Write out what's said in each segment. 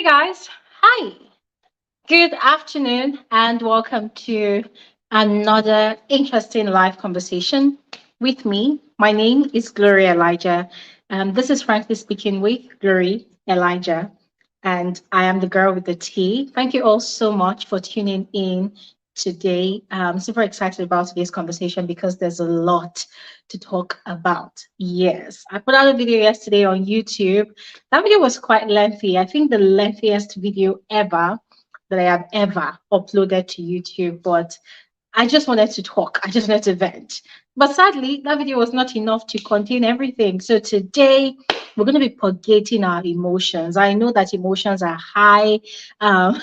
Guys, hi, good afternoon, and welcome to another interesting live conversation with me. My name is Gloria Elijah, and this is Frankly Speaking with Glory Elijah, and I am the girl with the T. Thank you all so much for tuning in today. I'm super excited about today's conversation because there's a lot to talk about. Yes, I put out a video yesterday on YouTube. That video was quite lengthy. I think the lengthiest video ever that I have ever uploaded to YouTube, but I just wanted to talk. I just wanted to vent. But sadly, that video was not enough to contain everything. So today, we're going to be purgating our emotions. I know that emotions are high. Um,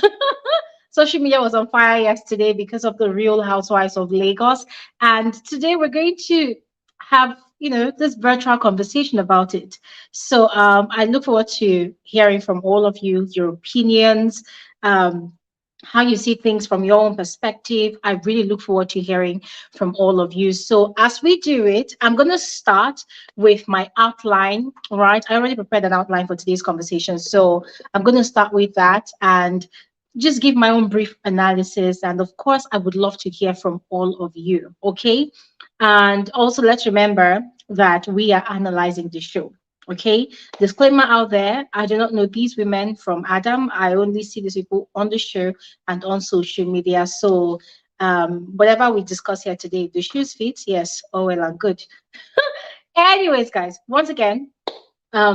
social media was on fire yesterday because of the Real Housewives of Lagos. And today, we're going to have this virtual conversation about it. So I look forward to hearing from all of you, your opinions, um, how you see things from your own perspective. I really look forward to hearing from all of you. So as we do it, I'm going to start with my outline, right? I already prepared an outline for today's conversation. So I'm going to start with that and just give my own brief analysis. And of course, I would love to hear from all of you. Okay. And also, let's remember that we are analyzing the show. Okay, disclaimer out there, I do not know these women from Adam. I only see these people on the show and on social media. So whatever we discuss here today, the shoes fit, yes, all well and good. Anyways, guys, once again,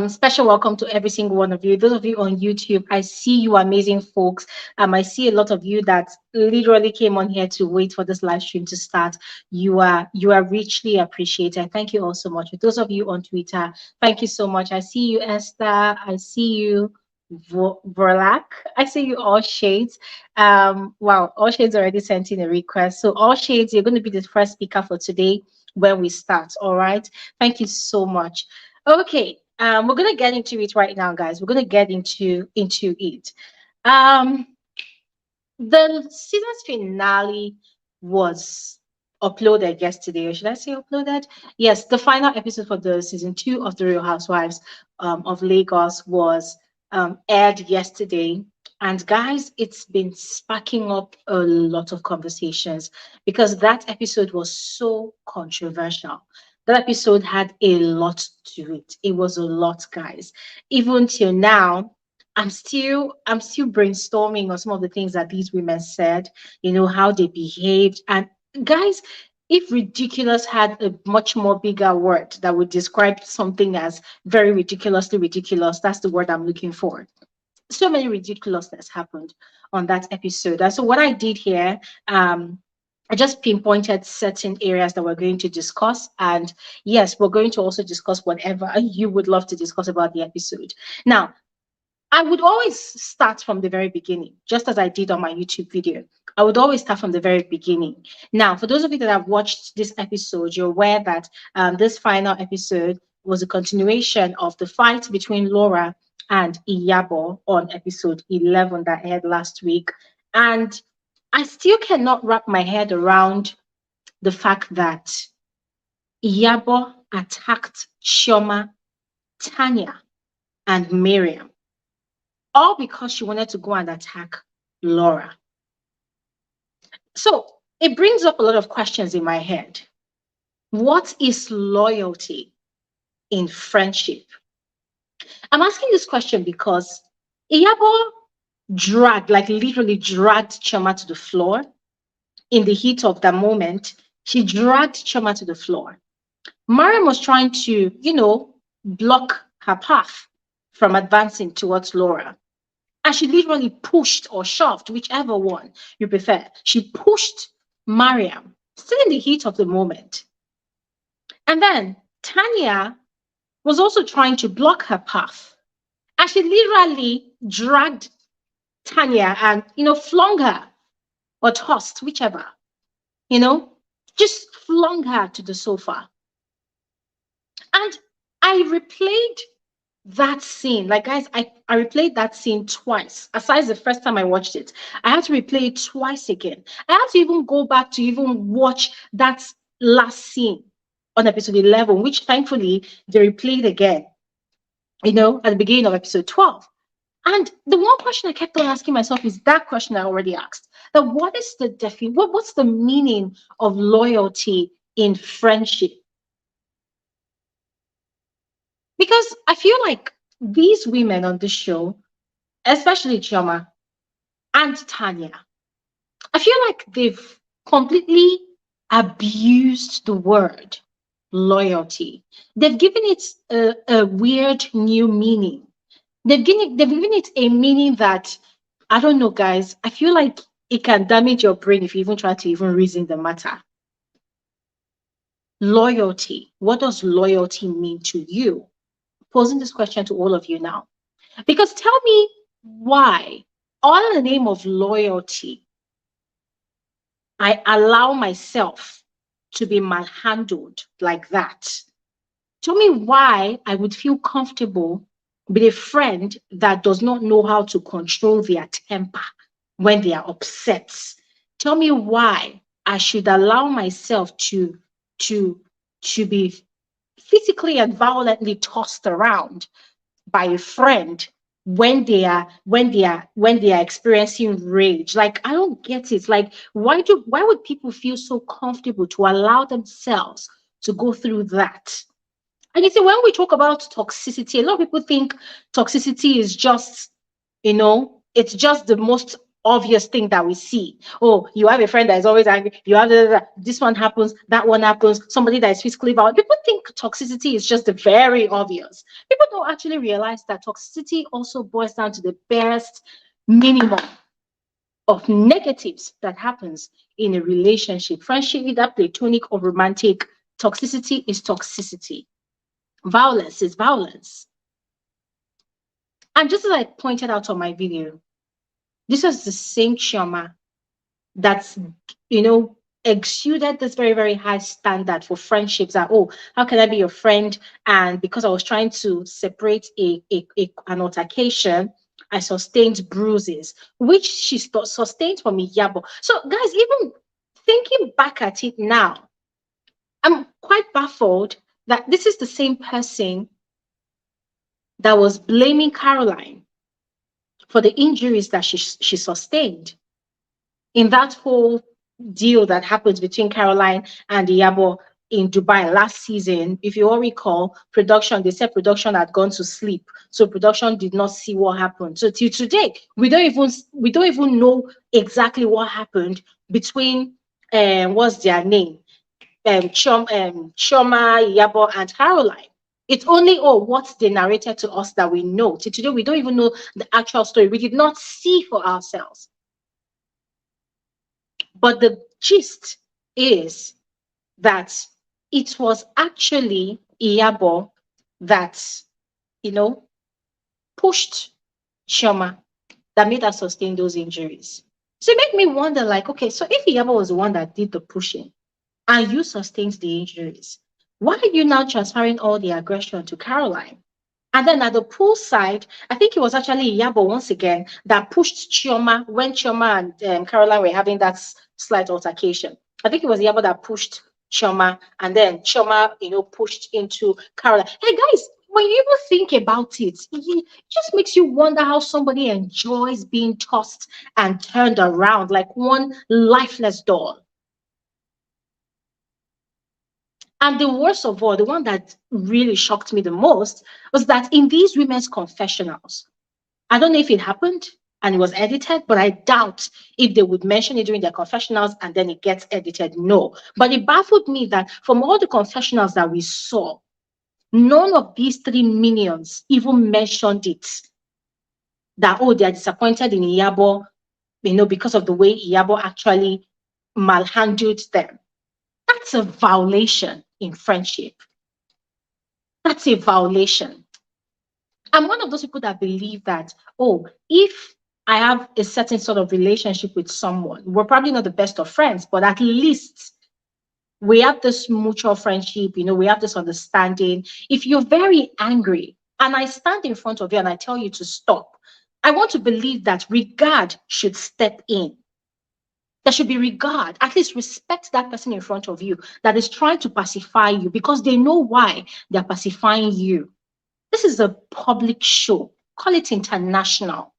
special welcome to every single one of you. Those of you on YouTube, I see you amazing folks. I see a lot of you that literally came on here to wait for this live stream to start. You are richly appreciated. Thank you all so much. For those of you on Twitter, thank you so much. I see you, Esther. I see you. Verlac, I see you all shades. Wow, all shades already sent in a request. So all shades, you're going to be the first speaker for today when we start. All right. Thank you so much. Okay, we're gonna get into it right now, guys. We're gonna get into it. Um, the season's finale was uploaded yesterday, or should I say uploaded? Yes, the final episode for the season 2 of the Real Housewives of Lagos was aired yesterday. And guys, it's been sparking up a lot of conversations because that episode was so controversial. That episode had a lot to it. It was a lot, guys. Even till now, I'm still brainstorming on some of the things that these women said, how they behaved. And guys, if ridiculous had a much more bigger word that would describe something as very ridiculously ridiculous, that's the word I'm looking for. So many ridiculousness happened on that episode. And so what I did here, I just pinpointed certain areas that we're going to discuss. And yes, we're going to also discuss whatever you would love to discuss about the episode. Now, I would always start from the very beginning, just as I did on my YouTube video. I would always start from the very beginning. Now, for those of you that have watched this episode, you're aware that this final episode was a continuation of the fight between Laura and Iyabo on episode 11 that aired last week. And I still cannot wrap my head around the fact that Iyabo attacked Chioma, Tanya, and Mariam, all because she wanted to go and attack Laura. So it brings up a lot of questions in my head. What is loyalty in friendship? I'm asking this question because Iyabo literally dragged Chioma to the floor in the heat of the moment. She dragged Chioma to the floor. Mariam was trying to, block her path from advancing towards Laura. And she literally pushed or shoved, whichever one you prefer. She pushed Mariam, still in the heat of the moment. And then Tanya was also trying to block her path. And she literally dragged Tanya and, flung her or tossed, whichever, just flung her to the sofa. And I replayed that scene. Like, guys, I replayed that scene twice. Aside the first time I watched it, I had to replay it twice again. I had to even go back to even watch that last scene on episode 11, which thankfully they replayed again, at the beginning of episode 12. And the one question I kept on asking myself is that question I already asked. That what is the what's the meaning of loyalty in friendship? Because I feel like these women on the show, especially Chioma and Tanya, I feel like they've completely abused the word loyalty. They've given it a weird new meaning. They've given it a meaning that, I don't know, guys. I feel like it can damage your brain if you even try to even reason the matter. Loyalty. What does loyalty mean to you? Posing this question to all of you now. Because tell me why, all in the name of loyalty, I allow myself to be manhandled like that. Tell me why I would feel comfortable with a friend that does not know how to control their temper when they are upset. Tell me why I should allow myself to to be physically and violently tossed around by a friend when they are experiencing rage. Like, I don't get it. Like, why would people feel so comfortable to allow themselves to go through that? And you see, when we talk about toxicity, a lot of people think toxicity is just, it's just the most obvious thing that we see. Oh, you have a friend that is always angry. You have this one happens, that one happens, somebody that is physically violent. People think toxicity is just the very obvious. People don't actually realize that toxicity also boils down to the barest minimum of negatives that happens in a relationship, friendship, either platonic or romantic. Toxicity is toxicity. Violence is violence. And just as I pointed out on my video, this was the same Chioma that's, exuded this very, very high standard for friendships. That, oh, how can I be your friend? And because I was trying to separate an altercation, I sustained bruises, which she sustained from Iyabo. So, guys, even thinking back at it now, I'm quite baffled that this is the same person that was blaming Caroline for the injuries that she sustained in that whole deal that happened between Caroline and Iyabo in Dubai last season. If you all recall, they said production had gone to sleep, so production did not see what happened. So till today, we don't even know exactly what happened between what's their name, Chioma, Iyabo, and Caroline. It's only what they narrated to us that we know. Till today, we don't even know the actual story. We did not see for ourselves. But the gist is that it was actually Iyabo that, pushed Chioma, that made her sustain those injuries. So it made me wonder, like, okay, so if Iyabo was the one that did the pushing and you sustained the injuries, why are you now transferring all the aggression to Caroline? And then at the pool side, I think it was actually Iyabo once again that pushed Chioma when Chioma and Caroline were having that slight altercation. I think it was Iyabo that pushed Chioma, and then Chioma, pushed into Caroline. Hey guys, when you even think about it, it just makes you wonder how somebody enjoys being tossed and turned around like one lifeless doll. And the worst of all, the one that really shocked me the most, was that in these women's confessionals, I don't know if it happened and it was edited, but I doubt if they would mention it during their confessionals and then it gets edited. No. But it baffled me that from all the confessionals that we saw, none of these three minions even mentioned it. That, oh, they are disappointed in Iyabo, because of the way Iyabo actually malhandled them. That's a violation in friendship. That's a violation. I'm one of those people that believe that, oh, if I have a certain sort of relationship with someone, we're probably not the best of friends, but at least we have this mutual friendship, we have this understanding. If you're very angry and I stand in front of you and I tell you to stop, I want to believe that regard should step in. There should be regard, at least respect that person in front of you that is trying to pacify you because they know why they're pacifying you. This is a public show. call it international.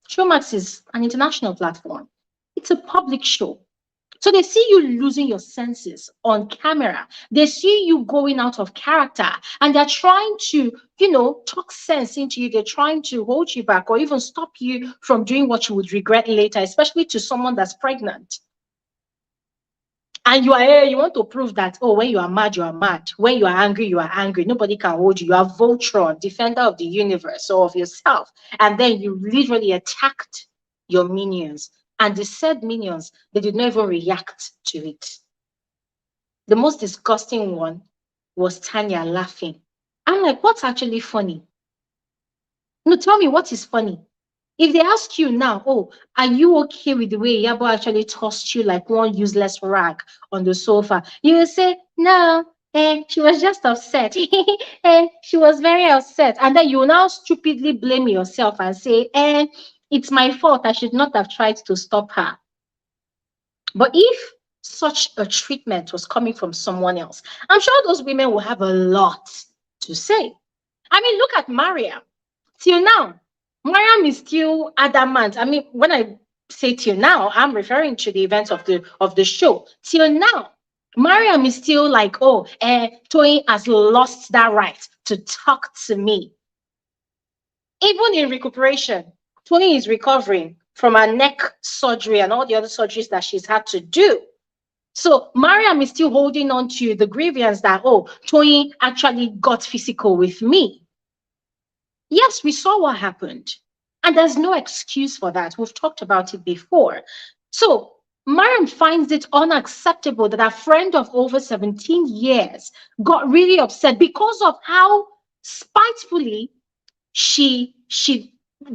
Showmax is an international platform. It's a public show. So they see you losing your senses on camera. They see you going out of character and they're trying to, talk sense into you. They're trying to hold you back or even stop you from doing what you would regret later, especially to someone that's pregnant. And you are here, you want to prove that, oh, when you are mad, you are mad. When you are angry, you are angry. Nobody can hold you. You are Voltron, defender of the universe or of yourself. And then you literally attacked your minions. And the said minions, they did not even react to it. The most disgusting one was Tanya laughing. I'm like, what's actually funny? No, tell me what is funny. If they ask you now, oh, are you okay with the way Iyabo actually tossed you like one useless rag on the sofa? You will say, no, she was just upset. She was very upset. And then you will now stupidly blame yourself and say, it's my fault. I should not have tried to stop her. But if such a treatment was coming from someone else, I'm sure those women will have a lot to say. I mean, look at Mariam. Till now, Mariam is still adamant. I mean, when I say till now, I'm referring to the events of the show. Till now, Mariam is still like, oh, Toyin has lost that right to talk to me. Even in recuperation, Toyin is recovering from her neck surgery and all the other surgeries that she's had to do. So Mariam is still holding on to the grievance that, oh, Toyin actually got physical with me. Yes, we saw what happened. And there's no excuse for that. We've talked about it before. So Mariam finds it unacceptable that a friend of over 17 years got really upset because of how spitefully she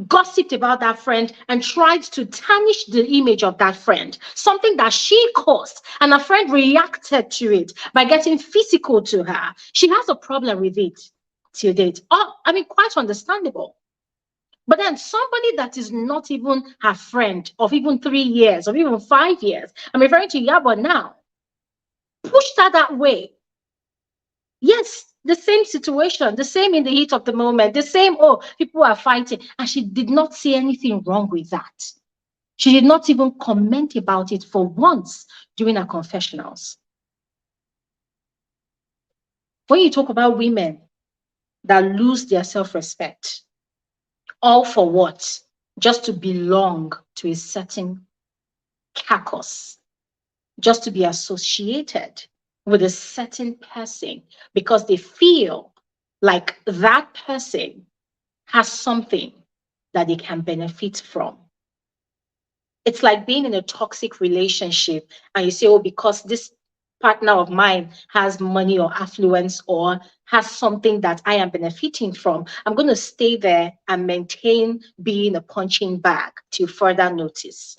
gossiped about that friend and tried to tarnish the image of that friend, something that she caused, and a friend reacted to it by getting physical to her. She has a problem with it till date. Oh, I mean, quite understandable. But then somebody that is not even her friend of even 3 years or even 5 years, I'm referring to Iyabo now, pushed her that way. Yes, the same situation, the same in the heat of the moment, the same, oh, people are fighting. And she did not see anything wrong with that. She did not even comment about it for once during her confessionals. When you talk about women that lose their self-respect, all for what? Just to belong to a certain carcass, just to be associated with a certain person because they feel like that person has something that they can benefit from. It's like being in a toxic relationship and you say, oh, because this partner of mine has money or affluence or has something that I am benefiting from, I'm going to stay there and maintain being a punching bag till further notice.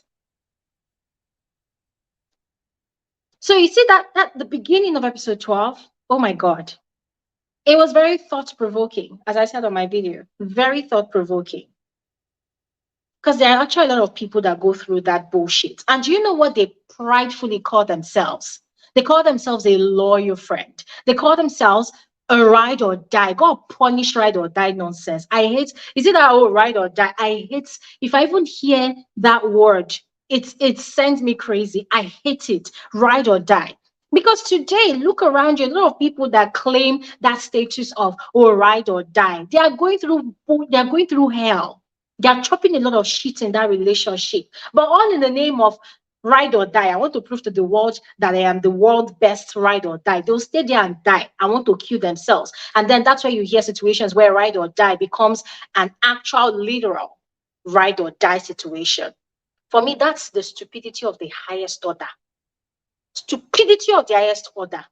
So you see that at the beginning of episode 12, oh my God, it was very thought-provoking, as I said on my video, very thought-provoking. Because there are actually a lot of people that go through that bullshit. And do you know what they pridefully call themselves? They call themselves a loyal friend. They call themselves a ride or die. God punish ride or die nonsense. I hate, is it that, oh, ride or die? I hate, if I even hear that word, it sends me crazy. I hate it, ride or die. Because today, look around you, a lot of people that claim that status of, oh, ride or die, they are going through hell. They are chopping a lot of shit in that relationship, but all in the name of ride or die. I want to prove to the world that I am the world's best ride or die. They'll stay there and die. I want to kill themselves. And then that's why you hear situations where ride or die becomes an actual literal ride or die situation. For me, that's the stupidity of the highest order. Stupidity of the highest order.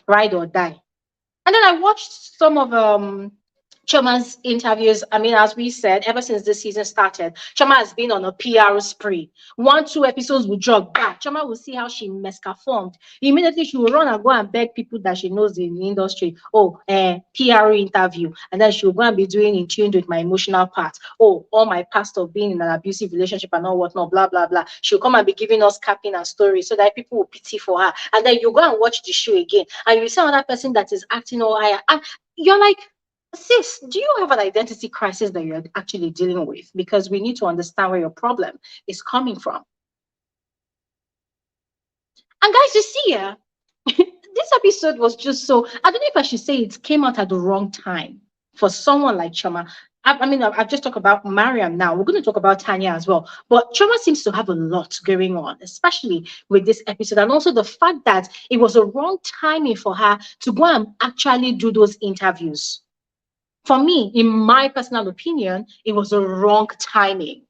Ride or die. And then I watched some of Chioma's interviews. I mean, as we said, ever since the season started, Chioma has been on a PR spree. 1-2 episodes will drop back. Chioma will see how she misperformed. Immediately, she will run and go and beg people that she knows in the industry. Oh, PR interview. And then she will go and be doing in tune with my emotional part. Oh, all my past of being in an abusive relationship and all whatnot, blah, blah, blah. She'll come and be giving us capping and stories so that people will pity for her. And then you go and watch the show again. And you see another person that is acting all higher. And you're like, Sis, do you have an identity crisis that you're actually dealing with? Because we need to understand where your problem is coming from. And guys, you see, yeah, this episode was just so, I don't know if I should say it came out at the wrong time for someone like Chioma. I mean, I've just talked about Mariam now. We're going to talk about Tanya as well. But Chioma seems to have a lot going on, especially with this episode. And also the fact that it was a wrong timing for her to go and actually do those interviews. For me, in my personal opinion, it was a wrong timing.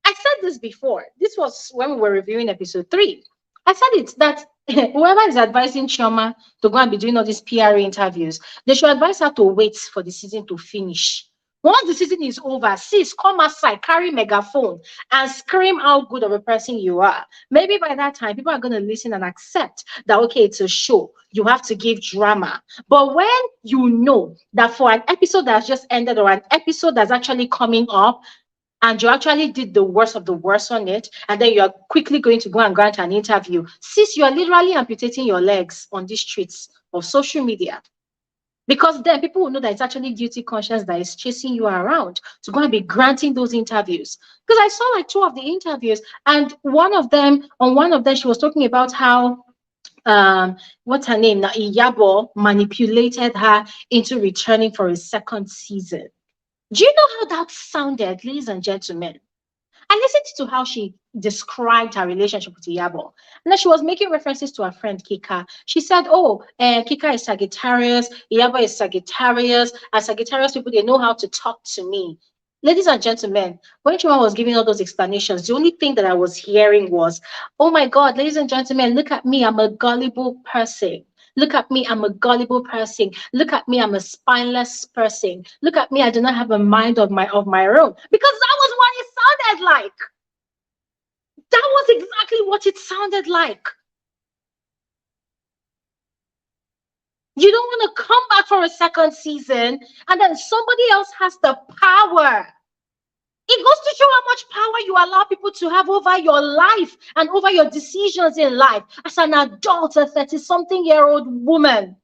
I said this before. This was when we were reviewing episode 3. I said it that whoever is advising Chioma to go and be doing all these PR interviews, they should advise her to wait for the season to finish. Once the season is over, sis, come outside, carry megaphone, and scream how good of a person you are. Maybe by that time, people are going to listen and accept that, okay, it's a show. You have to give drama. But when you know that for an episode that's just ended or an episode that's actually coming up, and you actually did the worst of the worst on it, and then you're quickly going to go and grant an interview, sis, you are literally amputating your legs on these streets of social media. Because then people will know that it's actually guilty conscience that is chasing you around to go and be granting those interviews. Because I saw like 2 of the interviews, and one of them, she was talking about how what's her name now? Iyabo manipulated her into returning for a second season. Do you know how that sounded, ladies and gentlemen? I listened to how she described her relationship with Iyabo. And then she was making references to her friend Kika. She said, oh, Kika is Sagittarius, Iyabo is Sagittarius, and Sagittarius people, they know how to talk to me. Ladies and gentlemen, when Chuma was giving all those explanations, the only thing that I was hearing was, oh my God, ladies and gentlemen, look at me, I'm a gullible person. Look at me, I'm a gullible person. Look at me, I'm a spineless person. Look at me, I do not have a mind of my own. Because that was what it sounded like. That was exactly what it sounded like. You don't want to come back for a second season and then somebody else has the power. It goes to show how much power you allow people to have over your life and over your decisions in life as an adult, a 30-something-year-old woman.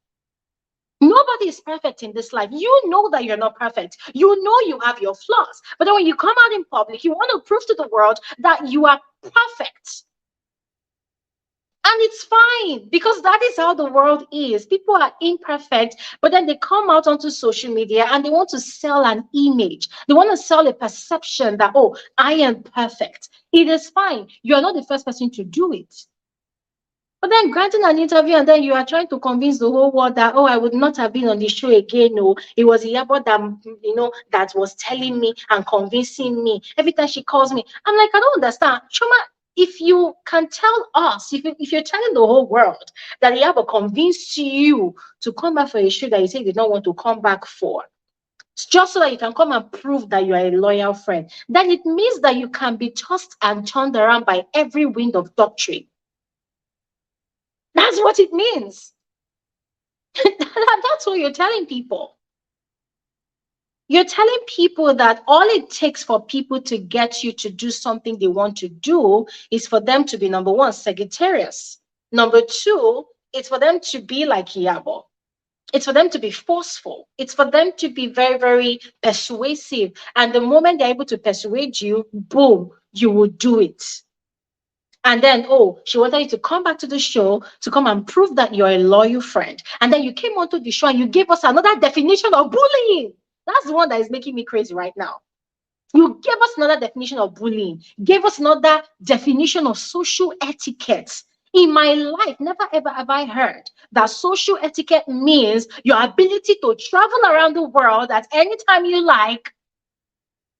Nobody is perfect in this life. You know that you're not perfect. You know you have your flaws. But then when you come out in public, you want to prove to the world that you are perfect. And it's fine because that is how the world is. People are imperfect, but then they come out onto social media and they want to sell an image. They want to sell a perception that, oh, I am perfect. It is fine. You are not the first person to do it. But then granting an interview and then you are trying to convince the whole world that, oh, I would not have been on the show again. No, it was Iyabo that, that was telling me and convincing me. Every time she calls me, I'm like, I don't understand. Chioma, if you can tell us, if you're telling the whole world that Iyabo convinced you to come back for a show that you say you did not want to come back for, just so that you can come and prove that you are a loyal friend, then it means that you can be tossed and turned around by every wind of doctrine. That's what it means. That's what you're telling people. You're telling people that all it takes for people to get you to do something they want to do is for them to be, number one, Sagittarius. Number two, it's for them to be like Iyabo. It's for them to be forceful. It's for them to be very, very persuasive. And the moment they're able to persuade you, boom, you will do it. And then, oh, she wanted you to come back to the show to come and prove that you're a loyal friend. And then you came onto the show and you gave us another definition of bullying. That's the one that is making me crazy right now. You gave us another definition of bullying, gave us another definition of social etiquette. In my life, never ever have I heard that social etiquette means your ability to travel around the world at any time you like,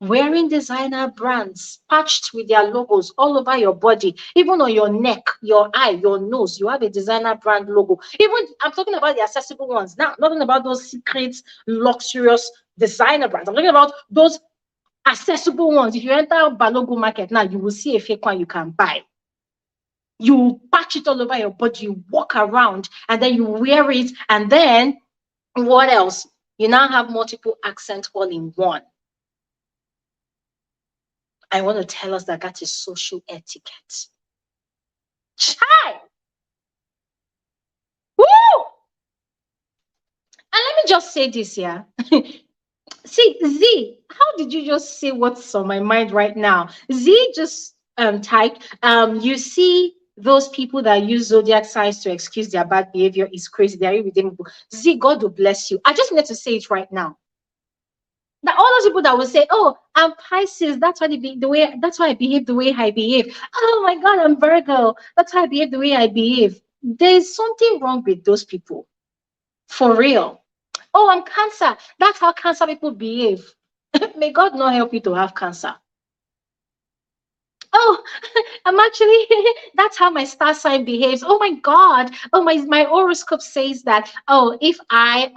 wearing designer brands patched with their logos all over your body, even on your neck, your eye, your nose. You have a designer brand logo. Even I'm talking about the accessible ones now, not about those secret, luxurious designer brands. I'm talking about those accessible ones. If you enter Balogo market now, you will see a fake one you can buy. You patch it all over your body, you walk around, and then you wear it, and then what else? You now have multiple accents all in one. I want to tell us that that is social etiquette. Chai! Woo! And let me just say this here. See, Z, how did you just say what's on my mind right now? Z just typed, you see those people that use zodiac signs to excuse their bad behavior is crazy. They're irredeemable. Z, God will bless you. I just need to say it right now. That all those people that will say, "Oh, I'm Pisces, that's why that's why I behave the way I behave." Oh my God, I'm Virgo, that's why I behave the way I behave. There's something wrong with those people. For real. Oh, I'm Cancer. That's how Cancer people behave. May God not help you to have cancer. Oh, I'm actually, that's how my star sign behaves. Oh my God. Oh, my horoscope says that. Oh, if I,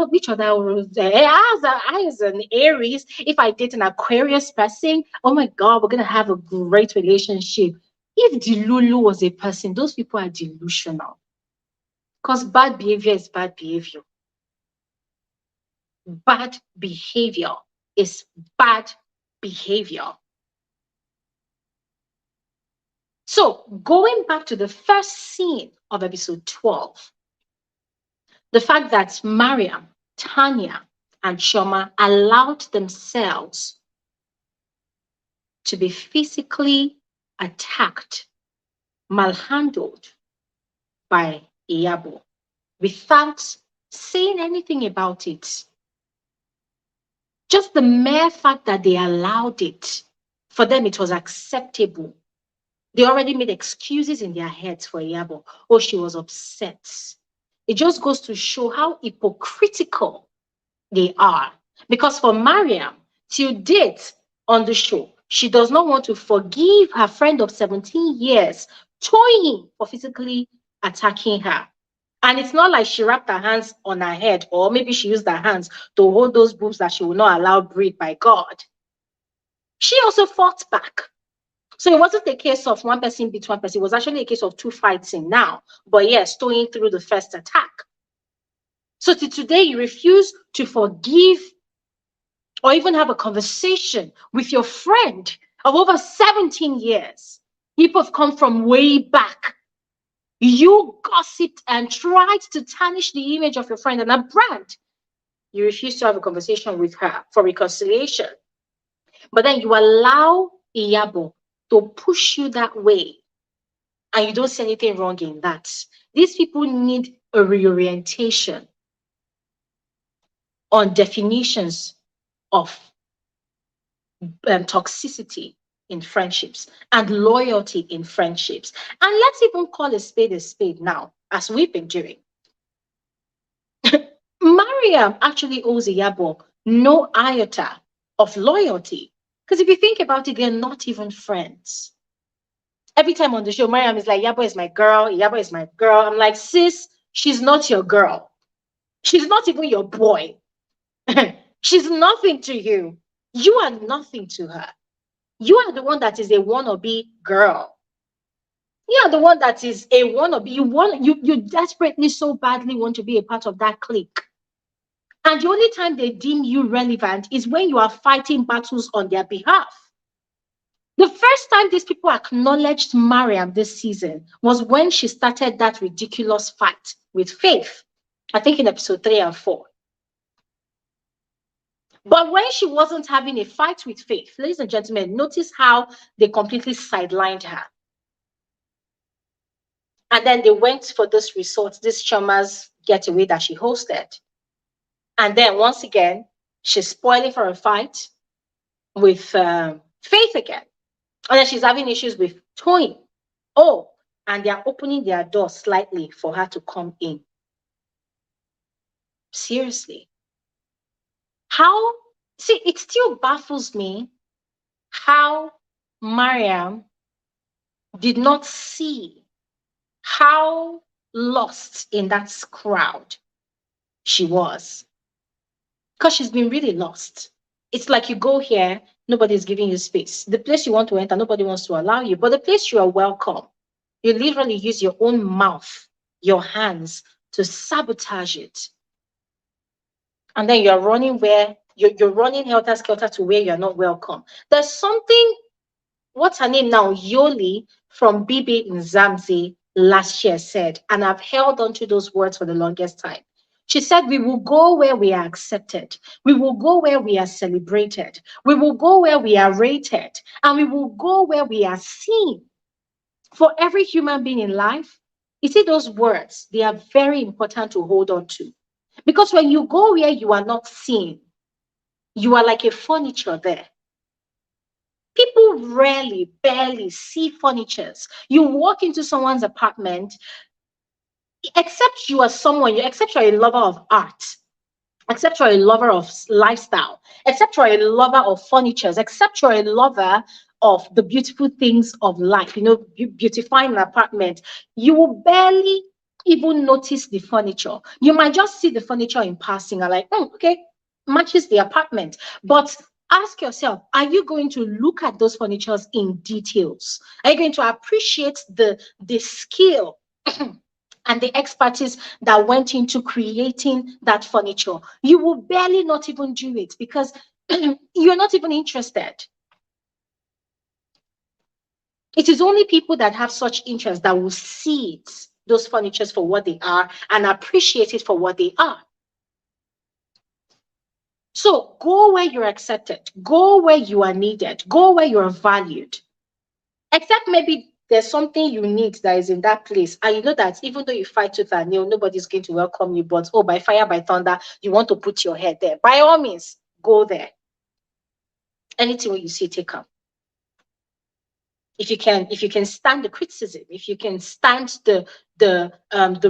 which other, as an Aries, if I date an Aquarius person, oh my God, we're going to have a great relationship. If Delulu was a person, those people are delusional. Because bad behavior is bad behavior. Bad behavior is bad behavior. So, going back to the first scene of episode 12, the fact that Mariam, Tanya, and Chioma allowed themselves to be physically attacked, malhandled by Iyabo without saying anything about it. Just the mere fact that they allowed it, for them it was acceptable. They already made excuses in their heads for Iyabo. Oh, she was upset. It just goes to show how hypocritical they are. Because for Mariam, till date on the show, she does not want to forgive her friend of 17 years, Toyin, for physically attacking her. And it's not like she wrapped her hands on her head, or maybe she used her hands to hold those boobs that she will not allow breathe by God. She also fought back. So it wasn't a case of one person beat one person. It was actually a case of two fighting now. But yes, going through the first attack. So to today, you refuse to forgive or even have a conversation with your friend of over 17 years. You both come from way back. You gossiped and tried to tarnish the image of your friend and a brand. You refuse to have a conversation with her for reconciliation. But then you allow Iyabo to push you that way. And you don't see anything wrong in that. These people need a reorientation on definitions of toxicity in friendships and loyalty in friendships. And let's even call a spade now, as we've been doing. Mariam actually owes Iyabo no iota of loyalty. Because if you think about it, they're not even friends. Every time on the show, Mariam is like, Iyabo is my girl, Iyabo is my girl. I'm like, sis, she's not your girl. She's not even your boy. She's nothing to you. You are nothing to her. You are the one that is a wannabe girl. You are the one that is a wannabe. You desperately so badly want to be a part of that clique. And the only time they deem you relevant is when you are fighting battles on their behalf. The first time these people acknowledged Mariam this season was when she started that ridiculous fight with Faith, I think in episode 3 and 4. But when she wasn't having a fight with Faith, ladies and gentlemen, notice how they completely sidelined her. And then they went for this resort, this Chioma'S getaway that she hosted. And then once again, she's spoiling for a fight with Faith again. And then she's having issues with Toyin. Oh, and they're opening their door slightly for her to come in. Seriously. It still baffles me how Mariam did not see how lost in that crowd she was. Because she's been really lost. It's like you go here, nobody's giving you space. The place you want to enter, nobody wants to allow you. But the place you are welcome, you literally use your own mouth, your hands to sabotage it. And then you're running you're running helter-skelter to where you're not welcome. There's something, what's her name now? Yoli from Bibi in Zamzi last year said, and I've held on to those words for the longest time. She said, we will go where we are accepted. We will go where we are celebrated. We will go where we are rated. And we will go where we are seen. For every human being in life, you see those words, they are very important to hold on to. Because when you go where you are not seen, you are like a furniture there. People rarely, barely see furnitures. You walk into someone's apartment, except you are someone, except you're a lover of art, except you're a lover of lifestyle, except you're a lover of furnitures, except you're a lover of the beautiful things of life, beautifying an apartment, you will barely even notice the furniture. You might just see the furniture in passing and like, oh, okay, matches the apartment. But ask yourself, are you going to look at those furnitures in details? Are you going to appreciate the skill and the expertise that went into creating that furniture? You will barely not even do it because you're not even interested. It is only people that have such interest that will see it, those furnitures for what they are and appreciate it for what they are. So go where you're accepted, go where you are needed, go where you are valued. Except maybe there's something you need that is in that place. And you know that even though you fight tooth and nail, nobody's going to welcome you. But oh, by fire, by thunder, you want to put your head there. By all means, go there. Anything you see, take up. If you can stand the criticism, if you can stand the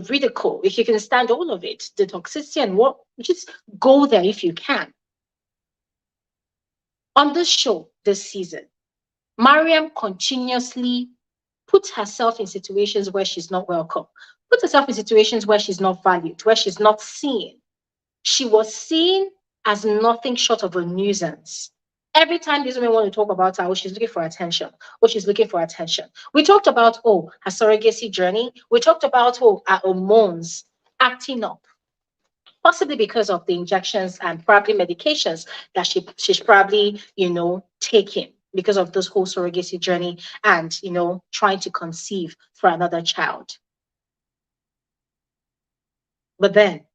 ridicule, if you can stand all of it, the toxicity and what, just go there if you can. On this show this season, Mariam continuously puts herself in situations where she's not welcome, puts herself in situations where she's not valued, where she's not seen. She was seen as nothing short of a nuisance. Every time these women want to talk about her, oh, she's looking for attention. Oh, she's looking for attention. We talked about, oh, her surrogacy journey. We talked about, oh, her hormones acting up, possibly because of the injections and probably medications that she's probably, taking because of this whole surrogacy journey and, trying to conceive for another child. But then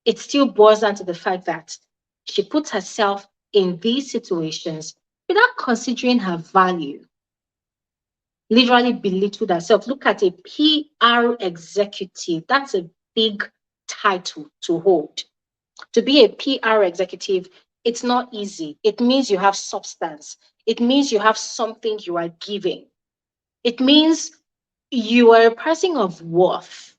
it still boils down to the fact that she puts herself in these situations without considering her value, literally belittled herself. Look at a PR executive. That's a big title to hold. To be a PR executive, it's not easy. It means you have substance. It means you have something you are giving. It means you are a person of worth.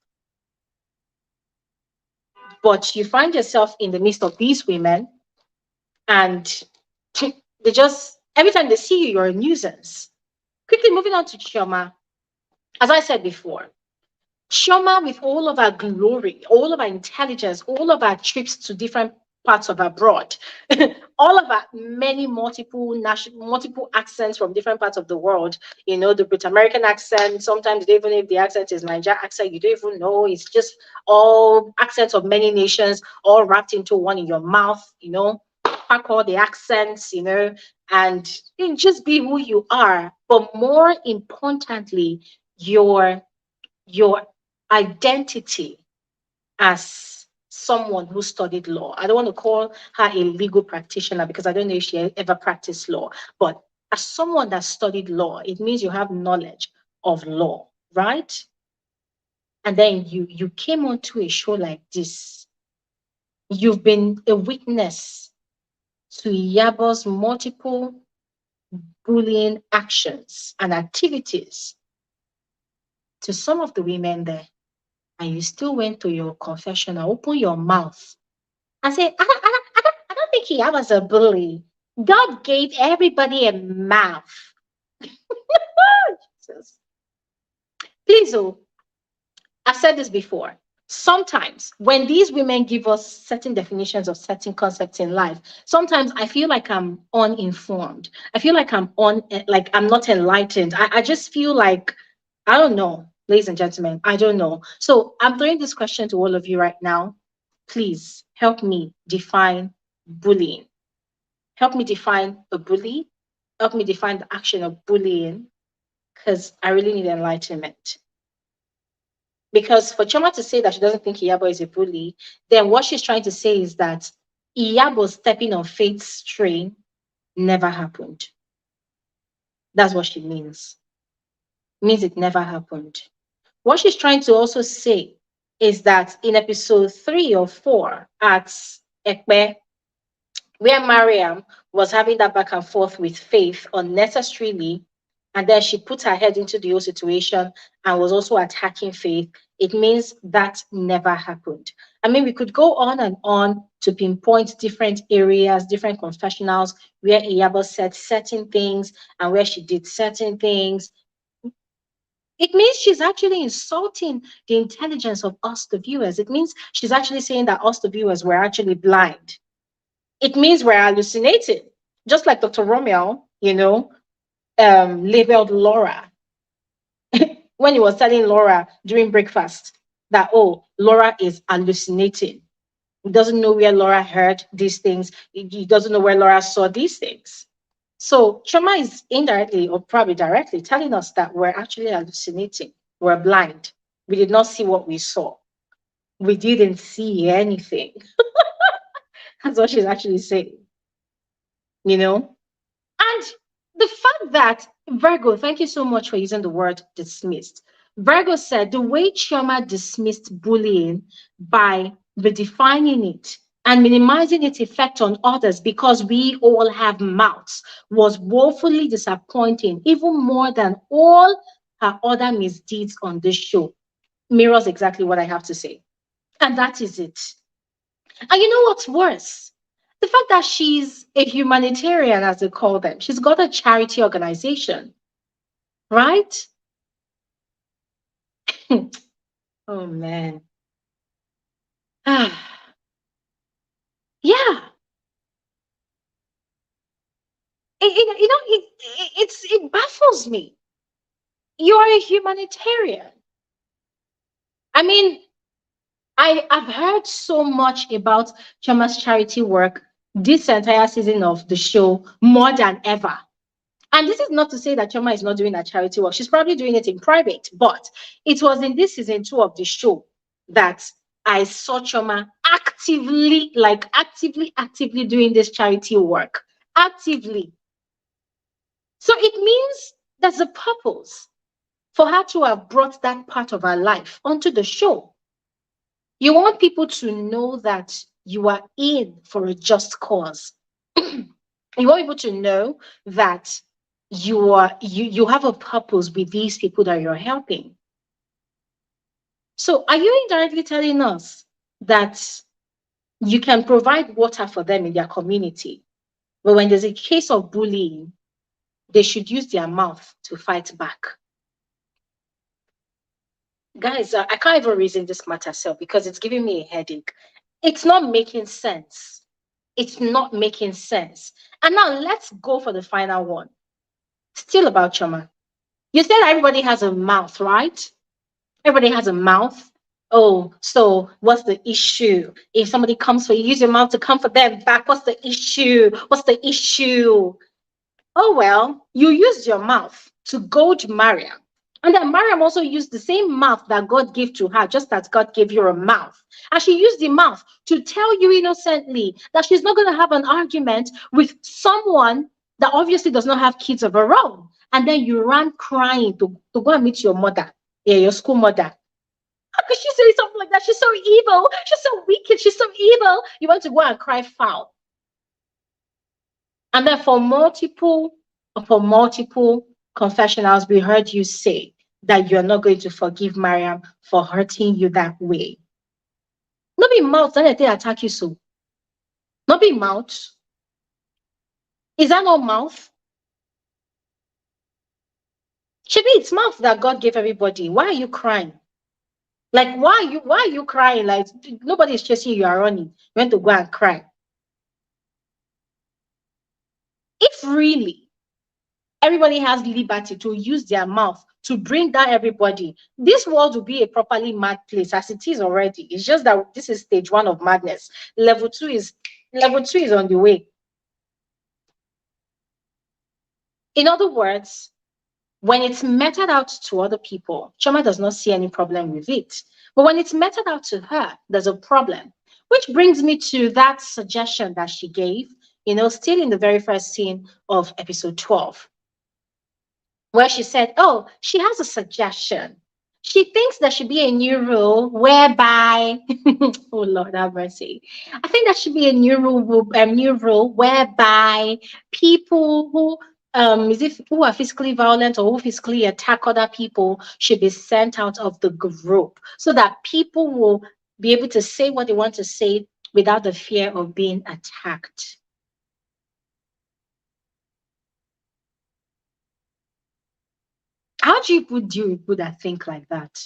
But you find yourself in the midst of these women and they just, every time they see you, you're a nuisance. Quickly moving on to Chioma. As I said before, Chioma, with all of her glory, all of her intelligence, all of her trips to different parts of abroad, all of her many multiple accents from different parts of the world, the Brit American accent, sometimes even if the accent is Niger accent, you don't even know. It's just all accents of many nations, all wrapped into one in your mouth, pack all the accents, and just be who you are. But more importantly, your identity as someone who studied law. I don't want to call her a legal practitioner because I don't know if she ever practiced law, but as someone that studied law, it means you have knowledge of law, right? And then you came onto a show like this. You've been a witness to Iyabo's multiple bullying actions and activities to some of the women there. And you still went to your confessional, open your mouth and say, I don't think I was a bully. God gave everybody a mouth. Jesus. Please, I've said this before. Sometimes when these women give us certain definitions of certain concepts in life, sometimes I feel like I'm uninformed. I feel like I'm not enlightened. I just feel like, I don't know, ladies and gentlemen, I don't know. So I'm throwing this question to all of you right now. Please help me define bullying. Help me define a bully. Help me define the action of bullying, because I really need enlightenment. Because for Chioma to say that she doesn't think Iyabo is a bully, then what she's trying to say is that Iyabo stepping on Faith's train never happened. That's what she means. It means it never happened. What she's trying to also say is that in episode 3 or 4 at Ekpe, where Mariam was having that back and forth with Faith unnecessarily, and then she put her head into the whole situation and was also attacking Faith, it means that never happened. I mean, we could go on and on to pinpoint different areas, different confessionals where Iyabo said certain things and where she did certain things. It means she's actually insulting the intelligence of us, the viewers. It means she's actually saying that us, the viewers, were actually blind. It means we're hallucinating. Just like Dr. Romel, labeled Laura when he was telling Laura during breakfast that, oh, Laura is hallucinating. He doesn't know where Laura heard these things. He doesn't know where Laura saw these things. So Chioma is indirectly or probably directly telling us that we're actually hallucinating. We're blind. We did not see what we saw. We didn't see anything. That's what she's actually saying. And the fact that Virgo, thank you so much for using the word dismissed. Virgo said the way Chioma dismissed bullying by redefining it and minimizing its effect on others because we all have mouths was woefully disappointing, even more than all her other misdeeds on this show. Mirrors exactly what I have to say. And that is it. And you know what's worse? The fact that she's a humanitarian, as they call them. She's got a charity organization, right? Oh, man. Yeah. It baffles me. You're a humanitarian. I mean, I've heard so much about Chioma's charity work this entire season of the show, more than ever. And this is not to say that Chioma is not doing that charity work. She's probably doing it in private, but it was in this season 2 of the show that I saw Chioma actively doing this charity work. Actively. So it means there's a purpose for her to have brought that part of her life onto the show. You want people to know that you are in for a just cause. You want people to know that you have a purpose with these people that you're helping. So are you indirectly telling us that you can provide water for them in their community, but when there's a case of bullying, they should use their mouth to fight back? Guys, I can't even reason this matter self because it's giving me a headache. It's not making sense. It's not making sense. And now let's go for the final one. Still about Chioma. You said everybody has a mouth, right? Everybody has a mouth. Oh, so what's the issue? If somebody comes for you, use your mouth to come for them back. What's the issue? What's the issue? Oh, well, you used your mouth to goad Mariam. And then Mariam also used the same mouth that God gave to her, just as God gave you a mouth. And she used the mouth to tell you innocently that she's not going to have an argument with someone that obviously does not have kids of her own. And then you ran crying to go and meet your mother, your school mother. How could she say something like that? She's so evil. She's so wicked. She's so evil. You want to go and cry foul. And then for multiple confessionals, we heard you say that you're not going to forgive Mariam for hurting you that way. Not be mouth, then they attack you so. Not be mouth. Is that not mouth? Should be it's mouth that God gave everybody. Why are you crying? Like, why are you crying? Like, nobody is chasing you, you are running. You want to go and cry. If really everybody has liberty to use their mouth to bring down everybody, this world will be a properly mad place as it is already. It's just that this is stage 1 of madness. Level 2 is on the way. In other words, When it's meted out to other people, Chioma does not see any problem with it. But when it's meted out to her, there's a problem. Which brings me to that suggestion that she gave, still in the very first scene of episode 12, where she said, oh, she has a suggestion. She thinks there should be a new rule whereby, oh Lord have mercy. I think there should be a new rule whereby people who are physically violent or who physically attack other people should be sent out of the group so that people will be able to say what they want to say without the fear of being attacked. How do you deal with people that think like that?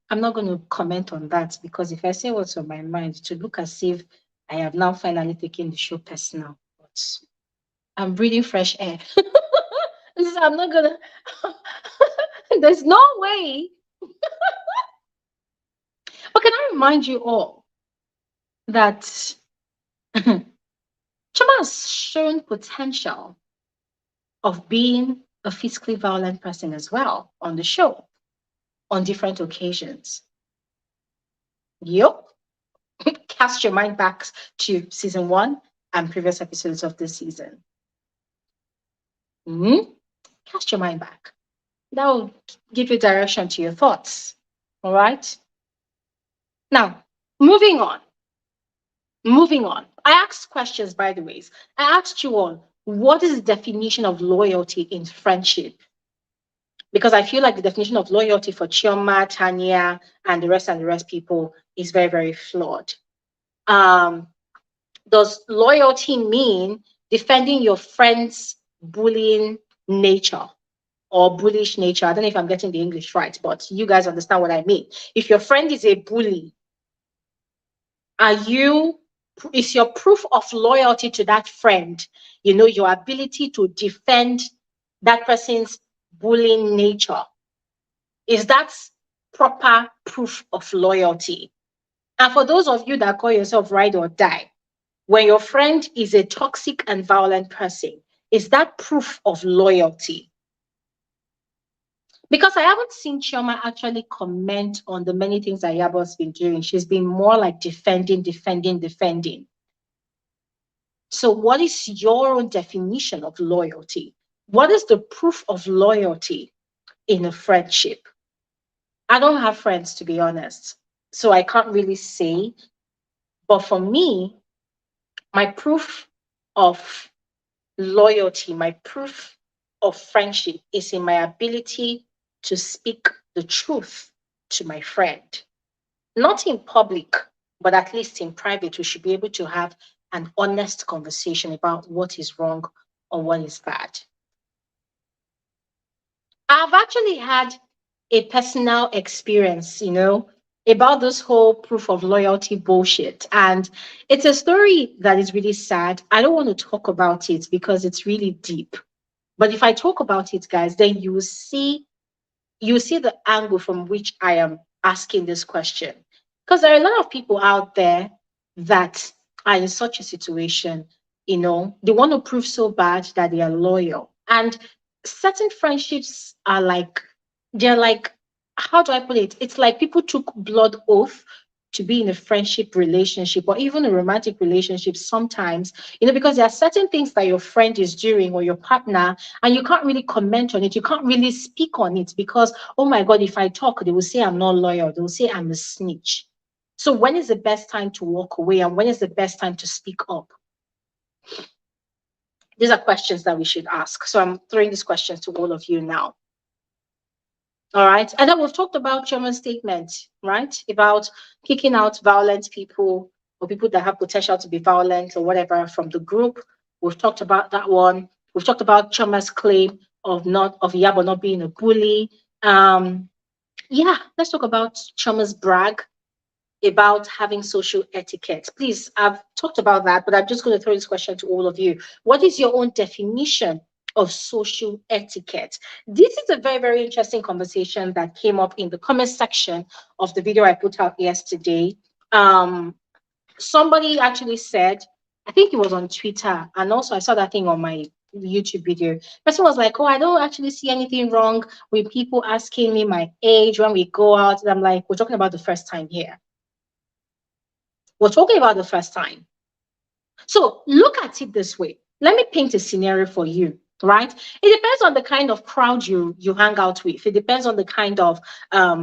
I'm not going to comment on that because if I say what's on my mind, to look as if I have now finally taken the show personal. But I'm breathing fresh air. I'm not gonna. There's no way. But can I remind you all that Choma has shown potential of being a physically violent person as well on the show on different occasions. Yup. Cast your mind back to season 1 and previous episodes of this season. Cast your mind back. That will give you direction to your thoughts. All right. Now, moving on. I asked questions, by the way. I asked you all, what is the definition of loyalty in friendship? Because I feel like the definition of loyalty for Chioma, Tanya, and the rest people is very, very flawed. Does loyalty mean defending your friend's bullying nature or bullish nature? I don't know if I'm getting the English right, but you guys understand what I mean. If your friend is a bully, is your proof of loyalty to that friend, your ability to defend that person's bullying nature? Is that proper proof of loyalty? And for those of you that call yourself ride or die, when your friend is a toxic and violent person, is that proof of loyalty? Because I haven't seen Chioma actually comment on the many things that Iyabo's been doing. She's been more like defending. So what is your own definition of loyalty? What is the proof of loyalty in a friendship? I don't have friends, to be honest, so I can't really say. But for me, my proof of loyalty, my proof of friendship is in my ability to speak the truth to my friend. Not in public, but at least in private, we should be able to have an honest conversation about what is wrong or what is bad. I've actually had a personal experience, about this whole proof of loyalty bullshit. And it's a story that is really sad. I don't want to talk about it because it's really deep. But if I talk about it, guys, then you will see the angle from which I am asking this question. Because there are a lot of people out there that are in such a situation, they want to prove so bad that they are loyal. And certain friendships are they're like, how do I put it? It's like people took blood oath to be in a friendship relationship or even a romantic relationship sometimes, because there are certain things that your friend is doing or your partner, and you can't really comment on it. You can't really speak on it because, oh my God, if I talk, they will say I'm not loyal. They will say I'm a snitch. So when is the best time to walk away and when is the best time to speak up? These are questions that we should ask. So I'm throwing these questions to all of you now. All right. And then we've talked about Chioma's statement, right? About kicking out violent people or people that have potential to be violent or whatever from the group. We've talked about that one. We've talked about Chioma's claim of Iyabo not being a bully. Let's talk about Chioma's brag about having social etiquette. Please, I've talked about that, but I'm just going to throw this question to all of you. What is your own definition of social etiquette? This is a very, very interesting conversation that came up in the comment section of the video I put out yesterday. Somebody actually said, I think it was on Twitter, and also I saw that thing on my YouTube video. Person was like, "Oh, I don't actually see anything wrong with people asking me my age when we go out." And I'm like, "We're talking about the first time here. We're talking about the first time." So look at it this way. Let me paint a scenario for you, right? It depends on the kind of crowd you hang out with. It depends on the kind of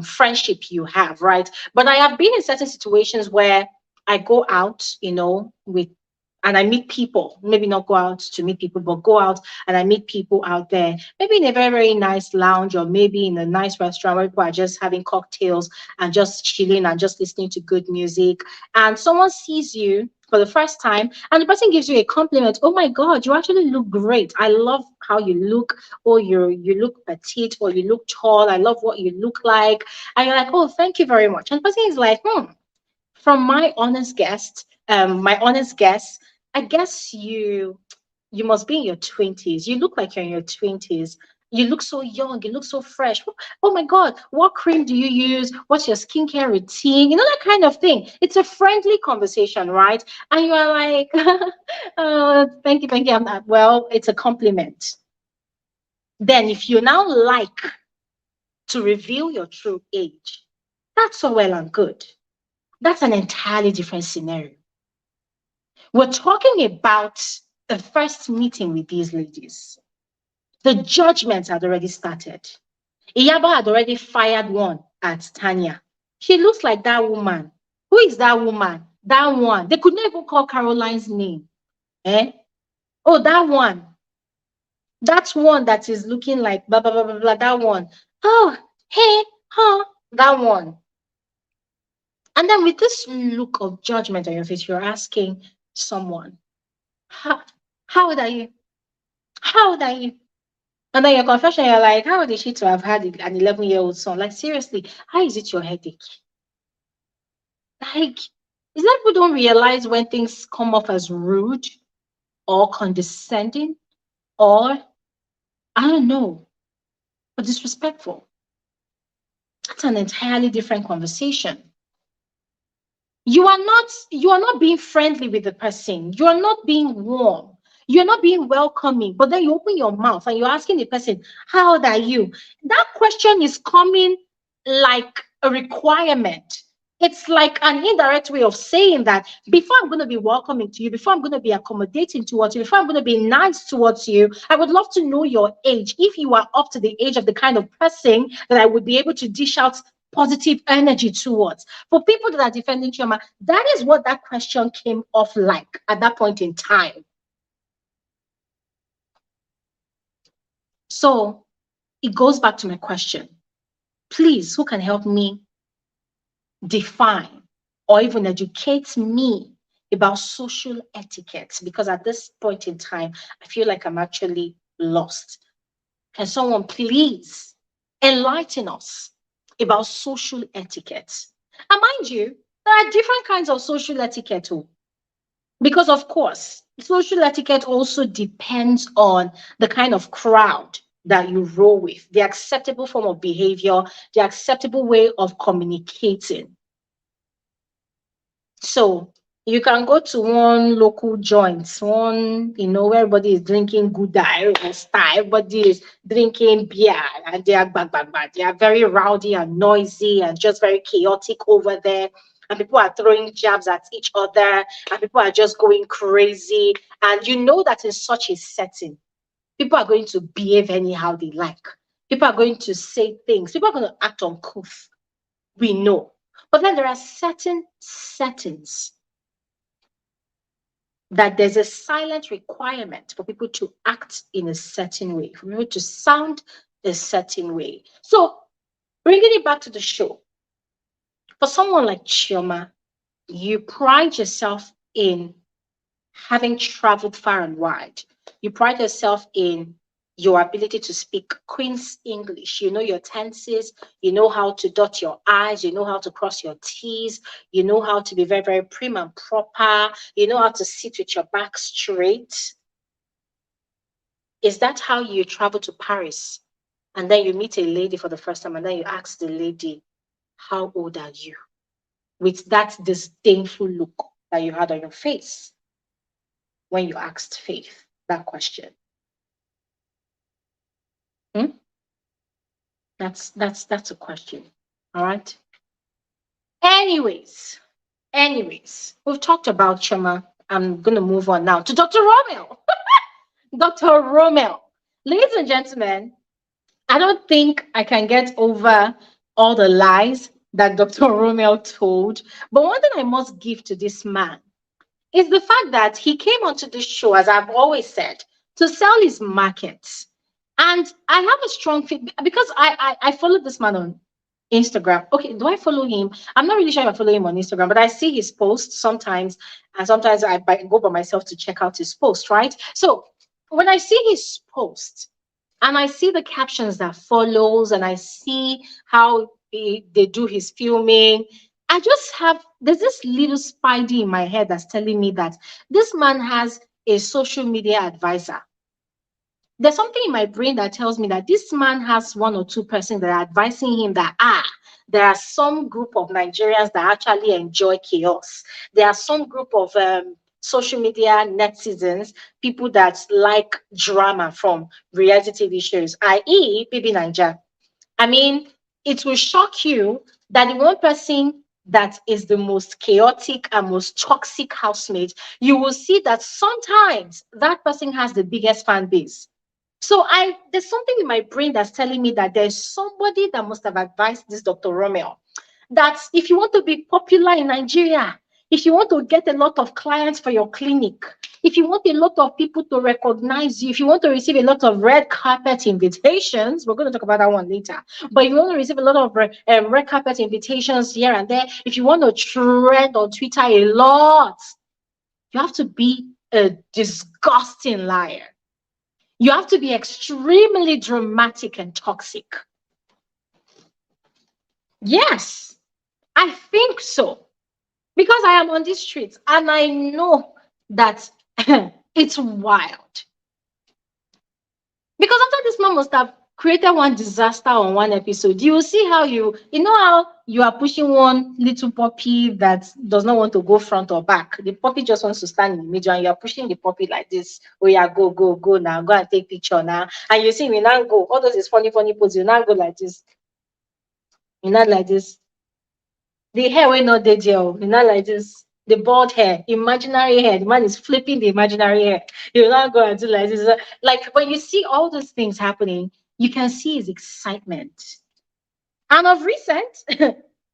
friendship you have, right? But I have been in certain situations where I go out, with and I meet people, maybe not go out to meet people, but go out and I meet people out there, maybe in a very, very nice lounge or maybe in a nice restaurant where people are just having cocktails and just chilling and just listening to good music. And someone sees you for the first time and the person gives you a compliment. "Oh my God, you actually look great. I love how you look. Or you look petite, or you look tall. I love what you look like." And you're like, "Oh, thank you very much." And the person is like, "From my honest guess, I guess you must be in your 20s. You look like you're in your 20s. You look so young. You look so fresh. Oh my God, what cream do you use? What's your skincare routine?" That kind of thing. It's a friendly conversation, right? And you are like, "Oh, thank you, thank you." I'm not, well, it's a compliment. Then, if you now like to reveal your true age, that's all well and good. That's an entirely different scenario. We're talking about the first meeting with these ladies. The judgment had already started. Iyabo had already fired one at Tanya. She looks like that woman. Who is that woman? That one. They could not even call Caroline's name. Eh? Oh, that one. That's one that is looking like blah, blah, blah, blah, blah. That one. Oh, hey, huh? That one. And then with this look of judgment on your face, you're asking someone, how old are you? How old are you? And then your confession, you're like, how old is she to have had an 11-year-old son? Like, seriously, how is it your headache? Like, is that people don't realize when things come off as rude or condescending or, I don't know, or disrespectful? That's an entirely different conversation. You are not being friendly with the person. You are not being warm. You're not being welcoming. But then you open your mouth and you're asking the person, how old are you? That question is coming like a requirement. It's like an indirect way of saying that before I'm going to be welcoming to you, before I'm going to be accommodating towards you, before I'm going to be nice towards you, I would love to know your age. If you are up to the age of the kind of person that I would be able to dish out positive energy towards. For people that are defending Chioma, that is what that question came off like at that point in time. So it goes back to my question. Please, who can help me define or even educate me about social etiquette? Because at this point in time, I feel like I'm actually lost. Can someone please enlighten us about social etiquette? And mind you, there are different kinds of social etiquette too. Because of course, social etiquette also depends on the kind of crowd that you roll with, the acceptable form of behavior, the acceptable way of communicating. So you can go to one local joint, where everybody is drinking Gouda or style, everybody is drinking beer, and they are bang, bang, bang. They are very rowdy and noisy and just very chaotic over there. And people are throwing jabs at each other, and people are just going crazy. And you know that in such a setting, people are going to behave anyhow they like. People are going to say things. People are going to act uncouth. We know. But then there are certain settings that there's a silent requirement for people to act in a certain way, for people to sound a certain way. So, bringing it back to the show, for someone like Chioma, you pride yourself in having traveled far and wide. You pride yourself in your ability to speak Queen's English. You know your tenses, you know how to dot your I's, you know how to cross your T's, you know how to be very, very prim and proper, you know how to sit with your back straight. Is that how you travel to Paris? And then you meet a lady for the first time, and then you ask the lady, how old are you? With that disdainful look that you had on your face. when you asked Faith that question? Hmm? That's a question. All right. Anyways, we've talked about Chioma. I'm gonna move on now to Dr. Romel. Dr. Romel. Ladies and gentlemen, I don't think I can get over all the lies that Dr. Romel told. But one thing I must give to this man is the fact that he came onto this show, as I've always said, to sell his markets. And I have a strong feeling because I follow this man on Instagram. Okay, do I follow him? I'm not really sure if I follow him on Instagram, but I see his posts sometimes, and sometimes go by myself to check out his post, right? So when I see his post and I see the captions that follows, and I see how they do his filming, I just have there's this little spidey in my head that's telling me that this man has a social media advisor. There's something in my brain that tells me that this man has one or two persons that are advising him that there are some group of Nigerians that actually enjoy chaos. There are some group of social media netizens, people that like drama from reality TV shows, i.e., Baby Niger. I mean, it will shock you that the one person that is the most chaotic and most toxic housemate, you will see that sometimes that person has the biggest fan base. So there's something in my brain that's telling me that there's somebody that must have advised this Dr. Romel that if you want to be popular in Nigeria, if you want to get a lot of clients for your clinic, if you want a lot of people to recognize you, if you want to receive a lot of red carpet invitations, we're going to talk about that one later. But if you want to receive a lot of red carpet invitations here and there, if you want to trend on Twitter a lot, you have to be a disgusting liar. You have to be extremely dramatic and toxic. Yes, I think so. Because I am on these streets and I know that it's wild. Because after this man must have created one disaster on one episode, you will see how you know how you are pushing one little puppy that does not want to go front or back. The puppy just wants to stand in the middle, and you are pushing the puppy like this. Oh yeah, go, go, go now, go and take picture now. And you see, we now go. All those is funny poses. You now go like this. You not like this. The hair will not dead here. You not like this. The bald hair, imaginary hair. The man is flipping the imaginary hair. You not go and do like this. Like when you see all those things happening, you can see his excitement. And of recent,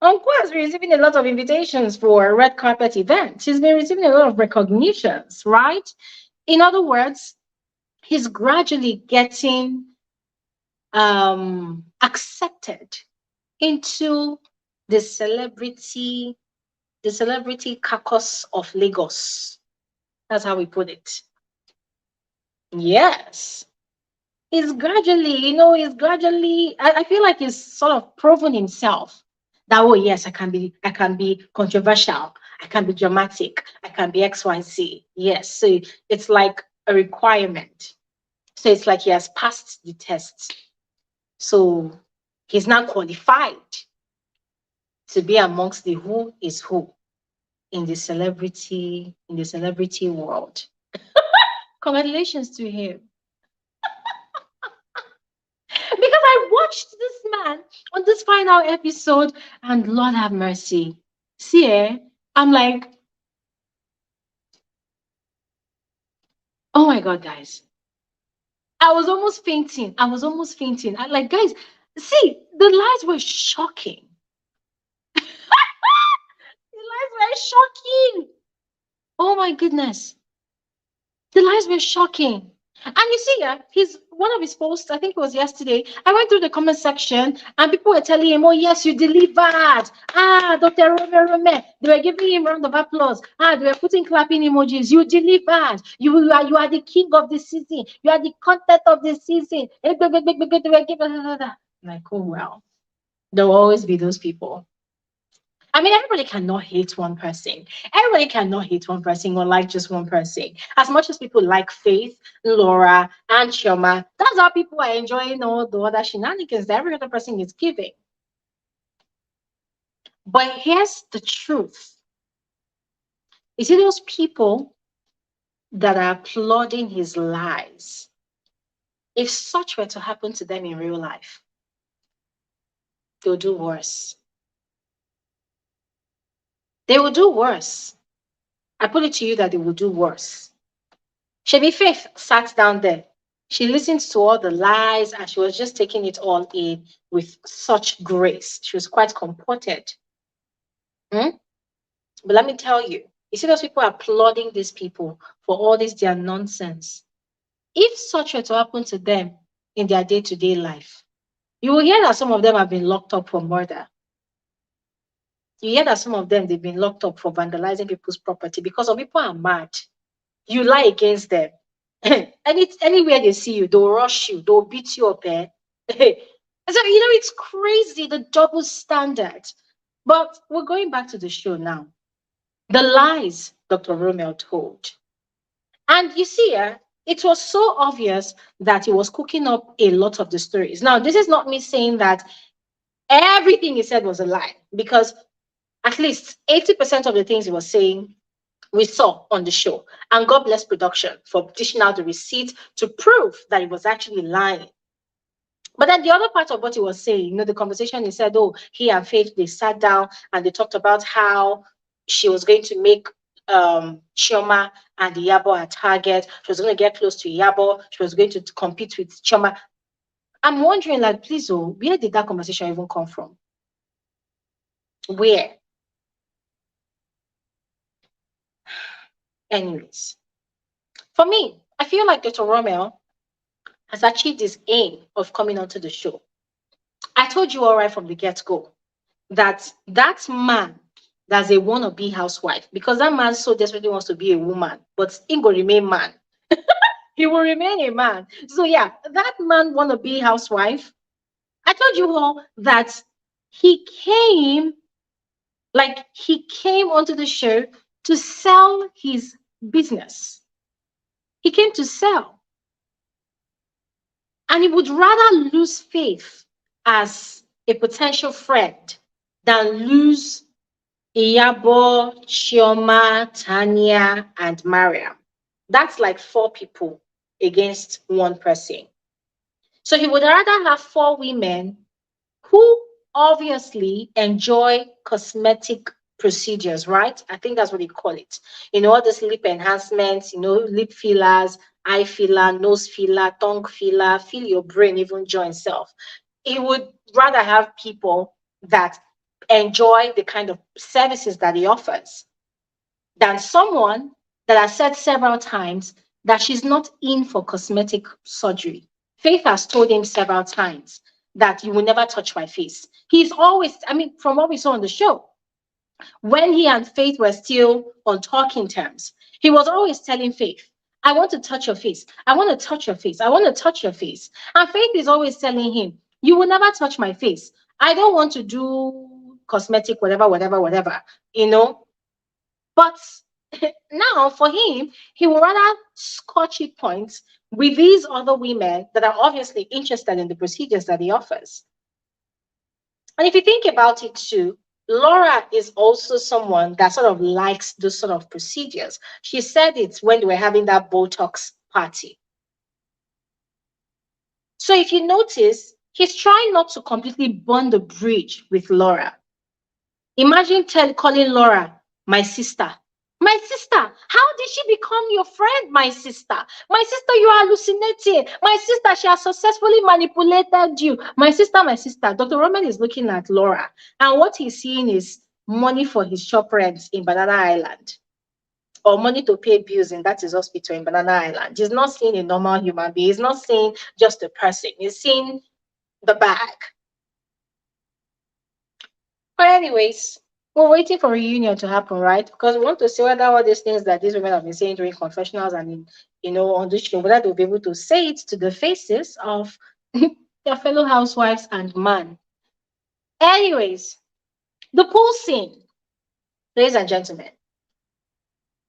Uncle has been receiving a lot of invitations for red carpet events. He's been receiving a lot of recognitions, right? In other words, he's gradually getting accepted into the celebrity caucus of Lagos. That's how we put it. Yes. He's gradually, I feel like he's sort of proven himself that, oh yes, I can be controversial, I can be dramatic, I can be XYZ. Yes. So it's like a requirement. So it's like he has passed the test. So he's now qualified to be amongst the who is who in the celebrity world. Congratulations to him. Because I watched this man on this final episode, and Lord have mercy. See, I'm like, oh my God, guys. I was almost fainting. I like, guys, see, the lies were shocking. The lies were shocking. Oh my goodness. The lies were shocking. And you see, his one of his posts, I think it was yesterday. I went through the comment section and people were telling him, "Oh yes, you delivered." Dr. Romel. They were giving him round of applause. They were putting clapping emojis. You delivered. You are the king of the season. You are the content of the season. They were giving like, oh well. There will always be those people. I mean, everybody cannot hate one person. Everybody cannot hate one person or like just one person. As much as people like Faith, Laura, and Chioma, that's how people are enjoying all the other shenanigans that every other person is giving. But here's the truth. You see those people that are applauding his lies, if such were to happen to them in real life, they'll do worse. They will do worse. I put it to you that they will do worse. Shebi Faith sat down there. She listened to all the lies and she was just taking it all in with such grace. She was quite comported. Hmm? But let me tell you, you see those people applauding these people for all this their nonsense. If such were to happen to them in their day-to-day life, you will hear that some of them have been locked up for murder. You hear that some of them they've been locked up for vandalizing people's property because some people are mad. You lie against them. Anywhere they see you, they'll rush you, they'll beat you up. So it's crazy the double standard. But we're going back to the show now. The lies Dr. Romel told. And you see, it was so obvious that he was cooking up a lot of the stories. Now, this is not me saying that everything he said was a lie, because at least 80% of the things he was saying we saw on the show. And God bless production for dishing out the receipt to prove that he was actually lying. But then the other part of what he was saying, the conversation, he said, oh, he and Faith, they sat down and they talked about how she was going to make Chioma and Iyabo a target. She was going to get close to Iyabo. She was going to compete with Chioma. I'm wondering, like, please, where did that conversation even come from? Where? Anyways, for me, I feel like Dr. Romel has achieved his aim of coming onto the show. I told you all right from the get-go that man that's a wannabe housewife, because that man so desperately wants to be a woman, but he will remain man. He will remain a man. So yeah, that man wannabe housewife, I told you all that he came onto the show to sell his business. He came to sell. And he would rather lose Faith as a potential friend than lose Iyabo, Chioma, Tanya, and Mariam. That's like 4 people against 1 person. So he would rather have 4 women who obviously enjoy cosmetic procedures, right? I think that's what they call it. All this lip enhancements, lip fillers, eye filler, nose filler, tongue filler, feel your brain even join self. He would rather have people that enjoy the kind of services that he offers than someone that has said several times that she's not in for cosmetic surgery. Faith has told him several times that you will never touch my face. He's always, from what we saw on the show, when he and Faith were still on talking terms, he was always telling Faith, I want to touch your face. I want to touch your face. I want to touch your face. And Faith is always telling him, you will never touch my face. I don't want to do cosmetic, whatever, whatever, whatever, But now for him, he would rather scotch it points with these other women that are obviously interested in the procedures that he offers. And if you think about it too, Laura is also someone that sort of likes those sort of procedures. She said it when they were having that Botox party. So if you notice, he's trying not to completely burn the bridge with Laura. Imagine calling Laura my sister. My sister, how did she become your friend, my sister? My sister, you are hallucinating. My sister, she has successfully manipulated you. My sister, my sister. Dr. Romel is looking at Laura, and what he's seeing is money for his shop rents in Banana Island, or money to pay bills in that his hospital in Banana Island. He's not seeing a normal human being. He's not seeing just a person. He's seeing the bag. But anyways, we're waiting for reunion to happen, right? Because we want to see whether all these things that these women have been saying during confessionals and on the show, whether they'll be able to say it to the faces of their fellow housewives and man. Anyways, the pool scene, ladies and gentlemen,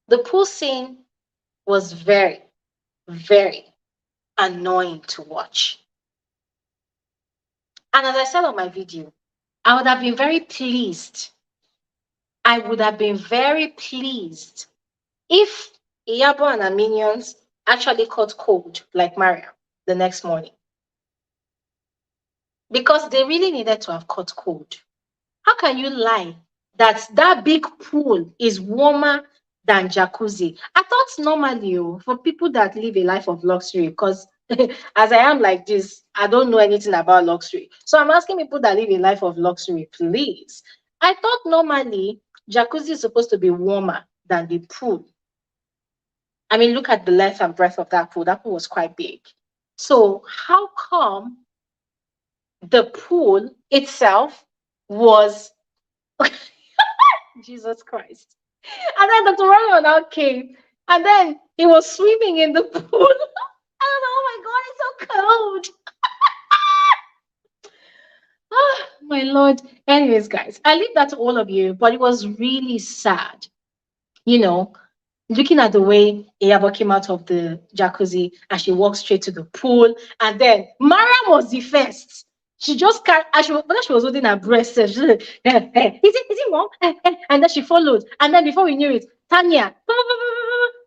the pool scene was very, very annoying to watch. And as I said on my video, I would have been very pleased. I would have been very pleased if Iyabo and her minions actually caught cold like Mariam the next morning because they really needed to have caught cold. How can you lie that that big pool is warmer than jacuzzi? I thought normally for people that live a life of luxury, because as I am like this, I don't know anything about luxury. So I'm asking people that live a life of luxury, please. I thought normally jacuzzi is supposed to be warmer than the pool. I mean, look at the length and breadth of that pool. That pool was quite big. So how come the pool itself was Jesus Christ? And then Dr. Romel now came, and then he was swimming in the pool. And I was like, oh my God, it's so cold. Oh, my Lord. Anyways, guys, I leave that to all of you, but it was really sad. You know, looking at the way Iyabo came out of the jacuzzi and she walked straight to the pool, and then Mariam was the first. She just can't, when she was holding her breast, she was like, is it wrong? And then she followed. And then before we knew it, Tanya,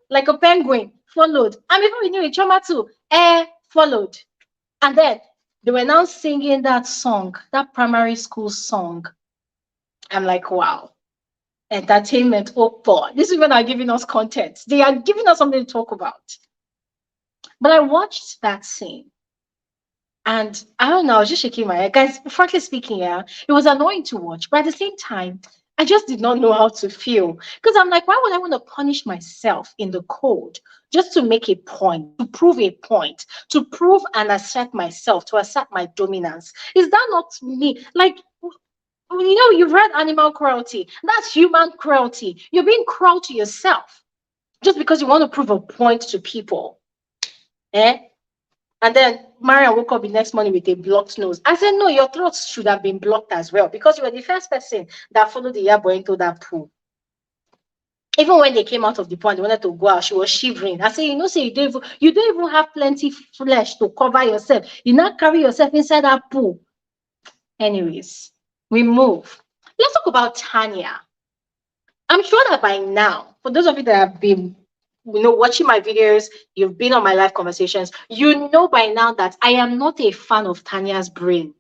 like a penguin, followed. And before we knew it, Chioma too, followed. And then they were now singing that song, that primary school song. I'm like, wow. Entertainment, oh boy, these women are giving us content. They are giving us something to talk about. But I watched that scene and I don't know, I was just shaking my head. Guys, frankly speaking, yeah, it was annoying to watch, but at the same time, I just did not know how to feel. Because I'm like, why would I want to punish myself in the cold just to make a point, to prove a point, to prove and assert myself, to assert my dominance? Is that not me? Like, you've read animal cruelty. That's human cruelty. You're being cruel to yourself just because you want to prove a point to people. Eh? And then Maria woke up the next morning with a blocked nose. I said, no, your throat should have been blocked as well because you were the first person that followed the Iyabo into that pool. Even when they came out of the pool and they wanted to go out, she was shivering. I said, say you don't even have plenty flesh to cover yourself. You not carry yourself inside that pool. Anyways, we move. Let's talk about Tanya. I'm sure that by now, for those of you that have been watching my videos, you've been on my live conversations, you know by now that I am not a fan of Tanya's brain.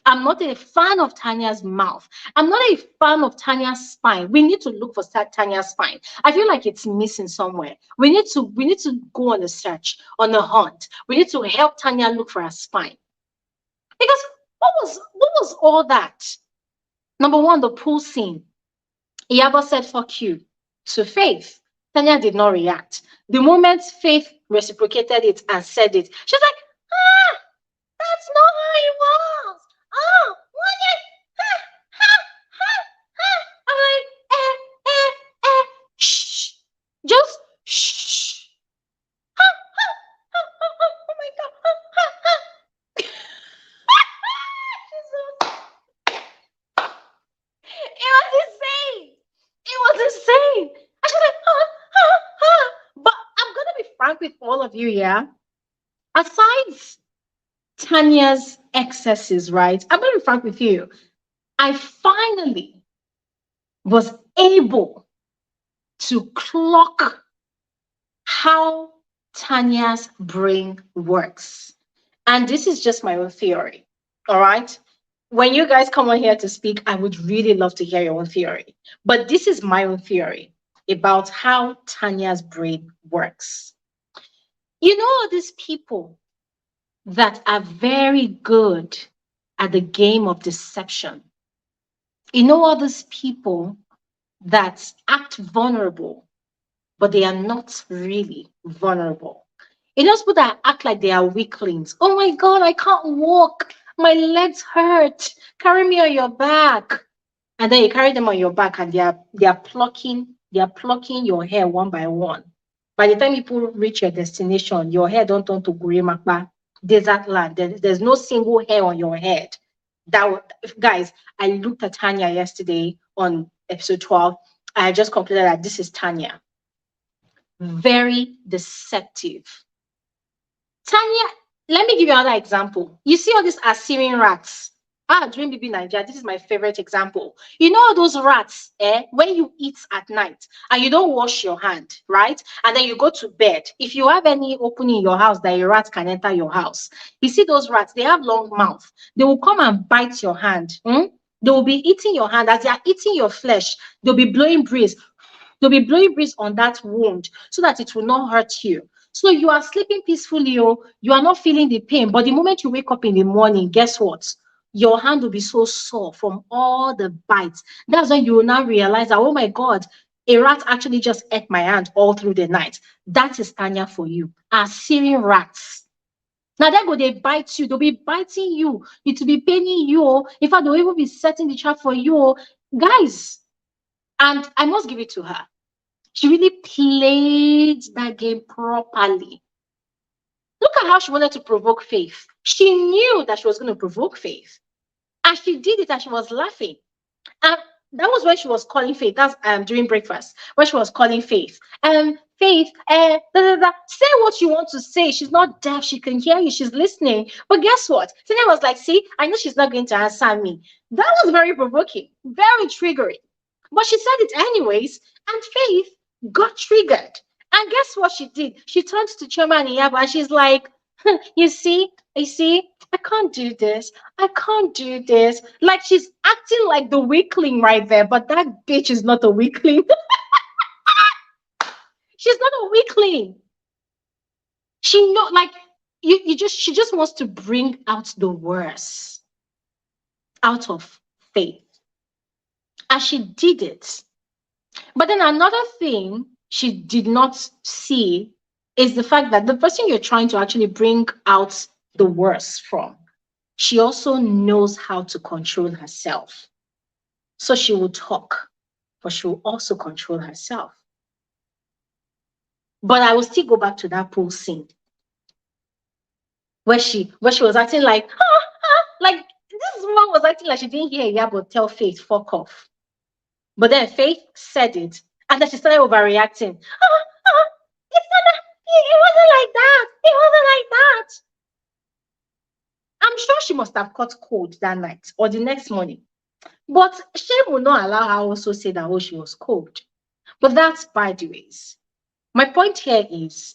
I'm not a fan of Tanya's mouth. I'm not a fan of Tanya's spine. We need to look for Tanya's spine. I feel like it's missing somewhere. We need to go on a search, on a hunt. We need to help Tanya look for her spine. Because what was all that? Number one, the pool scene. Iyabo said, fuck you, to Faith. Tanya did not react. The moment Faith reciprocated it and said it, she's like, that's not how it was. Oh, what I'm like, shh. Just shh. Oh my God. It was insane. It was insane. I was like, But I'm gonna be frank with all of you, yeah. Aside Tanya's excesses, right? I'm gonna be frank with you. I finally was able to clock how Tanya's brain works. And this is just my own theory. All right. When you guys come on here to speak, I would really love to hear your own theory. But this is my own theory about how Tanya's brain works. You know, all these people that are very good at the game of deception. You know, all these people that act vulnerable, but they are not really vulnerable. You know, people that act like they are weaklings. Oh my God, I can't walk. My legs hurt. Carry me on your back. And then you carry them on your back and they are plucking your hair one by one. By the time people reach your destination, your hair don't turn to Gurimakpa, desert land. There's no single hair on your head. Guys, I looked at Tanya yesterday on episode 12. I just concluded that this is Tanya. Very deceptive. Tanya, let me give you another example. You see all these Assyrian rats Dream Baby Nigeria, this is my favorite example. You know those rats, when you eat at night and you don't wash your hand, right? And then you go to bed. If you have any opening in your house that a rat can enter your house, you see those rats, they have long mouth. They will come and bite your hand. They will be eating your hand. As they are eating your flesh, they'll be blowing breeze. They'll be blowing breeze on that wound so that it will not hurt you. So you are sleeping peacefully, you are not feeling the pain. But the moment you wake up in the morning, guess what? Your hand will be so sore from all the bites. That's when you will now realize that, oh my God, a rat actually just ate my hand all through the night. That is Tanya for you. Assyrian rats. Now then go, they bite you. They'll be biting you. It will be paining you. In fact, they'll even be setting the trap for you. Guys, and I must give it to her. She really played that game properly. Look at how she wanted to provoke Faith. She knew that she was going to provoke Faith. And she did it and she was laughing. And that was when she was calling Faith. That's during breakfast, when she was calling Faith. Faith, say what you want to say. She's not deaf. She can hear you. She's listening. But guess what? Tanya was like, see, I know she's not going to answer me. That was very provoking, very triggering. But she said it anyways. And Faith got triggered. And guess what she did? She turned to Chioma and Iyabo and she's like, you see, I can't do this. I can't do this. Like she's acting like the weakling right there, but that bitch is not a weakling. She's not a weakling. She know, like she just wants to bring out the worst out of Faith. And she did it. But then another thing she did not see is the fact that the person you're trying to actually bring out the worst from, she also knows how to control herself. So she will talk, but she will also control herself. But I will still go back to that pool scene where she was acting like, like this woman was acting like she didn't hear Iyabo tell Faith, fuck off. But then Faith said it, and then she started overreacting. It wasn't like that. It wasn't like that. I'm sure she must have caught cold that night or the next morning. But shame will not allow her also say that, oh, she was cold. But that's by the ways. My point here is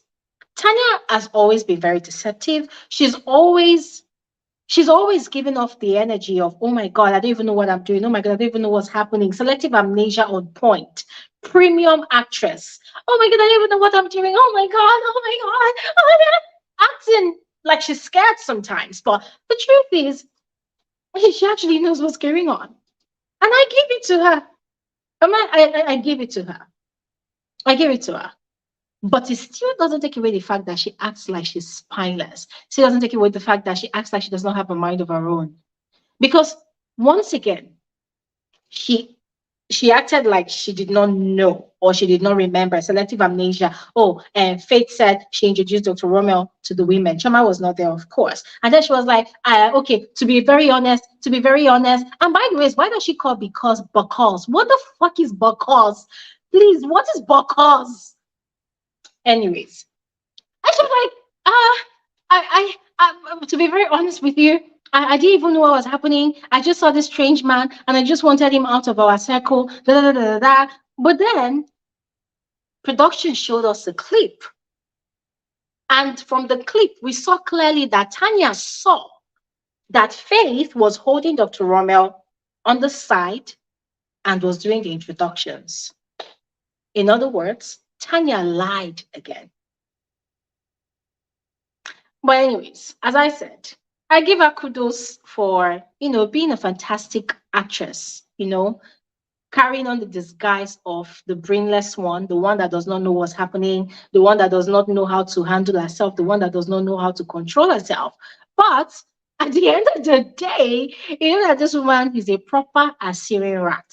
Tanya has always been very deceptive. She's always giving off the energy of, oh my God, I don't even know what I'm doing. Oh my God, I don't even know what's happening. Selective amnesia on point. Premium actress. Oh my God, I don't even know what I'm doing. Oh my God, oh my God. Oh my God. Acting like she's scared sometimes. But the truth is, she actually knows what's going on. And I give it to her. I give it to her. I give it to her. But it still doesn't take away the fact that she acts like she's spineless. It doesn't take away the fact that she acts like she does not have a mind of her own. Because once again, she acted like she did not know or she did not remember. Selective amnesia. Oh, and Faith said she introduced Dr. Romel to the women. Chioma was not there, of course. And then she was like, okay, to be very honest. And by the way, why does she call because? What the fuck is because? Please, what is because? Anyways, I was like, to be very honest with you, I didn't even know what was happening. I just saw this strange man and I just wanted him out of our circle. But then production showed us a clip. And from the clip, we saw clearly that Tanya saw that Faith was holding Dr. Romel on the side and was doing the introductions. In other words, Tanya lied again. But anyways, as I said, I give her kudos for, being a fantastic actress, carrying on the disguise of the brainless one, the one that does not know what's happening, the one that does not know how to handle herself, the one that does not know how to control herself. But at the end of the day, that this woman is a proper Assyrian rat.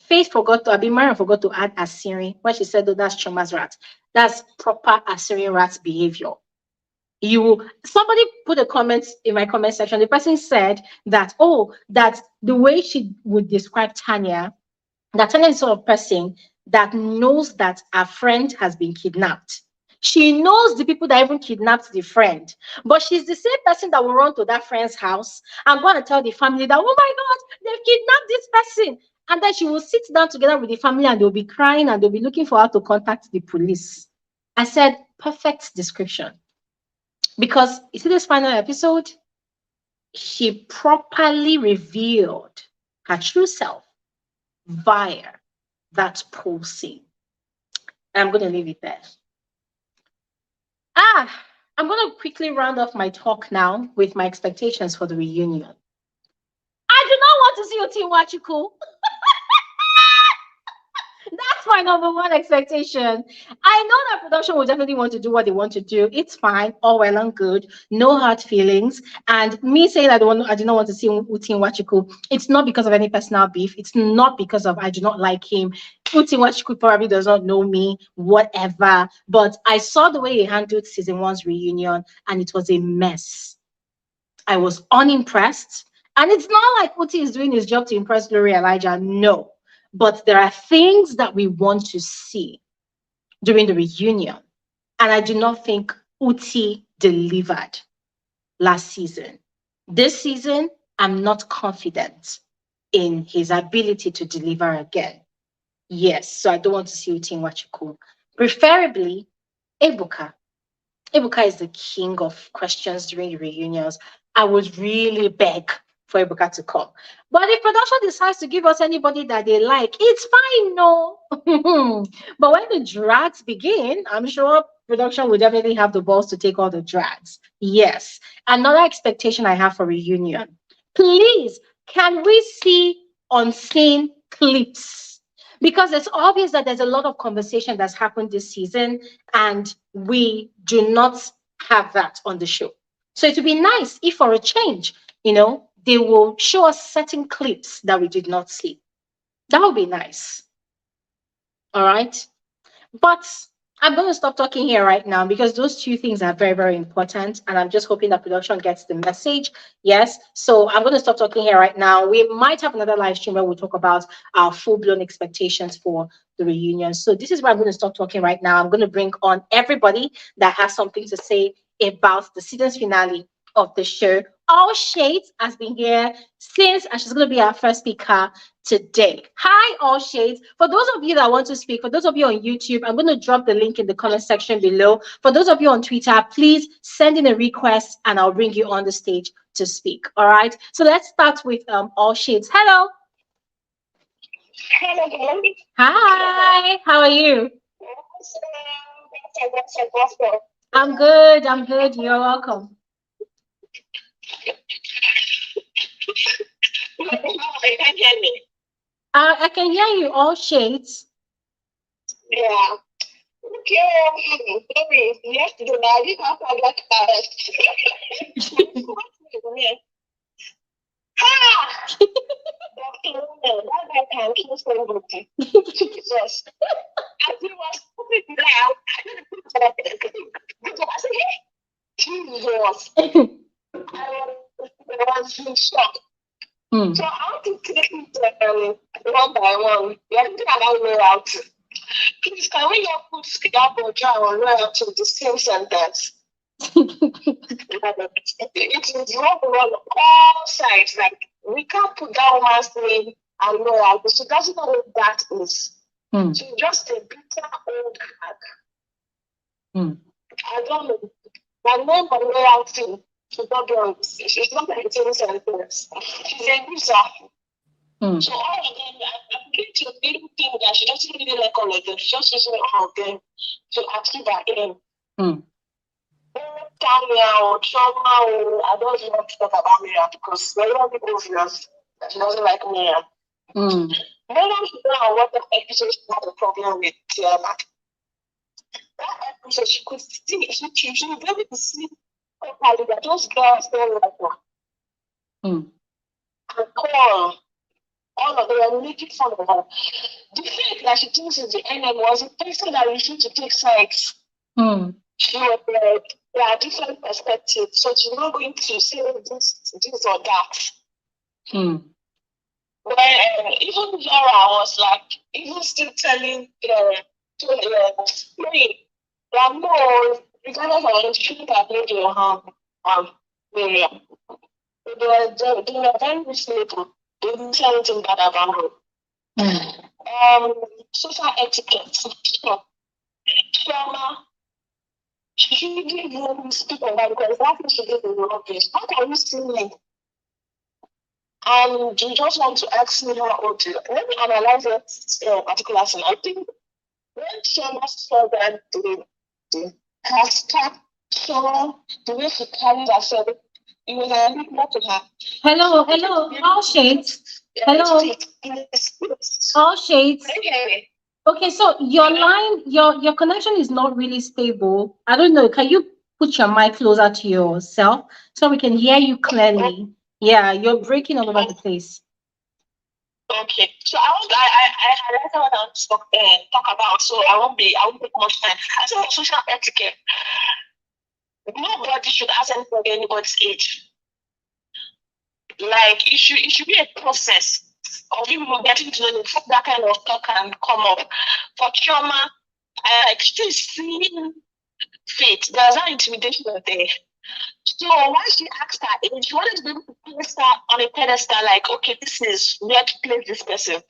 Mariam forgot to add Assyrian when she said, oh, that's Chioma's rat. That's proper Assyrian rat behavior. Somebody put a comment in my comment section. The person said that, that the way she would describe Tanya, that Tanya is the sort of person that knows that a friend has been kidnapped. She knows the people that even kidnapped the friend, but she's the same person that will run to that friend's house and go and tell the family that, oh my God, they've kidnapped this person. And then she will sit down together with the family and they'll be crying and they'll be looking for her to contact the police. I said, perfect description. Because you see this final episode, she properly revealed her true self via that pool scene. And I'm going to leave it there. I'm going to quickly round off my talk now with my expectations for the reunion. I do not want to see Uti Nwachukwu. That's my number one expectation. I know that production will definitely want to do what they want to do. It's fine, all well and good, no hard feelings. And me saying I do not want to see Uti Nwachukwu, it's not because of any personal beef. It's not because of I do not like him. Uti Nwachukwu probably does not know me, whatever. But I saw the way he handled season 1's reunion, and it was a mess. I was unimpressed. And it's not like Uti is doing his job to impress Gloria Elijah. No. But there are things that we want to see during the reunion. And I do not think Uti delivered last season. This season, I'm not confident in his ability to deliver again. Yes, so I don't want to see Uti Nwachukwu. Preferably, Ebuka. Ebuka is the king of questions during the reunions. I would really beg for Ebuka to come. But if production decides to give us anybody that they like, it's fine, no. But when the drags begin, I'm sure production will definitely have the balls to take all the drags. Yes. Another expectation I have for reunion. Please, can we see unseen clips? Because it's obvious that there's a lot of conversation that's happened this season, and we do not have that on the show. So it would be nice if, for a change, they will show us certain clips that we did not see. That would be nice. All right. But I'm going to stop talking here right now because those two things are very, very important. And I'm just hoping that production gets the message. Yes. So I'm going to stop talking here right now. We might have another live stream where we'll talk about our full-blown expectations for the reunion. So this is where I'm going to stop talking right now. I'm going to bring on everybody that has something to say about the season finale of the show. All Shades has been here since, and she's going to be our first speaker today. Hi, All Shades. For those of you that want to speak, for those of you on YouTube, I'm going to drop the link in the comment section below. For those of you on Twitter, please send in a request and I'll bring you on the stage to speak. All right. So let's start with All Shades. Hello. Hello. Hi. How are you? I'm good. I'm good. You're welcome. You can't hear me. I can hear you, All Shades. Yeah. Okay. Sorry. Yesterday, I didn't have to get Dr. Romel, that guy can kill somebody. Jesus. As he was putting down, I said, hey, Jesus. I was in shock. So how to take it one by one? You're thinking about loyalty. Please, can we not put Iyabo Ojo and loyalty in the same sentence? It is wrong on all sides. Like, we can't put that woman's name and loyalty. She doesn't know what that is. She's just a bitter old hag. I don't know. My name and loyalty. She's not doing this. She's not like the same sentence. She's a loser. So all of them, I'm getting to a little thing that she doesn't really like all of them. She just using all of them to achieve her aim. Tanya or Chioma, I don't even want to talk about Mariam because it's very obvious that she doesn't like Mariam. Mariam should know what the episode she had a problem with Tiana. That episode, she could see, she would be able to see properly that those girls don't like her. And call all of them are making fun of her. The fact that she thinks is the enemy was a person that refused to take sides. She was like, there are different perspectives, so she's not going to say this or that. But even Laura was like, even still telling Morey But no, regardless of it, shouldn't have played your Mariam. They were very reasonable. They didn't say anything bad about her. Social etiquette. Chioma, she shouldn't even speak about it because that thing she did is rubbish. How can you see me? And you just want to ask me how old you are. Let me analyze that particular scene. I think when Chioma saw that the hashtag saw the way she carried herself, it was a bit more to her. Hello, all shades. Hello, all shades. Okay, so your line, your connection is not really stable. I don't know. Can you put your mic closer to yourself so we can hear you clearly? Yeah, you're breaking all over the place. Okay, so I highlighted what I want to talk about, so I won't take much time. I said social etiquette. Nobody should ask anybody's age. Like it should be a process of people getting to know before that kind of talk can come up. For Chioma, she's seeing faith. There's no intimidation there. So once she asked her age, she wanted to be able to place her on a pedestal, like, okay, this is where to place this person.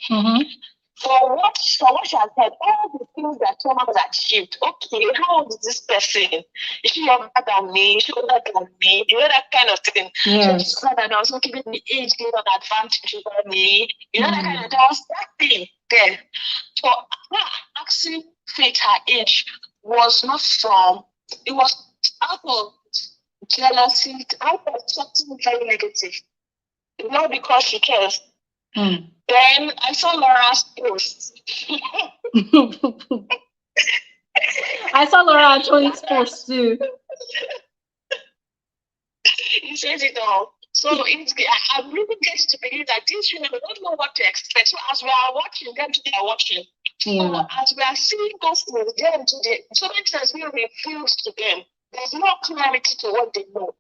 For what she has said, all the things that Chioma has achieved, okay, how old is this person? Is she younger than me? Is she older than me? You know, that kind of thing. Yes. So that I was not giving the age gave an advantage over me. You know, that kind of, there was that thing there. So asking Faith her age was not from, it was out of jealousy, out of something very negative. Not because she cares. Then I saw Laura's post. I saw Laura Ikeji-Kanu's post too. He says it all. So I really get to believe that these women don't know what to expect. So as we are watching them, they are watching. So as we are seeing those things, them today, so many times we refuse to them. There's no clarity to what they know.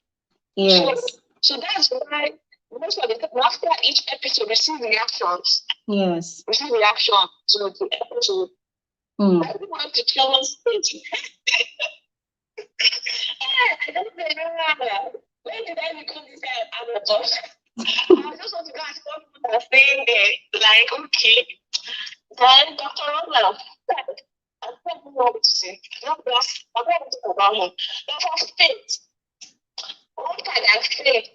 Yes. So that's why most of the time after each episode, we see reactions. Yes. We see reaction to the episode. Everyone to tell us things. I don't know. When did I become this guy? I'm a boss. I just want to go and stop people that saying there. Like, okay. Then Dr. Romel said, I don't know what to say. I don't want to talk about him. But for faith, what kind of faith?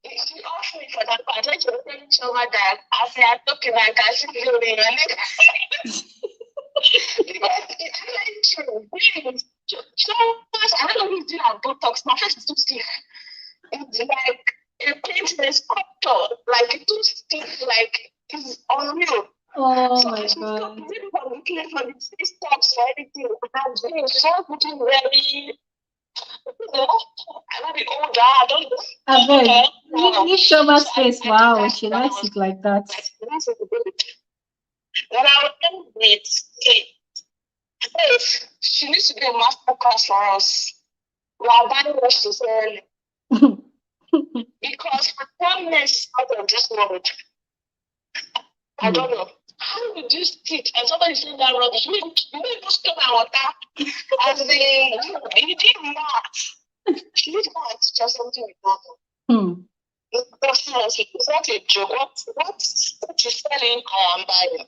She asked me for that part. When she was telling Chioma that as they are talking, I can see you in your neck. Because it's really true. So I don't know who's doing our Botox. My face is too stiff. It's like a painting, a sculpture. Like it's too stiff. Like it's unreal. Oh so my she's God. looking for the place for the face touch or anything. She's not looking very. I might be older. I don't know. You show my face. Wow, she likes it like that. When I was with Faith, she needs to be a master class for us. We are buying what she said. Because her calmness out of this world. I don't know. How would you sit and somebody saying that rubbish? You need to stop my water. As you did not. She did not teach us something important. It's not a joke. What is selling or buying?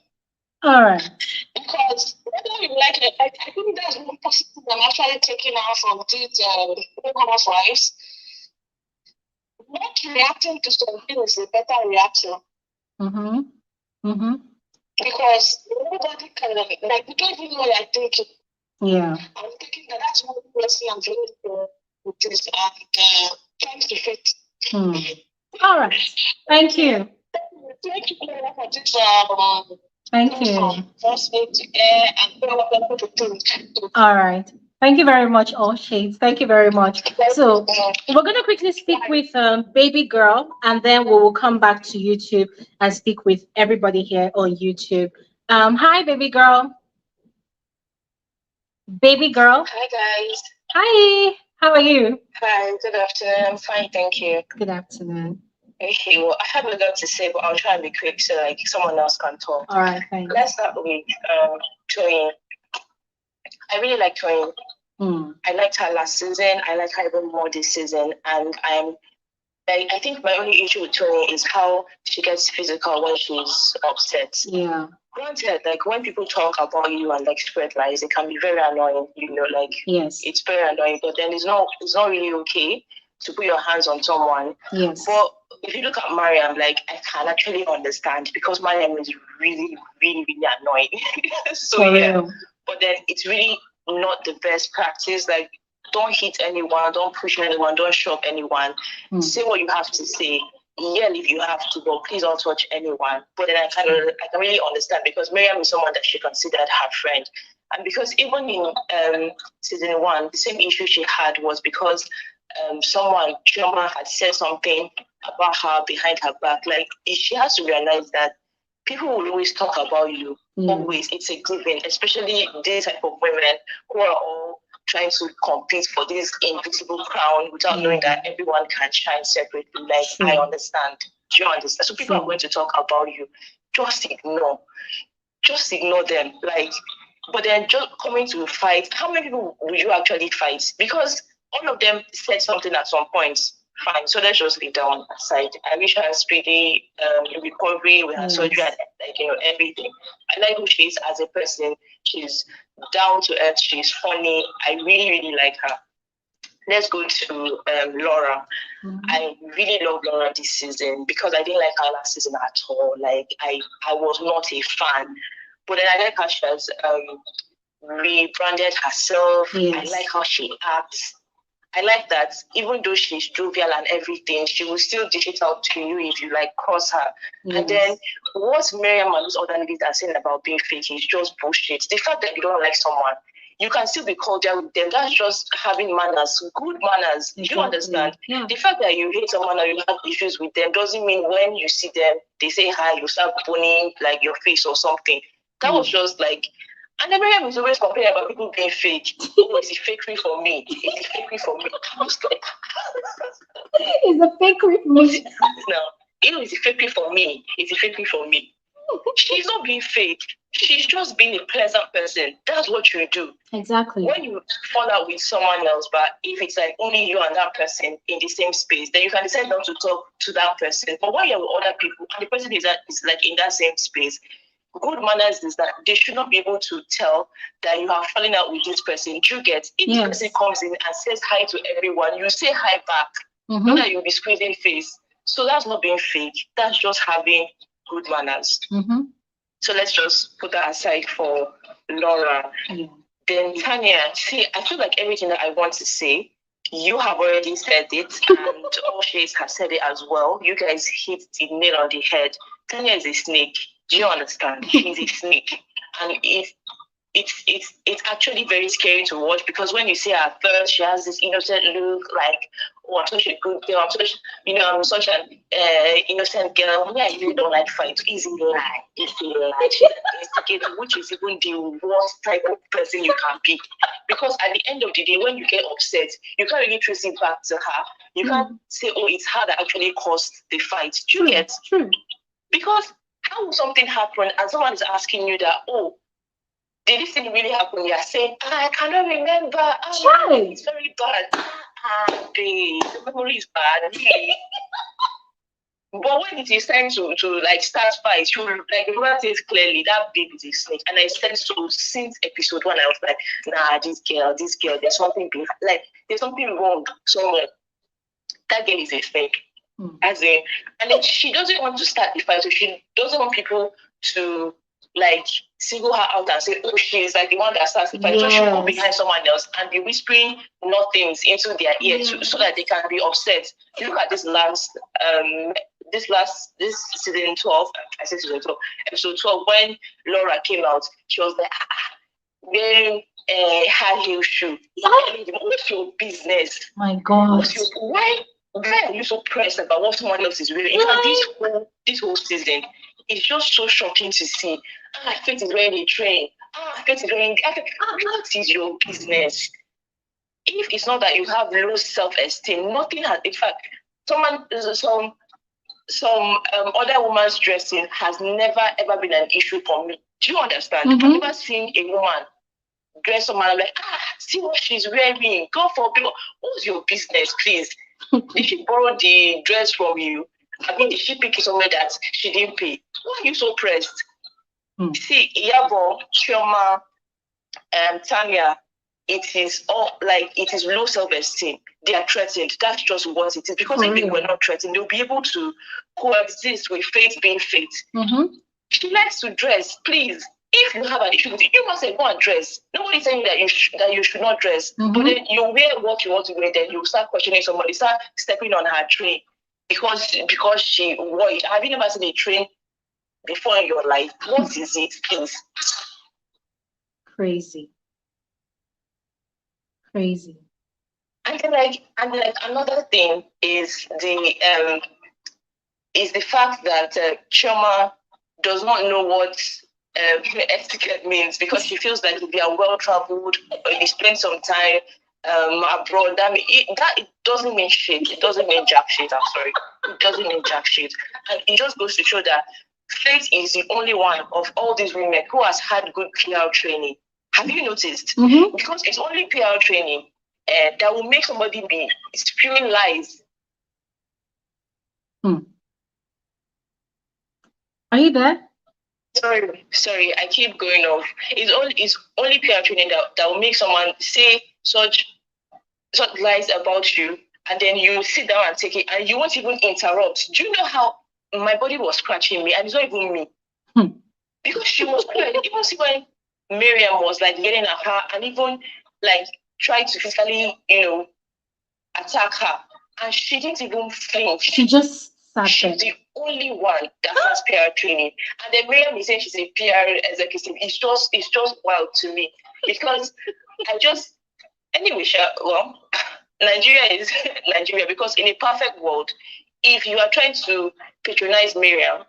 All right. Because whether you like it, I think that's one positive I'm actually taking out from these Real Housewives. Not reacting to something is a better reaction. Because nobody can, like, you don't even know you're thinking. Yeah. I'm thinking that's one blessing I'm feeling with this and trying to fit. All right. Thank you. Thank you for this. Thank you. All right. Thank you very much, all shades. Thank you very much. So we're going to quickly speak with Baby Girl, and then we will come back to YouTube and speak with everybody here on YouTube. Hi, Baby Girl. Baby Girl. Hi, guys. Hi. How are you? Hi. Good afternoon. I'm fine, thank you. Good afternoon. Okay, well, I have a lot to say, but I'll try and be quick so like someone else can talk. All right, thanks. Let's start with Toyin. I really like Toyin. I liked her last season. I like her even more this season. And I think my only issue with Toyin is how she gets physical when she's upset. Yeah. Granted, like when people talk about you and like spread lies, it can be very annoying, like yes, it's very annoying, but then it's not really okay to put your hands on someone. Yes. But if you look at Mariam, like I can actually understand because Mariam is really, really, really annoying. So for yeah. real. But then it's really not the best practice. Like don't hit anyone, don't push anyone, don't shove anyone. Say what you have to say. Yell if you have to, but please don't touch anyone. But then I can really understand because Mariam is someone that she considered her friend. And because even in season 1, the same issue she had was because someone, Chioma, had said something about her behind her back. Like she has to realize that people will always talk about you. Always, it's a given, especially this type of women who are all trying to compete for this invisible crown without knowing that everyone can shine separately. Like, I understand. Do you understand? So people are going to talk about you. Just ignore. Just ignore them. Like, but then just coming to fight, how many people will you actually fight? Because all of them said something at some point. Fine, so let's just leave that one aside. I wish her a speedy recovery with her surgery and everything. I like who she is as a person. She's down to earth. She's funny. I really, really like her. Let's go to Laura. I really love Laura this season because I didn't like her last season at all. Like I was not a fan. But then I like how she has rebranded herself. I like how she acts. I like that even though she's jovial and everything, she will still dish it out to you if you like cross her. And then what Mariam and those other ladies are saying about being fake is just bullshit. The fact that you don't like someone, you can still be cordial with them. That's just having manners, good manners. Exactly. Do you understand? Yeah. The fact that you hate someone or you have issues with them doesn't mean when you see them, they say hi, you start boning like your face or something. That was just like. And then Mariam is always complaining about people being fake. Oh, it's a fakery for me. It's a fakery for me. It's a fakery for me. No, it's a fakery for me. It's a fakery for me. She's not being fake. She's just being a pleasant person. That's what you do. Exactly. When you fall out with someone else, but if it's like only you and that person in the same space, then you can decide not to talk to that person. But when you're with other people and the person is like in that same space, good manners is that they should not be able to tell that you are falling out with this person. You get if this person comes in and says hi to everyone, you say hi back. Not that you'll be squeezing face. So that's not being fake. That's just having good manners. So let's just put that aside for Laura. Then Tanya, see, I feel like everything that I want to say, you have already said it, and all shades have said it as well. You guys hit the nail on the head. Tanya is a snake. Do you understand? She's a snake. And it's actually very scary to watch because when you see her first, she has this innocent look like, oh, I'm such a good girl. I'm such an innocent girl. Yeah, I really don't like fight. Easy lie. Easy lie. She's an instigator, which is even the worst type of person you can be. Because at the end of the day, when you get upset, you can't really trace it back to her. You can't say, oh, it's her that actually caused the fight. Do you get? True. Because how will something happen and someone is asking you that, oh, did this thing really happen? You are saying, I cannot remember. It's very bad. Babe, the memory is bad. But when it is time to like start fight, you like remember things clearly. That babe is a snake. And I said so since episode 1. I was like, nah, this girl, there's something behind. Like there's something wrong somewhere. That girl is a snake. And then she doesn't want to start the fight, so she doesn't want people to like single her out and say, oh, she's like the one that starts the fight. So she'll go behind someone else and be whispering nothings into their ear so that they can be upset. Look at this season 12, I said season 12, episode 12, when Laura came out, she was like, wearing a high heel shoe. What's your business? My God. Why are you so pressed about what someone else is wearing? This whole season, it's just so shocking to see. Faith is wearing a train. Faith is wearing. What is your business? If it's not that you have low self-esteem, nothing has. In fact, some other woman's dressing has never ever been an issue for me. Do you understand? I've never seen a woman dress someone. I'm like, see what she's wearing. Go for people. What's your business, please? Did she borrow the dress from you? I mean, did she pick it somewhere that she didn't pay? Why are you so pressed? See, Iyabo, Chioma, Tanya, it is low self-esteem. They are threatened. That's just what it is. Because if they were not threatened, they'll be able to coexist with faith being faith. She likes to dress. Please, if you have an issue with it, you must say go and dress. Nobody's saying that you should not dress. But then you wear what you want to wear, then you start questioning somebody, start stepping on her train because she wore it. Have you never seen a train before in your life? What is it, please? Crazy. And then another thing is the fact that Chioma does not know what etiquette means, because she feels like if you are well traveled or you spend some time abroad, it doesn't mean shit. It doesn't mean jack shit. I'm sorry. It doesn't mean jack shit. And it just goes to show that Faith is the only one of all these women who has had good PR training. Have you noticed? Because it's only PR training that will make somebody be spewing lies. Are you there? Sorry, I keep going off. It's only PR training that will make someone say such lies about you, and then you sit down and take it, and you won't even interrupt. Do you know how my body was scratching me, and it's not even me? Because she was crying. Even see when Mariam was like getting at her and even like tried to physically, attack her, and she didn't even flinch. She just sat She's the only one that has PR training, and then Mariam is saying she's a PR executive. It's just wild to me, because Nigeria is Nigeria, because in a perfect world, if you are trying to patronize Mariam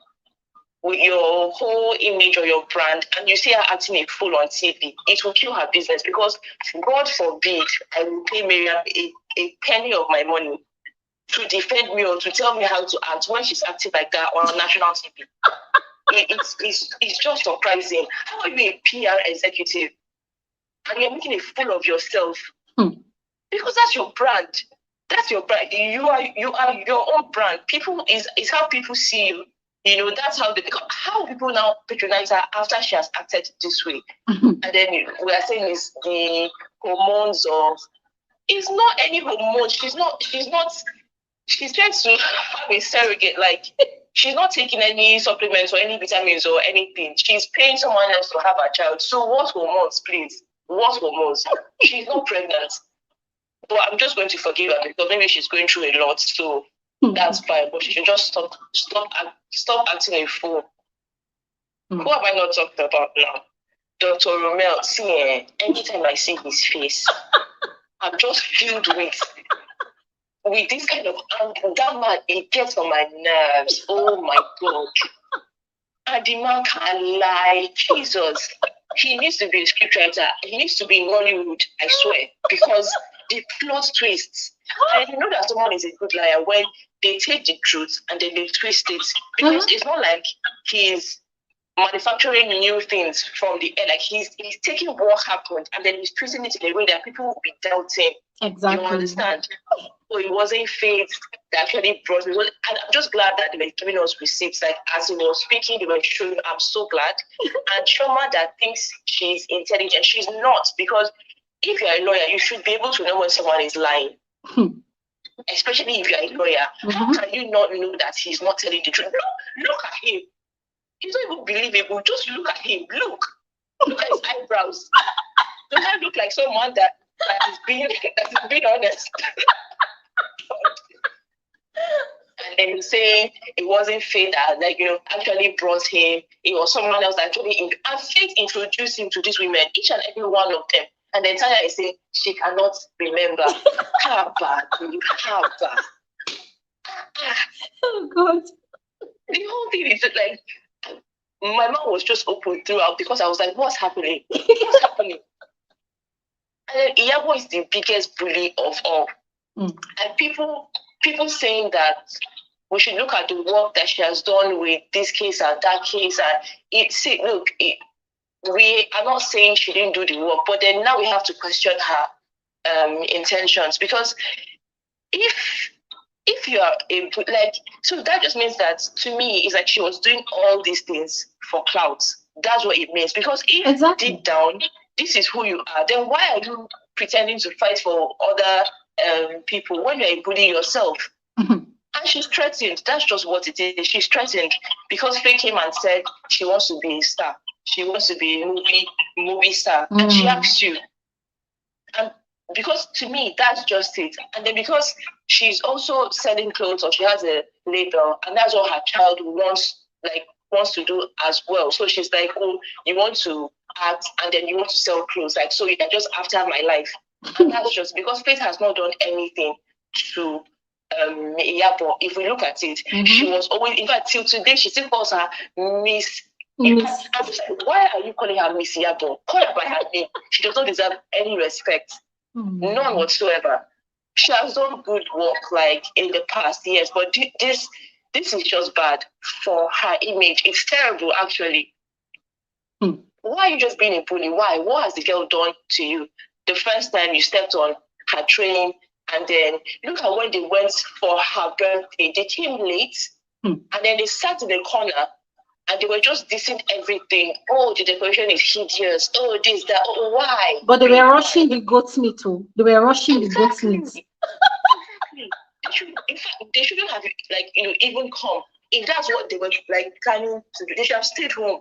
with your whole image or your brand, and you see her acting a fool on TV, it will kill her business, because God forbid I will pay Mariam a penny of my money to defend me or to tell me how to act when she's acting like that on national TV. It's just surprising. How are you a PR executive and you're making a fool of yourself? Because that's your brand. That's your brand. You are your own brand. People is how people see you. That's how how people now patronize her after she has acted this way. And then we are saying is the hormones of. It's not any hormone. She's trying to have a surrogate. Like, she's not taking any supplements or any vitamins or anything. She's paying someone else to have a child. So what hormones, please? What hormones? She's not pregnant. But I'm just going to forgive her because maybe she's going through a lot. So that's fine. But she should just stop acting a fool. Who have I not talked about now? Dr. Romel. See, anytime I see his face, I'm just filled with this kind of anger. That man, it gets on my nerves. Oh my God. And the man can lie. Jesus. He needs to be a scriptwriter. He needs to be in Nollywood, I swear. Because the plot twists. And you know that someone is a good liar when they take the truth and then they twist it. Because it's not like he's manufacturing new things from the air. Like he's taking what happened and then he's twisting it in a way that people will be doubting. Exactly. You understand? So it wasn't faith that actually brought me. And I'm just glad that they were giving us receipts. Like as he was speaking, they were showing. I'm so glad. And Chioma that thinks she's intelligent, she's not, because if you're a lawyer, you should be able to know when someone is lying. Especially if you're a lawyer. How can you not know that he's not telling the truth? Look at him. He's not even believable. Just look at him. Look at his eyebrows. Does that look like someone that is being honest? And then saying it wasn't Faith that actually brought him. It was someone else that actually and Faith introduced him to these women, each and every one of them. And then Tanya is saying she cannot remember. How bad? How bad? Oh God. The whole thing is just like my mouth was just open throughout because I was like, what's happening? What's happening? And then Iyabo is the biggest bully of all. And people saying that we should look at the work that she has done with this case and that case. And we are not saying she didn't do the work, but then now we have to question her intentions, because if you are so that just means that, to me, it's like she was doing all these things for clout. That's what it means. Because if deep down this is who you are, then why are you pretending to fight for other people when you're a bully yourself? And she's threatened. That's just what it is. She's threatened because Faye came and said she wants to be a star. She wants to be a movie star. And she asked you. And because, to me, that's just it. And then because she's also selling clothes, or she has a label, and that's what her child wants to do as well. So she's like, oh, you want to act and then you want to sell clothes, like, so you're just after my life. And that's just because Faith has not done anything to Iyabo. If we look at it, she was always, in fact, till today, she still calls her Miss. I'm just like, why are you calling her Miss Iyabo? Call her by her name. She does not deserve any respect. None whatsoever. She has done good work, like, in the past, yes, but this is just bad for her image. It's terrible, actually. Why are you just being a bully? Why? What has the girl done to you? The first time you stepped on her train, and then look at when they went for her birthday. They came late, and then they sat in the corner, and they were just dissing everything. Oh, the decoration is hideous. Oh, this, that. Oh, why? But they were rushing the goat's meat too. They were rushing the goat's meat. Exactly. In fact, they shouldn't have, like, even come. If that's what they were, like, planning to do, they should have stayed home.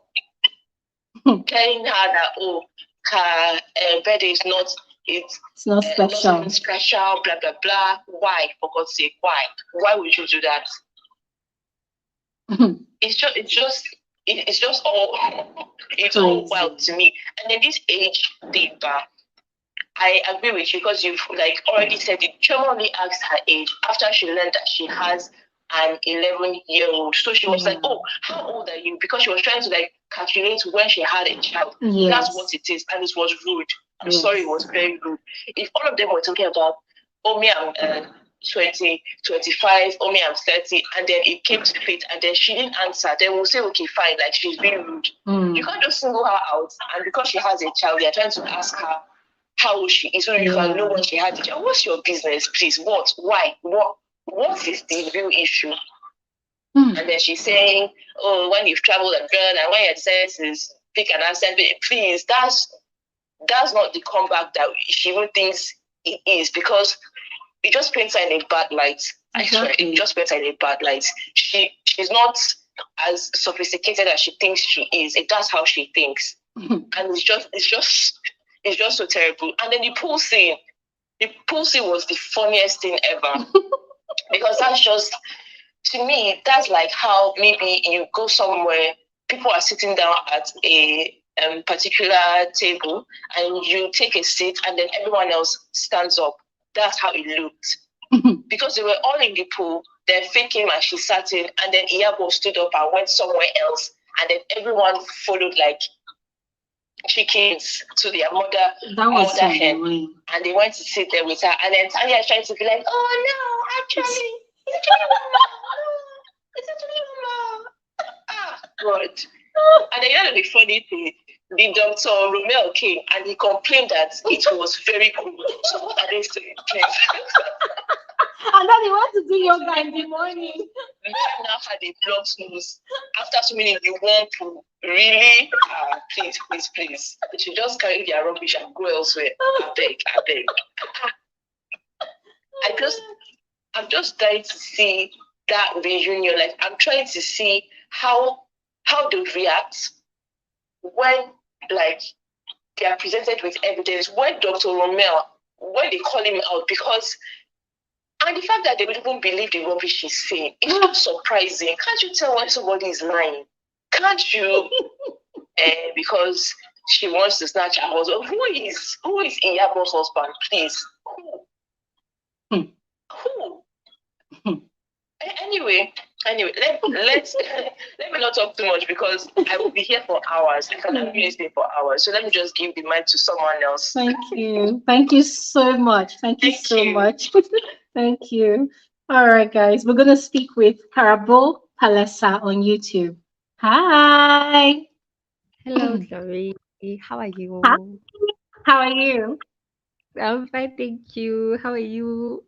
Telling her that, oh, her birthday is not, it's not special. Not special, blah, blah, blah. Why? For God's sake, why? Why would you do that? It's just all wild to me. And then this age thing, I agree with you, because you've, like, already said it. Chioma only asked her age after she learned that she has an 11-year-old. So she was like, oh, how old are you? Because she was trying to, like, calculate when she had a child. Yes. That's what it is. And it was rude. I'm sorry, it was very rude. If all of them were talking about, oh, me, I'm 20, 25, oh, me, I'm 30, and then it came to Faith, and then she didn't answer, then we'll say, okay, fine, like, she's being rude. You can't just single her out, and because she has a child, you're trying to ask her how old she is, so you can know when she had a child. What's your business, please? What? Why? What is the real issue? And then she's saying, oh, when you've traveled abroad and when your sense is pick an accent, please, that's not the comeback that she even thinks it is, because it just paints her in a bad light. I swear, it just paints her in a bad light. She's not as sophisticated as she thinks she is. That's how she thinks. And it's just so terrible. And then the pool scene was the funniest thing ever. Because that's just, to me, that's like how maybe you go somewhere, people are sitting down at a particular table, and you take a seat, and then everyone else stands up. That's how it looked. Because they were all in the pool, then Faye came and she sat in, and then Iyabo stood up and went somewhere else, and then everyone followed like chickens to their mother hen, and they went to sit there with her, and then Tanya is trying to be like, oh no, actually, it's God. And then, the funny thing, the Dr. Romel came and he complained that it was very cool. So what are they saying? And then he went to do yoga in the morning. We now had a blood snooze after swimming in the warm pool. Really? Please. They should just carry their rubbish and go elsewhere. I beg. I'm just trying to see that reunion. Like, I'm trying to see how they react when, like, they are presented with evidence. When Dr. Romel, when they call him out, because, and the fact that they would even believe the rubbish he's saying, it's not surprising. Can't you tell when somebody is lying? Can't you? Because she wants to snatch her husband. Who is Iyabo's husband? Please. Who? Anyway, let me not talk too much, because I will be here for hours. I can be listening for hours. So let me just give the mic to someone else. Thank you so much. Thank you so much. Thank you. All right, guys, we're gonna speak with Parable Palesa on YouTube. Hi. Hello, Glory. Hey, how are Hi, you? how are you? I'm fine, thank you. How are you?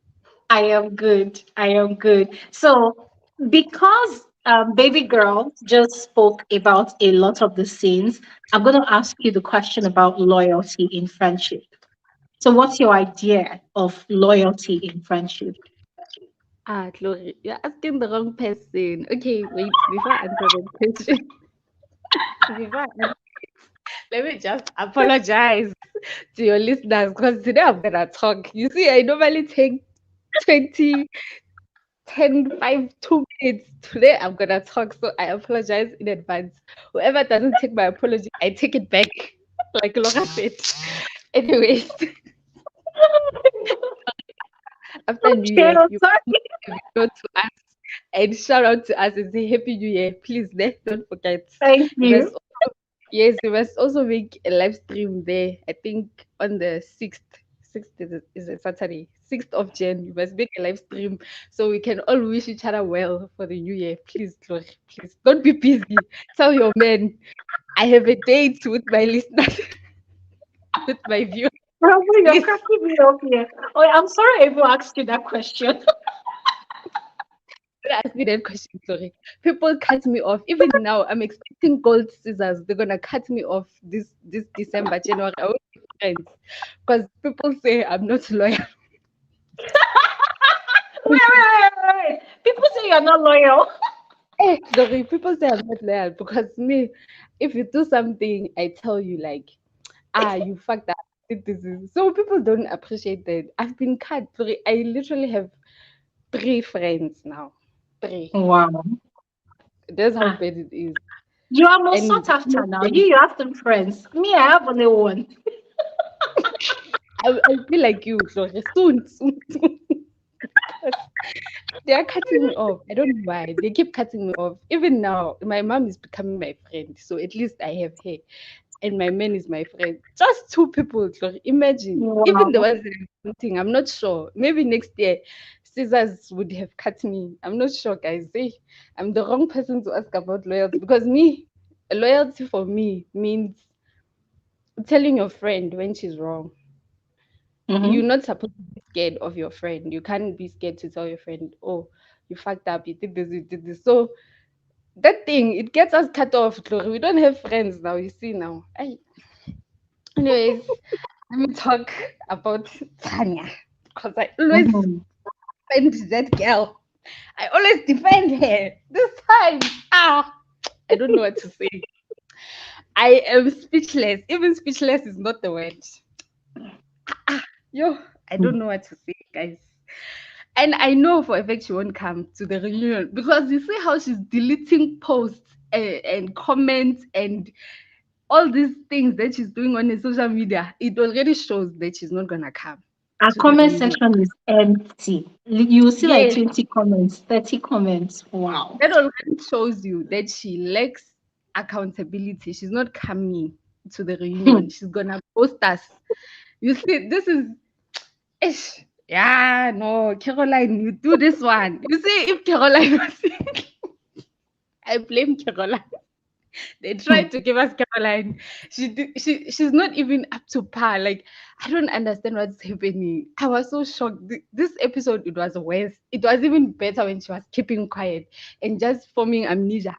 I am good. I am good. So, because baby girl just spoke about a lot of the scenes, I'm going to ask you the question about loyalty in friendship. So, what's your idea of loyalty in friendship? Ah, Chloe, you're asking the wrong person. Okay, wait, before I answer the question, before I answer, let me just apologize to your listeners because today I'm gonna talk. You see, I normally take 20, 10, 5, 2 minutes. Today I'm gonna talk, so I apologize in advance. Whoever doesn't take my apology, I take it back, like Laura said. Anyways, after New Okay, Year, I'm you sorry. video to us and shout out to us and say Happy New Year. Please, don't forget. Thank You must you. yes, you must also make a live stream there. I think on the 6th. 6th is a Saturday. 6th of Jan. You must make a live stream so we can all wish each other well for the new year. Please, Chloe, please. Don't be busy. Tell your man I have a date with my listeners, with my viewers. Probably you're Please. cracking me up here. Oh, I'm sorry I even asked you that question. Don't ask me that question, sorry. People cut me off. Even now, I'm expecting gold scissors. They're gonna cut me off this December, January. I won't be friends because people say I'm not loyal. Wait. People say you're not loyal. Sorry, people say I'm not loyal because me, if you do something, I tell you like, you fucked up. This is so people don't appreciate that. I've been cut. Sorry, I literally have 3 friends now. Three. Wow. That's how Ah, bad it is. you are more And sought after now. You have some friends. Me, I have only one. I'll be like you, Gloria, soon, soon, soon. Because they are cutting me off. I don't know why. They keep cutting me off. Even now, my mom is becoming my friend. So at least I have her. And my man is my friend. Just two people, Gloria. Imagine. Even the Wow. ones that I'm dating, I'm not sure. Maybe next year, scissors would have cut me. I'm not sure, guys. See, I'm the wrong person to ask about loyalty because loyalty for me means telling your friend when she's wrong. You're Mm-hmm. not supposed to be scared of your friend. You can't be scared to tell your friend, oh, you fucked up, you did this, you did this. So that thing, it gets us cut off, Glory. We don't have friends now, you see now. Anyways, let me talk about Tanya. Because I always Mm-hmm. defend that girl. I always defend her. This time, I don't know what to say. I am speechless. Even speechless is not the word. Yo, I don't know what to say, guys. And I know for a fact she won't come to the reunion because you see how she's deleting posts and comments and all these things that she's doing on the social media. It already shows that she's not gonna come Our to the comment reunion. section is empty. You will see like Yes, 20 comments, 30 comments. Wow. that already shows you that she lacks accountability. She's not coming to the reunion. She's gonna post us. You see, this is ish. Yeah, no, Caroline, you do this one. You see, if Caroline was I blame Caroline. They tried to give us Caroline. She's not even up to par. Like I don't understand what's happening. I was so shocked. This episode it was worse. It was even better when she was keeping quiet and just forming amnesia.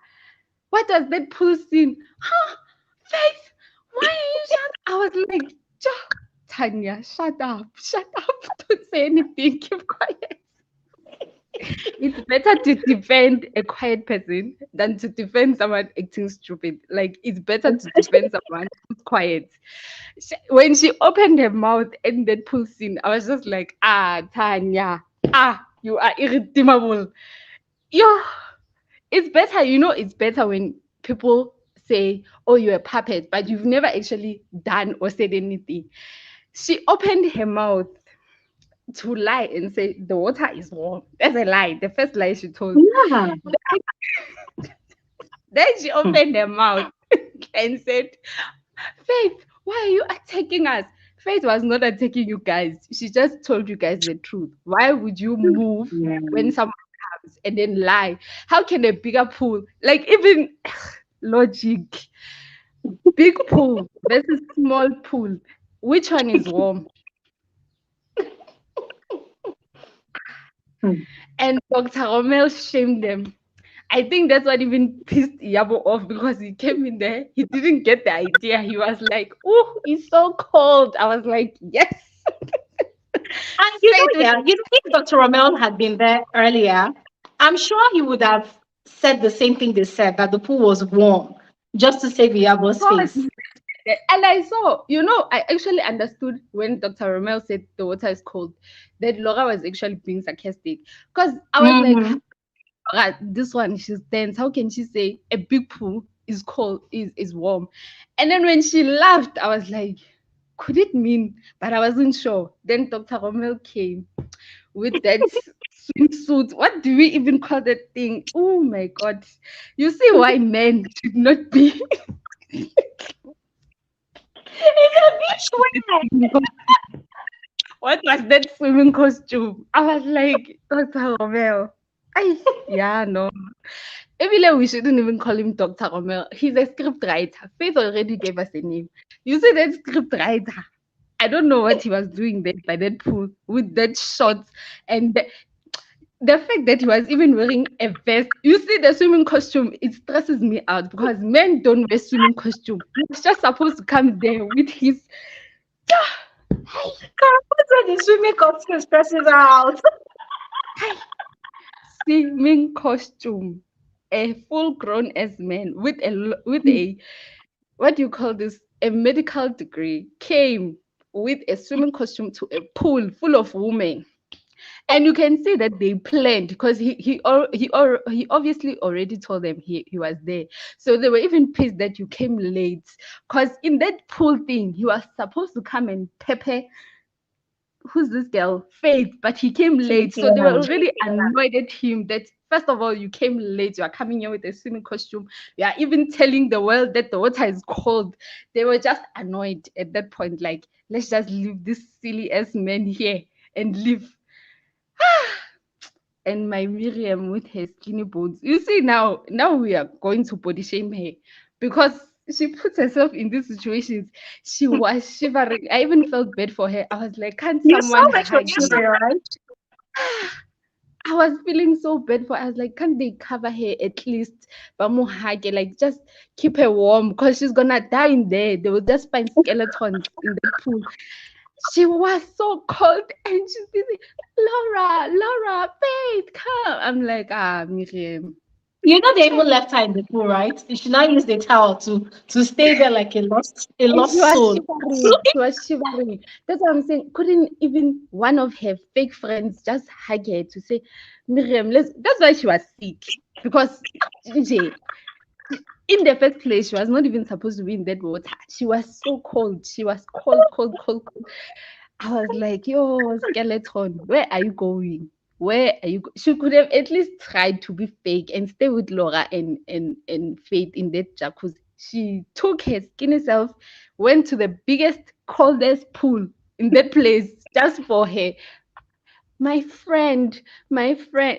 What was that pool scene? Huh? Faith, why are you shut? I was like, Tanya, shut up, shut up. Don't say anything. Keep quiet. It's better to defend a quiet person than to defend someone acting stupid. Like it's better to defend someone who's quiet. When she opened her mouth in that pool scene, I was just like, Tanya, you are irredeemable. Yeah, it's better. It's better when people say, "Oh, you're a puppet," but you've never actually done or said anything. She opened her mouth to lie and say the water is warm. That's a lie. The first lie she told. Yeah. Then she opened her mouth and said, Faith, why are you attacking us? Faith was not attacking you guys. She just told you guys the truth. Why would you move Yeah. when someone comes and then lie? How can a bigger pool, like even logic? Big pool versus small pool. Which one is warm? Hmm. And Dr. Romel shamed them. I think that's what even pissed Iyabo off because he came in there, he didn't get the idea. He was like, "Oh, it's so cold." I was like, "Yes." And Say it with if Dr. Romel had been there earlier, I'm sure he would have said the same thing they said, that the pool was warm, just to save Iyabo's face. God. And I saw, I actually understood when Dr. Romel said the water is cold, that Laura was actually being sarcastic. Because I was like, Mm. Laura, this one, she's dense. How can she say a big pool is cold, is warm? And then when she laughed, I was like, could it mean? But I wasn't sure. Then Dr. Romel came with that swimsuit. What do we even call that thing? Oh my God. You see why men should not be. It's a beach wear. What was that swimming costume? I was like, Dr. Romel. Yeah, no. Maybe we shouldn't even call him Dr. Romel. He's a script writer. Faith already gave us a name. You see that script writer? I don't know what he was doing there by that pool with that shorts and the fact that he was even wearing a vest. You see the swimming costume, it stresses me out because men don't wear swimming costume. He was just supposed to come there with his That's why the swimming costume stresses her out. swimming costume, a full grown as man with a what do you call this, a medical degree, came with a swimming costume to a pool full of women. And you can see that they planned because he obviously already told them he was there. So they were even pissed that you came late. Because in that pool thing, he was supposed to come and pepper, who's this girl? Faith, but he came late. So they were Yeah. already annoyed at him that first of all, you came late, you are coming here with a swimming costume, you are even telling the world that the water is cold. They were just annoyed at that point, like, let's just leave this silly ass man here and leave. And my Miriam with her skinny bones. You see now we are going to body shame her because she puts herself in these situations. She was shivering. I even felt bad for her. I was like, can't You saw someone when she was hug shivering, her? right? I was feeling so bad for her. I was like, can't they cover her at least? Bamu hug her, like just keep her warm because she's gonna die in there. They will just find skeletons in the pool. She was so cold and she's busy. Laura, Faith, come. I'm like, Miriam. They even left her in the pool, right? She now used the towel to stay there like a And she lost was soul. shivering. She was shivering. That's what I'm saying. Couldn't even one of her fake friends just hug her to say, Miriam, that's why she was sick. Because Nje, in the first place, she was not even supposed to be in that water. She was so cold. She was cold, cold, cold, cold. I was like, yo, skeleton, where are you going? Where are you? She could have at least tried to be fake and stay with Laura and Faith in that jacuzzi. She took her skinny self, went to the biggest, coldest pool in that place just for her. My friend, my friend.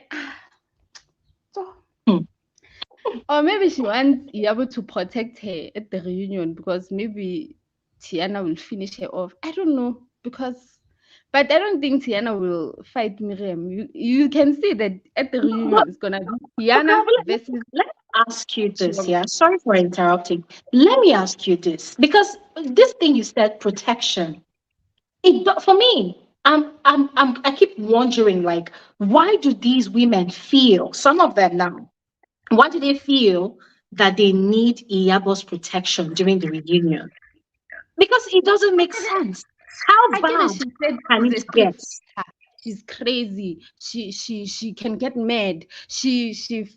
So, Hmm. or maybe she wants Iyabo to protect her at the reunion because maybe Tiana will finish her off. I don't know because, but I don't think Tiana will fight Miriam. You can see that at the But reunion it's gonna be okay, Tiana well, versus let me ask you this. Chioma. Yeah, sorry for interrupting. Let me ask you this because this thing you said, protection. For me, I keep wondering, like, why do these women feel? Some of them now. Why do they feel that they need Iyabo's protection during the reunion? Because it doesn't make sense. How I get it. bad She said can she's it a script get? writer. She's crazy. She can get mad. She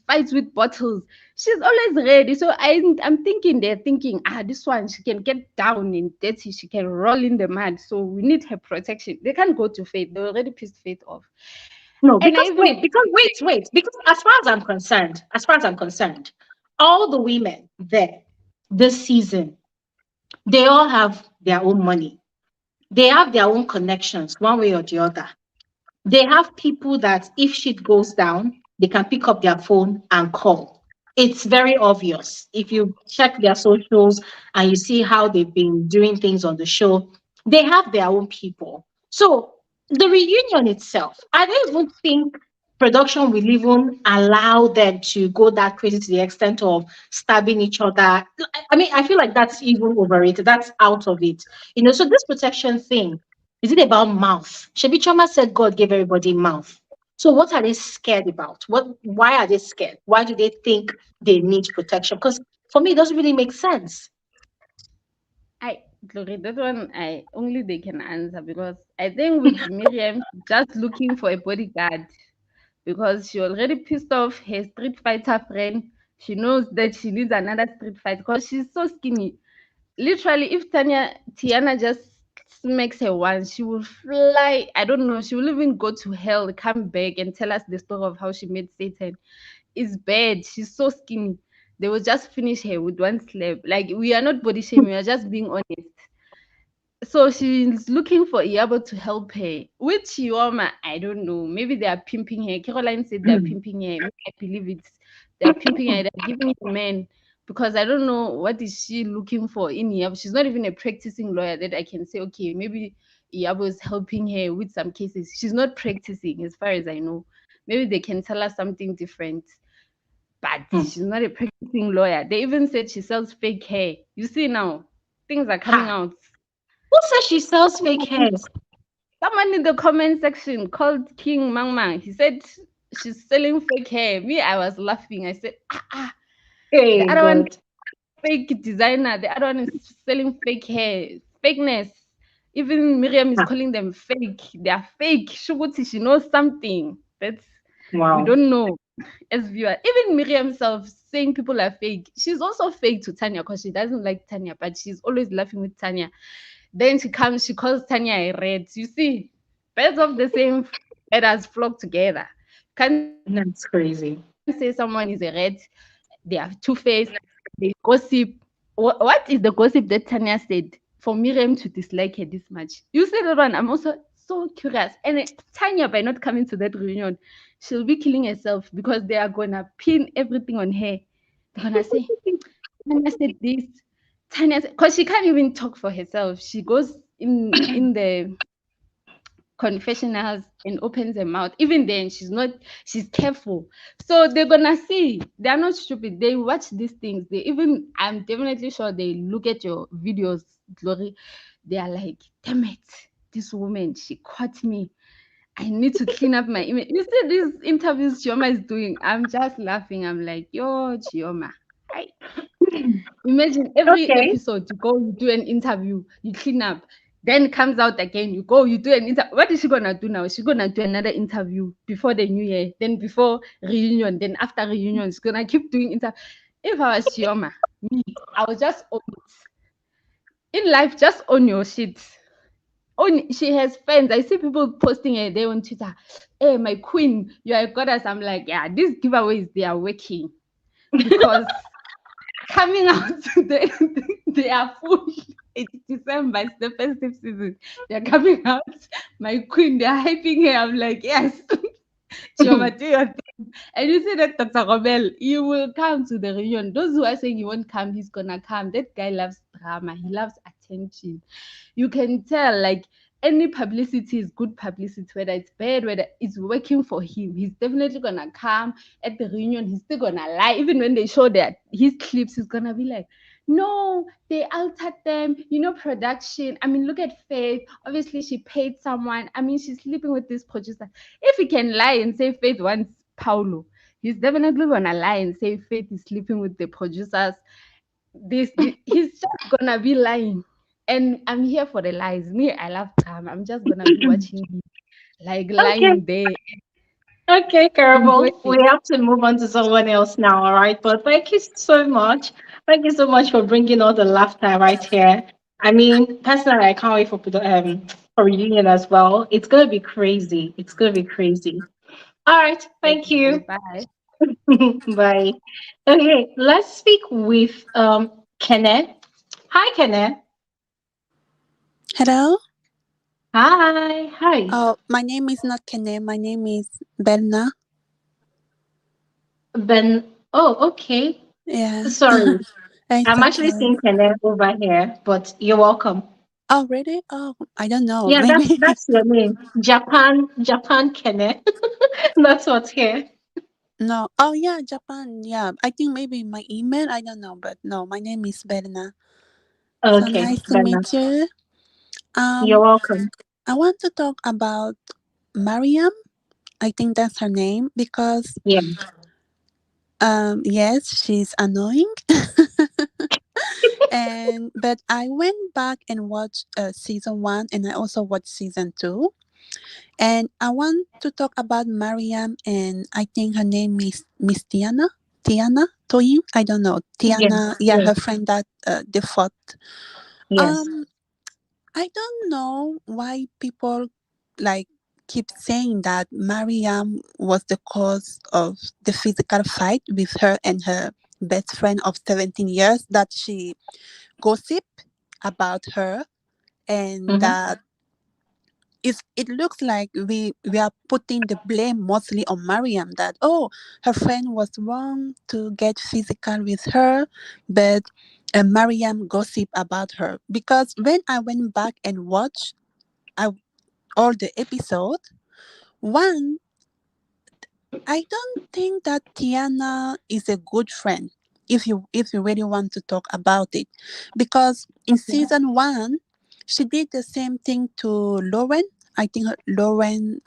fights with bottles. She's always ready. So I'm thinking they're thinking, this one she can get down and dirty. She can roll in the mud. So we need her protection. They can't go to Faith. They already pissed Faith off. No, And I because even wait, because as far as I'm concerned, all the women there this season, they all have their own money. They have their own connections, one way or the other. They have people that if shit goes down, they can pick up their phone and call. It's very obvious. If you check their socials and you see how they've been doing things on the show, they have their own people. So the reunion itself, I don't even think production will even allow them to go that crazy to the extent of stabbing each other. I mean, I feel like that's even overrated. That's out of it. So this protection thing, is it about mouth? Shebi Choma said God gave everybody mouth. So what are they scared about? Why are they scared? Why do they think they need protection? Because for me, it doesn't really make sense. I Glory, that one I only they can answer, because I think with Miriam, just looking for a bodyguard, because she already pissed off her street fighter friend. She knows that she needs another street fight because she's so skinny. Literally, if Tiana just smacks her once, she will fly. I don't know. She will even go to hell, come back, and tell us the story of how she met Satan. It's bad. She's so skinny. They will just finish her with one slap. Like, we are not body shaming. We are just being honest. So she's looking for Iyabo to help her. With Chioma, I don't know. Maybe they are pimping her. Caroline said they're pimping her. I believe they're pimping her. They're giving it men, because I don't know what is she looking for in Iyabo. She's not even a practicing lawyer that I can say, okay, maybe Iyabo is helping her with some cases. She's not practicing, as far as I know. Maybe they can tell us something different, but she's not a practicing lawyer. They even said she sells fake hair. You see now, things are coming Ha. out. Who says she sells fake hairs? Someone in the comment section called King Mang. He said she's selling fake hair. Me, I was laughing. I said, the Hey, other one God. fake designer. The other one is selling fake hair, fakeness. Even Miriam is Ha. calling them fake. They are fake. Shuguti, she knows something. That's we Wow. don't know as viewers. Even Miriam herself saying people are fake. She's also fake to Tanya because she doesn't like Tanya, but she's always laughing with Tanya. Then she calls Tanya a red. You see, birds of the same feathers flock together. Can't say someone is a red. They are two-faced. They gossip. What is the gossip that Tanya said for Miriam to dislike her this much? You see that one? I'm also so curious. And Tanya, by not coming to that reunion, she'll be killing herself, because they are gonna pin everything on her. They're gonna say, Tanya said this. Tanya, because she can't even talk for herself. She goes in the confessionals and opens her mouth. Even then, she's careful. So they're gonna see. They're not stupid. They watch these things. I'm definitely sure they look at your videos, Glory. They are like, damn it, this woman, she caught me. I need to clean up my image. You see these interviews Chioma is doing. I'm just laughing. I'm like, yo, Chioma. I Imagine every Okay. episode you go, you do an interview, you clean up, then it comes out again, you go, you do an interview. What is she gonna do now? She's gonna do another interview before the new year, then before reunion, then after reunion, she's gonna keep doing interview. If I was Chioma, me, I would just own it. In life, just own your shit. She has fans. I see people posting her there on Twitter. Hey, my queen, you are a goddess. I'm like, yeah, these giveaways, they are working, because coming out they are full. It's December, it's the festive season. They're coming out. My queen, they're hyping her. I'm like, yes, Chioma, do your thing. And you see that Dr. Romel, you will come to the reunion. Those who are saying he won't come, he's gonna come. That guy loves drama, he loves attention. You can tell, like, any publicity is good publicity, whether it's bad, whether it's working for him. He's definitely gonna come at the reunion. He's still gonna lie. Even when they show that his clips, he's gonna be like, no, they altered them. Production. I mean, look at Faith. Obviously, she paid someone. I mean, she's sleeping with this producer. If he can lie and say Faith wants Paulo, he's definitely gonna lie and say Faith is sleeping with the producers. He's just gonna be lying. And I'm here for the lies. Me, I love drama. I'm just gonna be watching him, like, Okay. lying there, Okay, Carol. We enjoying. have to move on to someone else now, all right? But thank you so much. Thank you so much for bringing all the laughter right here. I mean, personally, I can't wait for reunion as well. It's gonna be crazy. It's gonna be crazy. All right. Thank Okay, you. bye. Bye. Okay, let's speak with Kenneth. Hi, Kenneth. Hello. Hi. Hi. Oh, my name is not Kene. My name is Belna. Ben. Oh, okay. Yeah. Sorry. It's I'm actually okay. seeing Kene over here, but you're welcome. Oh, really? Oh, I don't know. Yeah, that's Maybe. that's your name. Japan Kene. That's what's here. No. Oh, yeah, Japan. Yeah. I think maybe my email. I don't know. But no, my name is Berna. So Okay, nice to then meet you. you're Um, welcome. I want to talk about Mariam. I think that's her name because, Yeah. yes, she's annoying. And but I went back and watched season one, and I also watched season two. And I want to talk about Mariam, and I think her name is Miss Tiana. Tiana Toyin. I don't know. Yes. Tiana. Yeah, Yes. her friend that the fought. Yes. Um, I don't know why people like keep saying that Mariam was the cause of the physical fight with her and her best friend of 17 years, that she gossip about her, and Mm-hmm. that it looks like we are putting the blame mostly on Mariam, that oh, her friend was wrong to get physical with her, but Mariam gossip about her. Because when I went back and watched I, all the episodes, one, I don't think that Tiana is a good friend. If you really want to talk about it, because in season one, she did the same thing to Lauren. I think Lauren.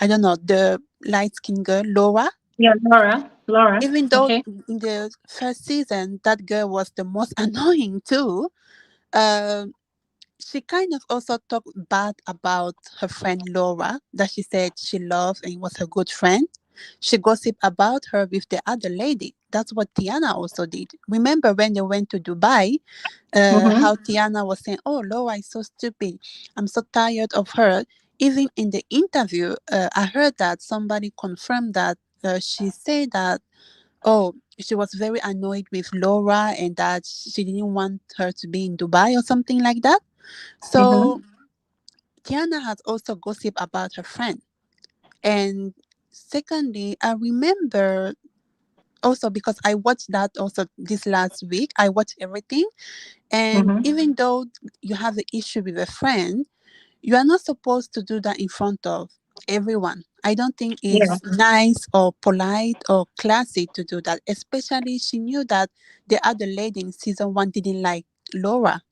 I don't know, the light skinned girl, Laura. Yeah, Laura. Laura. Even though Okay. in the first season that girl was the most annoying too. Um, she kind of also talked bad about her friend Laura, that she said she loved and was her good friend. She gossiped about her with the other lady. That's what Tiana also did. Remember when they went to Dubai, Mm-hmm. how Tiana was saying, "Oh, Laura is so stupid. I'm so tired of her." Even in the interview, I heard that somebody confirmed that she said that, oh, she was very annoyed with Laura and that she didn't want her to be in Dubai or something like that. So Mm-hmm. Tiana has also gossip about her friend. And secondly, I remember also because I watched that also this last week. I watched everything. And Mm-hmm. even though you have an issue with a friend, you are not supposed to do that in front of everyone. I don't think Yeah. it's nice or polite or classy to do that. Especially she knew that the other lady in season one didn't like Laura.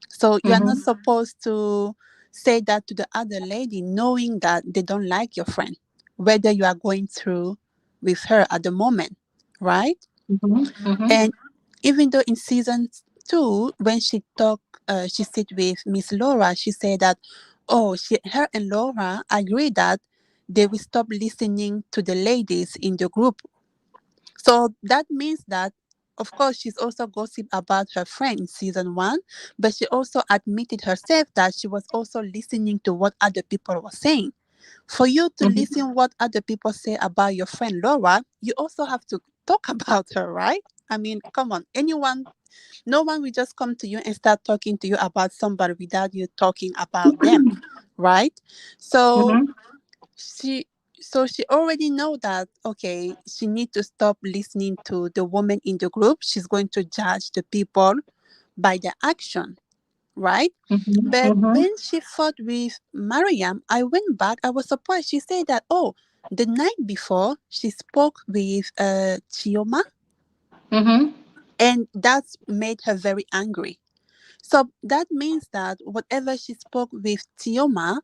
So you are not Mm-hmm. supposed to say that to the other lady knowing that they don't like your friend, whether you are going through with her at the moment, right? Mm-hmm. Mm-hmm. And even though in season two, when she sit with Miss Laura, she said that, oh, her and Laura agree that they will stop listening to the ladies in the group. So that means that, of course, she's also gossip about her friend in season one, but she also admitted herself that she was also listening to what other people were saying. For you to Mm-hmm. listen what other people say about your friend Laura, you also have to talk about her, right? I mean, come on, no one will just come to you and start talking to you about somebody without you talking about them, right? So Mm-hmm. she she already know that, okay, she need to stop listening to the woman in the group. She's going to judge the people by their action, right? Mm-hmm. But Mm-hmm. when she fought with Mariam, I went back. I was surprised. She said that, oh, the night before she spoke with Chioma, Mm-hmm. and that's made her very angry. So that means that whatever she spoke with Chioma,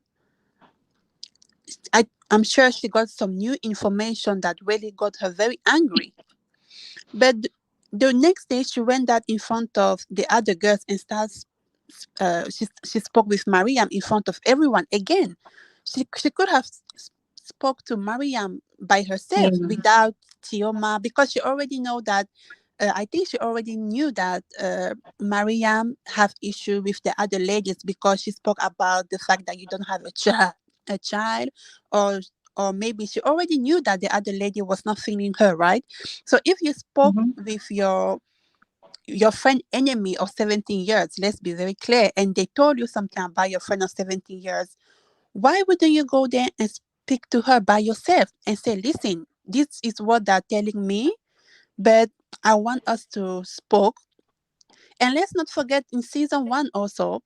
I'm sure she got some new information that really got her very angry. But the next day, she went out in front of the other girls and starts. She spoke with Mariam in front of everyone again. She could have spoke to Mariam by herself Yeah. without Tioma, because she already know that. I think she already knew that Mariam have issue with the other ladies because she spoke about the fact that you don't have a child, or maybe she already knew that the other lady was not feeling her, right? So if you spoke Mm-hmm. with your friend enemy of 17 years, let's be very clear, and they told you something about your friend of 17 years, why wouldn't you go there and speak to her by yourself and say, listen, this is what they're telling me. But I want us to spoke. And let's not forget in season one also,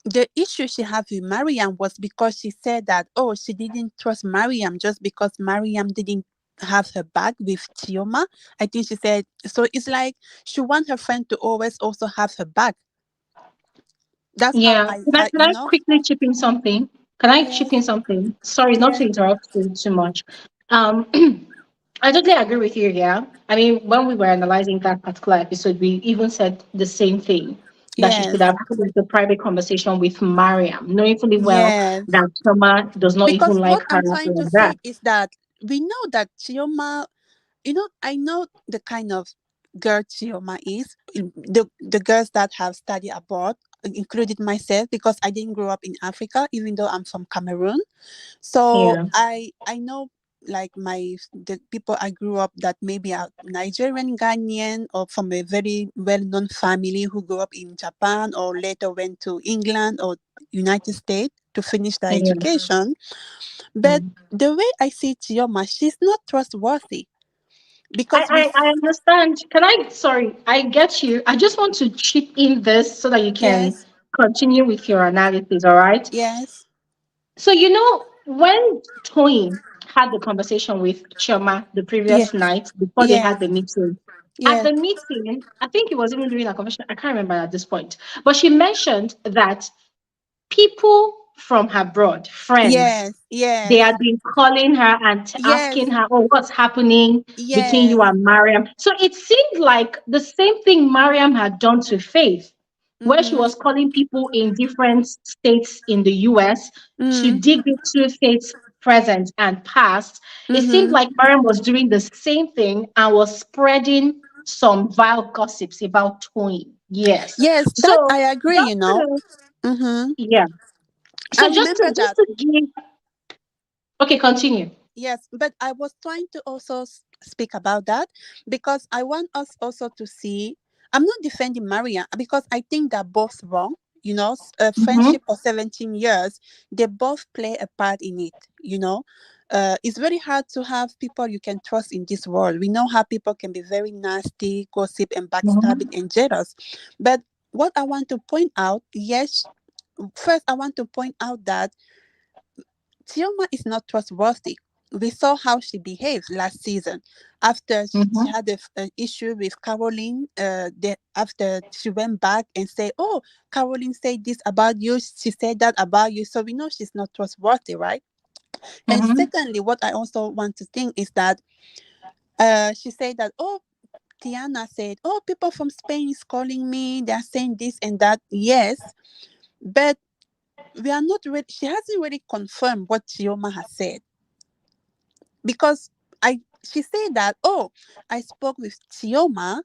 the issue she had with Mariam was because she said that, oh, she didn't trust Mariam just because Mariam didn't have her back with Chioma. I think she said, so it's like she want her friend to always also have her back. That's how Yeah. Can I quickly chip in something? Can I chip Yes, in something? Sorry, not to yes, interrupt you too much. Um, I totally agree with you. Yeah. I mean, when we were analyzing that particular episode, we even said the same thing that she should yes, have had the private conversation with Mariam, knowing fully well yes. that Choma does not even Because like what her I'm trying to like that. say is that we know that Chioma, I know the kind of girl Chioma is. The girls that have studied abroad, included myself, because I didn't grow up in Africa, even though I'm from Cameroon. So Yeah. I know like the people I grew up that maybe are Nigerian, Ghanaian, or from a very well-known family who grew up in Japan or later went to England or United States to finish their Yeah. education. But Mm. the way I see Chioma, she's not trustworthy because I understand. Can I, sorry, I get you. I just want to chip in this so that you can yes, continue with your analysis, all right? yes, So, when Toyin had the conversation with Chioma the previous yes, night before they yes, had the meeting, at yes, the meeting, I think it was even during a conversation, I can't remember at this point, but she mentioned that people from abroad, friends, yes, they yes, had been calling her and yes, asking her, "Oh, what's happening between you yes. and Mariam?" So it seemed like the same thing Mariam had done to Faith, where she Mm-hmm. was calling people in different states in the US to Mm-hmm. dig into Faith's present and past. It seemed Mm-hmm. like Mariam was doing the same thing and was spreading some vile gossips about Toyin. Yes. Yes, that So I agree, just to, Mm-hmm. yeah. I So remember just that. to give, okay, continue. Yes, but I was trying to also speak about that because I want us also to see. I'm not defending Maria because I think they're both wrong. A Mm-hmm. friendship for 17 years, they both play a part in it. It's very hard to have people you can trust in this world. We know how people can be very nasty, gossip, and backstabbing Mm-hmm. and jealous. But what I want to point out, yes, first I want to point out that Chioma is not trustworthy. We saw how she behaved last season after she Mm-hmm. had an issue with Caroline. After she went back and said, "Oh, Caroline said this about you. She said that about you." So we know she's not trustworthy, right? And Mm-hmm. secondly, what I also want to think is that she said that, "Oh, Tiana said, oh, people from Spain is calling me. They're saying this and that." Yes, but we are not ready. She hasn't really confirmed what Chioma has said because she said that, oh, I spoke with Chioma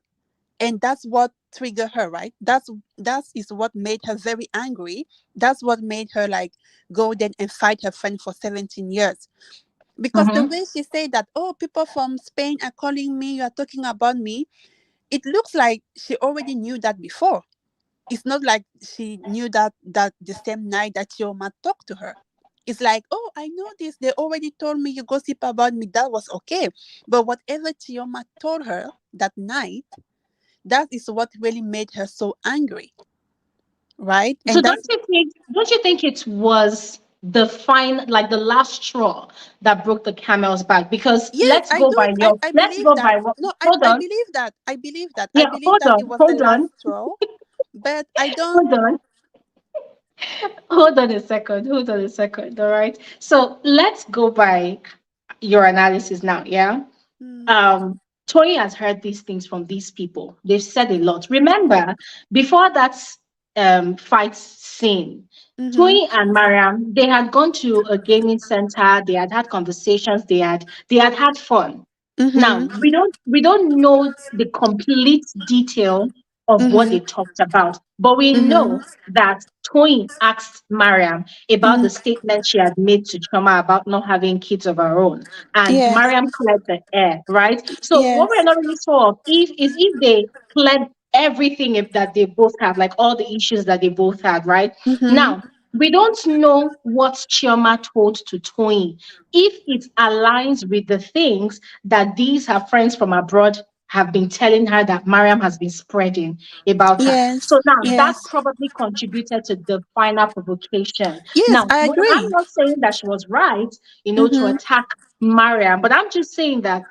and that's what triggered her, right? That is what made her very angry. That's what made her like go then and fight her friend for 17 years. Because the Mm-hmm. way she said that, oh, people from Spain are calling me, you are talking about me, it looks like she already knew that before. It's not like she knew that the same night that Chioma talked to her. It's like, oh, I know this. They already told me you gossip about me. That was okay. But whatever Chioma told her that night, that is what really made her so angry, right? So And that's don't you think it was the like the last straw that broke the camel's back? Because yes, I do. I let's believe go that. by what, No, hold I on. believe that. I believe that. I Yeah, believe that it was the hold last on, straw. But I don't. hold on, hold on a second, hold on a second. All right. So let's go by your analysis now, yeah? Mm, um Tony has heard these things from these people. They've said a lot. Remember, before that fight scene, mm-hmm, Tony and Mariam, they had gone to a gaming center, they had had conversations, they had fun. Now, mm-hmm, we don't know the complete detail of what mm-hmm, they talked about, but we mm-hmm, know that Toyin asked Mariam about the mm-hmm. statement she had made to Choma about not having kids of her own, and Yes, Mariam cleared the air, right? So what we're yes. not really sure of if they cleared everything that they both have, like all the issues that they both had, right? Mm-hmm. Now, we don't know what Chioma told to Toyin, if it aligns with the things that these her friends from abroad have been telling her that Mariam has been spreading about her. Yes. So now that Yes. probably contributed to the final provocation. Yes, Now, I I'm agree. not saying that she was right, to Mm-hmm. attack Mariam, but I'm just saying that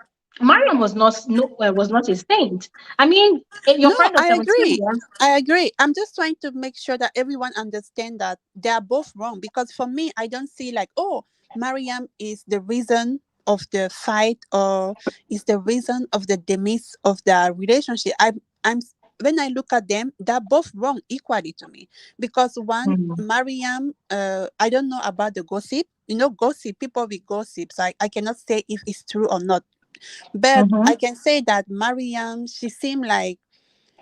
Mariam was not no, was not a saint. I mean, your No, friend of I 17 agree. years. I agree. I'm just trying to make sure that everyone understand that they are both wrong, because for me, I don't see like, oh, Mariam is the reason of the fight, or is the reason of the demise of the relationship. I'm when I look at them, they're both wrong equally to me, because one, Mm, Mariam, I don't know about the gossip. Gossip, people with gossip. So I cannot say if it's true or not. But mhm, I can say that Mariam, she seemed like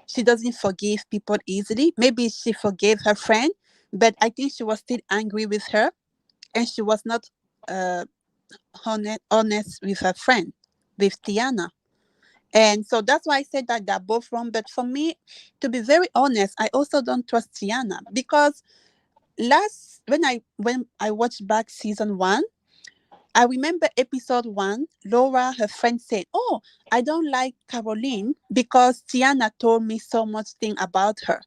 she doesn't forgive people easily. Maybe she forgave her friend, but I think she was still angry with her, and she was not uh, honest with her friend, with Tiana. And so that's why I said that they're both wrong. But for me, to be very honest, I also don't trust Tiana, because last when I watched back season one, I remember episode one, Laura, her friend, said, "Oh, I don't like Caroline because Tiana told me so much thing about her."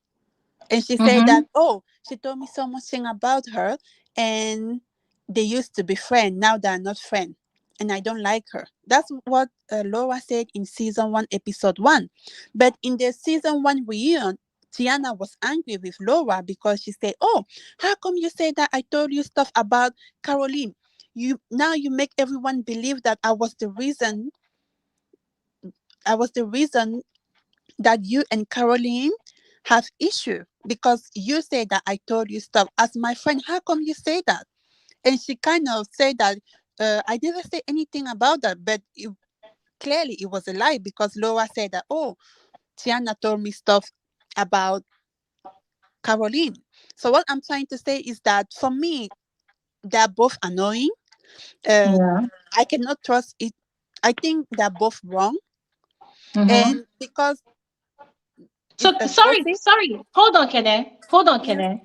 And she said that, mhm. oh, she told me so much thing about her, and they used to be friends. Now they're not friends. And I don't like her. That's what Laura said in season one, episode one. But in the season one reunion, Tiana was angry with Laura because she said, oh, how come you say that I told you stuff about Caroline? You make everyone believe that I was the reason that you and Caroline have issue, because you say that I told you stuff as my friend. How come you say that? And she kind of said that I never say anything about that, but clearly it was a lie, because Laura said that, oh, Tiana told me stuff about Caroline. So what I'm trying to say is that for me, they're both annoying. Uh, Yeah. I cannot trust it. I think they're both wrong, Mhm. and because So it's a sorry, gossip. sorry. Hold on, Kene. Hold on, Yes. Kene.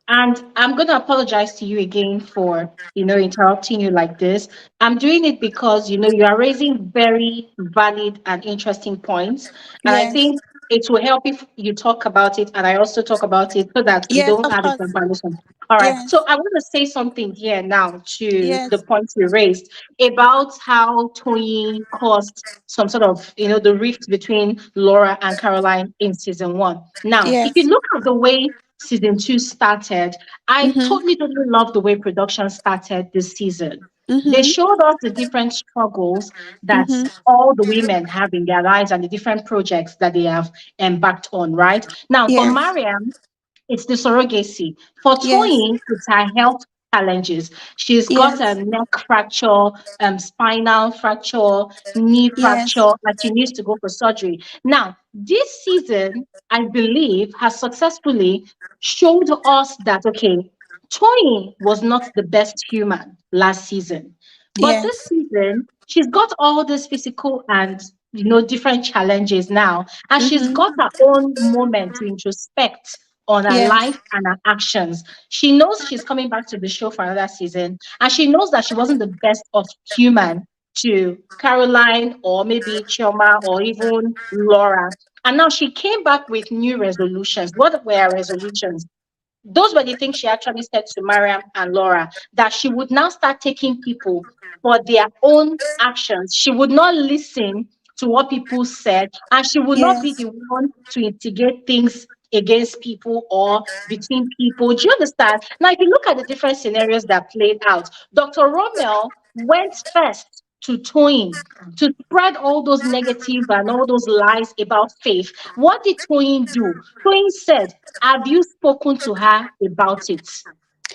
And I'm going to apologize to you again for, interrupting you like this. I'm doing it because, you are raising very valid and interesting points. And I Yes. think it will help if you talk about it and I also talk about it so that we Yes. don't Of have a course. comparison. All right. So Yes. I want to say something here now to the Yes. points you raised about how Toyin caused some sort of, the rift between Laura and Caroline in season one. Now, if you Yes. look at the way season two started, I Mhm. totally love the way production started this season. They Mhm. showed us the different struggles that Mhm. all the women have in their lives and the different projects that they have embarked on, right? Now, for Yes. Mariam, it's the surrogacy. For Yes. Toyin, it's her health challenges. She's got a Yes. neck fracture, spinal fracture, knee Yes. fracture, and she needs to go for surgery. Now, this season, I believe, has successfully showed us that, okay, Toyin was not the best human last season. But this Yes. season, she's got all these physical and different challenges now, and she's Mhm. got her own moment to introspect on her Yes. life and her actions. She knows she's coming back to the show for another season, and she knows that she wasn't the best of human to Caroline or maybe Chioma or even Laura. And now she came back with new resolutions. What were her resolutions? Those were the things she actually said to Mariam and Laura, that she would now start taking people for their own actions. She would not listen to what people said, and she would not be Yes. the one to instigate things against people or between people. Do you understand? Now, if you look at the different scenarios that played out, Dr. Romel went first to Toyin to spread all those negative and all those lies about faith. What did Toyin do? Toyin said, have you spoken to her about it?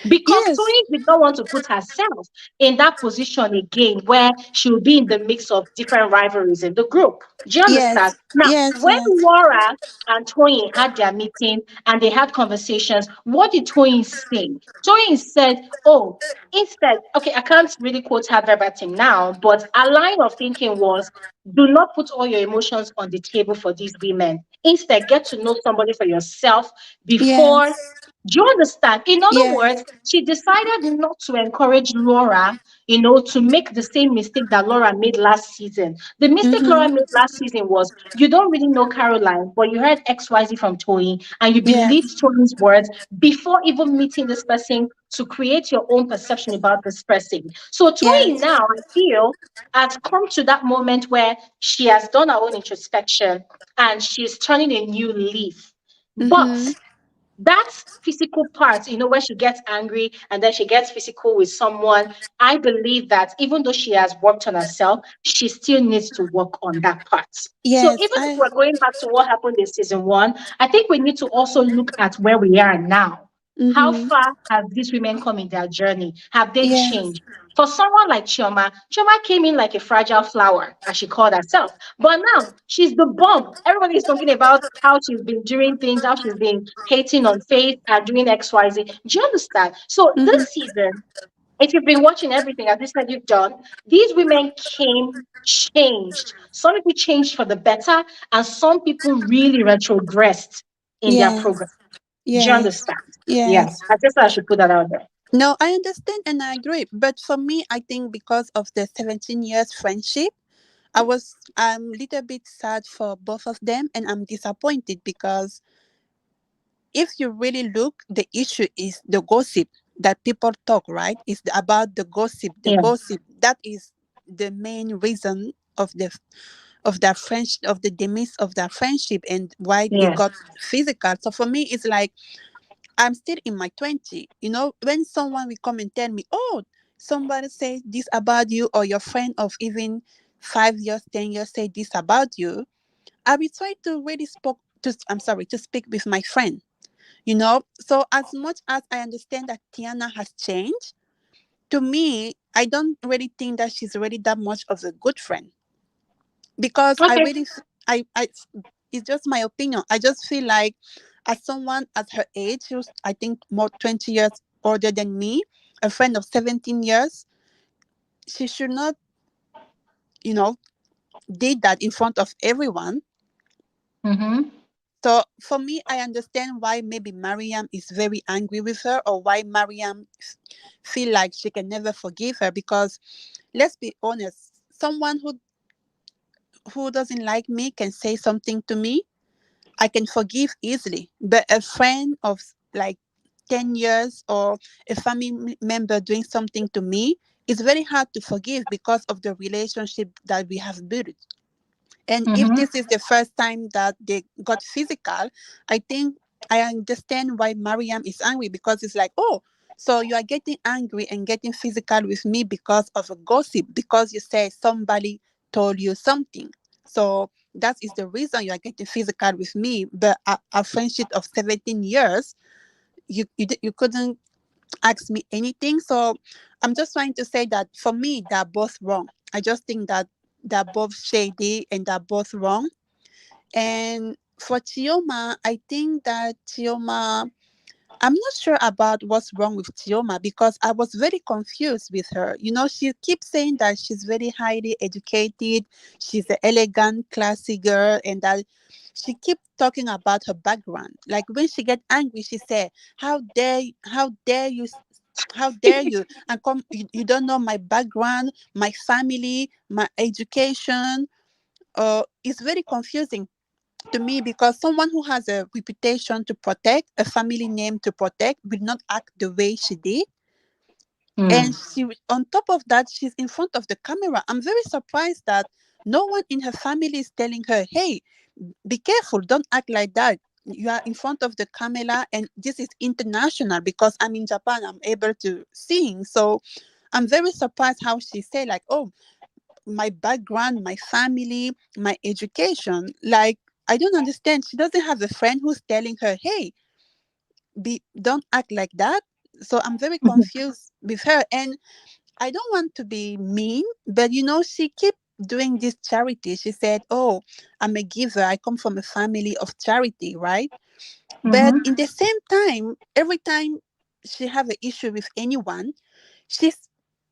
Because Yes. Toyin did not want to put herself in that position again where she will be in the mix of different rivalries in the group. Do you understand? Yes. Now, Yes. when Yes. Laura and Toyin had their meeting and they had conversations, what did Toyin say? Toyin said, oh, instead, okay, I can't really quote her verbatim now, but a line of thinking was, do not put all your emotions on the table for these women. Instead, get to know somebody for yourself before Yes. Do you understand? In other Yes. words, she decided not to encourage Laura, to make the same mistake that Laura made last season. The mistake Mm-hmm. Laura made last season was you don't really know Caroline, but you heard XYZ from Toyin and you Yes. believed Toyin's words before even meeting this person to create your own perception about this person. So Toyin Yes. now, I feel, has come to that moment where she has done her own introspection and she's turning a new leaf. Mm-hmm. But that physical part, where she gets angry and then she gets physical with someone, I believe that even though she has worked on herself, she still needs to work on that part. So Yes. even if I. we're going back to what happened in season one, I think we need to also look at where we are now. How Mm-hmm. far have these women come in their journey? Have they Yes. changed? For someone like Chioma came in like a fragile flower, as she called herself. But now she's the bomb. Everybody is talking about how she's been doing things, how she's been hating on faith and doing XYZ. Do you understand? So Mm-hmm. this season, if you've been watching everything, as this said you've done, these women came changed. Some people changed for the better, and some people really retrogressed in their Yes. program. Do you Yes. understand? Yeah, Yes. I just thought I should put that out there. No, I understand and I agree. But for me, I think because of the 17 years friendship, I'm a little bit sad for both of them, and I'm disappointed because if you really look, the issue is the gossip that people talk, right? It's about the gossip. The Yeah, gossip that is the main reason of their friendship, of the demise of their friendship, and why it yes. got physical. So for me, it's like I'm still in my 20. When someone will come and tell me, "Oh, somebody say this about you," or your friend of even 5 years, 10 years say this about you, I will try to really to speak with my friend. So as much as I understand that Tiana has changed, to me, I don't really think that she's really that much of a good friend, because I Okay. really I it's just my opinion. I just feel like, as someone at her age, who's I think more 20 years older than me, a friend of 17 years, she should not, you know did that in front of everyone. Mm-hmm. So for me, I understand why maybe Mariam is very angry with her, or why Mariam feel like she can never forgive her, because let's be honest, someone who doesn't like me can say something to me, I can forgive easily. But a friend of like 10 years, or a family member doing something to me, is very hard to forgive because of the relationship that we have built. And if Mm-hmm. this is the first time that they got physical, I think I understand why Mariam is angry, because it's like, oh, so you are getting angry and getting physical with me because of a gossip, because you say somebody told you something. So that is the reason you are getting physical with me. But a friendship of 17 years, you couldn't ask me anything. So I'm just trying to say that for me, they're both wrong. I just think that they're both shady and they're both wrong. And for Chioma, I think that I'm not sure about what's wrong with Chioma, because I was very confused with her. She keeps saying that she's very highly educated, she's an elegant, classy girl, and that she keeps talking about her background. Like when she get angry, she say, how dare you, and come, you don't know my background, my family, my education." It's very confusing to me, because someone who has a reputation to protect, a family name to protect, will not act the way she did. And Mm. on top of that, she's in front of the camera. I'm very surprised that no one in her family is telling her, "Hey, be careful, don't act like that. You are in front of the camera, and this is international." Because I'm in Japan, I'm able to sing. So I'm very surprised how she say, like, "Oh, my background, my family, my education." Like, I don't understand. She doesn't have a friend who's telling her, "Hey, don't act like that." So I'm very confused with her. And I don't want to be mean, but she kept doing this charity. She said, "Oh, I'm a giver. I come from a family of charity," right? But Mm-hmm. in the same time, every time she have an issue with anyone, she's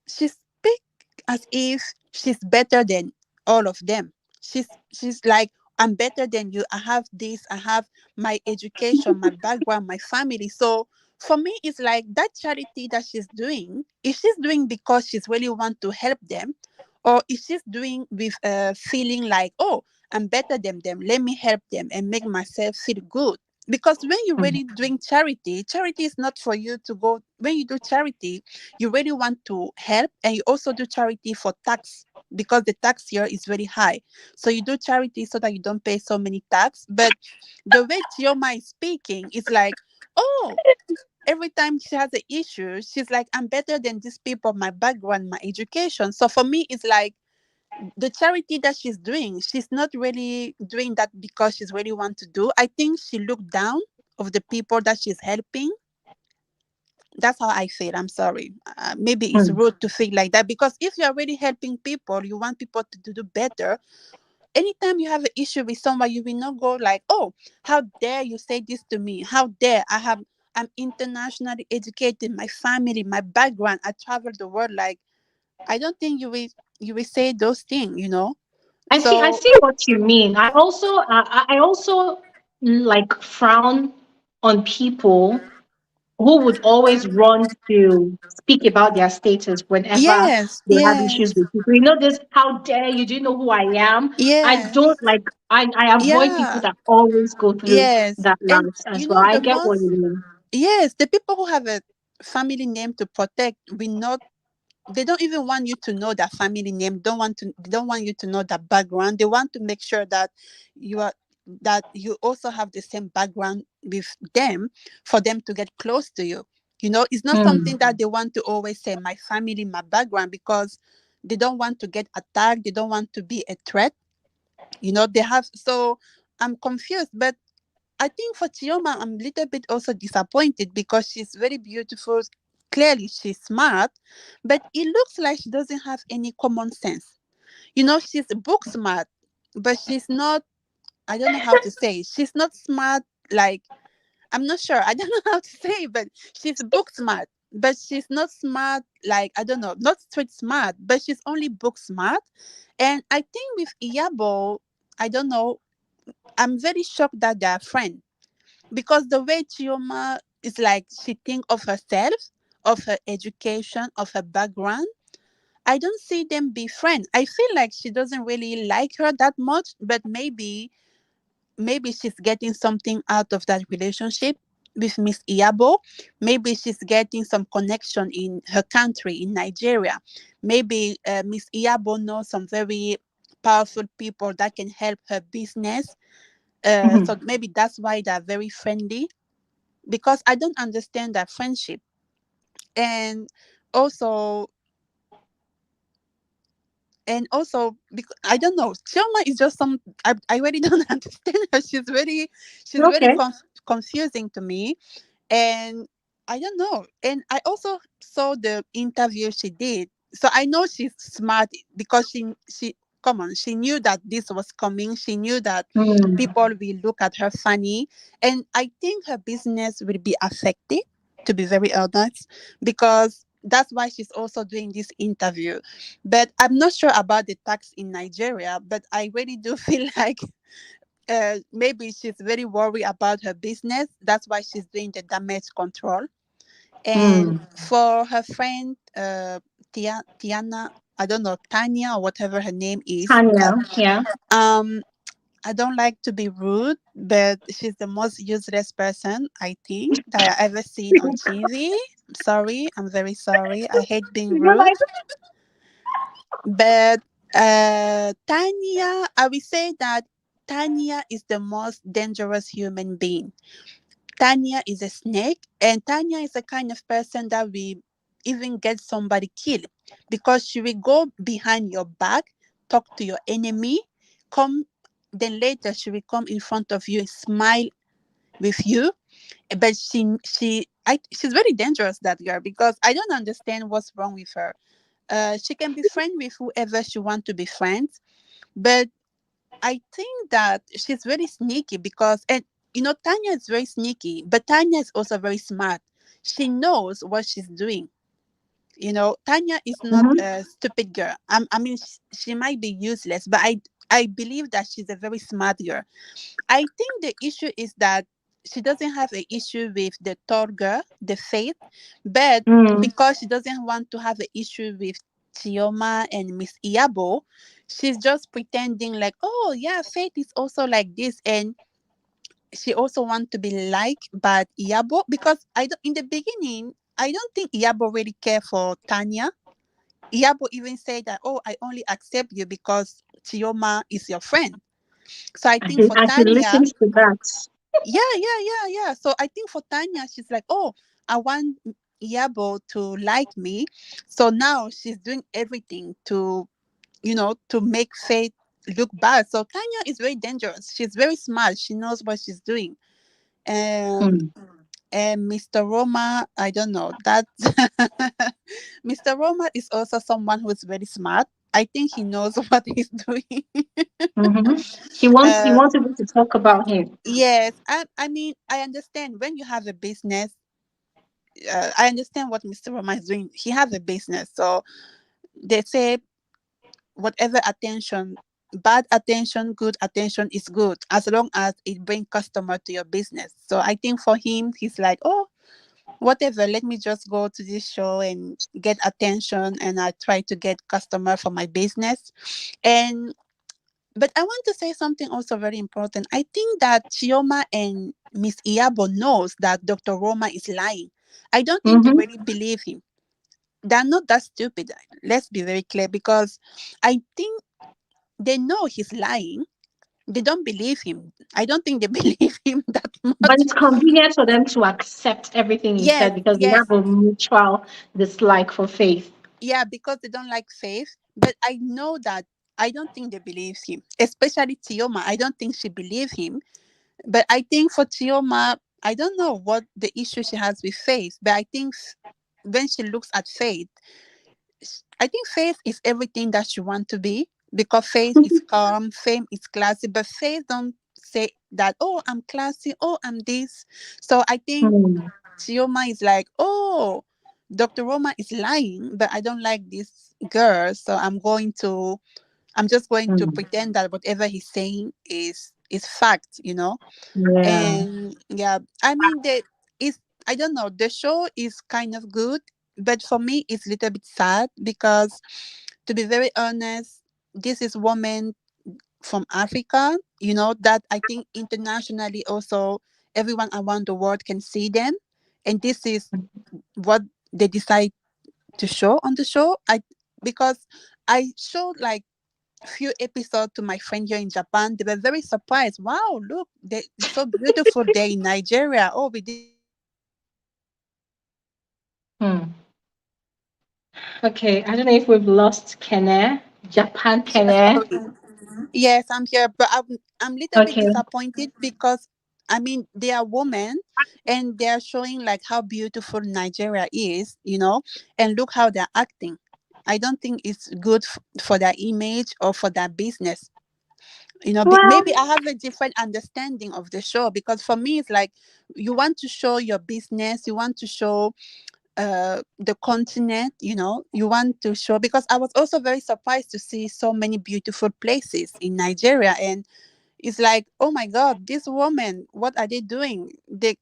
she speak as if she's better than all of them. She's like, I'm better than you. I have this. I have my education, my background, my family. So for me, it's like that charity that she's doing. If she's doing because she's really want to help them, or if she's doing with feeling like, oh, I'm better than them. Let me help them and make myself feel good. Because when you're Mm. really doing charity, charity is not for you to go. When you do charity, you really want to help, and you also do charity for tax because the tax here is very high. So you do charity so that you don't pay so many tax. But the way Chioma is speaking is like, oh, every time she has an issue, she's like, I'm better than these people, my background, my education. So for me, it's like the charity that she's not really doing that because she's really want to do. I think she looked down of the people that she's helping. That's how I feel. I'm sorry. Maybe it's Mm. rude to feel like that because if you're already helping people, you want people to do better. Anytime you have an issue with someone, you will not go like, "Oh, how dare you say this to me? How dare I'm internationally educated, my family, my background, I travel the world." Like, I don't think you will say those things. I So see what you mean. I also like frown on people who would always run to speak about their status whenever yes, they have issues yes, with people. You know this, how dare you? Do you know who I am? I don't yes, like I avoid people yeah, that always go through yes. that And route as well. I the get what most you mean. yes, the people who have a family name to protect will not. They don't even want you to know that family name. They don't want you to know that background. They want to make sure that you are that you also have the same background with them for them to get close to you. It's not Mm. something that they want to always say my family, my background, because they don't want to get attacked. They don't want to be a threat. They have. So I'm confused, but I think for Chioma, I'm a little bit also disappointed because she's very beautiful. Clearly, she's smart, but it looks like she doesn't have any common sense. She's book smart, but she's not. I don't know how to say. She's not smart. Like, I'm not sure. I don't know how to say, but she's book smart, but she's not smart. Like, I don't know, not street smart, but she's only book smart. And I think with Iyabo, I don't know. I'm very shocked that they're friends because the way Chioma is like she think of herself, of her education, of her background. I don't see them be friends. I feel like she doesn't really like her that much, but maybe she's getting something out of that relationship with Miss Iyabo. Maybe she's getting some connection in her country, in Nigeria. Maybe Miss Iyabo knows some very powerful people that can help her business. So Mhm. maybe that's why they're very friendly because I don't understand that friendship. And also, because I don't know, Chioma is just I really don't understand her. She's very Okay. confusing to me, and I don't know. And I also saw the interview she did, so I know she's smart because she come on, she knew that this was coming. She knew that Mm. people will look at her funny, and I think her business will be affected. To be very honest, because that's why she's also doing this interview. But I'm not sure about the tax in Nigeria. But I really do feel like maybe she's very worried about her business. That's why she's doing the damage control. And Mm. for her friend, Tiana, I don't know, Tanya or whatever her name is. Tanya, yeah. Um, I don't like to be rude, but she's the most useless person I think that I ever seen on TV. I'm sorry, I'm very sorry. I hate being You're rude, like, but Tanya, I will say that Tanya is the most dangerous human being. Tanya is a snake, and Tanya is the kind of person that will even get somebody killed because she will go behind your back, talk to your enemy, come, then later she will come in front of you and smile with you. But she's very dangerous, that girl, because I don't understand what's wrong with her. She can be friends with whoever she want to be friends, but I think that she's very sneaky because, and Tanya is very sneaky, but Tanya is also very smart. She knows what she's doing. Tanya is not mhm. a stupid girl. I mean, she might be useless, but I believe that she's a very smart girl. I think the issue is that she doesn't have an issue with the third girl, the Faith, but Mm. because she doesn't want to have an issue with Chioma and Miss Iyabo, she's just pretending like, oh yeah, Faith is also like this, and she also want to be liked by Iyabo because I don't, in the beginning I don't think Iyabo really care for Tanya. Iyabo even said that, oh, I only accept you because Chioma is your friend. So I think for I should Tanya, listen to that. yeah. So I think for Tanya, she's like, oh, I want Iyabo to like me. So now she's doing everything to, to make Faith look bad. So Tanya is very dangerous. She's very smart. She knows what she's doing. Um, Mm. and Mr. Roma, I don't know that. Mr. Roma is also someone who is very smart. I think he knows what he's doing. Mm-hmm. He uh, wants people to talk about him. yes, I mean, I understand when you have a business. I understand what Mr. Roma is doing. He has a business, so they say whatever attention, bad attention, good attention is good as long as it brings customer to your business. So I think for him, he's like, oh, whatever, let me just go to this show and get attention, and I try to get customer for my business. And but I want to say something also very important. I think that Chioma and Miss Iyabo knows that Dr. Roma is lying. I don't think they Mm-hmm. really believe him. They're not that stupid. Let's be very clear, because I think they know he's lying. They don't believe him. I don't think they believe him that But much. it's convenient for them to accept everything he Yes, said because they yes, have a mutual dislike for Faith. yeah, because they don't like Faith. But I know that I don't think they believe him, especially Tioma. I don't think she believes him. But I think for Tioma, I don't know what the issue she has with Faith, but I think when she looks at Faith, I think Faith is everything that she want to be, because Faith is calm, Faith is classy, but Faith don't say that, oh, I'm classy, oh, I'm this. So I think Hmm. Chioma is like, oh, Dr. Roma is lying, but I don't like this girl, so I'm just going to Hmm. pretend that whatever he's saying is fact, Yeah. And yeah, I mean that is, I don't know, the show is kind of good, but for me it's a little bit sad because, to be very honest, this is woman from Africa, that I think internationally also everyone around the world can see them, and this is what they decide to show on the show. Because I showed like few episodes to my friend here in Japan. They were very surprised. Wow, look, it's so beautiful there in Nigeria. Oh, we didn't know that. Hmm. Okay, I don't know if we've lost Kene, Japan Yeah, Kene. sorry. Yes, I'm here, but I'm a little bit Okay. disappointed because I mean they are women and they are showing like how beautiful Nigeria is, and look how they're acting. I don't think it's good for their image or for their business. Well, Maybe I have a different understanding of the show, because for me it's like you want to show your business, you want to show the continent, you want to show, because I was also very surprised to see so many beautiful places in Nigeria, and it's like, oh my god, this woman, what are they doing?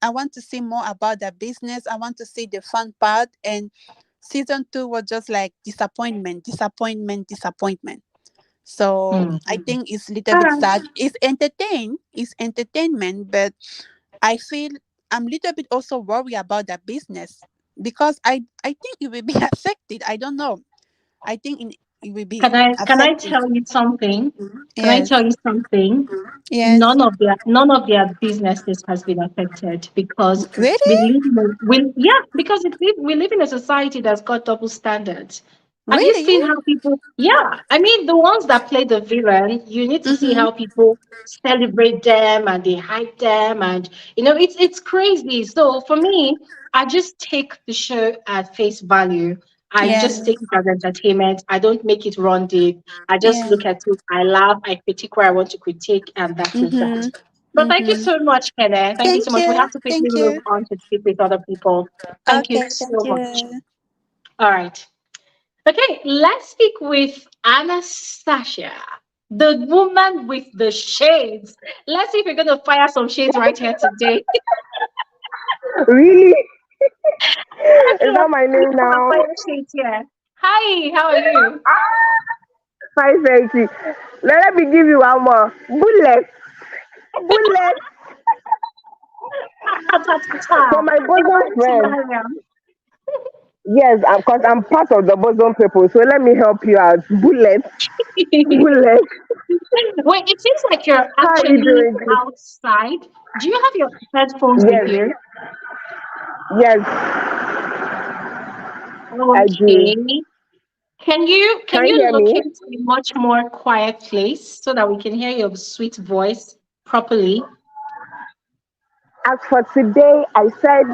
I want to see more about their business, I want to see the fun part. And season 2 was just like disappointment, disappointment, disappointment. So hmm. I think it's a little All bit right. sad. It's entertainment, but I feel I'm a little bit also worried about that business, because I think it will be affected. I don't know. I think it will be Can I affected. tell you something? Can I Yes. tell you something? Yes. None of their businesses has been affected because we Really? live in a, we yeah because we live in a society that's got double standards. Have you Really? seen how people? Yeah, I mean the ones that play the villain. You need to see Mm-hmm. how people celebrate them and they hype them, and it's crazy. So for me, I just take the show at face value. I just Yes. take it as entertainment. I don't make it run deep. I just Yeah. look at it. I laugh. I critique where I want to critique, and that is that. Mm-hmm. But thank you Mm-hmm. so much, Kene. Thank you so Thank much. We you. have to quickly Thank move you. on to speak with other people. Thank you Okay. Thank so much. you. All right. Okay, let's speak with Anastasia. The woman with the shades. Let's see if we're going to fire some shades right here today. Really? Okay, Is that my let's name have a now? fire shades here. Hi, how are you? Fine, thank you. Let me give you one more. Bullet. Bullet Ta, ta, ta, ta, ta. for my bosom According to friend. Mariam. Yes, because I'm part of the bosom people. So let me help you out. Bullet. Bullet. Wait, it seems like you're How are you actually doing? outside. Do you have your headphones with Yes. you? Yes, I do. Okay. Can Can you you hear me? locate a much more quiet place so that we can hear your sweet voice properly? As for today, I said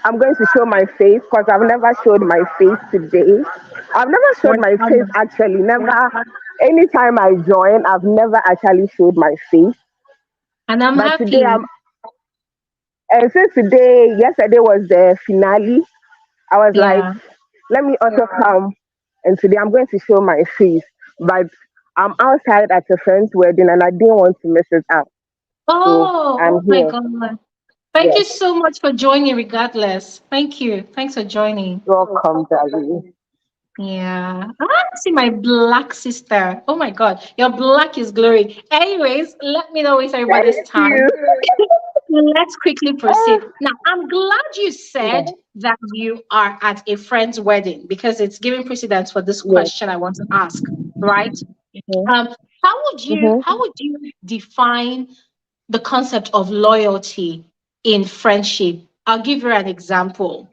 I'm going to show my face because I've never showed my face today. I've never showed We're my face honored. actually. Never. Anytime I join, I've never actually showed my face. And I'm But today happy. I'm. And since today, yesterday was the finale, I was like, Yeah. let me also come. And today I'm going to show my face. But I'm outside at a friend's wedding and I didn't want to miss it out. So Oh, I'm oh my here. God. Thank Yes. you so much for joining regardless. Thank you. Thanks for joining. Welcome, darling. Yeah. See my black sister. Oh my God. Your black is glory. Anyways, let me not waste everybody's Thank you. time. Let's quickly proceed. Now, I'm glad you Yeah. said that you are at a friend's wedding because it's giving precedence for this Yes. question I want to ask, right? Mm-hmm. Um, Mm-hmm. how would you define the concept of loyalty in friendship? I'll give you an example.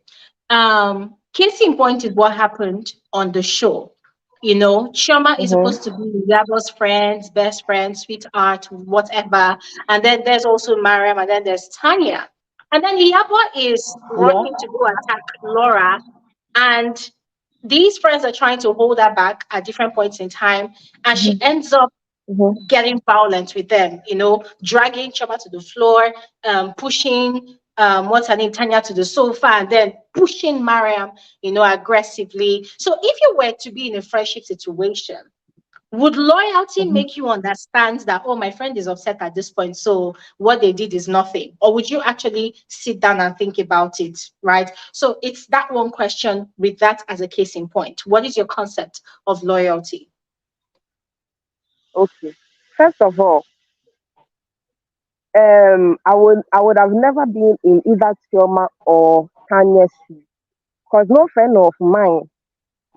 Case in point is what happened on the show. You know, Chioma is Mm-hmm. supposed to be Iyabo's friends, best friend, sweetheart, whatever. And then there's also Mariam, and then there's Tanya. And then Iyabo is Yeah. running to go attack Laura. And these friends are trying to hold her back at different points in time. And she ends up Mm-hmm. getting violent with them, dragging Choma to the floor, pushing what's her name, Tanya to the sofa, and then pushing Mariam, aggressively. So if you were to be in a friendship situation, would loyalty Mm-hmm. make you understand that, oh, my friend is upset at this point, so what they did is nothing? Or would you actually sit down and think about it, right? So it's that one question with that as a case in point. What is your concept of loyalty? Okay. First of all, I would have never been in either Chioma or Tanya's shoes. Because no friend of mine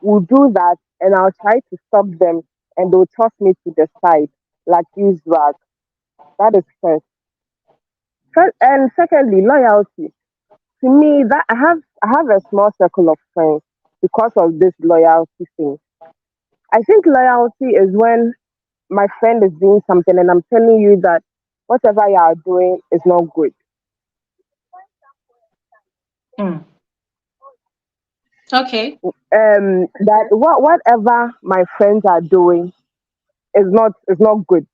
will do that and I'll try to stop them and they'll toss me to the side like use rag. That is first. And secondly, loyalty. To me, that I have a small circle of friends because of this loyalty thing. I think loyalty is when my friend is doing something and I'm telling you that whatever you are doing is not good. Hmm. Okay. That whatever my friends are doing is not good.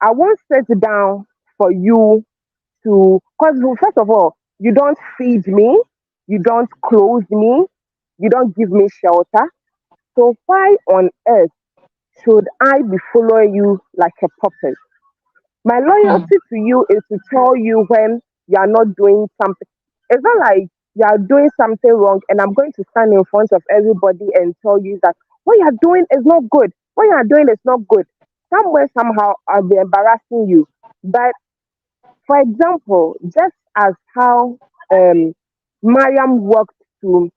I won't sit down for you to, because first of all, you don't feed me, you don't clothe me, you don't give me shelter. So why on earth should I be following you like a puppet? My Hmm. loyalty to you is to tell you when you are not doing something. It's not like you are doing something wrong and I'm going to stand in front of everybody and tell you that what you are doing is not good. What you are doing is not good. Somewhere, somehow, I'll be embarrassing you. But for example, just as how um, Mariam walked to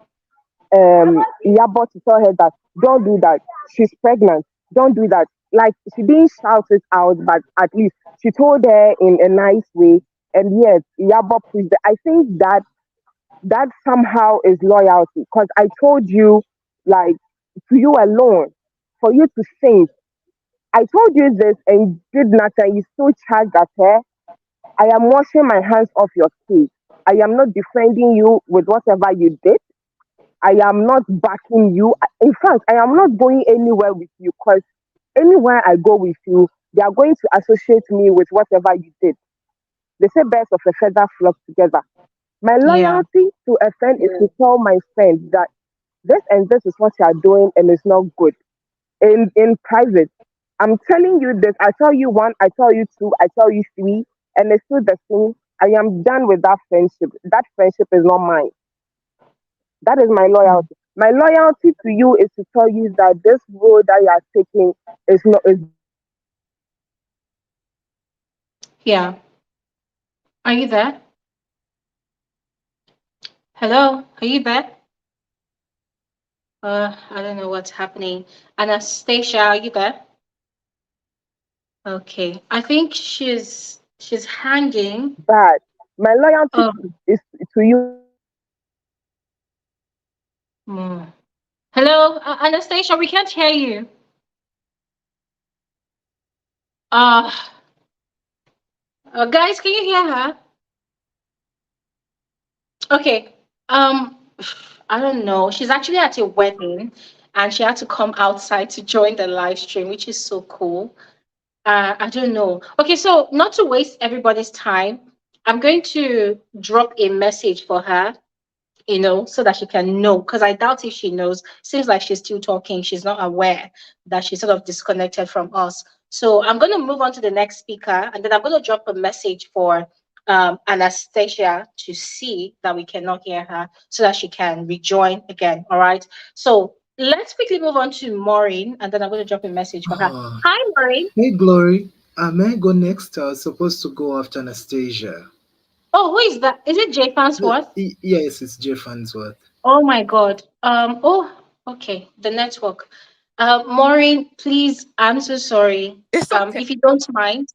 Iyabo to tell her that don't do that. She's pregnant. Don't do that. Like she didn't shout it out, but at least she told her in a nice way. And yes, Iyabo please. I think that somehow is loyalty because I told you like to you alone for you to think. I told you this and you did nothing. You still charged at her. I am washing my hands off your case. I am not defending you with whatever you did. I am not backing you. In fact, I am not going anywhere with you because anywhere I go with you, they are going to associate me with whatever you did. They say birds of a feather flock together. My Yeah. loyalty to a friend is to tell my friend that this and this is what you are doing and it's not good. In private, I'm telling you this. I tell you one, I tell you two, I tell you three, and it's still the same. I am done with that friendship. That friendship is not mine. That is my Mm. loyalty. My loyalty to you is to tell you that this road that you are taking is not is Yeah. Are you there? Hello? Are you there? I don't know what's happening. Anastasia, are you there? Okay. I think she's hanging. bad. My loyalty Oh, is to you is to tell you that this road that you are taking is mm. not is not is not Hello, is not is not Anastasia, we can't hear you. hello. Uh, guys, can you hear her? Okay. Um, I don't know. She's actually at a wedding and she had to come outside to join the live stream, which is so cool. I don't know. Okay, so not to waste everybody's time, I'm going to drop a message for her, so that she can know. Because I doubt if she knows. Seems like she's still talking. She's not aware that she's sort of disconnected from us. So I'm going to move on to the next speaker, and then I'm going to drop a message for Anastasia to see that we cannot hear her, so that she can rejoin again. All right. So let's quickly move on to Maureen, and then I'm going to drop a message for her. Ah, Hi, Maureen. hey, Glory. May I go next? I was supposed to go after Anastasia. Oh, who is that? Is it Jay Fansworth? Yes, it's Jeff Farnsworth. Oh my God. Oh, okay. The network. Maureen, please, I'm so sorry. It's okay. If you don't mind.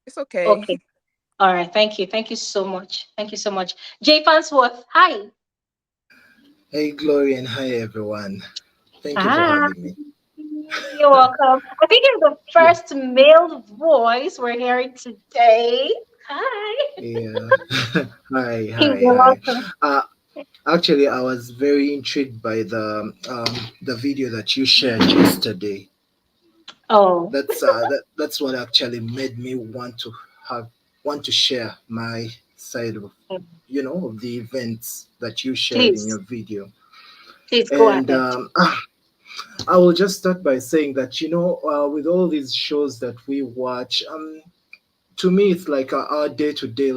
It's okay. Okay. All right. Thank you. Thank you so much. Thank you so much. Jay Fansworth. Hi. Hey, Glory, and hi, everyone. Thank you for Hi. having me. You're welcome. I think you're the Yeah, first male voice we're hearing today. Hi. yeah. Hi, You're hi, hi. welcome. Uh, Actually, I was very intrigued by the video that you shared yesterday. Oh, That's what actually made me have want to share my side of of the events that you shared in please, your video. please go And ahead. I will just start by saying that with all these shows that we watch, to me it's like our day-to-day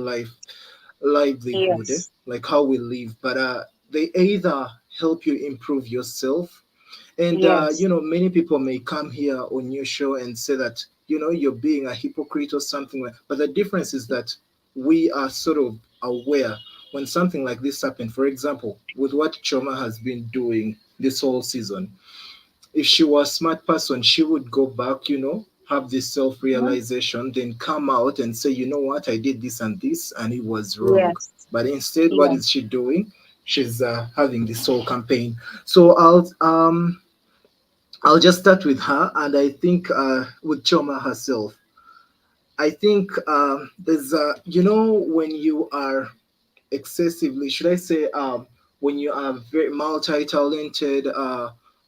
livelihood, Yes. like how we live. But they either help you improve yourself, and Yes. many people may come here on your show and say that you're being a hypocrite or something like. But the difference is that we are sort of aware when something like this happened. For example, with what Choma has been doing this whole season, if she was a smart person, she would go back, have this Mhm. self-realization, then come out and say, you know what, I did this and it was wrong. Yes. But instead, what Yeah. is she doing? She's having this whole campaign. So I'll just start with her, and I think with Choma herself. I think there's when you are excessively, should I say, when you are very multi-talented,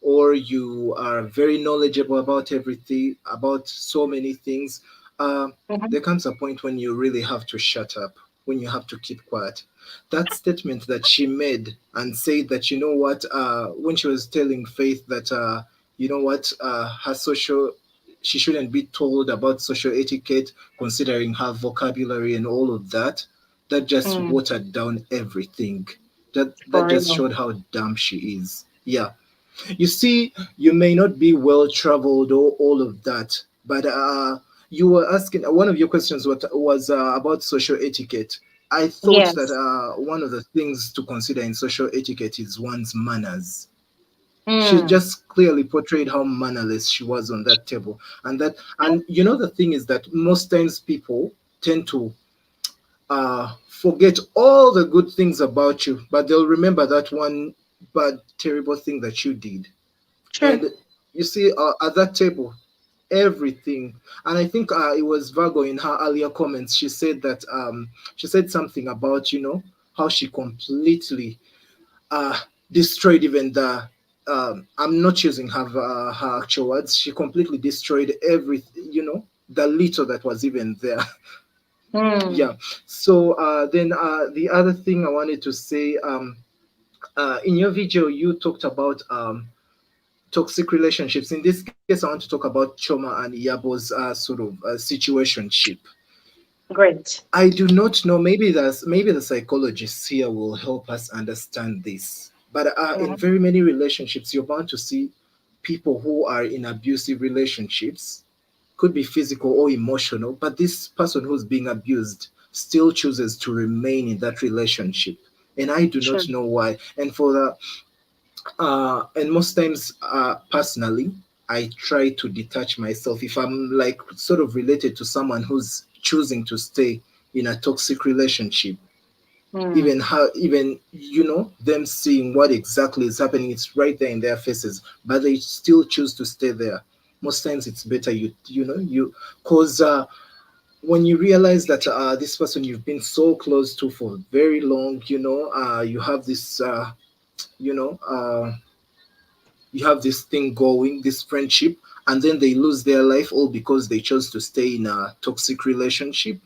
or you are very knowledgeable about everything, about so many things, uh, Mhm. there comes a point when you really have to shut up, when you have to keep quiet. That statement that she made and said that, what, when she was telling Faith that, what, her social, she shouldn't be told about social etiquette, considering her vocabulary and all of that, that just Mm, watered down everything. That for just real. showed how dumb she is. Yeah. You see, you may not be well traveled or all of that, but you were asking, one of your questions was about social etiquette. I thought that Yes. one of the things to consider in social etiquette is one's manners. She Mm, just clearly portrayed how mannerless she was on that table, and the thing is that most times people tend to forget all the good things about you, but they'll remember that one bad, terrible thing that you did. true. And you see, at that table, everything. And I think it was Virgo in her earlier comments. She said that she said something about how she completely uh, destroyed even the. I'm not using her actual words. She completely destroyed everything. The little that was even there. Mm, Yeah. So then the other thing I wanted to say, in your video, you talked about toxic relationships. In this case, I want to talk about Choma and Iyabo's sort of situationship. Great. I do not know. Maybe the psychologists here will help us understand this. But in Mhm. very many relationships, you're bound to see people who are in abusive relationships, could be physical or emotional, but this person who's being abused still chooses to remain in that relationship. And I do Sure. not know why. And most times, personally, I try to detach myself if I'm like sort of related to someone who's choosing to stay in a toxic relationship. Mm. Even them seeing what exactly is happening, it's right there in their faces, but they still choose to stay there. Most times, it's better cause when you realize that this person you've been so close to for very long, you have this you know uh you have this thing going, this friendship, and then they lose their life all because they chose to stay in a toxic relationship.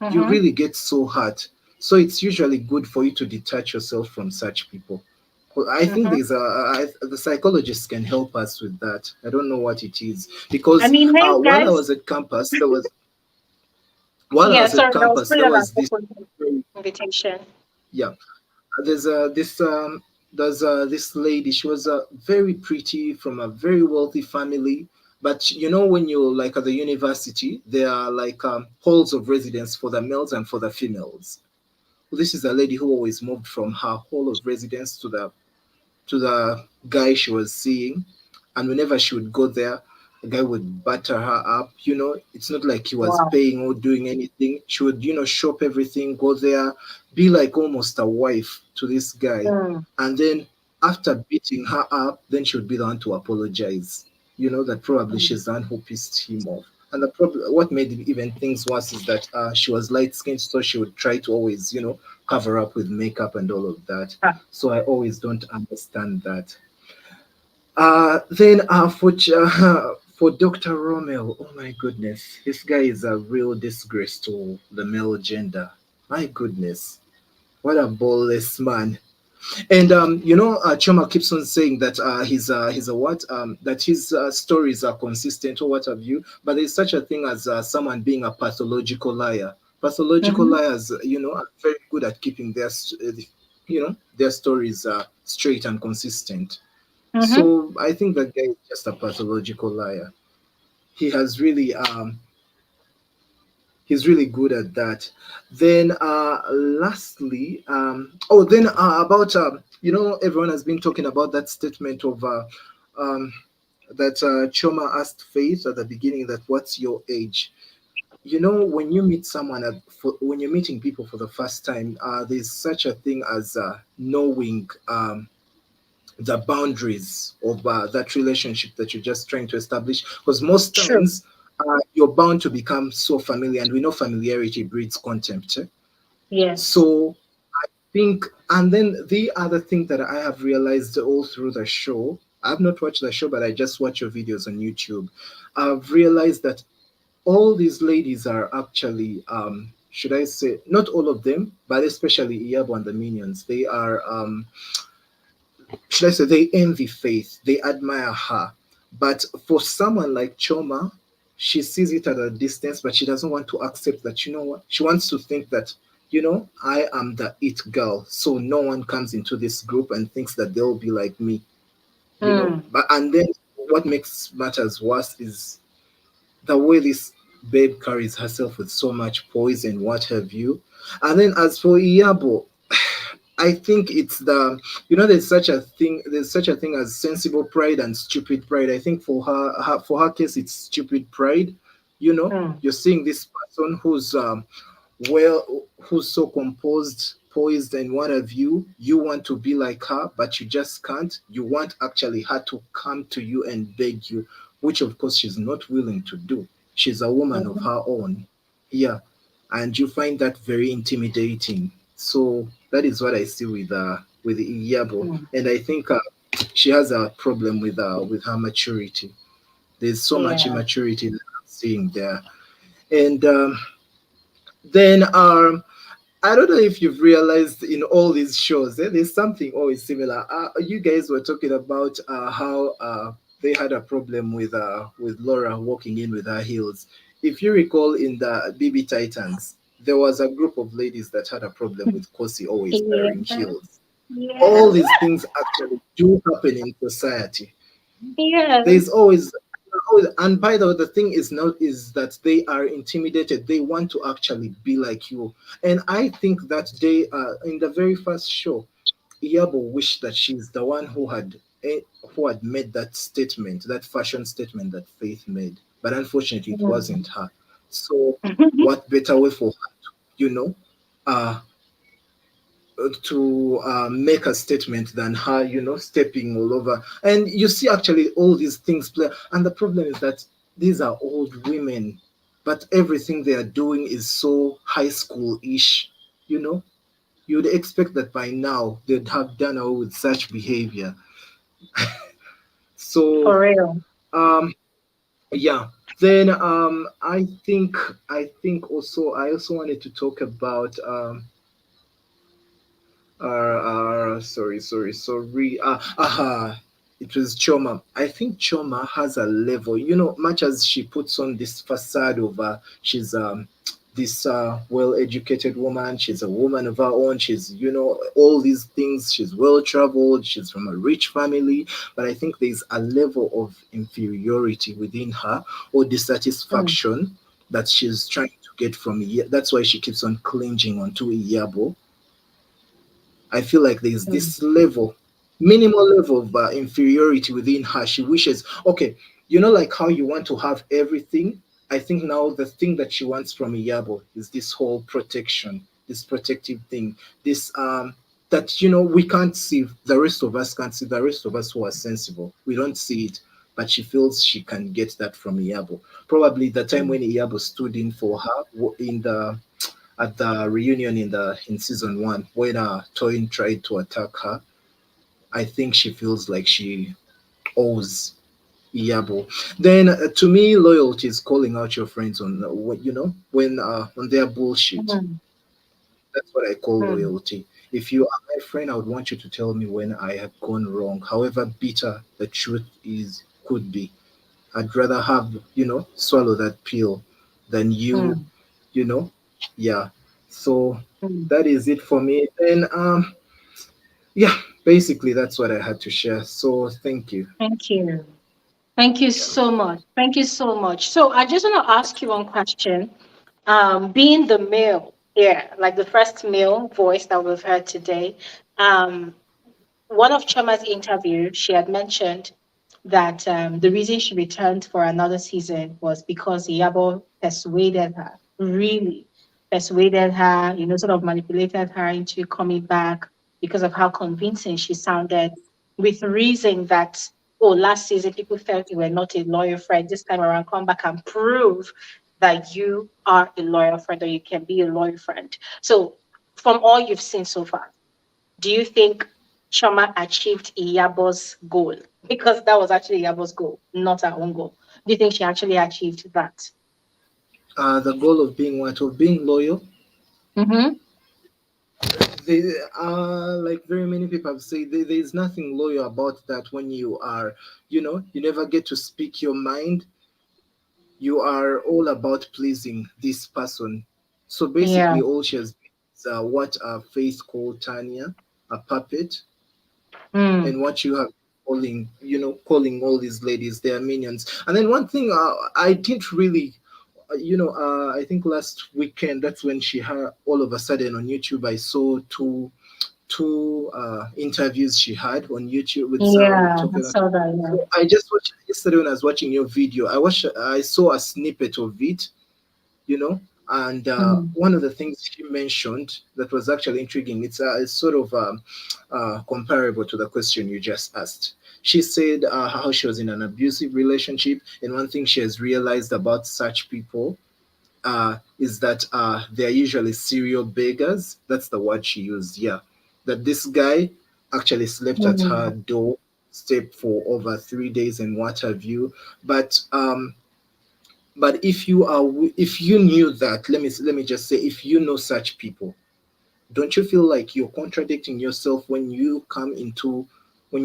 You Mm-hmm. really get so hurt. So it's usually good for you to detach yourself from such people. Well, I think Mm-hmm. the psychologists can help us with that. I don't know what it is I because mean, hey while I guys. was at campus, while I Yeah, was at sorry, I was campus, putting there on my was this. open invitation. Yeah, there's this lady. She was very pretty from a very wealthy family. But when you're like at the university, there are like halls of residence for the males and for the females. This is a lady who always moved from her hall of residence to the guy she was seeing. And whenever she would go there, the guy would batter her up. It's not like he was Wow. paying or doing anything. She would, shop everything, go there, be like almost a wife to this guy. Mm. And then after beating her up, then she would be the one to apologize. That probably Mm. she's the one who pissed him off. And the problem, what made even things worse is that she was light skinned, so she would try to always, cover up with makeup and all of that. Ah. So I always don't understand that. Then for Dr. Romel, oh my goodness, this guy is a real disgrace to the male gender. My goodness, what a ballless man. And Choma keeps on saying that he's a what that his stories are consistent or what have you. But there's such a thing as someone being a pathological liar. Pathological Mm-hmm. liars, are very good at keeping their stories straight and consistent. Mm-hmm. So I think that guy is just a pathological liar. He has really he's really good at that. Then lastly, about everyone has been talking about that statement of um that Choma asked Faith at the beginning that what's your age? When you meet someone when you're meeting people for the first time, there's such a thing as knowing the boundaries of that relationship that you're just trying to establish. Because most True. times you're bound to become so familiar, and we know familiarity breeds contempt. Yes. So think, and then the other thing that I have realized all through the show, I've not watched the show, but I just watch your videos on YouTube. I've realized that all these ladies are actually, should I say, not all of them, but especially Iyabo and the minions, they are should I say, they envy Faith, they admire her. But for someone like Choma, she sees it at a distance, but she doesn't want to accept that, you know what? She wants to think that, I am the it girl. So no one comes into this group and thinks that they'll be like me. Mm. But and then what makes matters worse is the way this babe carries herself with so much poise and what have you. And then as for Iyabo, I think it's there's such a thing as sensible pride and stupid pride. I think for her case it's stupid pride. Mm. You're seeing this person who's so composed, poised, and what have you. You want to be like her, but you just can't. You want actually her to come to you and beg you, which of course she's not willing to do. She's a woman of Mm-hmm. her own. Yeah. And you find that very intimidating. So that is what I see with Iyabo. Mm. And I think she has a problem with her maturity. There's so much Yeah. immaturity that I'm seeing there. And then I don't know if you've realized in all these shows, there's something always similar. You guys were talking about how they had a problem with Laura walking in with her heels. If you recall, in the BB Titans, there was a group of ladies that had a problem with Kosi always Yeah. wearing heels. All Yes. these things actually do happen in society. There's Yes. always, and by the way, the thing is now is that they are intimidated. They want to actually be like you. And I think that they in the very first show, Iyabo wished that she's the one who had made that statement, that fashion statement that Faith made. But unfortunately, it Mm. wasn't her. So, what better way for her to, uh, make a statement than her, stepping all over. And you see, actually, all these things play. And the problem is that these are old women, but everything they are doing is so high school ish. You know, you'd expect that by now they'd have done away with such behavior. So, For real. um, yeah. Then I also wanted to talk about sorry. It was Choma. I think Choma has a level, much as she puts on this facade of she's this well-educated woman. She's a woman of her own. She's, all these things. She's well-traveled. She's from a rich family. But I think there's a level of inferiority within her, or Mm. dissatisfaction that she's trying to get from. That's why she keeps on clinging onto Iyabo. I feel like there's Mm. this level, minimal level of inferiority within her. She wishes, okay, like how you want to have everything. I think now the thing that she wants from Iyabo is this whole protection, this protective thing, this that we can't see. The rest of us can't see. The rest of us who are sensible, we don't see it. But she feels she can get that from Iyabo. Probably the time Mm. when Iyabo stood in for her in the at the reunion in season one when Toyin tried to attack her. I think she feels like she owes Iyabo. Then to me, loyalty is calling out your friends on when on their bullshit. Mm. That's what I call Mm. loyalty. If you are my friend, I would want you to tell me when I have gone wrong, however bitter the truth is could be. I'd rather have swallow that pill than you Mm. you know yeah. So Mm. that is it for me. And yeah, basically that's what I had to share, so thank you. Thank you. Thank you Yeah. so much. Thank you so much. So I just want to ask you one question. Being the male, yeah, like the first male voice that we've heard today, um, one of Chama's interview, she had mentioned that the reason she returned for another season was because Iyabo persuaded her, really persuaded her, sort of manipulated her into coming back because of how convincing she sounded, with reason that, oh, last season people felt you were not a loyal friend. This time around, come back and prove that you are a loyal friend or you can be a loyal friend. So, from all you've seen so far, do you think Shoma achieved Iyabo's goal? Because that was actually Iyabo's goal, not her own goal. Do you think she actually achieved that? The goal of being what? Of being loyal. Mm-hmm. They like very many people have said, there's nothing loyal about that. When you are, you never get to speak your mind. You are all about pleasing this person. So Yeah. basically all she has been is what Faith called Tanya, a puppet. Mm. And what you have calling all these ladies their minions. And then one thing I didn't really I think last weekend, that's when she had, all of a sudden on YouTube I saw two interviews she had on YouTube with Yeah, I Tokyo. saw that. Yeah. So I just watched yesterday when I was watching your video. I saw a snippet of it, you know. And Mm. one of the things she mentioned that was actually intriguing, it's sort of comparable to the question you just asked. She said how she was in an abusive relationship, and one thing she has realized about such people is that they're usually serial beggars. That's the word she used. Yeah, that this guy actually slept at her Mm. door step for over 3 days and what have you. But if you knew that, let me just say, if you know such people, Don't you feel like you're contradicting yourself when you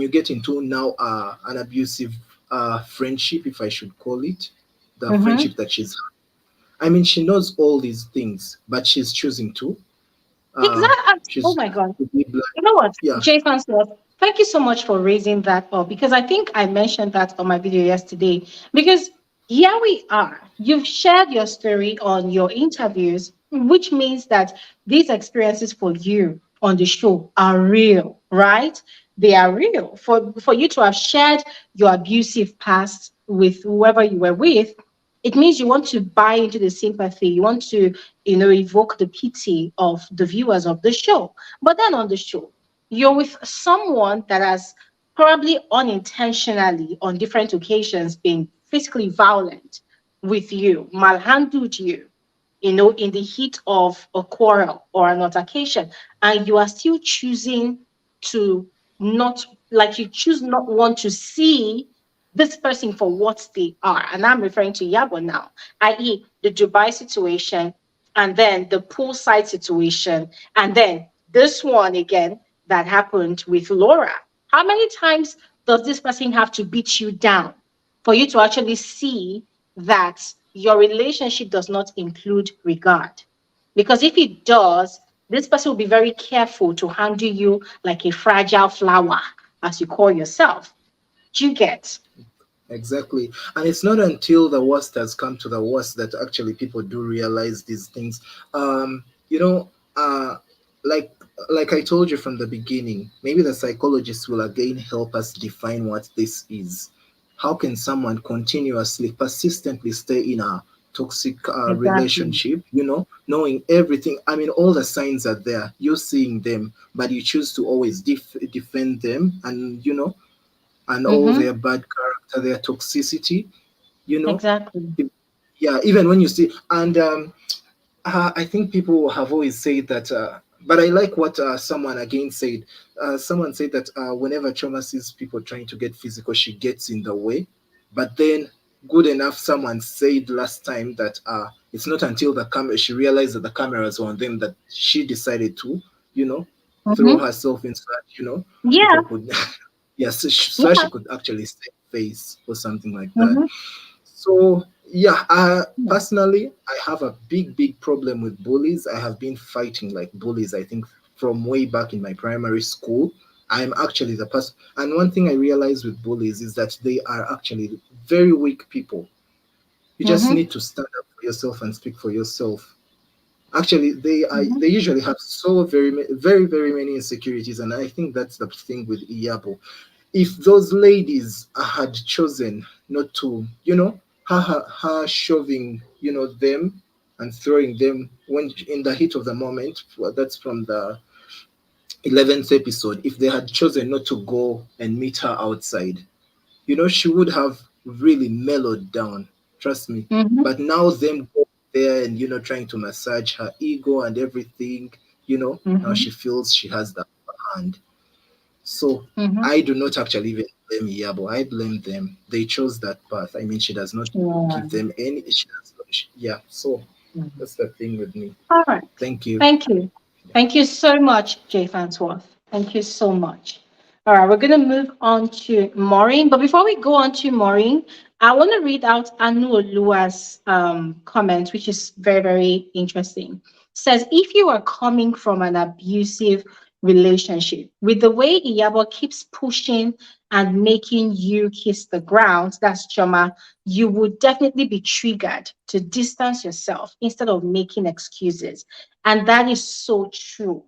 get into now an abusive friendship, if I should call it, the Mm-hmm. friendship that she's, I mean, she knows all these things, but she's choosing to Exactly. Oh she's my God. to be blind. You know what, Yeah. Jay Farnsworth, thank you so much for raising that up because I think I mentioned that on my video yesterday. Because here we are, you've shared your story on your interviews, which means that these experiences for you on the show are real, right? They are real. For you to have shared your abusive past with whoever you were with, it means you want to buy into the sympathy, you want to, evoke the pity of the viewers of the show. But then on the show, you're with someone that has probably unintentionally on different occasions been physically violent with you, malhandled you, in the heat of a quarrel or an altercation, and you are still choosing to not, like, you choose not want to see this person for what they are. And I'm referring to Yabo now, i.e., the Dubai situation, and then the poolside situation, and then this one again that happened with Laura. How many times does this person have to beat you down for you to actually see that your relationship does not include regard? Because if it does, this person will be very careful to handle you like a fragile flower, as you call yourself. Do you get? Exactly. And it's not until the worst has come to the worst that actually people do realize these things. You know, like like I told you from the beginning, maybe the psychologists will again help us define what this is. How can someone continuously, persistently stay in a toxic Exactly. relationship, knowing everything? I mean, all the signs are there. You're seeing them, but you choose to always defend them, and all Mm-hmm. their bad character, their toxicity, you know. Exactly. Yeah, even when you see, and I think people have always said that, but I like what someone again said. Someone said that whenever Choma sees people trying to get physical, she gets in the way. But then, good enough, someone said last time that it's not until the camera she realized that the cameras were on them that she decided to, you know, throw Mm-hmm. herself in so that Yeah. people could, yes, so that she Yeah. could actually save face or something like that. Mm-hmm. So yeah, personally, I have a big problem with bullies. I have been fighting like bullies, I think, from way back in my primary school. I'm actually the person, and one thing I realize with bullies is that they are actually very weak people. You just Mm-hmm. need to stand up for yourself and speak for yourself. Actually, they Mm-hmm. usually have so very many insecurities, and I think that's the thing with Iyabo. If those ladies had chosen not to, her shoving, them and throwing them when in the heat of the moment, well, that's from the 11th episode. If they had chosen not to go and meet her outside, she would have really mellowed down. Trust me. Mm-hmm. But now them go there and trying to massage her ego and everything, now Mm-hmm. she feels she has the upper hand. So Mm-hmm. I do not actually even blame Iyabo. I blame them. They chose that path. I mean, she does not Yeah. give them any. She does not, yeah. So Mhm. that's the thing with me. All right. Thank you. Thank you. Thank you so much, Jay Fansworth. Thank you so much. All right, we're going to move on to Maureen. But before we go on to Maureen, I want to read out Anu Oluwa's comment, which is very, very interesting. Says, if you are coming from an abusive relationship, with the way Iyabo keeps pushing and making you kiss the ground, that's Choma, you would definitely be triggered to distance yourself instead of making excuses. And that is so true.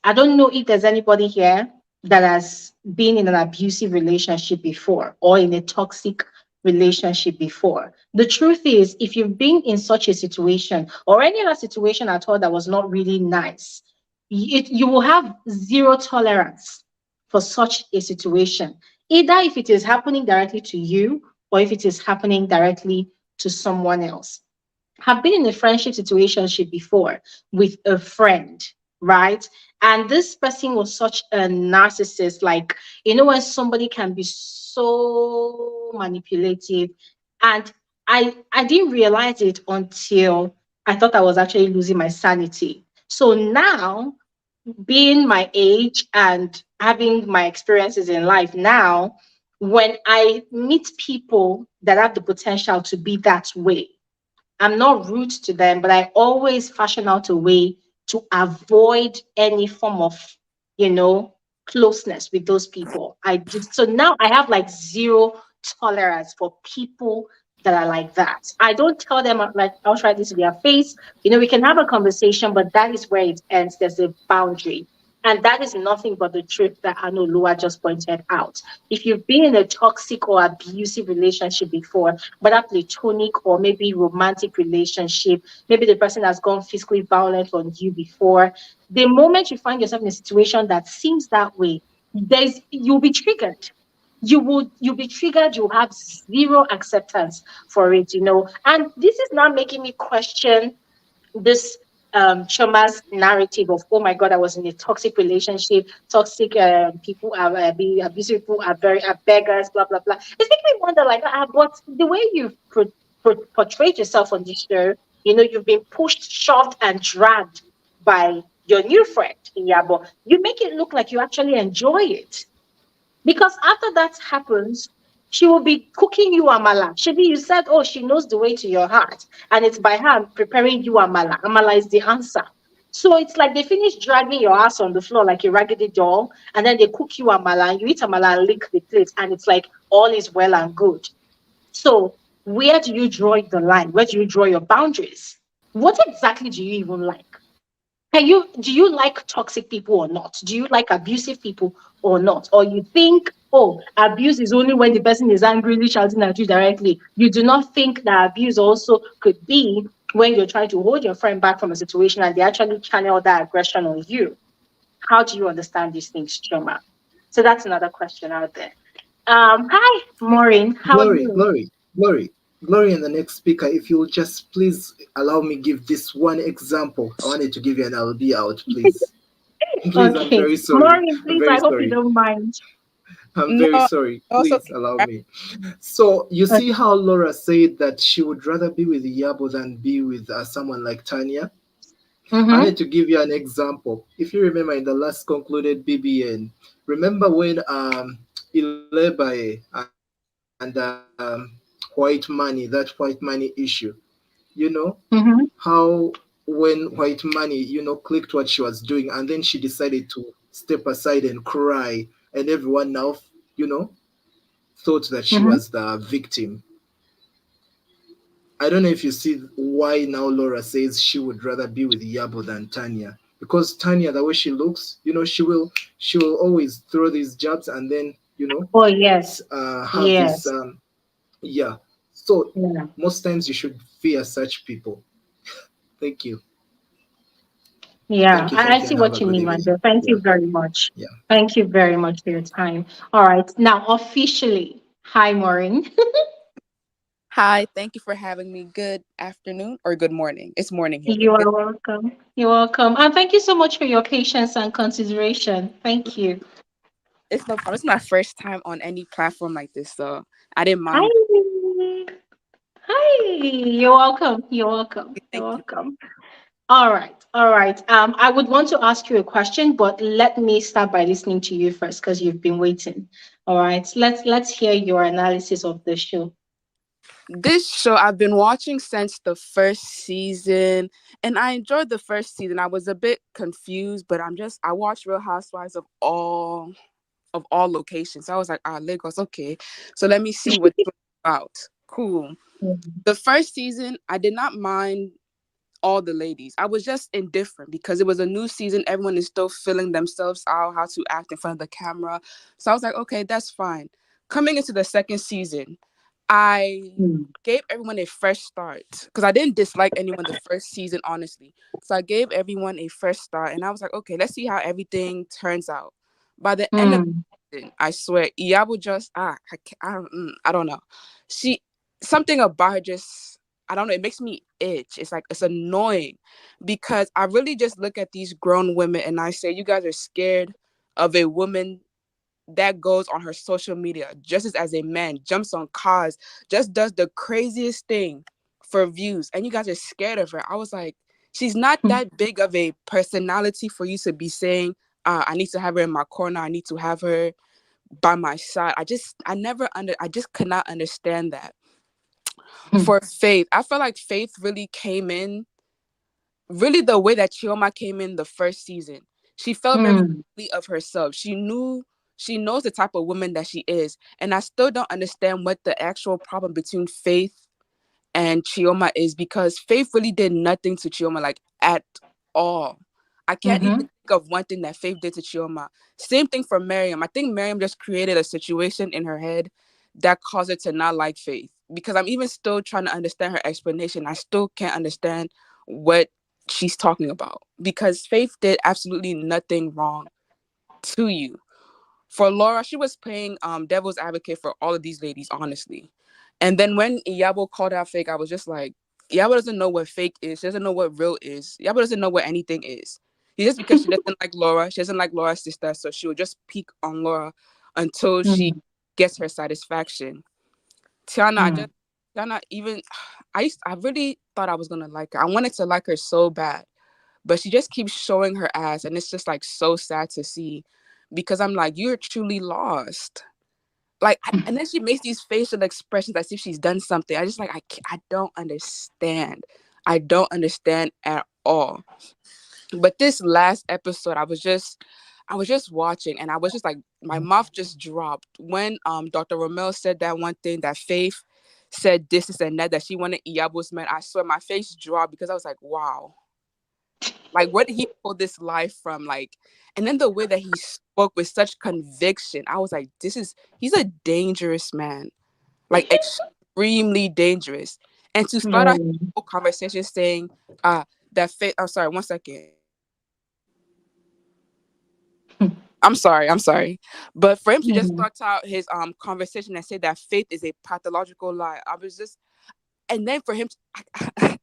I don't know if there's anybody here that has been in an abusive relationship before or in a toxic relationship before. The truth is, if you've been in such a situation or any other situation at all that was not really nice, you will have zero tolerance for such a situation, either if it is happening directly to you or if it is happening directly to someone else. Have been in a friendship situationship before with a friend, right? And this person was such a narcissist. Like, when somebody can be so manipulative. And I didn't realize it until I thought I was actually losing my sanity. So now being my age and having my experiences in life now, when I meet people that have the potential to be that way, I'm not rude to them, but I always fashion out a way to avoid any form of, you know, closeness with those people. I just so now I have like zero tolerance for people that are like that. I don't tell them like I'll try this to their face. You know, we can have a conversation, but that is where it ends. There's a boundary. And that is nothing but the truth that Lua just pointed out. If you've been in a toxic or abusive relationship before, whether platonic or maybe romantic relationship, maybe the person has gone physically violent on you before. The moment you find yourself in a situation that seems that way, you'll be triggered. You'll be triggered, you'll have zero acceptance for it, you know. And this is now making me question this Chioma narrative of, oh my god, I was in a toxic relationship, toxic people are being abusive, people are very are beggars, blah blah blah. It's making me wonder like, but the way you've portrayed yourself on this show, you know, you've been pushed, shoved and dragged by your new friend Iyabo. You make it look like you actually enjoy it, because after that happens, she will be cooking you amala. Shebi, you said, oh, she knows the way to your heart, and it's by her preparing you amala. Amala is the answer. So it's like they finish dragging your ass on the floor like a raggedy doll, and then they cook you amala, and you eat amala and lick the plate, and it's like all is well and good. So where do you draw the line? Where do you draw your boundaries? What exactly do you even like? Do you like toxic people or not? Do you like abusive people or not? Or you think, oh, abuse is only when the person is angrily shouting at you directly. You do not think that abuse also could be when you're trying to hold your friend back from a situation and they actually channel that aggression on you. How do you understand these things, Choma? So that's another question out there. Hi, Maureen. How are Glory, you? glory, glory, glory, and the next speaker. If you'll just please allow me give this one example. I wanted to give you an LB out, please. Please, I'm Okay. very sorry. Maureen, I'm please, very I hope you sorry. don't mind. I'm very No, sorry. also Please allow me. So you Okay. see how Laura said that she would rather be with Iyabo than be with someone like Tanya. I Mm-hmm. need to give you an example. If you remember in the last concluded BBN, remember when Ilebae and White Money, that White Money issue, you know, Mm-hmm. how when White Money, clicked what she was doing and then she decided to step aside and cry, and everyone now, you know, thought that she Mm-hmm. was the victim. I don't know if you see why now Laura says she would rather be with Yabo than Tanya. Because Tanya, the way she looks, she will always throw these jabs and then Oh yes. have this Yes. yeah. So Yeah. most times you should fear such people. Thank you, Yeah. thank you, I thank you, see and have what a you good mean, my evening. dear. Thank Yeah, you very much. yeah. Thank you very much for your time. All right. Now officially, hi Maureen. Hi, thank you for having me. Good afternoon or good morning. It's morning here, but You are welcome. You're welcome. And thank you so much for your patience and consideration. Thank you. it's no problem. It's my first time on any platform like this, so I didn't mind. Hi. Hi. You're welcome. You're welcome. You're Thank you. welcome. All right, all right. I would want to ask you a question, but let me start by listening to you first because you've been waiting. All right, let's hear your analysis of the show. This show I've been watching since the first season, and I enjoyed the first season. I was a bit confused, but I watched Real Housewives of all locations. So I was like, Lagos, okay. So let me see what it's about. Cool. Mhm. The first season, I did not mind all the ladies. I was just indifferent because it was a new season. Everyone is still filling themselves out how to act in front of the camera. So I was like, okay, that's fine. Coming into the second season, I Mm. gave everyone a fresh start because I didn't dislike anyone the first season, honestly. So I gave everyone a fresh start and I was like, okay, let's see how everything turns out. By the end of Mm. the season, I swear, Iyabo just, I don't know. She, something about her just, I don't know, it makes me itch. It's like, it's annoying because I really just look at these grown women and I say, you guys are scared of a woman that goes on her social media, just as a man, jumps on cars, just does the craziest thing for views. And you guys are scared of her. I was like, She's not that big of a personality for you to be saying, I need to have her in my corner. I need to have her by my side. I just could not understand that. For Faith, I feel like Faith really came in, really the way that Chioma came in the first season. She felt very fully of herself. She knows the type of woman that she is. And I still don't understand what the actual problem between Faith and Chioma is, because Faith really did nothing to Chioma, like at all. I can't even think of one thing that Faith did to Chioma. Same thing for Mariam. I think Mariam just created a situation in her head that caused her to not like Faith. Because I'm even still trying to understand her explanation. I still can't understand what she's talking about. Because Faith did absolutely nothing wrong to you. For Laura, she was playing devil's advocate for all of these ladies, honestly. And then when Iyabo called out fake, I was just like, Iyabo doesn't know what fake is. She doesn't know what real is. Iyabo doesn't know what anything is. It's just because she doesn't like Laura. She doesn't like Laura's sister, so she will just peek on Laura until she gets her satisfaction. Tiana, even I really thought I was gonna like her. I wanted to like her so bad, but she just keeps showing her ass, and it's just like so sad to see, because I'm like, you're truly lost. Like, and then she makes these facial expressions as if she's done something. I just like, I don't understand. I don't understand at all. But this last episode, I was just watching, and I was just like, my mouth just dropped when Dr. Romel said that one thing, that Faith said this and that she wanted Iyabo's man. I swear my face dropped, because I was like, wow. Like, where did he pull this life from? Like, and then the way that he spoke with such conviction, I was like, he's a dangerous man. Like, extremely dangerous. And to start our whole conversation saying that Faith, I'm sorry, 1 second. I'm sorry. But for him to just start out his conversation and say that Faith is a pathological lie, I was just, and then for him to,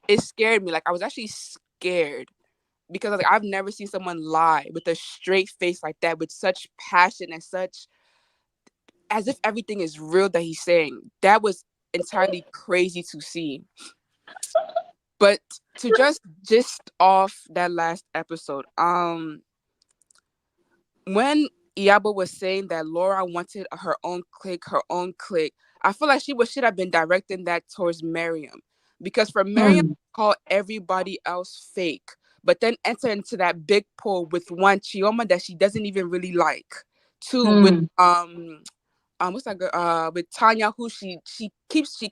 it scared me. Like, I was actually scared, because like, I've never seen someone lie with a straight face like that, with such passion and such, as if everything is real that he's saying. That was entirely crazy to see. But to just off that last episode, when Iyabo was saying that Laura wanted her own clique, I feel like she should have been directing that towards Mariam. Because for Mariam to call everybody else fake, but then enter into that big pool with one, Chioma, that she doesn't even really like. Two, with what's that girl? With Tanya, who she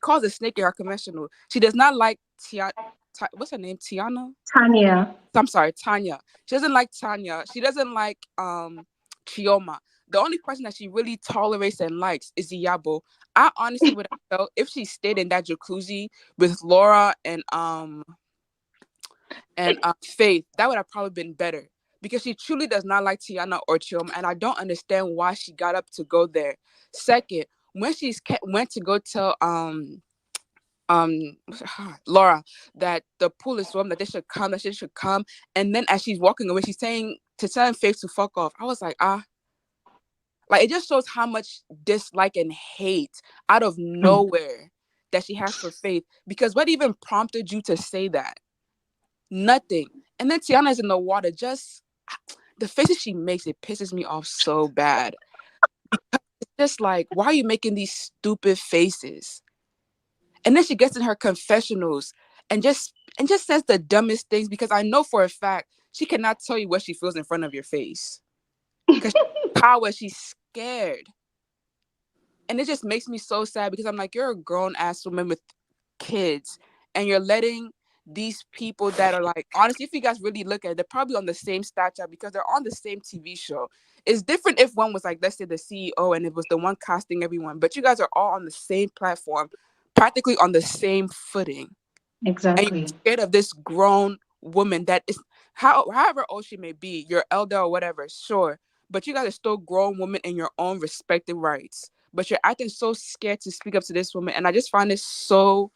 calls a snake in her confessional. She does not like what's her name? Tiana? Tanya. I'm sorry, Tanya. She doesn't like Tanya. She doesn't like Chioma. The only person that she really tolerates and likes is Iyabo. I honestly would have felt if she stayed in that jacuzzi with Laura and Faith, that would have probably been better, because she truly does not like Tiana or Chioma, and I don't understand why she got up to go there. Second, when went to go tell Laura that the pool is warm, that she should come, and then as she's walking away, she's saying to tell Faith to fuck off. I was like, like, it just shows how much dislike and hate out of nowhere that she has for Faith, because what even prompted you to say that? Nothing. And then Tiana's in the water, just the faces she makes, it pisses me off so bad, because it's just like, why are you making these stupid faces? And then she gets in her confessionals and just says the dumbest things, because I know for a fact she cannot tell you what she feels in front of your face, because she's scared. And it just makes me so sad, because I'm like, you're a grown ass woman with kids, and you're letting these people that are like, honestly, if you guys really look at it, they're probably on the same stature, because they're on the same TV show. It's different if one was like, let's say the CEO, and it was the one casting everyone, but you guys are all on the same platform, practically on the same footing. And you're Exactly. scared of this grown woman that is, however old she may be, your elder or whatever, sure, but you guys are still grown women in your own respective rights. But you're acting so scared to speak up to this woman, and I just find it so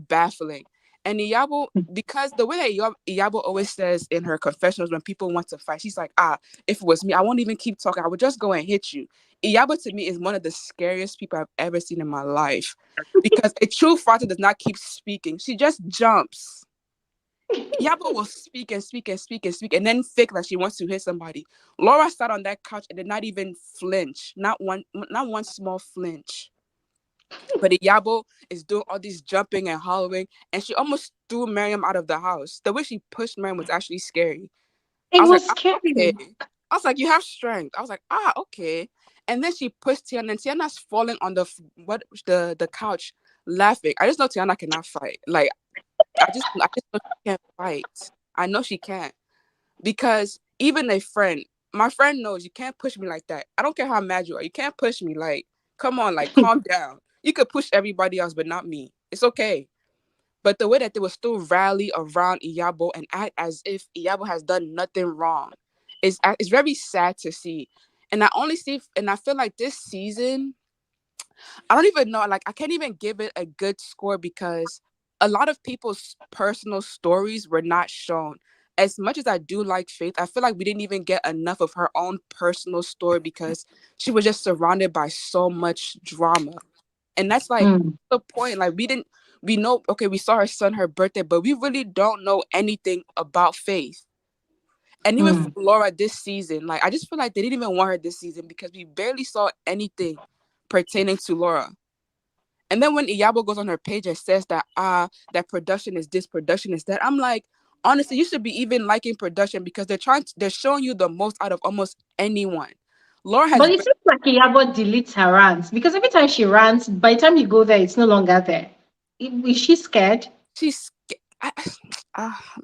baffling. And Iyabo, because the way that Iyabo always says in her confessionals when people want to fight, she's like, if it was me, I won't even keep talking. I would just go and hit you. Iyabo to me is one of the scariest people I've ever seen in my life, because a true fighter does not keep speaking. She just jumps. Iyabo will speak and speak and speak and speak and then fake like she wants to hit somebody. Laura sat on that couch and did not even flinch. Not one small flinch. But Iyabo is doing all this jumping and hollering, and she almost threw Mariam out of the house. The way she pushed Mariam was actually scary. It I was like, was ah, okay. scary. I was like, you have strength. I was like, ah, okay. And then she pushed Tiana, and Tiana's falling on the couch, laughing. I just know Tiana cannot fight. Like, I just know she can't fight. I know she can't because even my friend knows you can't push me like that. I don't care how mad you are. You can't push me. Like, come on, like, calm down. You could push everybody else, but not me. It's okay. But the way that they will still rally around Iyabo and act as if Iyabo has done nothing wrong is very sad to see. And I feel like this season, I don't even know, like I can't even give it a good score because a lot of people's personal stories were not shown. As much as I do like Faith, I feel like we didn't even get enough of her own personal story because she was just surrounded by so much drama. And that's like Mm. the point. Like we know, okay, we saw her son, her birthday, but we really don't know anything about Faith. And even for Mm. Laura this season, like I just feel like they didn't even want her this season because we barely saw anything pertaining to Laura. And then when Iyabo goes on her page and says that that production is this, production is that, I'm like, honestly, you should be even liking production because they're showing you the most out of almost anyone. Laura has But it seems like Iyabo deletes her rants because every time she rants, by the time you go there, it's no longer there. Is she scared? she's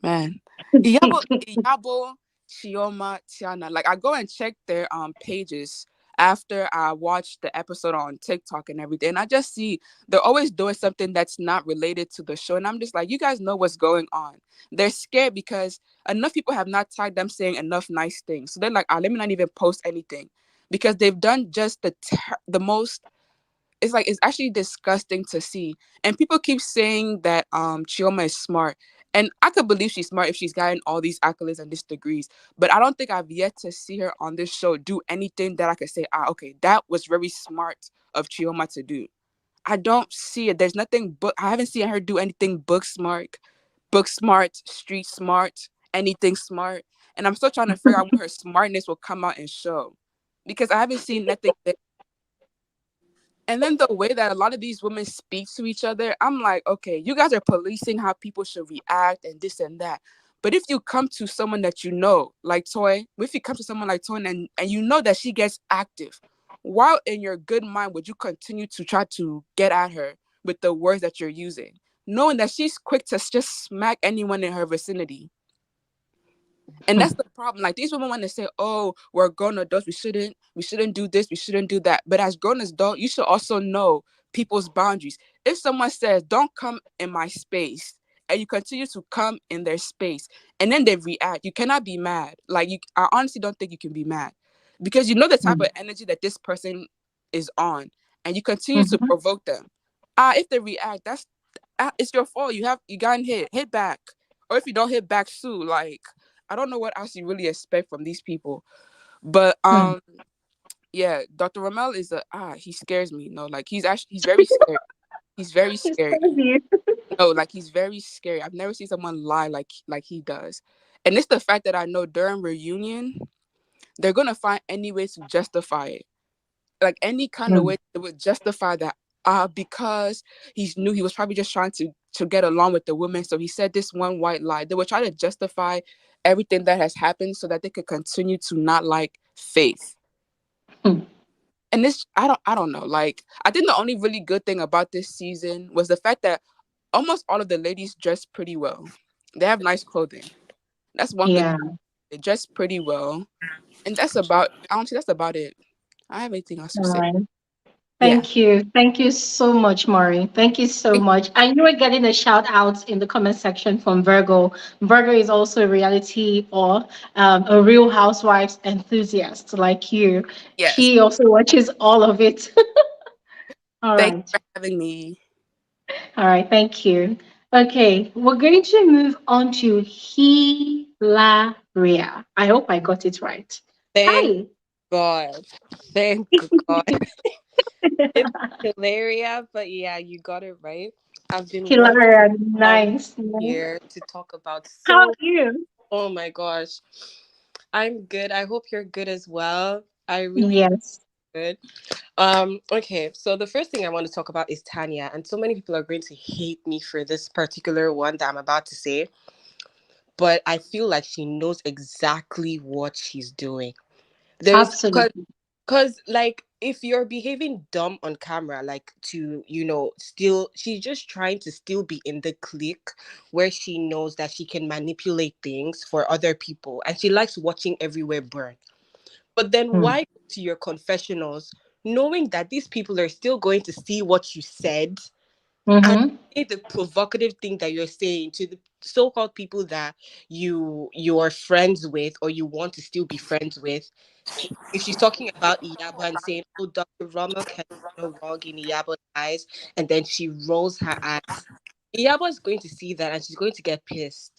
man. Iyabo, Chioma, Tiana. Like I go and check their pages after I watch the episode on TikTok and everything. And I just see they're always doing something that's not related to the show. And I'm just like, you guys know what's going on. They're scared because enough people have not tagged them saying enough nice things. So they're like, let me not even post anything. Because they've done just the most, it's like it's actually disgusting to see. And people keep saying that Chioma is smart. And I could believe she's smart if she's gotten all these accolades and these degrees. But I don't think I've yet to see her on this show do anything that I could say, okay, that was very smart of Chioma to do. I don't see it. There's nothing but I haven't seen her do anything book smart, street smart, anything smart. And I'm still trying to figure out when her smartness will come out and show. Because I haven't seen nothing. And then the way that a lot of these women speak to each other, I'm like, okay, you guys are policing how people should react and this and that. But if you come to someone that you know, like Toy, if you come to someone like Toy and you know that she gets active, while in your good mind would you continue to try to get at her with the words that you're using, knowing that she's quick to just smack anyone in her vicinity? And that's the problem. Like these women want to say, "Oh, we're grown adults. We shouldn't do this. We shouldn't do that." But as grown adults, you should also know people's boundaries. If someone says, "Don't come in my space," and you continue to come in their space, and then they react, you cannot be mad. Like I honestly don't think you can be mad because you know the type Mm. of energy that this person is on, and you continue to Mhm. provoke them. If they react, that's it's your fault. You got hit back, or if you don't hit back, sue. Like I don't know what else you really expect from these people. But Mm. yeah, Dr. Romel is he scares me. No, like he's very scary. He's very It's scary. crazy. No, like he's very scary. I've never seen someone lie like he does. And it's the fact that I know during reunion, they're gonna find any way to justify it. Like any kind of Mm. way that would justify that. Because he knew he was probably just trying to get along with the women. So he said this one white lie. They would try to justify everything that has happened so that they could continue to not like Faith. Mm. And this I don't know. Like I think the only really good thing about this season was the fact that almost all of the ladies dress pretty well. They have nice clothing. That's one good Yeah. thing. They dress pretty well. And that's about honestly, that's about it. I don't have anything else to All say. right. Yeah. Thank you. Thank you so much, Maury. Thank you so much. And you were getting a shout out in the comment section from Virgo. Virgo is also a reality or a real housewives enthusiast like you. Yes. She also watches all of it. All Thank right. you for having me. All right. Thank you. Okay. We're going to move on to Hilaria. I hope I got it right. Thank Hi. God. Thank God. It's hilarious, but yeah, you got it right. I've been wanting Hilarious. to come Nice. here to talk about How are so. you? Oh my gosh, I'm good. I hope you're good as well. I really Yes. good. Okay, so the first thing I want to talk about is Tanya, and so many people are going to hate me for this particular one that I'm about to say, but I feel like she knows exactly what she's doing. There's Absolutely. because like if you're behaving dumb on camera, like to still she's just trying to still be in the clique where she knows that she can manipulate things for other people, and she likes watching everywhere burn. But then Mm. why go to your confessionals knowing that these people are still going to see what you said and Mm-hmm. say the provocative thing that you're saying to the so-called people that you are friends with or you want to still be friends with? If she's talking about Iyabo and saying, "Oh, Dr. Rommel can do no wrong in Iyabo's eyes," and then she rolls her eyes, Iyabo is going to see that and she's going to get pissed.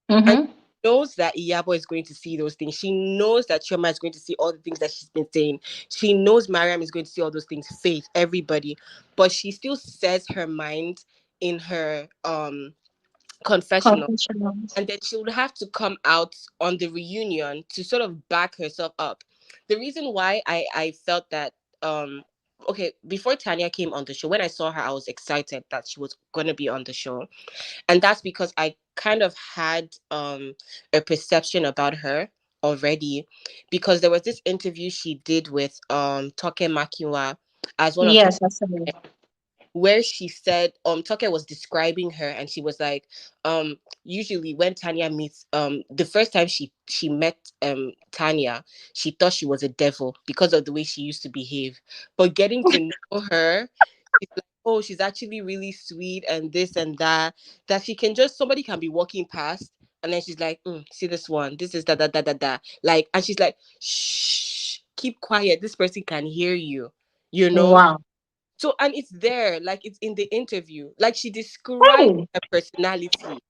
And Mm-hmm. she knows that Iyabo is going to see those things. She knows that Chioma is going to see all the things that she's been saying. She knows Mariam is going to see all those things. Faith, everybody, but she still says her mind in her confessional, Confessionals. and then she would have to come out on the reunion to sort of back herself up. The reason why I felt that okay, before Tanya came on the show, when I saw her, I was excited that she was going to be on the show, and that's because I kind of had a perception about her already, because there was this interview she did with Toke Makiwa as one of Yes, absolutely. where she said Toke was describing her, and she was like usually when Tanya meets the first time she met Tanya, she thought she was a devil because of the way she used to behave, but getting to know her, she's like, oh, she's actually really sweet and this and that, that she can just, somebody can be walking past and then she's like, see this one, this is da, like, and she's like, shh, keep quiet, this person can hear you, you know. Wow. So, and it's there, like it's in the interview, like she described Hey. her personality.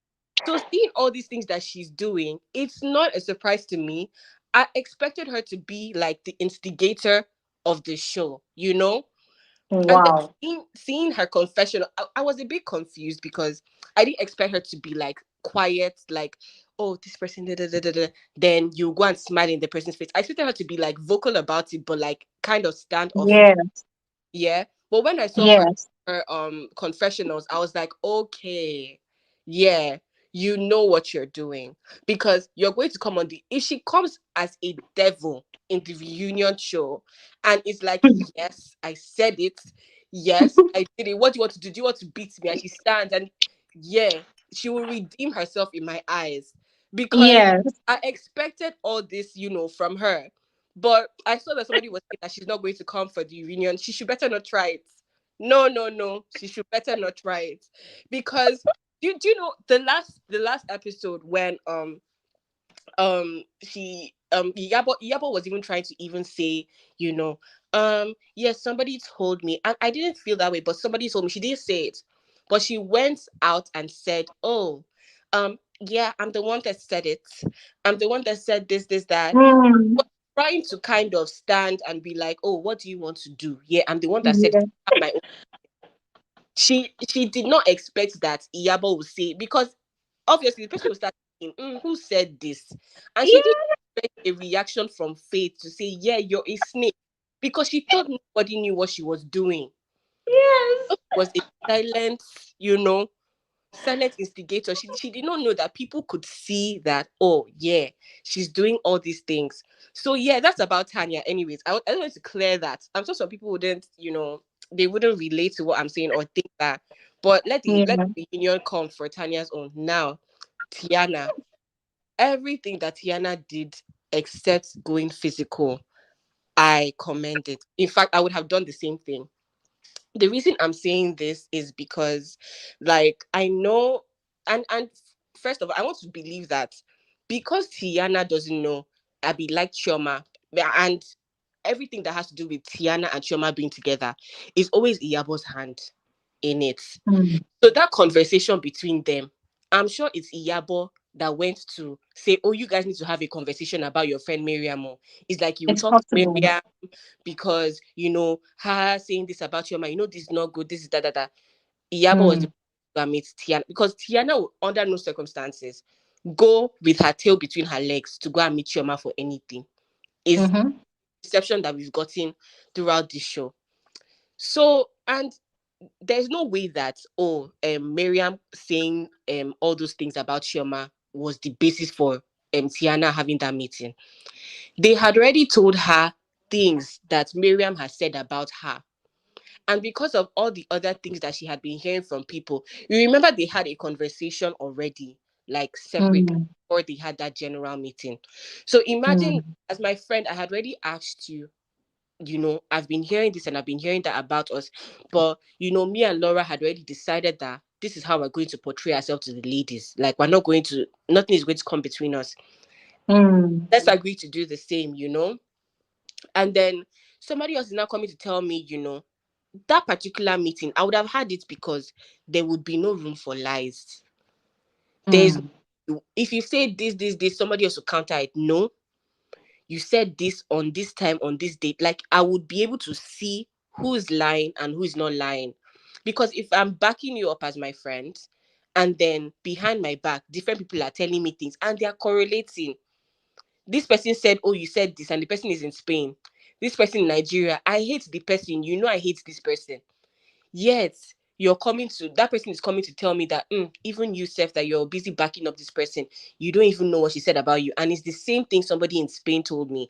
So, seeing all these things that she's doing, it's not a surprise to me. I expected her to be like the instigator of the show, you know? And then Wow. seeing her confessional, I was a bit confused because I didn't expect her to be like quiet, like, oh, this person, da, da, da, da, da. Then you go and smile in the person's face. I expected her to be like vocal about it, but like kind of standoffish. Yes. Yeah. But when I saw Yes. her confessionals, I was like, okay, yeah, you know what you're doing. Because you're going to come on the, if she comes as a devil in the reunion show and it's like, yes, I said it, yes, I did it. What do you want to do? Do you want to beat me? And she stands and yeah, she will redeem herself in my eyes. Because Yes. I expected all this, from her. But I saw that somebody was saying that she's not going to come for the reunion. She should better not try it. No, no, no. She should better not try it. Because do you know the last episode when she Iyabo was even trying to even say, yes, somebody told me. And I didn't feel that way, but somebody told me. She didn't say it. But she went out and said, oh, yeah, I'm the one that said it. I'm the one that said this, that, Mm. trying to kind of stand and be like, oh, what do you want to do? Yeah, I'm the one that said Yeah. I have my own. She did not expect that Iyabo would say, because obviously the person will start thinking, who said this? And she didn't Yeah. expect a reaction from Faith to say, yeah, you're a snake. Because she thought nobody knew what she was doing. Yes. It was a silent, silent instigator. She did not know that people could see that, oh yeah, she's doing all these things. So yeah, that's about Tanya. Anyways, I wanted to clear that. I'm sure some people wouldn't, they wouldn't relate to what I'm saying or think that. But let Yeah. the union come for Tanya's own. Now, Tiana, everything that Tiana did except going physical, I commend it. In fact, I would have done the same thing. The reason I'm saying this is because, like, I know, and first of all, I want to believe that because Tiana doesn't know, I be like Chioma, and everything that has to do with Tiana and Chioma being together is always Iyabo's hand in it. Mm. So that conversation between them, I'm sure it's Iyabo that went to say, oh, you guys need to have a conversation about your friend Mariam. It's like you will It's talk to possible. Mariam because, her saying this about your man, this is not good, this is da. Iyabo was the Mm. one that made Tiana, because Tiana would, under no circumstances, go with her tail between her legs to go and meet Chioma for anything. Is Mm-hmm. perception that we've gotten throughout this show. So, and there's no way that Mariam saying all those things about Chioma was the basis for Tiana having that meeting. They had already told her things that Mariam had said about her. And because of all the other things that she had been hearing from people, you remember they had a conversation already, like separately, Mm. before they had that general meeting. So imagine, Mm. as my friend, I had already asked you, I've been hearing this and I've been hearing that about us. But, me and Laura had already decided that this is how we're going to portray ourselves to the ladies. Like, nothing is going to come between us. Mm. Let's agree to do the same, And then somebody else is now coming to tell me, that particular meeting, I would have had it because there would be no room for lies. There's, Mm. if you say this, somebody else will counter it. No, you said this on this time, on this date. Like, I would be able to see who is lying and who is not lying. Because if I'm backing you up as my friend, and then behind my back, different people are telling me things and they are correlating. This person said, oh, you said this, and the person is in Spain. This person in Nigeria, I hate the person. I hate this person. Yet that person is coming to tell me that even you, Seth, that you're busy backing up this person, you don't even know what she said about you, and it's the same thing somebody in Spain told me.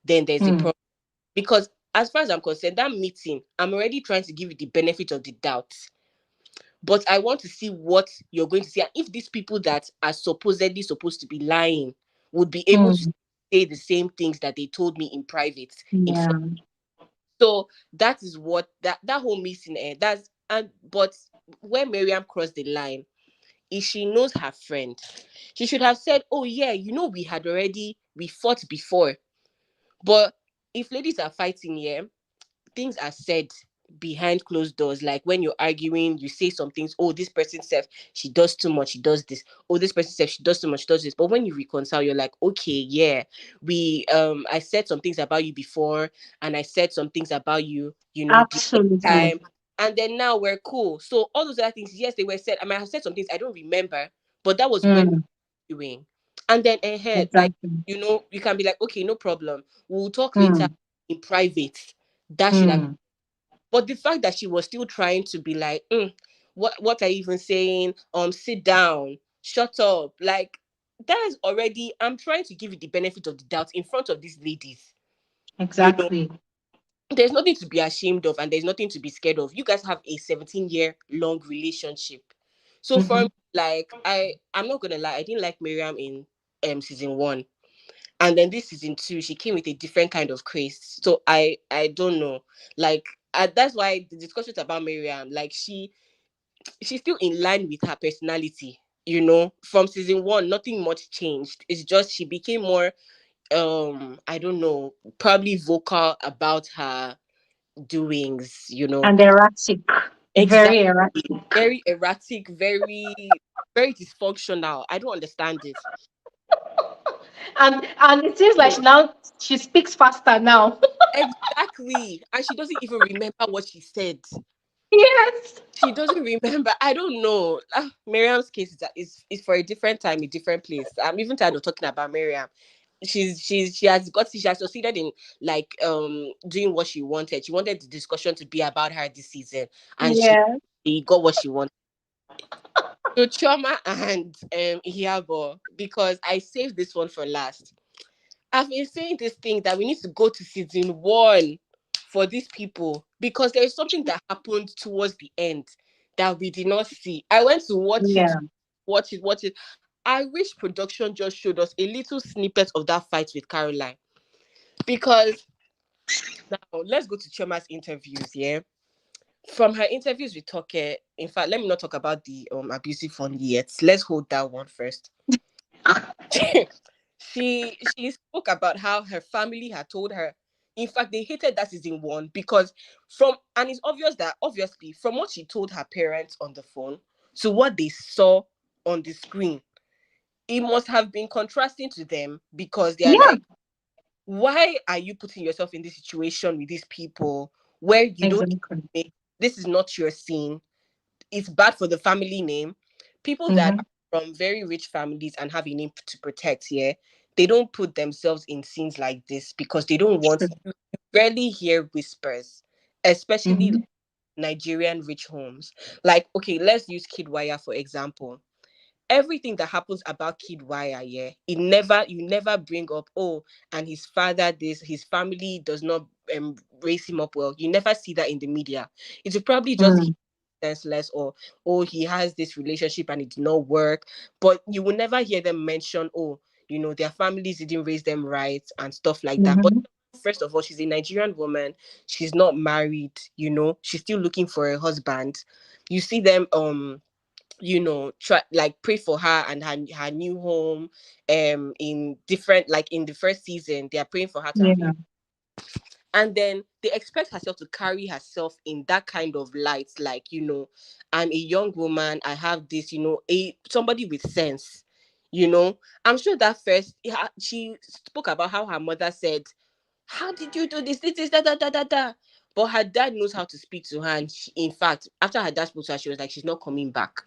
Then there's a Mm. problem, because as far as I'm concerned, that meeting, I'm already trying to give you the benefit of the doubt, but I want to see what you're going to say, and if these people that are supposedly supposed to be lying would be able to Mm. say the same things that they told me in private in front. Yeah. So that is what that whole meeting but when Mariam crossed the line, if she knows her friend, she should have said, oh yeah, we fought before. But if ladies are fighting, yeah, things are said behind closed doors. Like when you're arguing, you say some things. Oh, this person said she does too much, she does this. Oh, this person said she does too much, she does this. But when you reconcile, you're like, okay, yeah, I said some things about you before, and I said some things about you, the next Absolutely. time, and then now we're cool. So all those other things, yes, they were said. I might have said some things I don't remember, but that was when we Mm. were doing. And then ahead, like, Exactly. you can be like, okay, no problem. We'll talk later Mm. in private. That should have, Mm. but the fact that she was still trying to be like, what are you even saying? Sit down, shut up. Like, that is already, I'm trying to give you the benefit of the doubt in front of these ladies. You know, Exactly. there's nothing to be ashamed of and there's nothing to be scared of. You guys have a 17-year long relationship. So for Mm-hmm. me, like, I'm not gonna lie, I didn't like Miriam in season one. And then this season two, she came with a different kind of craze. So I don't know. Like, that's why the discussions about Miriam, like, she's still in line with her personality. From season one, nothing much changed. It's just she became more I don't know, probably vocal about her doings. And erratic. Exactly. Very erratic. Very erratic, very, very dysfunctional. I don't understand it. And it seems like she speaks faster now. Exactly. And she doesn't even remember what she said. Yes. She doesn't remember. I don't know. Miriam's case is for a different time, a different place. I'm even tired of talking about Miriam. She has succeeded in, like, doing what she wanted. She wanted the discussion to be about her this season, and Yeah. she got what she wanted. So Chioma and Iyabo, because I saved this one for last. I've been saying this thing that we need to go to season one for these people, because there is something that happened towards the end that we did not see. I went to Yeah. watch it, watch it. I wish production just showed us a little snippet of that fight with Caroline. Because now let's go to Choma's interviews, yeah. From her interviews with Toke, in fact, let me not talk about the abusive one yet. Let's hold that one first. She spoke about how her family had told her. In fact, they hated that season one because and it's obvious that obviously from what she told her parents on the phone to what they saw on the screen, it must have been contrasting to them, because they're Yeah, like, why are you putting yourself in this situation with these people where you don't exactly. make, this is not your scene, it's bad for the family name. People that Mm-hmm. are from very rich families and have a name to protect, yeah, they don't put themselves in scenes like this because they don't want, True. you rarely hear whispers, especially Mm-hmm. Nigerian rich homes. Like, okay, let's use Kidwaya for example. Everything that happens about Kid Wire, yeah, you never bring up, oh, and his father, this, his family does not raise him up well. You never see that in the media. It will probably just Mm. senseless, or oh, he has this relationship and it did not work. But you will never hear them mention, oh, their families didn't raise them right and stuff like that. But Mm-hmm. first of all, she's a Nigerian woman. She's not married, she's still looking for a husband. You see them try, like, pray for her and her new home, in different, like in the first season they are praying for her to have Yeah. and then they expect herself to carry herself in that kind of light, like, I'm a young woman, I have this, a somebody with sense. I'm sure that first, yeah, she spoke about how her mother said, how did you do this da, da, da, da, da. But her dad knows how to speak to her, and in fact, after her dad spoke to her, she was like, she's not coming back.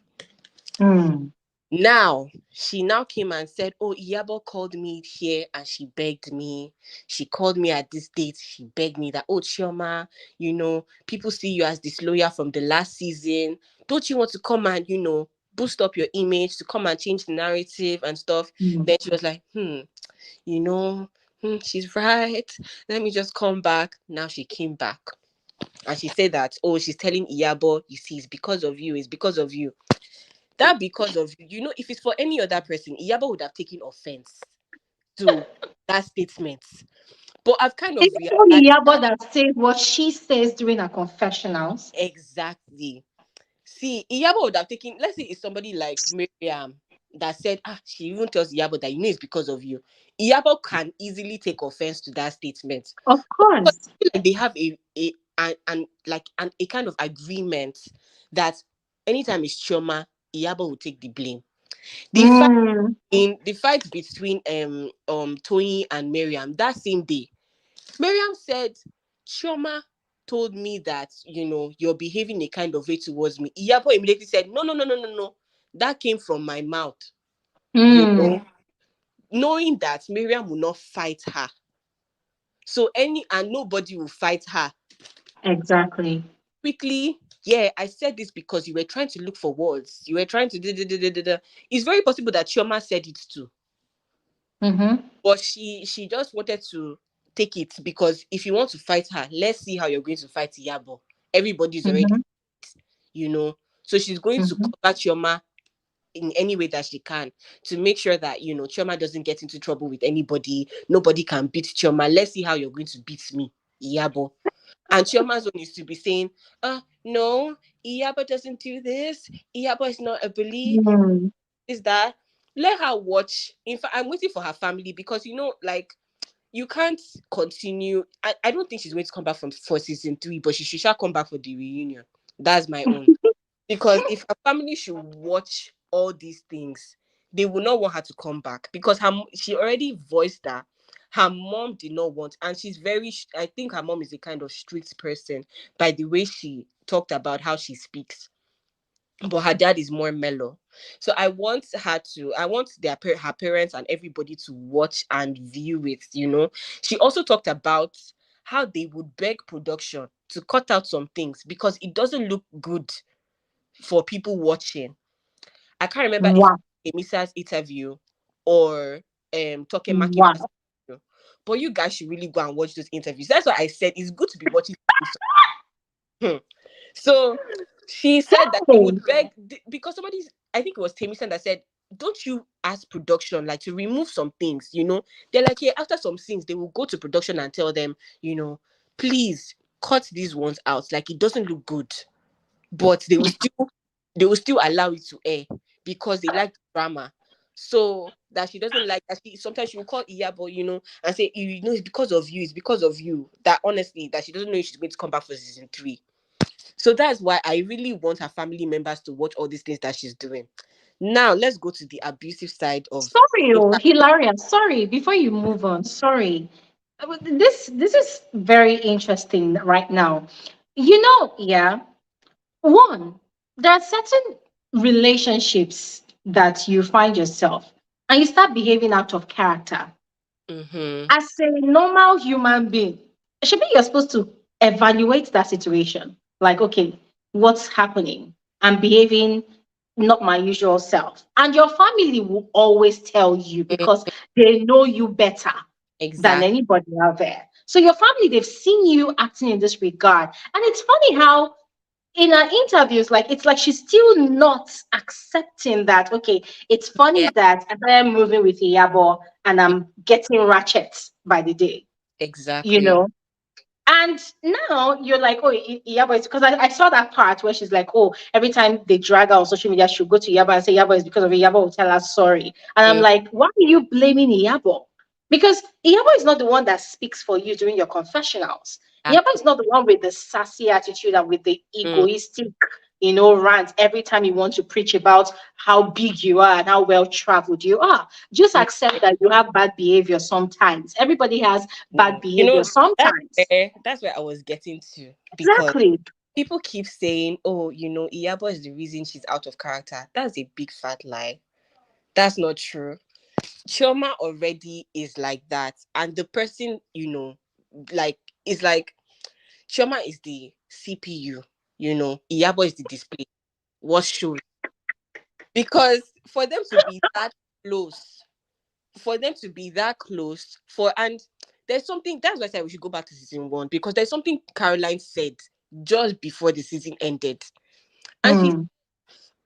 Mm. Now, she now came and said, oh, Iyabo called me here and she begged me. She called me at this date. She begged me that, oh, Chioma, people see you as this lawyer from the last season. Don't you want to come and, boost up your image, to come and change the narrative and stuff? Mm. Then she was like, you know, she's right. Let me just come back. Now she came back. And she said that, oh, she's telling Iyabo, you see, it's because of you. It's because of you. That because of you, if it's for any other person, Iyabo would have taken offense to that statement. But I've kind of It's only realized Yabo that that says what she says during her confessionals. exactly. See, Iyabo would have taken, let's say it's somebody like Mariam that said, she even tells Iyabo that it's because of you. Iyabo can easily take offense to that statement. Of But course. I feel like they have a kind of agreement that anytime it's Chioma, Iyabo will take the blame. The fact Mm. in the fight between Toyin and Mariam that same day, Mariam said, Chioma told me that you're behaving a kind of way towards me. Iyabo immediately said, no, no, no, no, no, no. That came from my mouth. You Mm. know, knowing that Mariam will not fight her. So nobody will fight her. Exactly. Quickly, yeah, I said this because you were trying to look for words. You were trying to It's very possible that Chioma said it too. Mm-hmm. But she just wanted to take it because if you want to fight her, let's see how you're going to fight Iyabo. Everybody's already, Mm-hmm. you know. So she's going to Mm-hmm. cover Chioma in any way that she can to make sure that Chioma doesn't get into trouble with anybody. Nobody can beat Chioma. Let's see how you're going to beat me, Iyabo. And Chioma's one used to be saying, no, Iyabo doesn't do this. Iyabo is not a bully. Mm. Is that? Let her watch. In fact, I'm waiting for her family because like, you can't continue. I don't think she's going to come back for season 3, but she should come back for the reunion. That's my own. Because if her family should watch all these things, they will not want her to come back because she already voiced that her mom did not want, and she's I think her mom is a kind of strict person by the way she talked about how she speaks, but her dad is more mellow. So I want her parents and everybody to watch and view it. She also talked about how they would beg production to cut out some things because it doesn't look good for people watching. I can't remember if Wow. Emisa's interview or Toke Wow. Makinta's interview, but you guys should really go and watch those interviews. That's why I said it's good to be watching. So she said that she Hey. would beg because I think it was Temison that said, don't you ask production like to remove some things, They're like, yeah, after some scenes, they will go to production and tell them, please cut these ones out. Like it doesn't look good. But they will still allow it to air because they like drama. So that she doesn't like that sometimes she will call Iyabo, and say, it's because of you, it's because of you. That honestly, that she doesn't know if she's going to come back for season 3. So that's why I really want her family members to watch all these things that she's doing. Now let's go to the abusive side of. Sorry, In oh, fact, Hilaria. Sorry, before you move on, sorry. This is very interesting right now. Yeah. One, there are certain relationships that you find yourself and you start behaving out of character. mm-hmm. As a normal human being, should be you're supposed to evaluate that situation. Like, okay, what's happening? I'm behaving not my usual self. And your family will always tell you because they know you better than Exactly. anybody out there. So your family, they've seen you acting in this regard. And it's funny how in her interviews, like it's like she's still not accepting that. Okay, it's funny Yeah, that I'm moving with Iyabo and I'm getting ratchet by the day, you exactly. know. And now you're like, oh, Iyabo is because I saw that part where she's like, oh, every time they drag her on social media, she'll go to Iyabo and say Iyabo is because of Iyabo will tell her sorry. And I'm Mm, like, why are you blaming Iyabo? Because Iyabo is not the one that speaks for you during your confessionals. Iyabo is exactly. not the one with the sassy attitude and with the Mm, egoistic, rant every time you want to preach about how big you are and how well traveled you are. Just mm, accept that you have bad behavior sometimes. Everybody has bad mm. You know, behavior sometimes. that's where I was getting to, because Exactly. people keep saying, oh, Iyabo is the reason she's out of character. That's a big fat lie. That's not true. Chioma already is like that. And the person, like, is like, Chioma is the CPU, Iyabo is the display. What shows? Because for them to be that close, and there's something, that's why I said we should go back to season one, because there's something Caroline said just before the season ended. And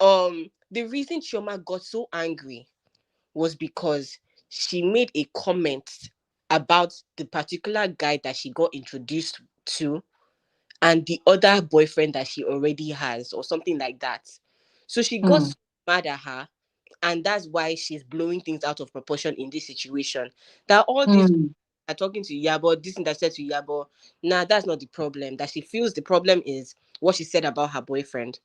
Mm, the reason Chioma got so angry was because she made a comment about the particular guy that she got introduced to and the other boyfriend that she already has, or something like that. So she got mm, so mad at her, and that's why she's blowing things out of proportion in this situation. That all these mm, are talking to Iyabo, this thing that said to Iyabo, nah, that's not the problem. That she feels the problem is what she said about her boyfriend.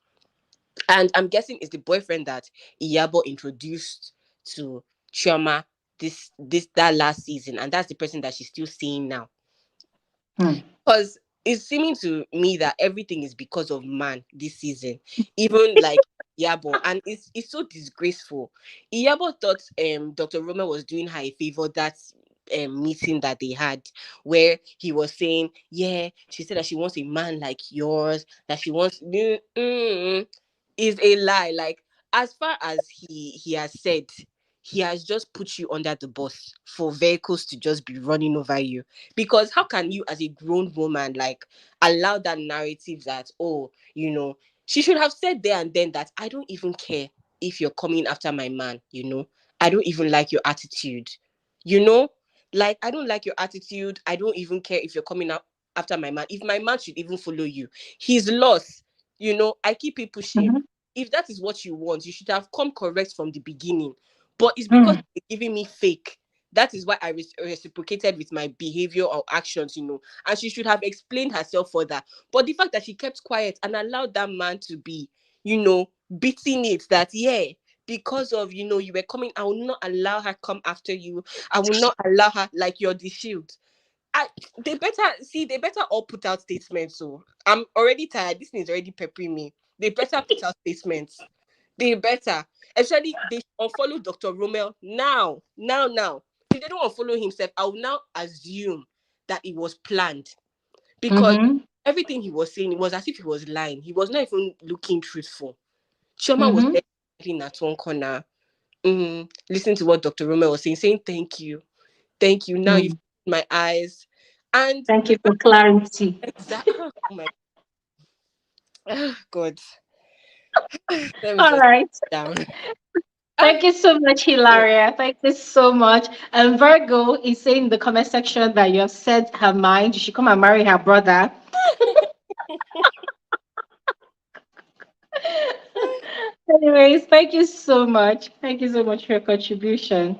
And I'm guessing it's the boyfriend that Iyabo introduced to Chioma that last season, and that's the person that she's still seeing now. mm, Because it's seeming to me that everything is because of man this season, even like Iyabo, and it's so disgraceful. Iyabo thought Dr. Romel was doing her a favor, that meeting that they had, where he was saying, yeah, she said that she wants a man like yours, that she wants is a lie. Like, as far as he has said, he has just put you under the bus for vehicles to just be running over you. Because how can you, as a grown woman, like, allow that narrative that, oh, she should have said there and then that I don't even care if you're coming after my man, I don't even like your attitude, you know like, I don't like your attitude. I don't even care if you're coming out after my man. If my man should even follow you, he's lost. I keep it pushing. mhm, If that is what you want, you should have come correct from the beginning. But it's because mm, you're giving me fake. That is why I reciprocated with my behavior or actions, and she should have explained herself further. But the fact that she kept quiet and allowed that man to be, beating it, that, yeah, because of, you were coming, I will not allow her come after you. I will not allow her, like, you're the shield. I, they better all put out statements. So I'm already tired. This thing is already peppering me. They better put out statements. They better. Actually, they should unfollow Dr. Romel now. Now, now. If they don't unfollow himself, I will now assume that it was planned. Because mhm, everything he was saying, it was as if he was lying. He was not even looking truthful. Chioma was mhm, there in that one corner. Listening to what Dr. Romel was saying thank you. Thank you. Now you've mm. opened my eyes. And Thank the you for fact that clarity. exactly, oh my God. Let me All just right. down. Ah, Thank you so much, God. Hilaria. Thank you so much. And Virgo is saying in the comment section that you have said her mind. You should come and marry her brother. Anyways, thank you so much. Thank you so much for your contribution.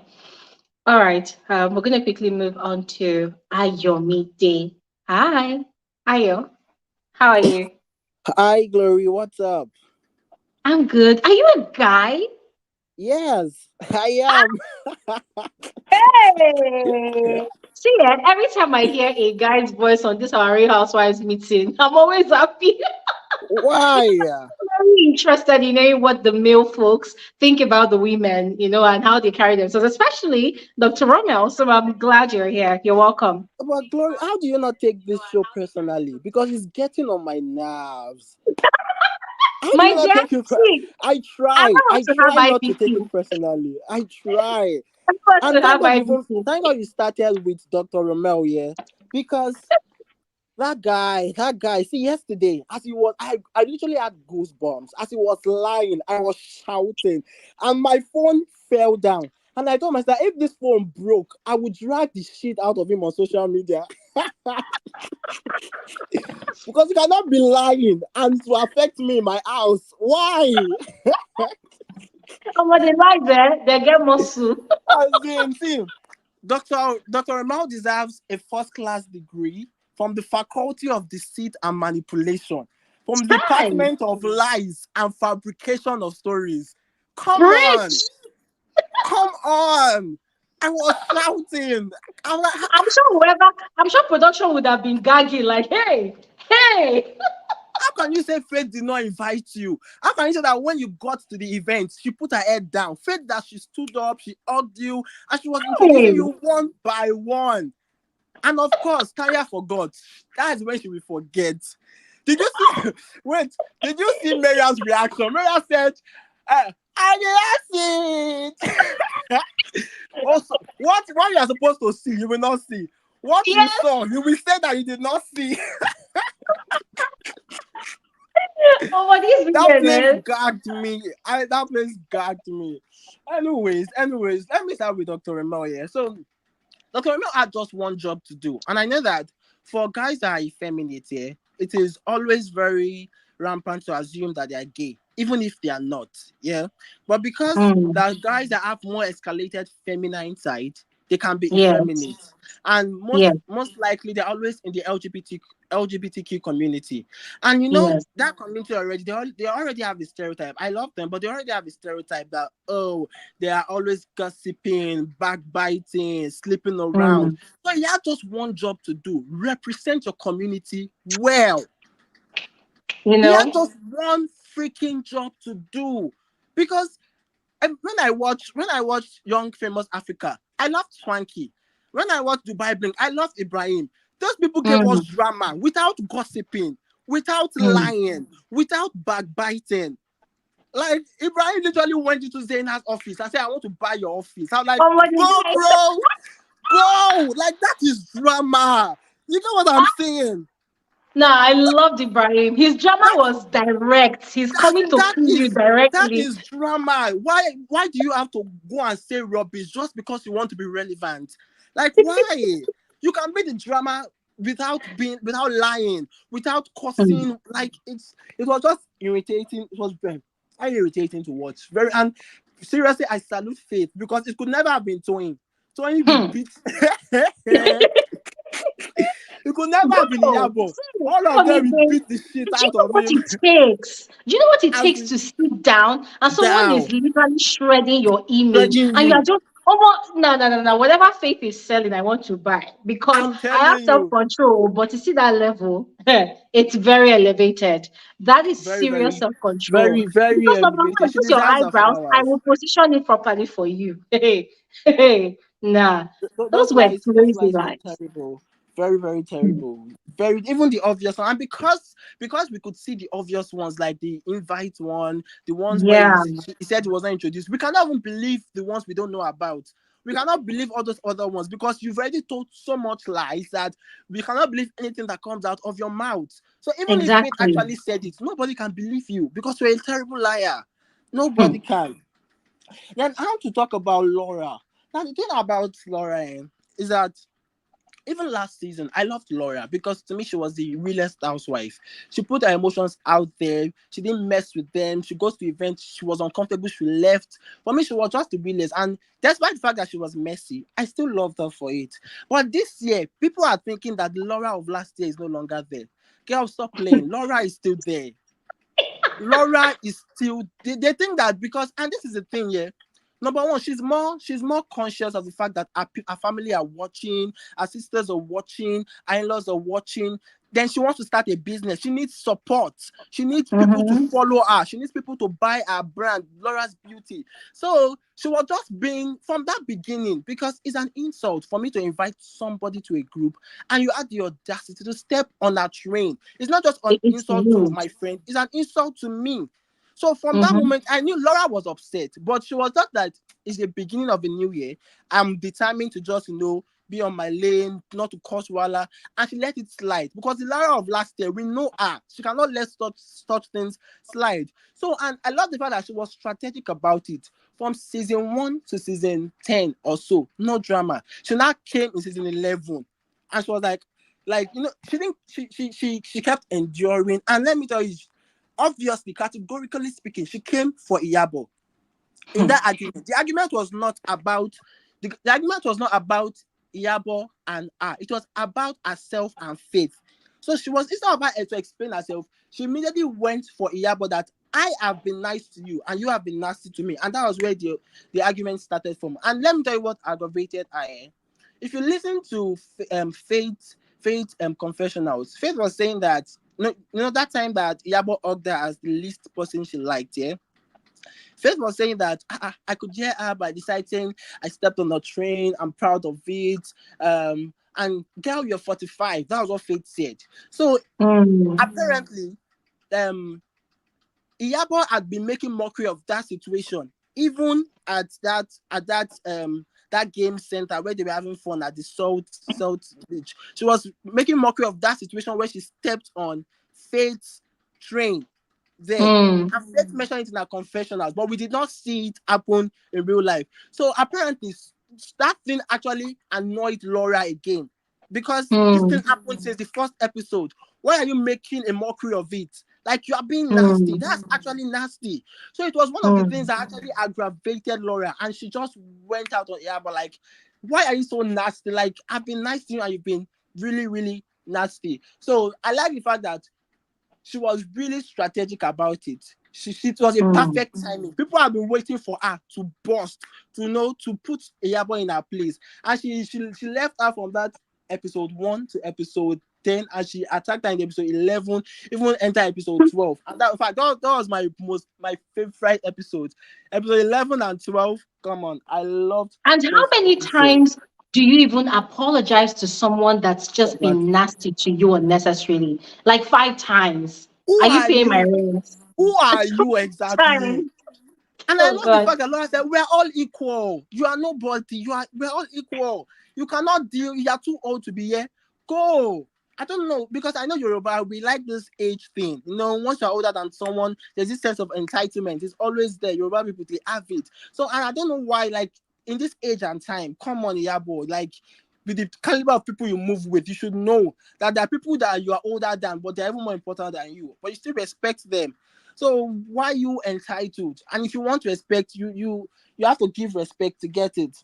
All right. We're going to quickly move on to Ayomide. Hi. Ayo. How are you? Hi, Glory. What's up? I'm good. Are you a guy? Yes, I am. Hey! See, every time I hear a guy's voice on this our Real Housewives meeting, I'm always happy. Why? Very interested in knowing what the male folks think about the women, and how they carry themselves, especially Dr. Romel. So I'm glad you're here. You're welcome. But Glory, how do you not take this show personally? Because it's getting on my nerves. How do My you not dear, take it? see, I I try. want I to have try not to take it IBP. personally. I try. I want And to have IBP. thank God you started with Dr. Romel, yeah. Because that guy, see, yesterday, as he was, I literally had goosebumps. As he was lying, I was shouting, and my phone fell down. And I told myself, if this phone broke, I would drag the shit out of him on social media. Because you cannot be lying and to affect me in my house. Why? And when they lie there, they get muscle. As in, see, Dr. Ramal deserves a first class degree from the Faculty of Deceit and Manipulation, from the Hi, Department of Lies and Fabrication of Stories. Come on, preach. come on. I was shouting. I'm like, I'm sure production would have been gagging like, hey, hey. how can you say Faith did not invite you? How can you say that when you got to the event, she put her head down? Faith that she stood up, she hugged you, and she was introducing Hey. you one by one. And of course, Tanya forgot. That's when she will forget. Did you see? Wait, did you see Mariam's reaction? Mariam said, "I didn't see it." Also, what you are supposed to see, you will not see. What you Yes. saw, you will say that you did not see. Oh, what is That weird, place man? gagged me. That place gagged me. Anyways, let me start with Dr. Remel here. So Dr. Romel had just one job to do. And I know that for guys that are effeminate here, it is always very rampant to assume that they are gay, even if they are not. Yeah. But because Mm, the guys that have more escalated feminine side, they can be yes, effeminate. And most yes, most likely they're always in the LGBTQ community. And yes. that community already they already have a stereotype. I love them, but they already have a stereotype that, oh, they are always gossiping, backbiting, sleeping around. Mm, So you have just one job to do: represent your community well. you He had know? just one freaking job to do. Because when I watch Young Famous Africa, I loved Swanky. When I watched Dubai Blink, I loved Ibrahim. Those people gave us Mm, drama without gossiping, without mm. lying, without backbiting. Like Ibrahim literally went into Zaina's office and said, "I want to buy your office." I'm like, Oh, what is go, it? bro, go. Like that is drama. You know what I'm saying? No, I loved Ibrahim. His drama That was direct. He's that coming to that kill you is that directly. is drama. Why do you have to go and say rubbish just because you want to be relevant? Like why? You can be the drama without lying, without Mm, cursing. Like it was just irritating. It was very irritating to watch. Very, and seriously, I salute Faith because it could never have been Toyin. Toyin will hmm. beat. It could never have been Bro, Iyabo. see, All for of me, them will babe, beat the shit do you out know of what him. it takes? Do you know what it As takes in, to sit down and someone is down. literally shredding your image Urging and you're you. just, oh, no, no, no, no, whatever Faith is selling, I want to buy because I'm I have telling self you. control, but to see that level, it's very elevated. That is Very, serious very, self control. very, very Because number elevated. one, She this your deserves her eyebrows, I flowers. will position it properly for you. Hey, hey, nah, those Those were those crazy lies were lies. terrible. Very, very Hmm. terrible. Very, even the obvious one. And because we could see the obvious ones, like the invite one, the ones where Yeah, he said he was not introduced. We cannot even believe the ones we don't know about. We cannot believe all those other ones because you've already told so much lies that we cannot believe anything that comes out of your mouth. So even if Faith exactly. actually said it, nobody can believe you because you're a terrible liar. Hmm. Nobody can. Then I want to talk about Laura. Now the thing about Laura is that even last season, I loved Laura because to me she was the realest housewife. She put her emotions out there. She didn't mess with them. She goes to events. She was uncomfortable. She left. For me, she was just the realest. And despite the fact that she was messy, I still loved her for it. But this year, people are thinking that the Laura of last year is no longer there. Girl, stop playing. Laura is still there. Laura is still they think that because, and this is the thing, yeah. Number one, she's more conscious of the fact that her family are watching, her sisters are watching, her in-laws are watching. Then she wants to start a business. She needs support. She needs people to Mm-hmm. follow her. She needs people to buy her brand, Laura's Beauty. So she was just being from that beginning, because it's an insult for me to invite somebody to a group and you had the audacity to step on that train. It's not just an It's insult to rude. my friend, it's an insult to me. So from that Mm-hmm. moment, I knew Laura was upset, but she was just that it's the beginning of a new year. I'm determined to just, be on my lane, not to cause wala, and she let it slide. Because the Laura of last year, we know her. She cannot let such things slide. So, and I love the fact that she was strategic about it. From season 1 to season 10 or so, no drama. She now came in season 11, and she was like, she didn't, she kept enduring. And let me tell you, obviously, categorically speaking, she came for Iyabo in that argument. The argument was not about the argument was not about Iyabo and her. It was about herself and Faith. So she was, instead of her to explain herself, she immediately went for Iyabo, that I have been nice to you and you have been nasty to me. And that was where the argument started from. And let me tell you what aggravated her. If you listen to Faith confessionals, Faith was saying that, that time that Iyabo hugged her as the least person she liked, yeah. Faith was saying that I could hear her by deciding I stepped on a train, I'm proud of it. And girl, you're 45. That was what Faith said. So Mm. apparently, Iyabo had been making mockery of that situation, even at that game center where they were having fun at the Salt Beach. She was making mockery of that situation where she stepped on Faith's train there. Mm. And Faith mentioned it in her confessionals, but we did not see it happen in real life. So apparently, that thing actually annoyed Laura again, because this thing Mm. happened since the first episode. Why are you making a mockery of it? Like, you are being nasty. Mm. That's actually nasty. So it was one of the things Mm. that actually aggravated Laura, and she just went out on air. But like, why are you so nasty? Like, I've been nice to you, and you've been really, really nasty. So I like the fact that she was really strategic about it. It was a Mm. perfect timing. People have been waiting for her to burst, to put Iyabo in her place. And she left her from that episode 1 to episode 10, and she attacked her in episode 11, even enter episode 12. And that, in fact, that was my favorite episode. Episode 11 and 12. Come on, I loved And how those many episodes. times do you even apologize to someone that's just been Exactly. nasty to you unnecessarily? Like 5 times. Who Are you are paying my you? rent? Who are you exactly? Times. And I Oh love the God. fact that Laura said, we're all equal. You are nobody. We're all equal. You cannot deal. You are too old to be here. Go. I don't know, because I know Yoruba, we like this age thing. Once you're older than someone, there's this sense of entitlement. It's always there. Yoruba people, they have it. So, and I don't know why, like, in this age and time, come on, Iyabo, like, with the caliber of people you move with, you should know that there are people that you are older than, but they're even more important than you. But you still respect them. So why you entitled? And if you want respect, you have to give respect to get it.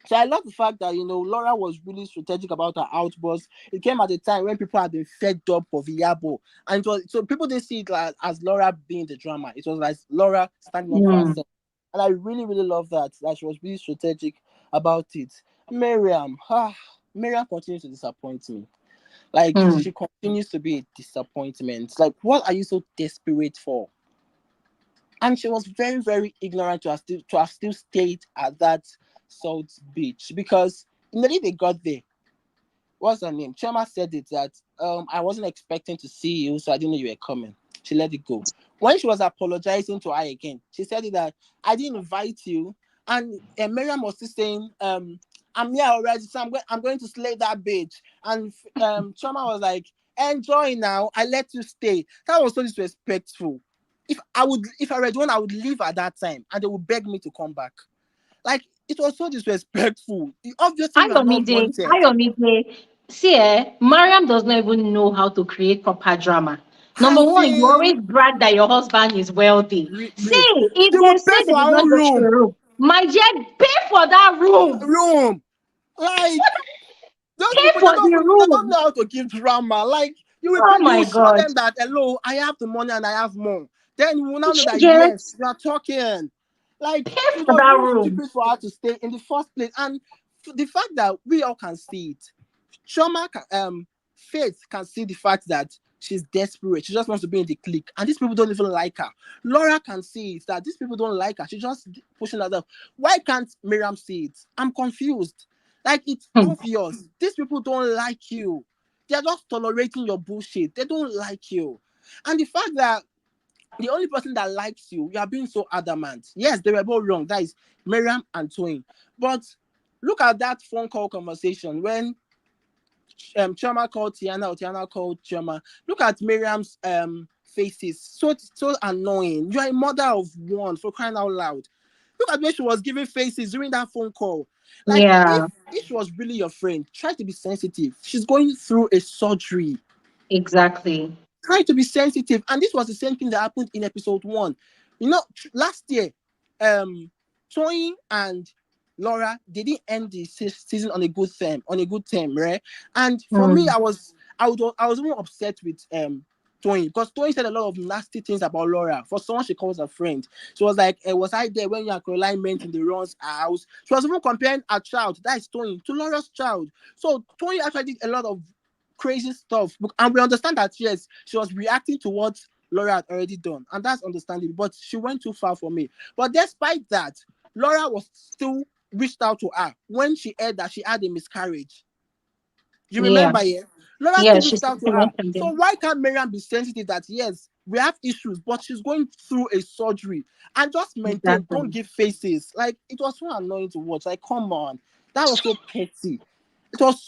So I love the fact that Laura was really strategic about her outburst. It came at a time when people had been fed up of Iyabo, and it was, so people didn't see it like, as Laura being the drama. It was like Laura standing up for Mm. herself, and I really really love that she was really strategic about it. Mariam, Mariam continues to disappoint me. Like, Mm. she continues to be a disappointment. Like, what are you so desperate for? And she was very, very ignorant to have still stayed at that Salt Beach, because immediately they got there. What's her name? Chioma said it that I wasn't expecting to see you, so I didn't know you were coming. She let it go. When she was apologizing to her again, she said it that I didn't invite you, and Miriam was still saying I'm here already, so I'm going to slay that bitch. And Chioma was like, enjoy now, I let you stay. That was so disrespectful. If I read one, I would leave at that time, and they would beg me to come back. Like, it was so disrespectful. Obviously, you are not wanted. Ayomide. See, Mariam does not even know how to create proper drama. Number As one, you in, always brag that your husband is wealthy. See, she if they would say pay they for did her not own get you room. a room, my dear, pay for that room. Room. Like, those Pay people, for the they don't room. know how to give drama. Like, you will Oh pay, you my will show God. them that, hello, I have the money and I have more. Then we will now know Did you that get yes, we are talking. Like pay it for was that really room? stupid for her to stay in the first place, and the fact that we all can see it. Faith can see the fact that she's desperate. She just wants to be in the clique, and these people don't even like her. Laura can see it that these people don't like her. She's just pushing herself. Why can't Miriam see it? I'm confused. Like it's Hmm. obvious. These people don't like you. They're just tolerating your bullshit. They don't like you. And the fact that the only person that likes you, you are being so adamant. Yes, they were both wrong. That is Miriam and Toyin. But look at that phone call conversation when Chioma called Tiana or Tiana called Chioma. Look at Miriam's faces. So annoying. You are a mother of one, for crying out loud. Look at where she was giving faces during that phone call. Like Yeah, if she was really your friend, try to be sensitive. She's going through a surgery. exactly. Try to be sensitive. And this was the same thing that happened in episode 1. You know, last year, Toyin and Laura, they didn't end the season on a good term, right? And for me, Hmm. I was even upset with Toyin, because Toyin said a lot of nasty things about Laura for someone she calls a friend. She was like, was I there when you and Caroline met in the Ron's house? She was even comparing a child, that is Toyin, to Laura's child. So Toyin actually did a lot of crazy stuff, and we understand that yes, she was reacting to what Laura had already done, and that's understandable, but she went too far for me. But despite that, Laura was still reached out to her when she heard that she had a miscarriage. You Yeah, remember, yeah? Laura yeah. still She reached out to her. mentioned So it. why can't Mariam be sensitive that yes, we have issues, but she's going through a surgery, and just maintain, don't Exactly. give faces. Like it was so annoying to watch. Like, come on, that was so petty. It was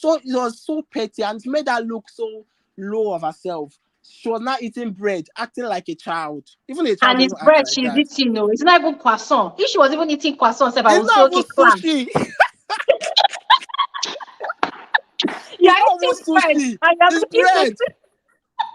so petty, and it made her look so low of herself. She was not eating bread, acting like a child. Even a child And don't it's even act bread like she's that. eating, no. It's not even croissant. If she was even eating croissant, I It's would say, not even okay, class. sushi. You're It's not eating bread even sushi. and you're It's looking for bread.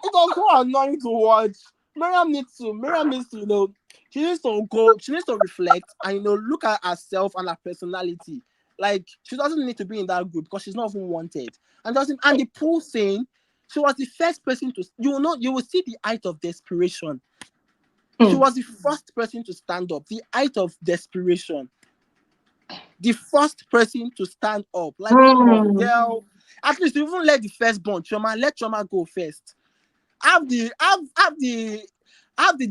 It was so annoying to watch. Miriam needs to, she needs to go, she needs to reflect and, look at herself and her personality. Like, she doesn't need to be in that group because she's not even wanted. And the pool saying, she was the first person to, you will see the height of desperation. She Hmm. was the first person to stand up, the height of desperation. The first person to stand up. Like, come on, Hmm. girl. At least even let the firstborn, let Chioma go first. Have the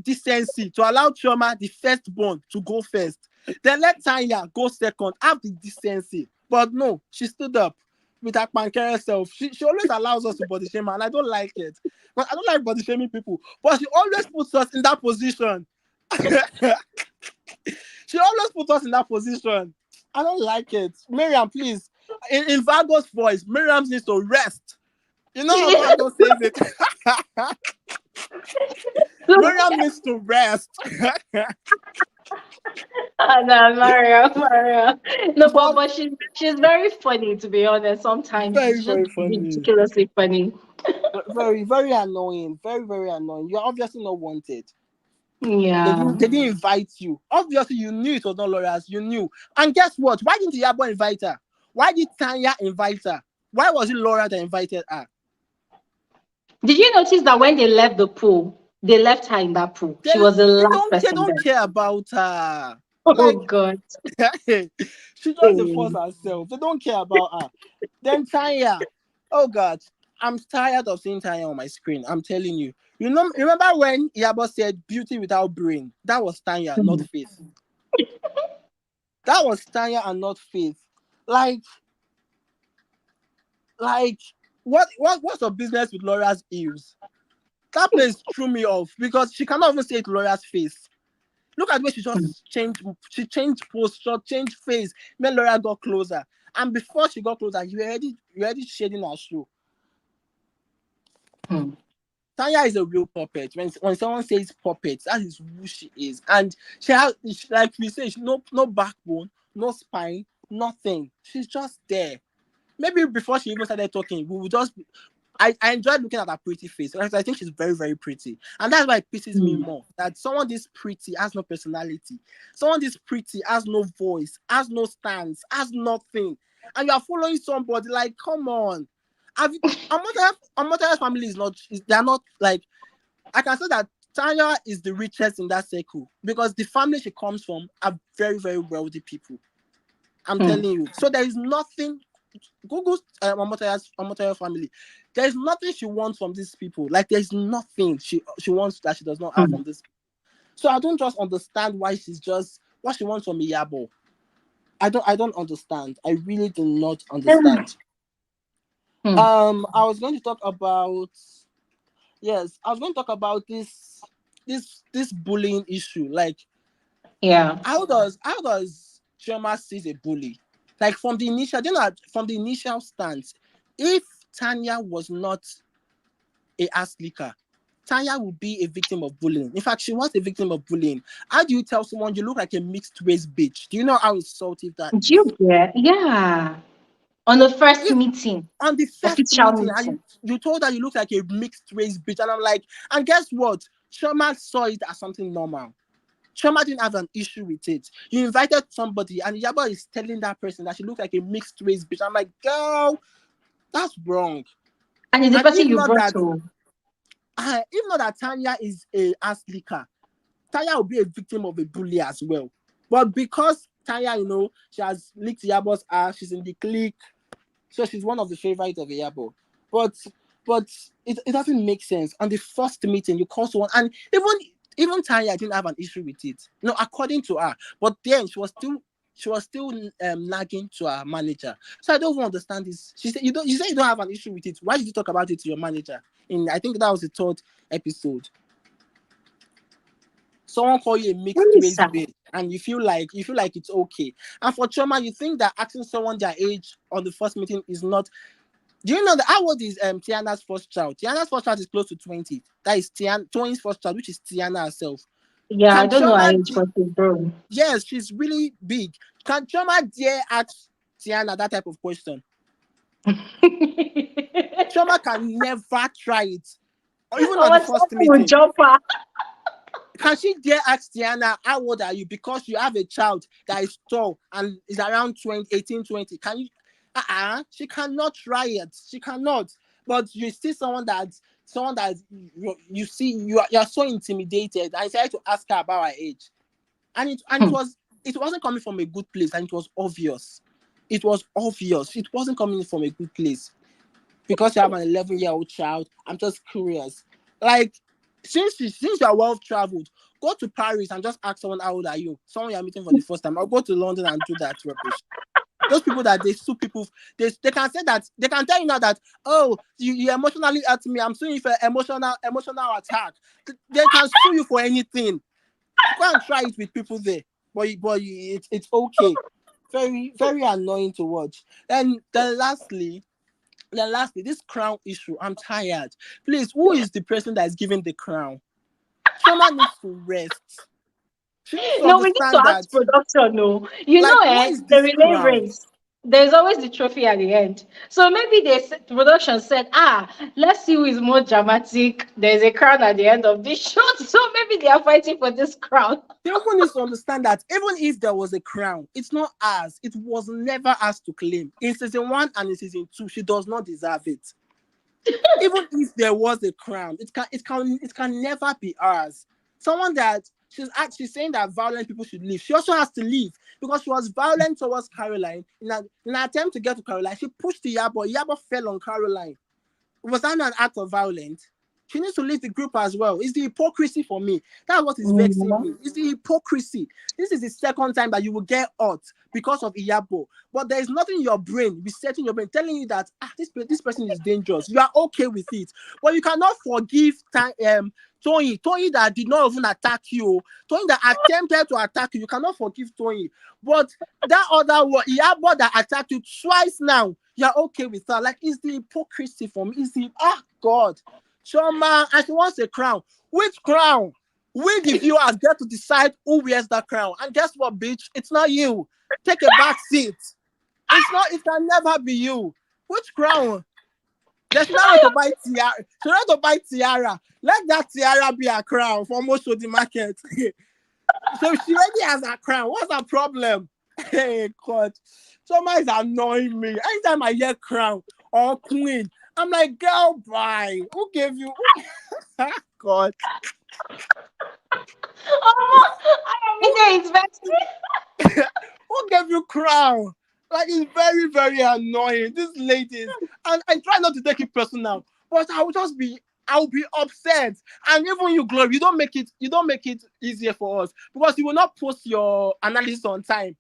decency to allow Chioma, the firstborn, to go first. Then let Tanya go second. Have the decency. But no, she stood up with her pancreas self. She always allows us to body shame her, and I don't like it. But I don't like body shaming people. But she always puts us in that position. She always puts us in that position. I don't like it. Miriam, please. In Vago's voice, Miriam needs to rest. You know how Vago says it. Miriam needs to rest. No, Mario. No, but But she's very funny, to be honest. Sometimes very, it's just very funny. ridiculously funny. Very, very annoying. Very, very annoying. You're obviously not wanted. They Yeah. didn't, they didn't invite you. Obviously, you knew it was not lawyers. You knew. And guess what? Why didn't Iyabo invite her? Why did Tanya invite her? Why was it Laura that invited her? Did you notice that when they left the pool, they left her in that pool? They, She was the they last don't they person don't there. care about her. Oh Like God. she just the force herself. They don't care about her. Then Tanya. Oh God. I'm tired of seeing Tanya on my screen. I'm telling you. Remember when Iyabo said beauty without brain? That was Tanya, not Hmm. Faith. That was Tanya and not Faith. Like, like what's her business with Laura's ears? That place threw me off because she cannot even say it to Laura's face. Look at the way she Hmm. just changed. She changed posture, changed face. When Laura got closer, and before she got closer, you already shading her shoe. Hmm. Tanya is a real puppet. When someone says puppet, that is who she is. And like we say, no backbone, no spine, nothing. She's just there. Maybe before she even started talking, we would just. I enjoyed looking at her pretty face because I think she's very, very pretty. And that's why it pisses me Hmm. more that someone this pretty has no personality. Someone this pretty has no voice, has no stance, has nothing. And you are following somebody like, come on. Have you, Amota's family is not, they're not like, I can say that Tanya is the richest in that circle because the family she comes from are very, very wealthy people. I'm telling you. So there is nothing. Google's Omotoya's family. There is nothing she wants from these people. Like there is nothing she wants that she does not have from this. So I don't just understand why she's just what she wants from Iyabo. I don't understand. I really do not understand. I was going to talk about this bullying issue. Like, how does Chioma sees a bully? Like from the initial stance, if Tanya was not a ass licker, Tanya would be a victim of bullying. In fact, she was a victim of bullying. How do you tell someone you look like a mixed race bitch? Do you know how insulting that Do is? you get? Yeah. On the first meeting, On the first official meeting, and meeting. you told her you look like a mixed race bitch, and I'm like, and guess what? Chioma saw it as something normal. Chioma didn't have an issue with it. You invited somebody, and Iyabo is telling that person that she looks like a mixed race bitch. I'm like, girl, that's wrong. And it's the And person you brought to. if not that Tanya is a ass licker, Tanya will be a victim of a bully as well. But because Tanya, she has licked Iyabo's ass, she's in the clique, so she's one of the favorites of Iyabo. But it doesn't make sense. On the first meeting, you call someone, and even Tanya didn't have an issue with it. No, according to her. But then she was still nagging to her manager. So I don't even understand this. She said you don't have an issue with it. Why did you talk about it to your manager? I think that was the third episode. Someone call you a mixed race bitch, and you feel like it's okay. And for Chioma, you think that asking someone their age on the first meeting is not. Do you know that how old is Tiana's first child? Tiana's first child is close to 20. That is Toyin's first child, which is Tiana herself. Yeah, I Can don't know Chioma her age, but she's grown. Yes, she's really big. Can Chioma dare ask Tiana that type of question? Chioma can never try it. Or even on the first meeting. Can she dare ask Tiana, how old are you? Because you have a child that is tall and is around 18, 20. Can you? She cannot try it. She cannot. But you see someone that you see you're so intimidated. I decided to ask her about her age, and it wasn't coming from a good place, and it was obvious. It was obvious. It wasn't coming from a good place because you have an 11-year-old child. I'm just curious, like. Since you are well traveled, go to Paris and just ask someone how old are you? Someone you're meeting for the first time. I'll go to London and do that rubbish. Those people that they sue people, they can say that they can tell you now that you emotionally hurt me. I'm suing you for emotional attack. They can sue you for anything. Go and try it with people there, but it's okay. Very, very annoying to watch. And then lastly, this crown issue. I'm tired. Please, who is the person that is giving the crown? Chioma needs to rest. She needs to No, we need to understand that. ask production. No, What is the this relay crown? race. There's always the trophy at the end. So maybe production said, let's see who is more dramatic. There's a crown at the end of this show. So maybe they are fighting for this crown. Everyone needs to understand that even if there was a crown, it's not ours. It was never ours to claim. In season 1 and in season 2, she does not deserve it. Even if there was a crown, it can never be ours. Someone that she's saying that violent people should leave. She also has to leave because she was violent towards Caroline. In an attempt to get to Caroline, she pushed Iyabo. Iyabo fell on Caroline. Was that not an act of violence? She needs to leave the group as well. It's the hypocrisy for me. That's what is vexing me. It's the hypocrisy. This is the second time that you will get hurt because of Iyabo. But there is nothing in your brain, resetting your brain, telling you that this person is dangerous. You are okay with it. But you cannot forgive Toyin that did not even attack you. Toyin that attempted to attack you. You cannot forgive Toyin. But that other one, Iyabo that attacked you twice now, you're okay with that. Like, it's the hypocrisy for me. It's the God. Chioma, and she wants a crown. Which crown? We, the viewers, get to decide who wears that crown. And guess what, bitch? It's not you. Take a back seat. It can never be you. Which crown? There's not to buy tiara. She's not to buy tiara. Let that tiara be a crown for most of the market. So she already has a crown. What's her problem? Hey, God. Chioma is annoying me. Anytime I hear crown or queen, I'm like, girl, bye. Who gave you? God. Oh, I Who, am it's better. who gave you crown? Like, it's very, very annoying. These ladies, and I try not to take it personal, but I'll be upset. And even you, Glory, you don't make it easier for us because you will not post your analysis on time.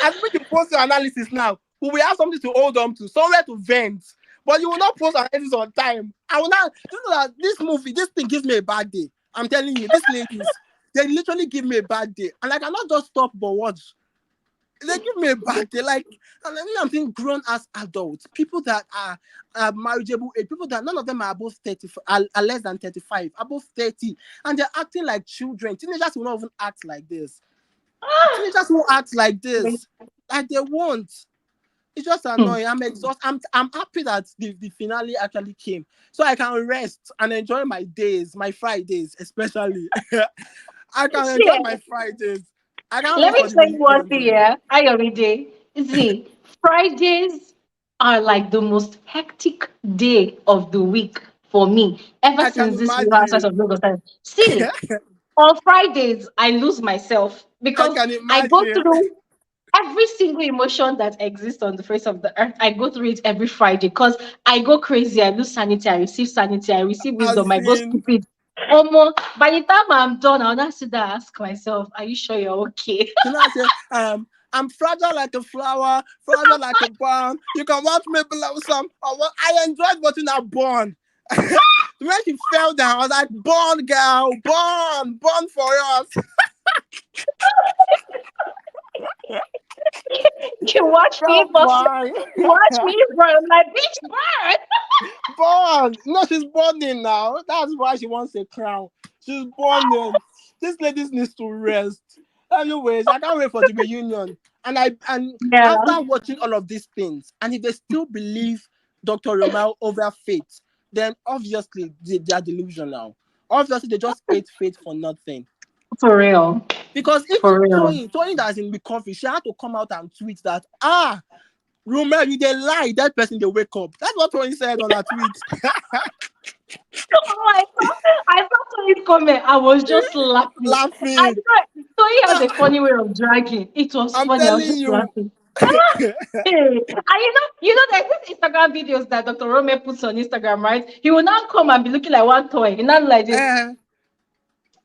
As when you post your analysis now, we will have something to hold on to, somewhere to vent. But you will not post analysis on time. I will not. This movie, this thing gives me a bad day. I'm telling you, these ladies, they literally give me a bad day, and I cannot just stop but watch. They give me a bad day. Like, and I mean, I'm thinking grown as adults, people that are marriageable age, people that none of them are above 30, are less than 35, above 30, and they're acting like children. Teenagers will not even act like this. Teenagers won't act like this. Like they won't. It's just annoying. I'm exhausted. I'm happy that the finale actually came. So I can rest and enjoy my days, my Fridays, especially. I can enjoy See, my Fridays. I can't let wait me for the tell you one weekend thing, though. yeah. I already see Fridays are like the most hectic day of the week for me ever I can since this Real Housewives imagine. of Lagos started. See, on Fridays I lose myself I because can I go imagine. through every single emotion that exists on the face of the earth. I go through it every Friday because I go crazy. I lose sanity. I receive sanity. I receive wisdom. As I go in, stupid. By the time I'm done, I'll not sit there and ask myself, "Are you sure you're okay?" you know, I say, I'm fragile like a flower, fragile like a bond. You can watch me below some. I enjoyed watching that bond. When she fell down, I was like, "Born, girl, born for us." You watch me, Girl, but fine. watch me, bro. I'm like, bitch, burn. Born. No, she's burning now. That's why she wants a crown. She's burning. This lady needs to rest. Anyways, I can't wait for the reunion. And Yeah, after watching all of these things, and if they still believe Dr. Romel over faith, then obviously they are delusional. Obviously, they just ate faith for nothing. for real, Because for even real. Toyin that is in recovery, she had to come out and tweet that, Romel, you they lie, that person they wake up. That's what Toyin said on her tweet. Oh, I saw his comment. I was just laughing. I Laughing. so he has Ah, a funny way of dragging. It was I'm funny. I was telling just you. laughing. Hey, and there's this Instagram videos that Dr. Rome puts on Instagram, right? He will now come and be looking like one toy, and not like this. Eh,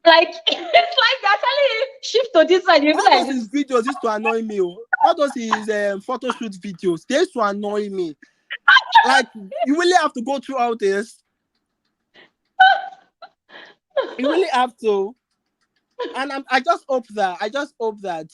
Like it's like they're telling him shift to this side. You'll be all like those his this. videos used to annoy me. Oh. All those his photo shoot videos, they used to annoy me. Like, you really have to go through all this. You really have to. And I just hope that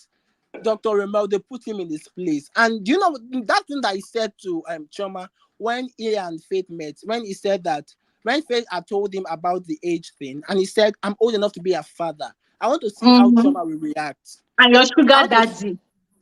Dr. Romel, they put him in his place. And you know that thing that he said to Chioma when he and Faith met, when he said that when Faith had told him about the age thing, and he said, I'm old enough to be a father. I want to see how Mm-hmm. Chioma will react. And your I sugar want to daddy.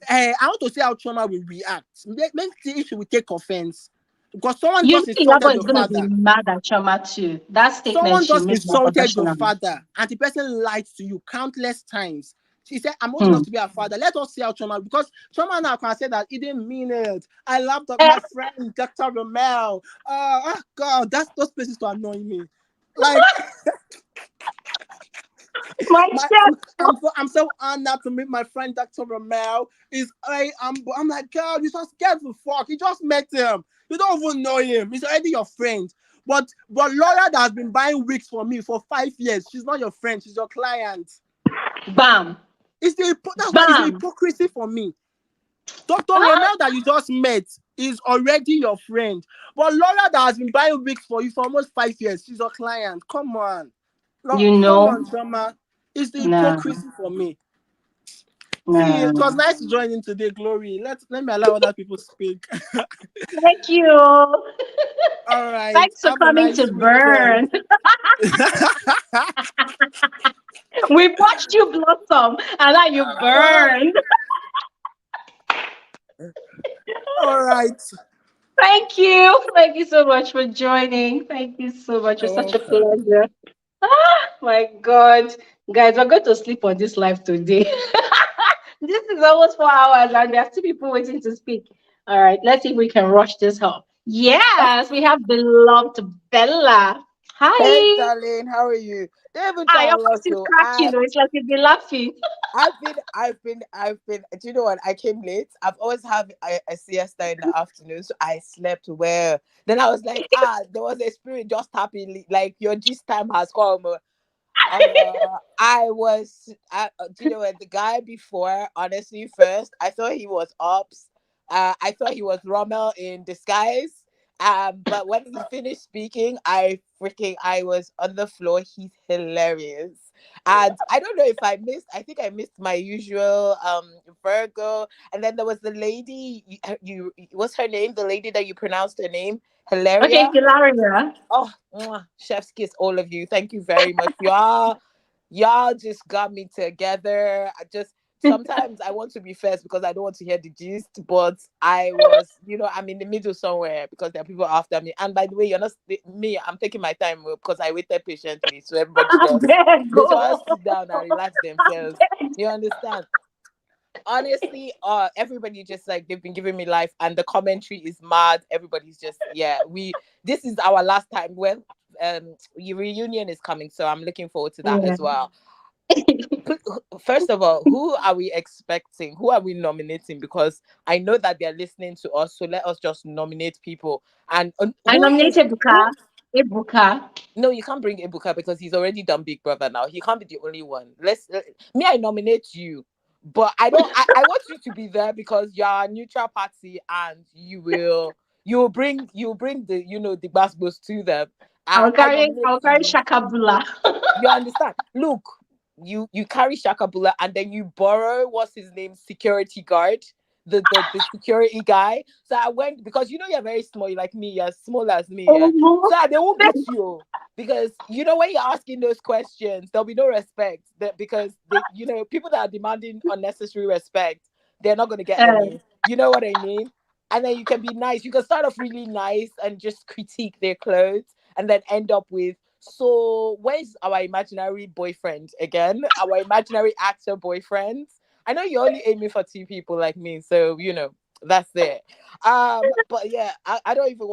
I want to see how Chioma will react. Maybe see if she will take offense. Because someone You know just insulted Iyabo is your gonna be father. mad at Choma too. That statement Someone she just made was insulted your professional. father and the person lied to you countless times. She said, I'm old Hmm. enough to be a father. Let us see how Trauma, because Trauma now can say that he didn't mean it. I love Eh, my friend, Dr. Romel. God, that's those places to annoy me. Like, my I'm so honored to meet my friend, Dr. Romel. I'm like, girl, you're so scared to fuck. You just met him. You don't even know him. He's already your friend. But Laura that has been buying wigs for me for 5 years, she's not your friend, she's your client. bam, That's why it's the bam. hypocrisy for me. Dr. Ah, Romel that you just met is already your friend. But Laura that has been buying wigs for you for almost 5 years, she's your client. Come on. No, you come know, on, Shama. It's the nah, hypocrisy for me. See, it was nah. nice to join in today, Glory. Let me allow other people speak. Thank you. All right. Thanks for Have a coming to nice weekend. Burn. We watched you blossom and now you burned. All right. Thank you. Thank you so much for joining. Thank you so much. It's You're such a welcome. pleasure. My God. Guys, we're going to sleep on this live today. This is almost 4 hours and there are two people waiting to speak. All right, let's see if we can rush this up. Yes, we have beloved Bella. Hey, Hi. darling, how are you? Don't even Ah, try your and voice rush is you. cracking. Though. It's like you've been laughing. I've been. Do you know what? I came late. I've always had a siesta in the afternoon, so I slept well. Then I was like, there was a spirit just tapping, like your G's time has come. Do you know what? The guy before, honestly, first, I thought he was Ops. I thought he was Rommel in disguise. But when he finished speaking, I was on the floor. He's hilarious. And I don't know if I think I missed my usual Virgo. And then there was the lady, what's her name? The lady that you pronounced her name? Okay, Hilaria. Hilaria. Oh, mwah, chef's kiss, all of you. Thank you very much. Y'all just got me together. I just sometimes I want to be first because I don't want to hear the gist, but I'm in the middle somewhere because there are people after me. And by the way, you're not me. I'm taking my time because I waited patiently, so everybody I just beg they go. just sit down and relax I themselves. beg. You understand? Honestly, everybody just like they've been giving me life, and the commentary is mad. Everybody's just this is our last time. Well, your reunion is coming, so I'm looking forward to that Yeah. as well. First of all, who are we expecting? Who are we nominating? Because I know that they're listening to us, so let us just nominate people. And I who is nominated who? Buka. Ebuka. No, you can't bring Ibuka because he's already done Big Brother now. He can't be the only one. Me, I nominate you, but I don't. I want you to be there because you're a neutral party, and you will bring the basketballs to them. I nominate I'll carry you. Shakabula. You understand? Look, you carry Shakabula and then you borrow what's his name, security guard, the security guy. So I went because you're very small. You're like me. You're small as me. Oh Yeah. no. So they won't beat you because when you're asking those questions, there'll be no respect. Because people that are demanding unnecessary respect, they're not gonna get Uh, any. You know what I mean? And then you can be nice. You can start off really nice and just critique their clothes and then end up with, so where's our imaginary boyfriend again? Our imaginary actor boyfriend. I know you're only aiming for two people like me, so that's it. But yeah, I don't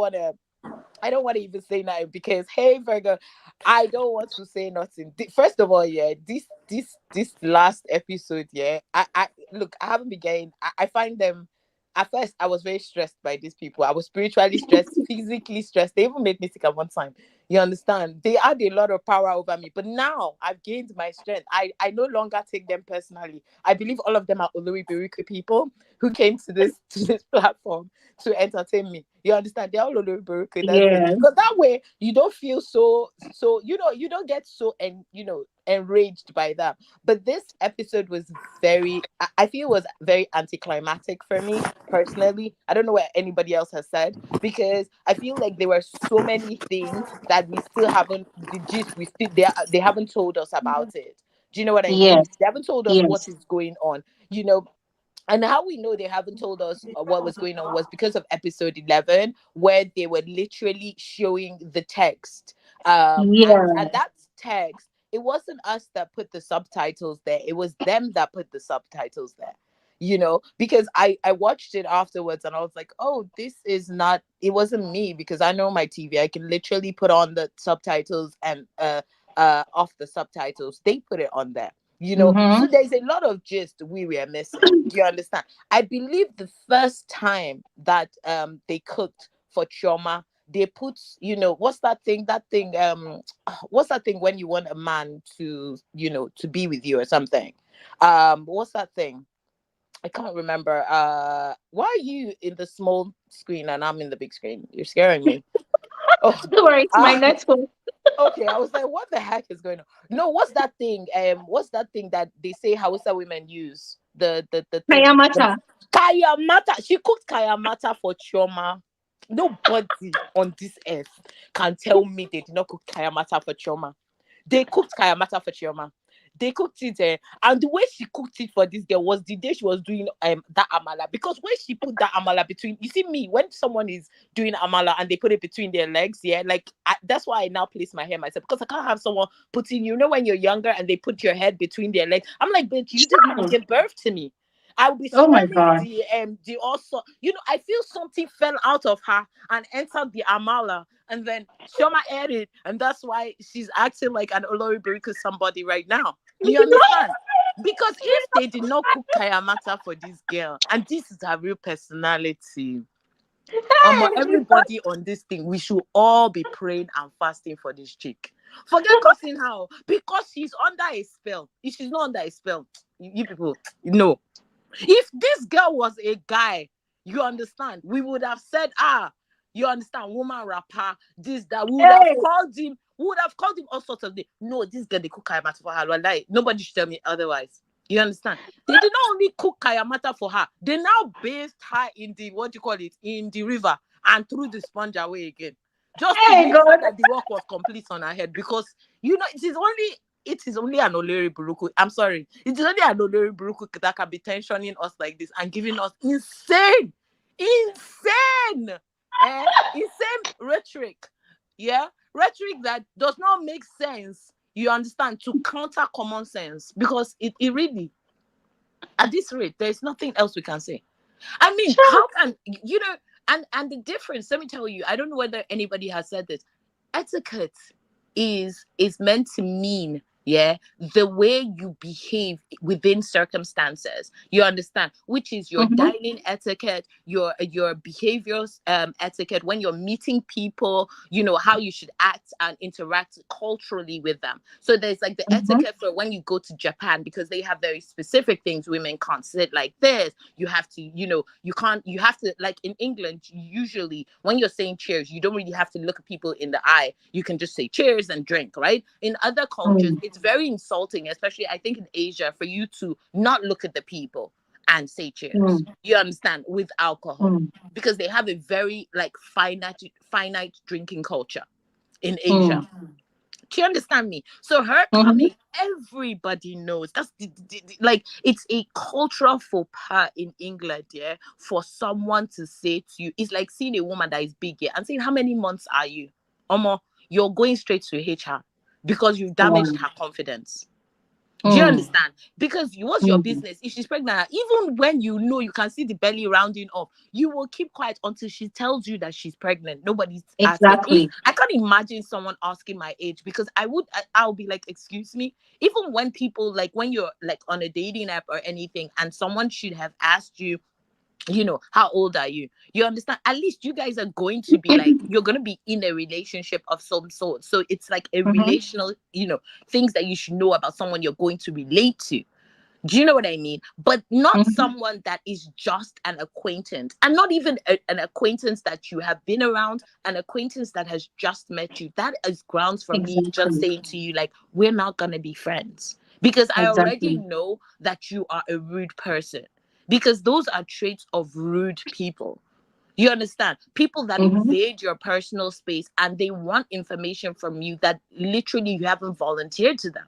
want to even say nothing because hey Virgo, I don't want to say nothing. First of all, yeah, this last episode, yeah, I look, I haven't been getting. I find them. At first, I was very stressed by these people. I was spiritually stressed, physically stressed. They even made me sick at one time. You understand? They had a lot of power over me. But now I've gained my strength. I no longer take them personally. I believe all of them are Olori Birika people who came to this platform to entertain me. You understand? They're all Olori Birika. That's it. yeah. Because that way you don't feel so you don't get so enraged by that. But this episode was I feel it was very anticlimactic for me personally. I don't know what anybody else has said because I feel like there were so many things that we still haven't the gist we still they haven't told us about it. Do you know what I mean? Yes. They haven't told us what Yes. is going on. You know, and how we know they haven't told us what was going on was because of episode 11, where they were literally showing the text. And Yeah. that text, it wasn't us that put the subtitles there, it was them that put the subtitles there. Because I watched it afterwards and I was like, oh, this is not, it wasn't me because I know my TV. I can literally put on the subtitles and off the subtitles. They put it on there. So Mm-hmm. there's a lot of gist we were missing. Do you understand? I believe the first time that they cooked for Chioma, they put, what's that thing? What's that thing when you want a man to be with you or something? What's that thing? I can't remember. Why are you in the small screen and I'm in the big screen? You're scaring me. Oh, Don't worry, it's my uh, network. okay. I was like, what the heck is going on? No, what's that thing? What's that thing that they say Hausa women use? The thing. Kayamata. Kaya mata. She cooked kaya mata for Chioma. Nobody on this earth can tell me they did not cook kaya mata for Chioma. They cooked kaya mata for Chioma. They cooked it, and the way she cooked it for this girl was the day she was doing that amala. Because when she put that amala between, you see me when someone is doing amala and they put it between their legs, yeah, like that's why I now place my hair myself because I can't have someone putting, when you're younger and they put your head between their legs. I'm like, bitch, you did not give birth to me. I'll be Oh my smelling God. the also, I feel something fell out of her and entered the amala, and then Shoma ate it, and that's why she's acting like an Olori Burika somebody right now. You understand? Because if they did not cook kayamata for this girl, and this is her real personality, everybody on this thing, we should all be praying and fasting for this chick. Forget cursing her, because she's under a spell. If she's not under a spell, you people, no. If this girl was a guy, you understand, we would have said, you understand, woman rapper, this, that. We would have called him all sorts of things. No, this girl, they cook kayamata for her. Like, nobody should tell me otherwise. You understand? They did not only cook kayamata for her, they now bathed her in the, in the river, and threw the sponge away again. Just to make sure that the work was complete on her head. Because, it is only an Oleri Buruku. I'm sorry. It is only an Oleri Buruku that can be tensioning us like this and giving us insane rhetoric. Yeah? Rhetoric that does not make sense, you understand, to counter common sense. Because it really, at this rate, there's nothing else we can say. I mean, how can, and the difference, let me tell you, I don't know whether anybody has said this. Etiquette is meant to mean, the way you behave within circumstances. You understand? Which is your dining etiquette, your behaviors etiquette, when you're meeting people, how you should act and interact culturally with them. So there's like the etiquette for when you go to Japan, because they have very specific things women can't sit like this. You have to, you have to, like in England, usually when you're saying cheers, you don't really have to look at people in the eye. You can just say cheers and drink, right? In other cultures, it's very insulting, especially I think in Asia, for you to not look at the people and say cheers. You understand? With alcohol. Because they have a very like finite drinking culture in Asia. Do you understand me? So her coming, everybody knows. That's like, it's a cultural faux pas in England, for someone to say to you, it's like seeing a woman that is big, and saying, how many months are you? You're going straight to HR because you've damaged her confidence. Do you understand? Because what's your business if she's pregnant? Even when you can see the belly rounding up, you will keep quiet until she tells you that she's pregnant. Nobody's asking. I can't imagine someone asking my age, because I'll be like, excuse me. Even when people, like when you're like on a dating app or anything, and someone should have asked you, how old are you? You understand? At least you guys are going to be like, you're going to be in a relationship of some sort. So it's like a relational, things that you should know about someone you're going to relate to. Do you know what I mean? But not someone that is just an acquaintance, and not even an acquaintance that you have been around, an acquaintance that has just met you. That is grounds for me just saying to you, like, we're not going to be friends, because I already know that you are a rude person. Because those are traits of rude people. You understand? People that invade your personal space, and they want information from you that literally you haven't volunteered to them.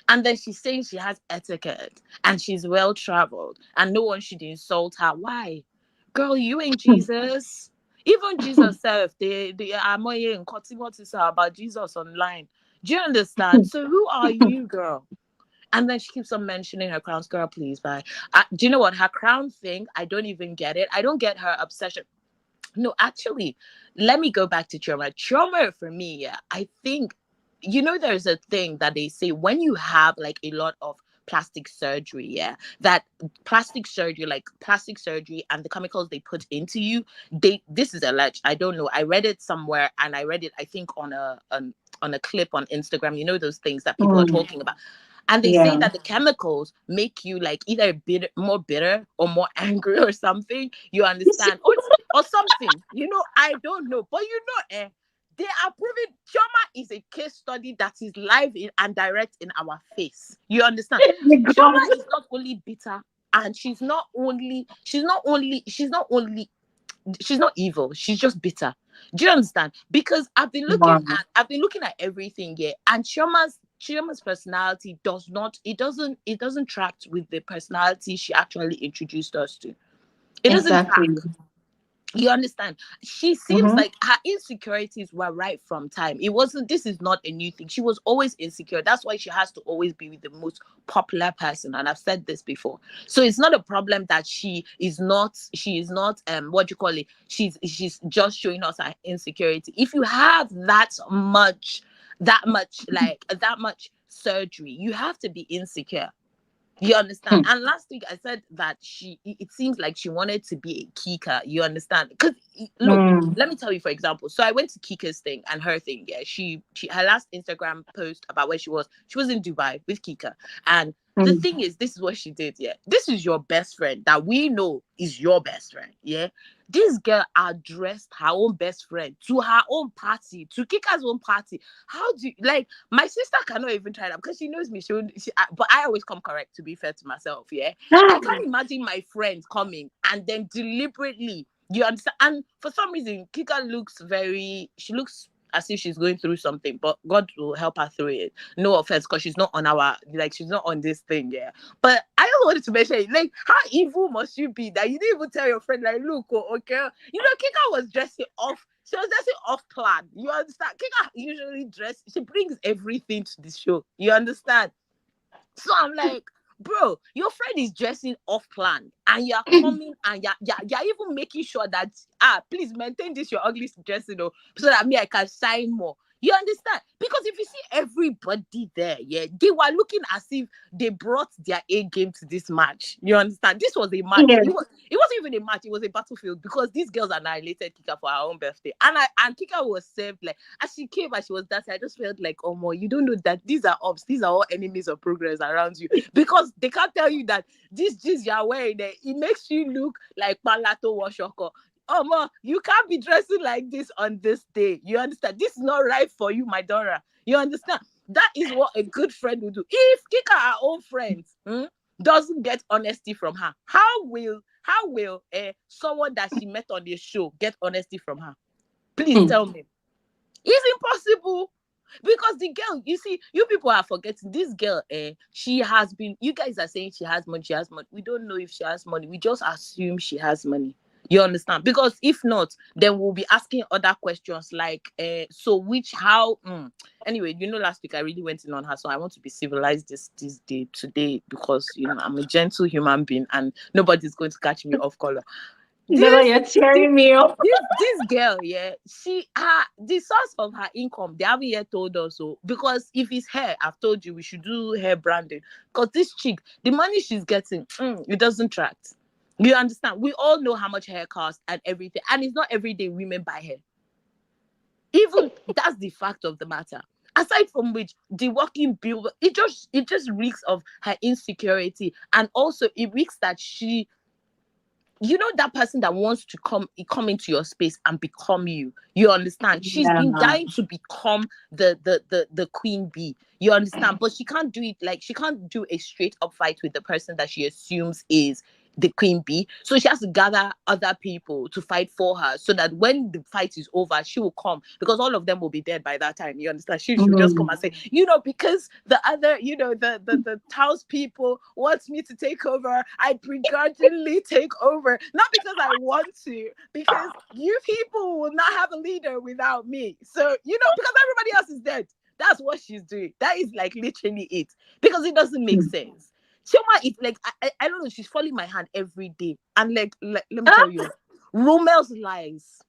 And then she's saying she has etiquette and she's well traveled and no one should insult her. Why? Girl, you ain't Jesus. Even Jesus self, they are more in what is about Jesus online. Do you understand? So who are you, girl? And then she keeps on mentioning her crowns. Girl, please, bye. Do you know what? Her crown thing, I don't even get it. I don't get her obsession. No, actually, let me go back to Chioma. Chioma, for me, I think, there's a thing that they say when you have like a lot of plastic surgery, that plastic surgery and the chemicals they put into you, this is alleged. I don't know. I read it somewhere, and I read it, I think, on a clip on Instagram. Those things that people are talking about. And they say that the chemicals make you like either more bitter or more angry or something. You understand? Or something. I don't know. But they are proving Chioma is a case study that is live and direct in our face. You understand? Chioma is not only bitter, and she's not evil. She's just bitter. Do you understand? Because I've been looking at everything here, and Chioma's personality doesn't track with the personality she actually introduced us to. It doesn't track. You understand? She seems Mm-hmm. like her insecurities were right from time. It wasn't, this is not a new thing. She was always insecure. That's why she has to always be with the most popular person. And I've said this before. So it's not a problem that she is not what do you call it? She's just showing us her insecurity. If you have that much surgery, you have to be insecure. You understand? And last week I said that it seems like she wanted to be a Kika. You understand? Because look, Mm. let me tell you, for example. So I went to Kika's thing and her thing. Yeah, she her last Instagram post about where she was. She was in Dubai with Kika. And the Mm. thing is, this is what she did. Yeah, this is your best friend that we know is your best friend. Yeah, this girl addressed her own best friend to her own party, to Kika's own party. How do you like? My sister cannot even try that because she knows me. But I always come correct, to be fair to myself. Yeah, I can't imagine my friends coming and then deliberately. You understand? And for some reason, Kika she looks as if she's going through something, but God will help her through it. No offense, because she's not on she's not on this thing, yeah. But I just wanted to mention it. Like, how evil must you be that you didn't even tell your friend, like, look, okay. You know, Kika was dressing off. She was dressing off plan. You understand? Kika usually she brings everything to the show. You understand? So I'm like, bro, your friend is dressing off plan and you're coming and you're even making sure that, please maintain this, your ugly dressing, so that me, I can shine more. You understand? Because if you see everybody there, yeah, they were looking as if they brought their A game to this match. You understand? This was a match. Yeah. It wasn't even a match. It was a battlefield because these girls annihilated Kika for her own birthday. And Kika was served, like, as she came and she was dancing, I just felt like, oh, you don't know that these are ops. These are all enemies of progress around you. Because they can't tell you that this jeans you're wearing, it makes you look like Palato Washoko. You can't be dressing like this on this day. You understand? This is not right for you, my daughter. You understand? That is what a good friend will do. If Kika, our own friends, doesn't get honesty from her, how will someone that she met on the show get honesty from her? Please tell me. It's impossible. Because the girl, you see, you people are forgetting this girl. She has been. You guys are saying she has money. She has money. We don't know if she has money. We just assume she has money. You understand? Because if not, then we'll be asking other questions like, so which how. Anyway, last week I really went in on her, so I want to be civilized this day today because I'm a gentle human being and nobody's going to catch me off color. Girl, you're tearing me up. This girl, yeah, the source of her income, they haven't yet told us. So because if it's hair, I've told you we should do hair branding. Because this chick, the money she's getting, it doesn't track. You understand? We all know how much hair costs and everything, and it's not every day women buy hair. Even that's the fact of the matter. Aside from which, the working bill, it just reeks of her insecurity, and also it reeks that she. That person that wants to come into your space and become you. You understand? She's Yeah. been dying to become the queen bee. You understand? But she can't do it, like, she can't do a straight up fight with the person that she assumes is the queen bee. So she has to gather other people to fight for her so that when the fight is over, she will come because all of them will be dead by that time. You understand? She will just come and say, because the other, the townspeople wants me to take over. I begrudgingly take over. Not because I want to, because you people will not have a leader without me. So, because everybody else is dead. That's what she's doing. That is like literally it. Because it doesn't make sense. Chioma is like, I don't know, she's following my hand every day. And like let me tell you, Rommel's lies.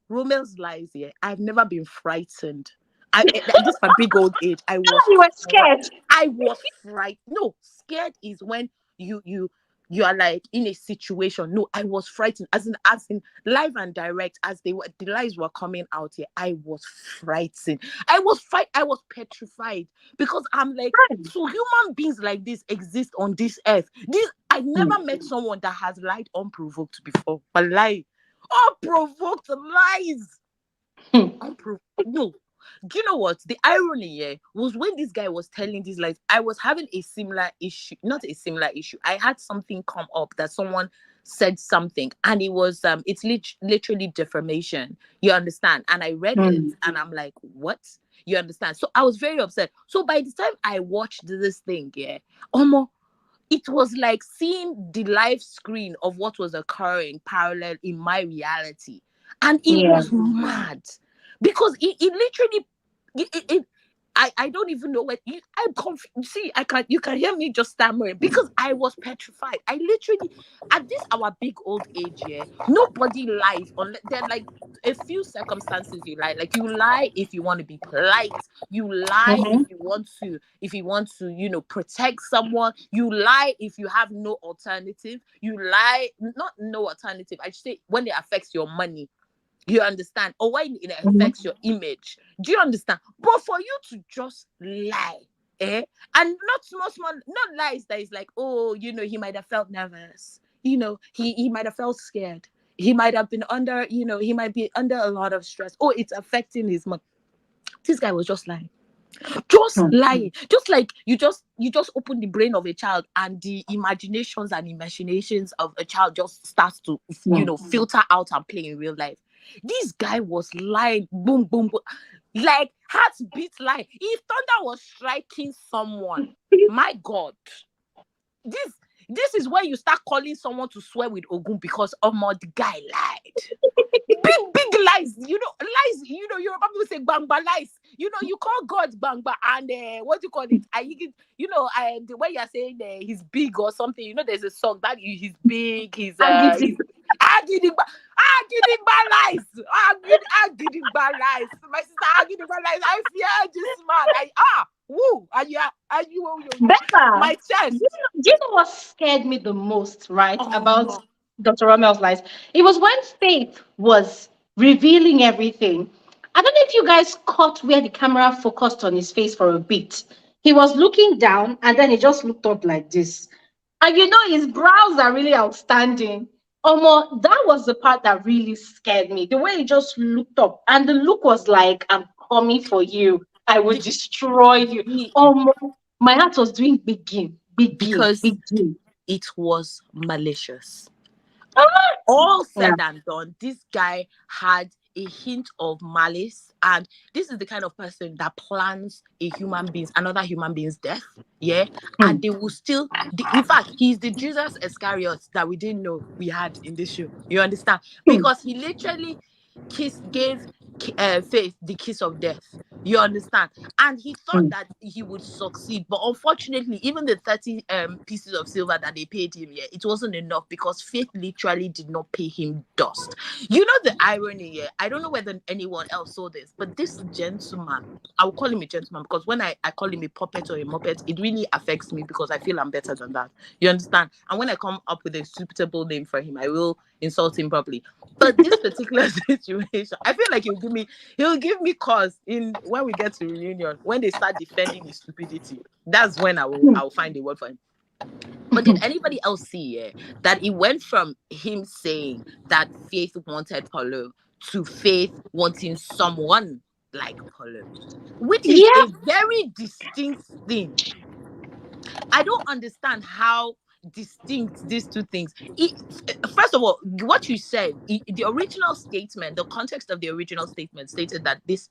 Rommel's lies, yeah. I've never been frightened. At this my big old age, I was You were scared. I was frightened. No, scared is when you are like in a situation. No, I was frightened. As in live and direct, as the lies were coming out here, I was frightened. I was petrified because I'm like, so human beings like this exist on this earth. I never met someone that has lied unprovoked before. But lie, unprovoked lies. No. Do you know what? The irony was when this guy was telling these lies, I was having a similar issue. Not a similar issue. I had something come up that someone said something and it was it's literally defamation. You understand? And I read it and I'm like, what? You understand? So I was very upset. So by the time I watched this thing, it was like seeing the live screen of what was occurring parallel in my reality. And it Yeah. was mad because it literally, I don't even know what I'm confused. See, you can hear me just stammering because I was petrified. I literally, at this our big old age, yeah, nobody lies unless there are like a few circumstances you lie. Like you lie if you want to be polite, you lie Mm-hmm. if you want to, protect someone, you lie if you have no alternative, you lie, not no alternative, I should say when it affects your money. You understand? Or when it Mm-hmm. affects your image. Do you understand? But for you to just lie, eh? And not small, not lies that is like, oh, he might have felt nervous. He might have felt scared. He might have been under, he might be under a lot of stress. Oh, it's affecting his money. This guy was just lying. Just lying. Just like you just open the brain of a child and the imaginations and imaginations of a child just starts to filter out and play in real life. This guy was lying, boom, boom, boom, like heartbeat lying. If thunder was striking someone, my God, this is where you start calling someone to swear with Ogun because the guy lied. Big lies, lies, Yoruba people say bangba lies. You call God bangba and what do you call it? The way you're saying he's big or something, there's a song that he's big, he's Agidingba lies. Agidingba lies. My sister Agidingba lies. I fear this man. Woo, Bella, my chest. do you know what scared me the most, right, about Oh, Dr. Rommel's lies? It was when Faith was revealing everything. I don't know if you guys caught where the camera focused on his face for a bit. He was looking down and then he just looked up like this. And his brows are really outstanding. That was the part that really scared me. The way he just looked up, and the look was like, I'm coming for you. I will the, destroy you. the, Omo, my heart was doing big because game. it was malicious. Ah, All yeah. said and done, this guy had a hint of malice, and this is the kind of person that plans another human being's death. Yeah, and Hmm. they will still. In fact, he's the Jesus Iscariot that we didn't know we had in this show. You understand? Hmm. Because he literally gave Faith the kiss of death. You understand? And he thought Hmm. that he would succeed, but unfortunately, even the 30 pieces of silver that they paid him, yeah, it wasn't enough because Faith literally did not pay him dust. You know the irony, yeah? I don't know whether anyone else saw this, but this gentleman, I will call him a gentleman because when I call him a puppet or a muppet, it really affects me because I feel I'm better than that. You understand? And when I come up with a suitable name for him, I will insult him properly. But this particular situation, I feel like he'll give me cause in when we get to reunion, when they start defending his stupidity. That's when I'll find a word for him. But did anybody else see that it went from him saying that Faith wanted Paulo to Faith wanting someone like Paulo, which is Yeah. a very distinct thing. I don't understand how distinct these two things. First of all, what you said, the original statement, the context of the original statement stated that this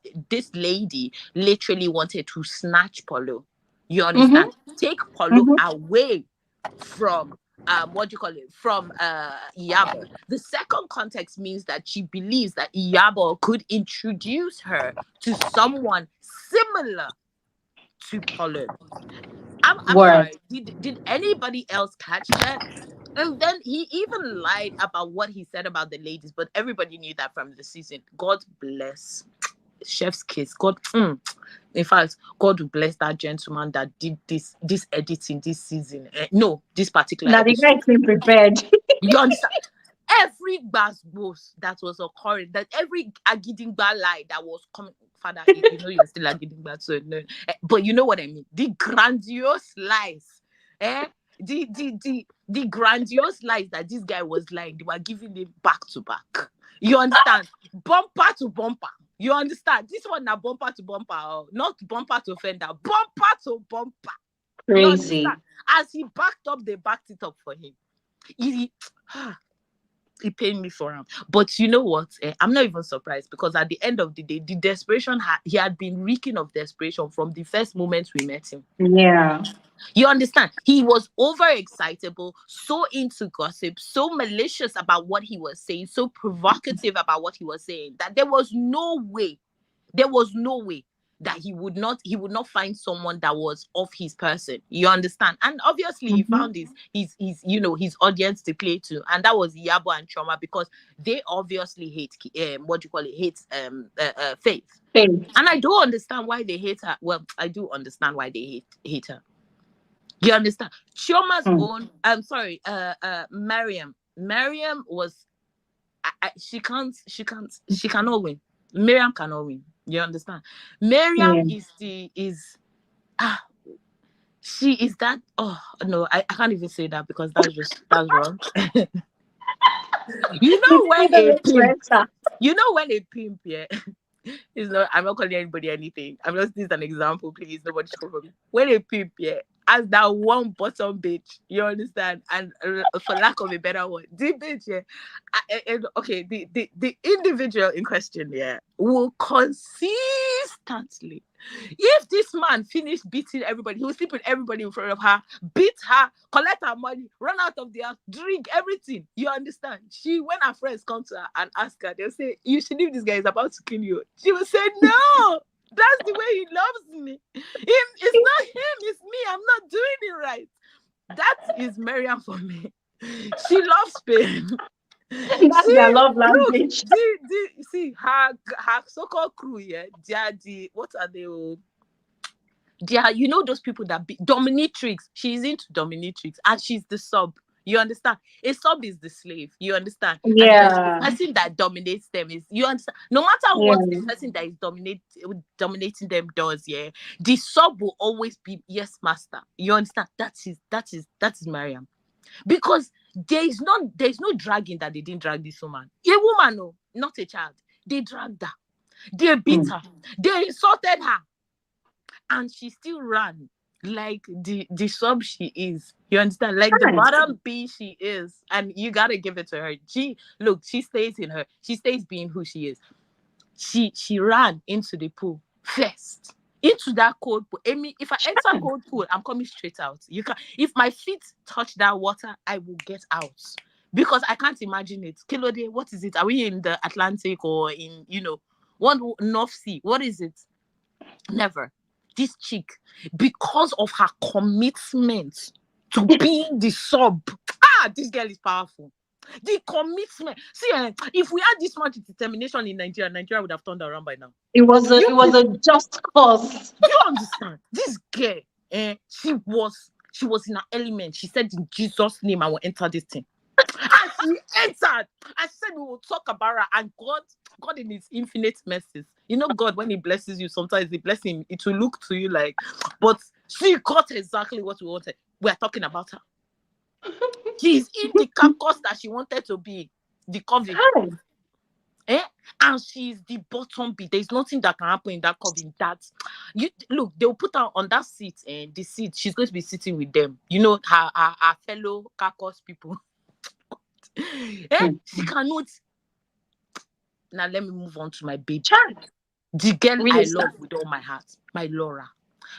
lady literally wanted to snatch Paulo. You Mm-hmm. understand? Take Paulo Mm-hmm. away from what do you call it? From Iyabo. The second context means that she believes that Iyabo could introduce her to someone similar to Paulo. I'm Word. sorry. Did anybody else catch that? And then he even lied about what he said about the ladies, but everybody knew that from the season. God bless Chef's kiss. In fact, God will bless that gentleman that did this editing this season. No, this particular Now the episode. guy came prepared. You understand? Every basbos that was occurring, that every agidingba lie that was coming, Father, you're still agidingba, so no. But you know what I mean? The grandiose lies, the grandiose lies that this guy was lying, they were giving him back to back. You understand? Bumper to bumper. You understand? This one now bumper to bumper, not bumper to fender, bumper to bumper. You understand? Crazy. As he backed up, they backed it up for him. He, He paid me for him. But you know what? I'm not even surprised, because at the end of the day, the desperation he had been reeking of desperation from the first moment we met him. Yeah. You understand? He was overexcitable, so into gossip, so malicious about what he was saying, so provocative about what he was saying, that there was no way that he would not find someone that was of his person. You understand? And obviously he Mm-hmm. found his audience to play to, and that was Iyabo and Chioma, because they obviously hate Faith. Same. And I do understand why they hate her. Well, I do understand why they hate her. You understand? Chioma's Mm. own, I'm sorry, Mariam was, she cannot win. Mariam cannot win. You understand? Mariam Yeah. ah, she is that, oh no, I can't even say that, because that's wrong. You You know when see a the pimp, influencer. yeah, I'm not calling anybody anything. This is an example, please. Nobody should come for me. When a pimp, yeah, as that one bottom bitch, you understand? And for lack of a better word, the bitch, yeah. Okay, the individual in question, yeah, will consistently, if this man finished beating everybody, he will sleep with everybody in front of her, beat her, collect her money, run out of the house, drink everything. You understand? When her friends come to her and ask her, they'll say, "You should leave this guy, he's about to kill you." She will say, "No, that's the way he loves me. It's not him, it's me. I'm not doing it right." That is Mariam for me. She loves pain. That's their love language. See her so-called crew, yeah, they are what are they? They are, those people that be dominatrix. She's into dominatrix, and she's the sub. You understand? A sub is the slave. You understand? And then the Yeah. person that dominates them is, you understand? No matter Yeah. what the person that is dominating them does, yeah, the sub will always be, yes, master. You understand? That is Mariam. Because there's no dragging that they didn't drag this woman. A woman, no, not a child. They dragged her. They beat Mm. her. They insulted her. And she still ran like the sub she is. You understand? Like the Right. bottom B she is. And you gotta give it to her. She stays in her. She stays being who she is. She ran into the pool first. Into that cold pool. Amy, if I enter cold pool, I'm coming straight out. You can If my feet touch that water, I will get out. Because I can't imagine it. Kilode, what is it? Are we in the Atlantic or in, one North Sea? What is it? Never. This chick, because of her commitment to being the sub, this girl is powerful. The commitment. See, if we had this much determination in Nigeria would have turned around by now. It You was a people, just cause. do you understand? This girl, she was in her element. She said, "In Jesus' name, I will enter this thing." And she entered. I said we will talk about her. And God in his infinite mercies. God, when he blesses you, sometimes the blessing, it will look to you like, but she got exactly what we wanted. We're talking about her. She's in the carcass that she wanted to be, the coven. Hi. And she's the bottom bit. There's nothing that can happen in that coven. That you look, they'll put her on that seat, and the seat, she's going to be sitting with them. Her fellow carcass people. Mm. She cannot. Now let me move on to my baby. Chat. The girl Really I start. love with all my heart. My Laura.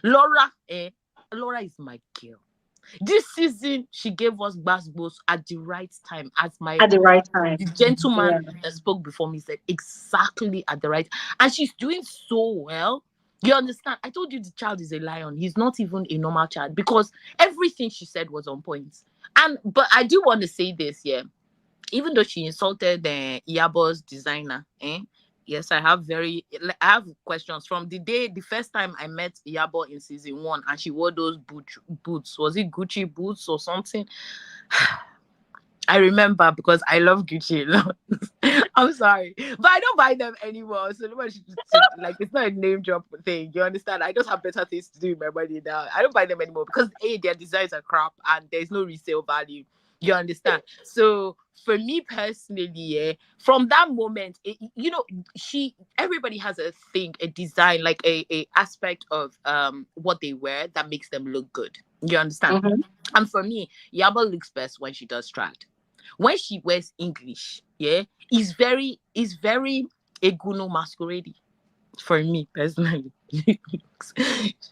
Laura is my girl. This season, she gave us basketballs at the right time. As At the right time. the gentleman Yeah. that spoke before me said, exactly at the right. And she's doing so well. You understand? I told you the child is a lion. He's not even a normal child, because everything she said was on point. But I do want to say this, yeah. Even though she insulted Iyabo's designer, yes, I have questions from the first time I met Iyabo in season 1, and she wore those boots. Was it Gucci boots or something? I remember, because I love Gucci a lot. I'm sorry, but I don't buy them anymore. So nobody like, it's not a name drop thing. You understand? I just have better things to do with my money now. I don't buy them anymore because their designs are crap and there's no resale value. You understand? So for me personally, yeah, from that moment, everybody has a thing, a design, like a aspect of what they wear that makes them look good. You understand? Mm-hmm. And for me, Yaba looks best when she does drag. when she wears English, yeah, it's very Eguno masquerade for me personally. She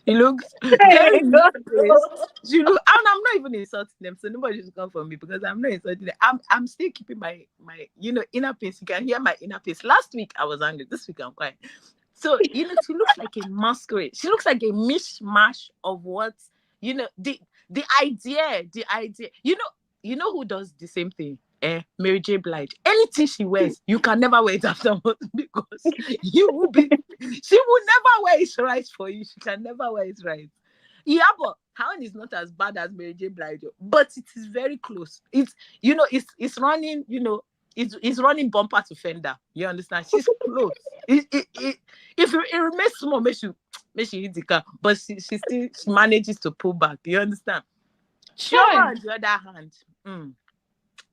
looks very Hey, God. useless. She look, and I'm not even insulting them, so nobody should come for me because I'm not insulting them. I'm still keeping my inner peace. You can hear my inner peace. Last week I was angry. This week I'm quiet. So she looks like a masquerade. She looks like a mishmash of what the idea. You know who does the same thing? Mary J. Blige. Anything she wears, you can never wear it afterwards because you will be. She will never wear it right for you. She can never wear it right. Yeah, but her own is not as bad as Mary J. Blige, but it is very close. It's running. It's running bumper to fender. You understand? She's close. If it remains small, make she hit the car, but she still manages to pull back. You understand? Chioma, on the other hand,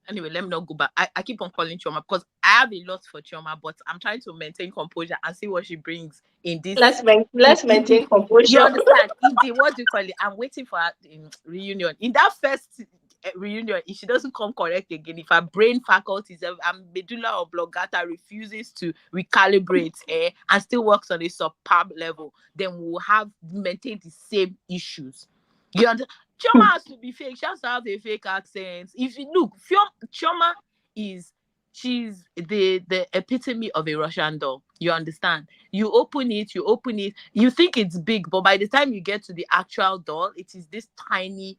anyway, let me not go back. I keep on calling Chioma because I have a lot for Chioma, but I'm trying to maintain composure and see what she brings in this. Let's maintain composure. You understand? What do you call it? I'm waiting for her in reunion. In that first reunion, if she doesn't come correct again, if her brain faculties and medulla oblongata refuses to recalibrate and still works on a superb level, then we'll have maintained the same issues. You understand? Chioma has to be fake. She has to have a fake accent. If you look, Chioma she's the epitome of a Russian doll. You understand? You open it, you think it's big, but by the time you get to the actual doll, it is this tiny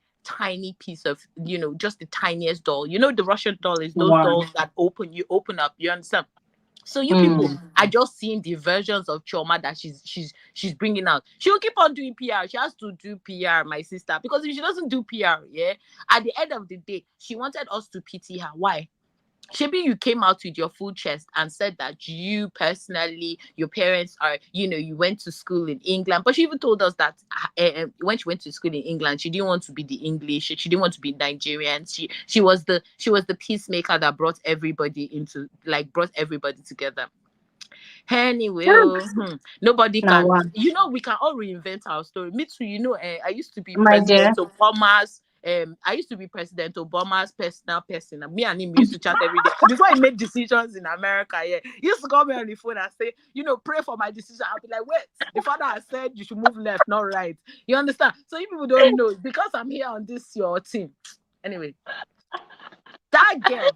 piece of, just the tiniest doll. The Russian doll is those dolls that you open up. You understand? So you people are just seeing the versions of Chioma that she's bringing out. She'll keep on doing PR. She has to do PR, my sister, because if she doesn't do PR, at the end of the day, she wanted us to pity her. Why? Maybe you came out with your full chest and said that you personally, your parents are, you went to school in England. But she even told us that when she went to school in England, she didn't want to be the English. She didn't want to be Nigerian. She was the peacemaker that brought everybody together. Anyway, nobody can. We can all reinvent our story. Me too. I used to be President Obama's. I used to be President Obama's personal person. And me and him used to chat every day before he made decisions in America. Yeah, he used to call me on the phone and say, pray for my decision. I'll be like, wait, the father has said you should move left, not right. You understand? So you people don't know because I'm here on your team. Anyway, that girl,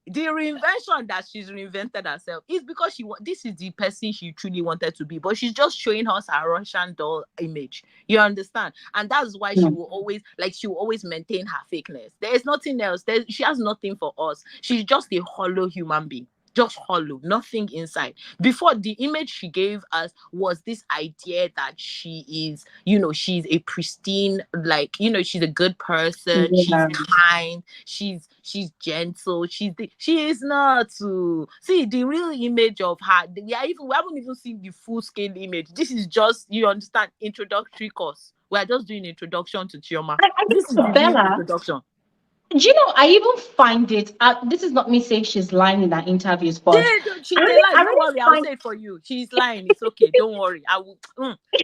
the reinvention that she's reinvented herself is because this is the person she truly wanted to be, but she's just showing us her Russian doll image. You understand? And that's why she will always maintain her fakeness. There is nothing else. She has nothing for us. She's just a hollow human being. Just hollow, nothing inside. Before, the image she gave us was this idea that she is, she's a pristine, she's a good person, she's kind, she's gentle, she is not. See, the real image of her, we haven't even seen the full scale image. This is just, you understand, introductory course. We are just doing introduction to Chioma. This is the real introduction. Do I even find it, this is not me saying she's lying in her interviews, but she's lying. Don't worry, I'll say it for you. She's lying. It's okay. Don't worry. I will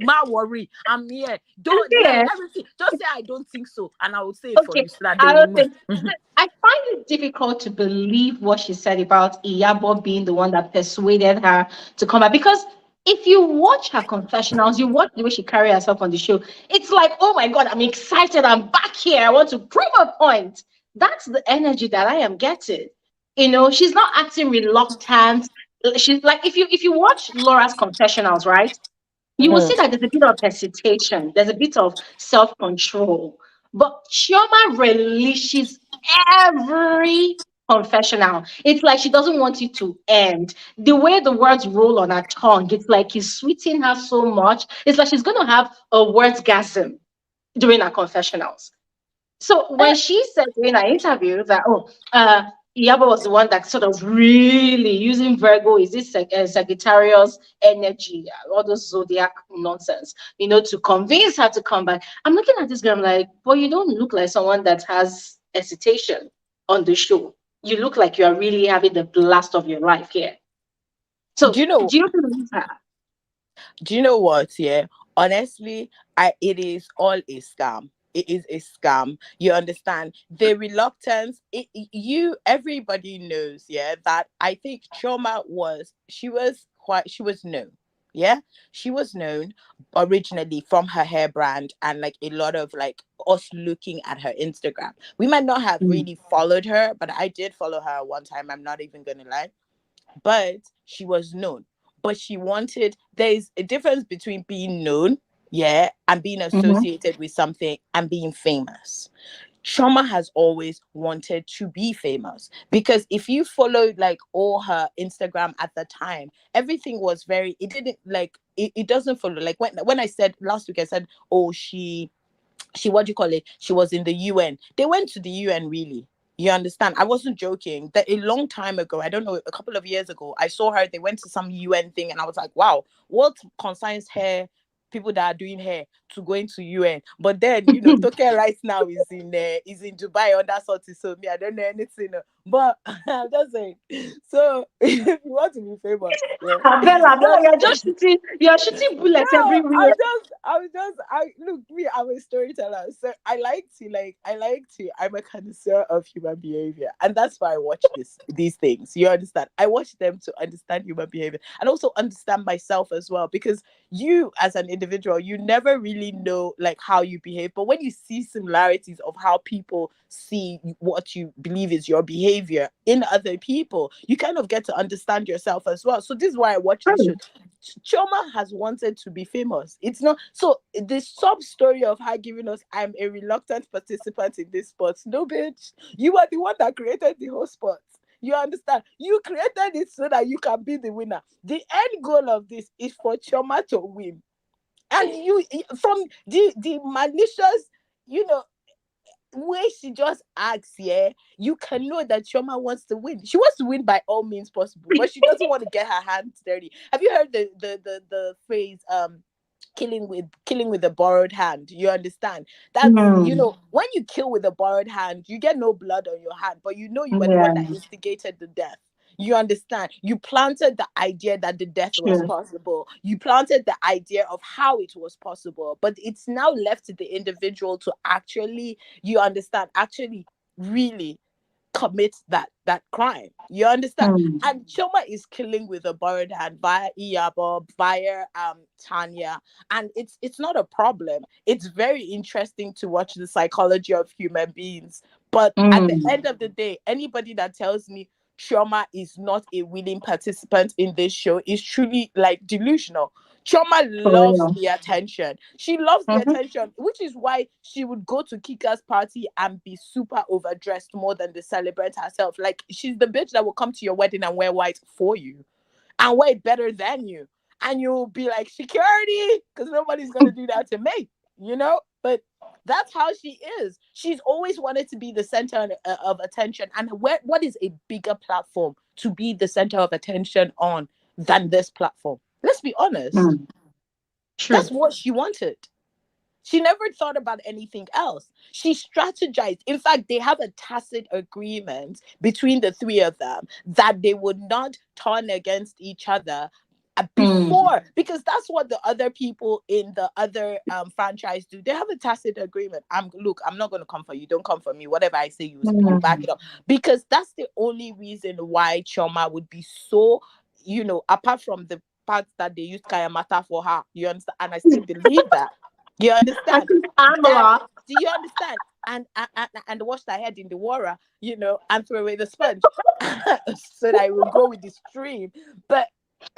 not worry. I'm here. Everything. Just say I don't think so, and I will say it for you. So that I find it difficult to believe what she said about Iyabo being the one that persuaded her to come back, because if you watch her confessionals, you watch the way she carries herself on the show, it's like, oh my God, I'm excited. I'm back here. I want to prove a point. That's the energy that I am getting. She's not acting reluctant. She's like, if you watch Laura's confessionals, right, you will see that there's a bit of hesitation. There's a bit of self-control. But Chioma releases every confessional. It's like she doesn't want it to end. The way the words roll on her tongue, it's like he's sweetening her so much. It's like she's going to have a wordgasm during her confessionals. So when she said in her interview that, Iyabo was the one that sort of really using Virgo, is this Sagittarius energy, all those zodiac nonsense, to convince her to come back. I'm looking at this girl, I'm like, boy, you don't look like someone that has hesitation on the show. You look like you are really having the blast of your life here. So do you believe her? Do you know what? Yeah, honestly, it is all a scam. it is a scam. You understand? The reluctance, everybody knows, yeah, that I think she was known. Yeah, she was known originally from her hair brand and like a lot of like us looking at her Instagram. We might not have Mm. really followed her, but I did follow her one time. I'm not even gonna lie, but she was known. But there's a difference between being known, yeah, and being Mm-hmm. associated with something and being famous. Chioma has always wanted to be famous because if you followed like all her Instagram at the time, everything was it didn't like it doesn't follow. Like when I said last week, I said, oh, she what do you call it, she was in the UN. They went to the UN, really. You understand? I wasn't joking. That a long time ago, I don't know, a couple of years ago, I saw her. They went to some UN thing, and I was like, wow, what concerns hair, people that are doing hair, to going to UN? But then, Toke right now is in Dubai on that sort of, so me, I don't know anything. But I'm just saying. So if you want to be famous, yeah, Bella, just you're shooting bullets no, everywhere. I look, me, I'm a storyteller. So I'm a connoisseur of human behavior. And that's why I watch these things. You understand? I watch them to understand human behavior and also understand myself as well. Because you as an individual, you never really know like how you behave. But when you see similarities of how people see what you believe is your behavior in other people, you kind of get to understand yourself as well. So this is why I watch this show. Chioma has wanted to be famous. It's not so the sub story of her giving us, I'm a reluctant participant in this sport. No, bitch, you are the one that created the whole sport. You understand? You created it so that you can be the winner. The end goal of this is for Chioma to win. And you, from the malicious, you know, way she just acts, yeah, you can know that Chioma wants to win. She wants to win by all means possible, but she doesn't want to get her hands dirty. Have you heard the phrase killing with a borrowed hand? You understand? That's, Mm. when you kill with a borrowed hand, you get no blood on your hand, but you know you were the one Yeah, that instigated the death. You understand? You planted the idea that the death was true. possible. You planted the idea of how it was possible. But it's now left to the individual to actually, you understand, actually really commit that crime. You understand? Mm. And Choma is killing with a borrowed hand via Iyabo, via Tanya. And it's not a problem. It's very interesting to watch the psychology of human beings. But at the Mm. end of the day, anybody that tells me Chioma is not a willing participant in this show is truly like delusional. Chioma For loves real. the attention. She loves the Mm-hmm. attention, which is why she would go to Kika's party and be super overdressed more than the celebrant herself. Like, she's the bitch that will come to your wedding and wear white for you and wear it better than you. And you'll be like, security, because nobody's going to do that to me, But that's how she is. She's always wanted to be the center of attention. And what is a bigger platform to be the center of attention on than this platform? Let's be honest. Mm. That's True. what she wanted. She never thought about anything else. She strategized. In fact, they have a tacit agreement between the three of them that they would not turn against each other Mm. before, because that's what the other people in the other franchise do. They have a tacit agreement. I'm not going to come for you. Don't come for me. Whatever I say, you back Mm. it up, because that's the only reason why Choma would be so, apart from the part that they used Kayamata for her. You understand? And I still believe that. You I understand? think That, Angela. do you understand? And wash their head in the water, and throw away the sponge, so that I will go with the stream. But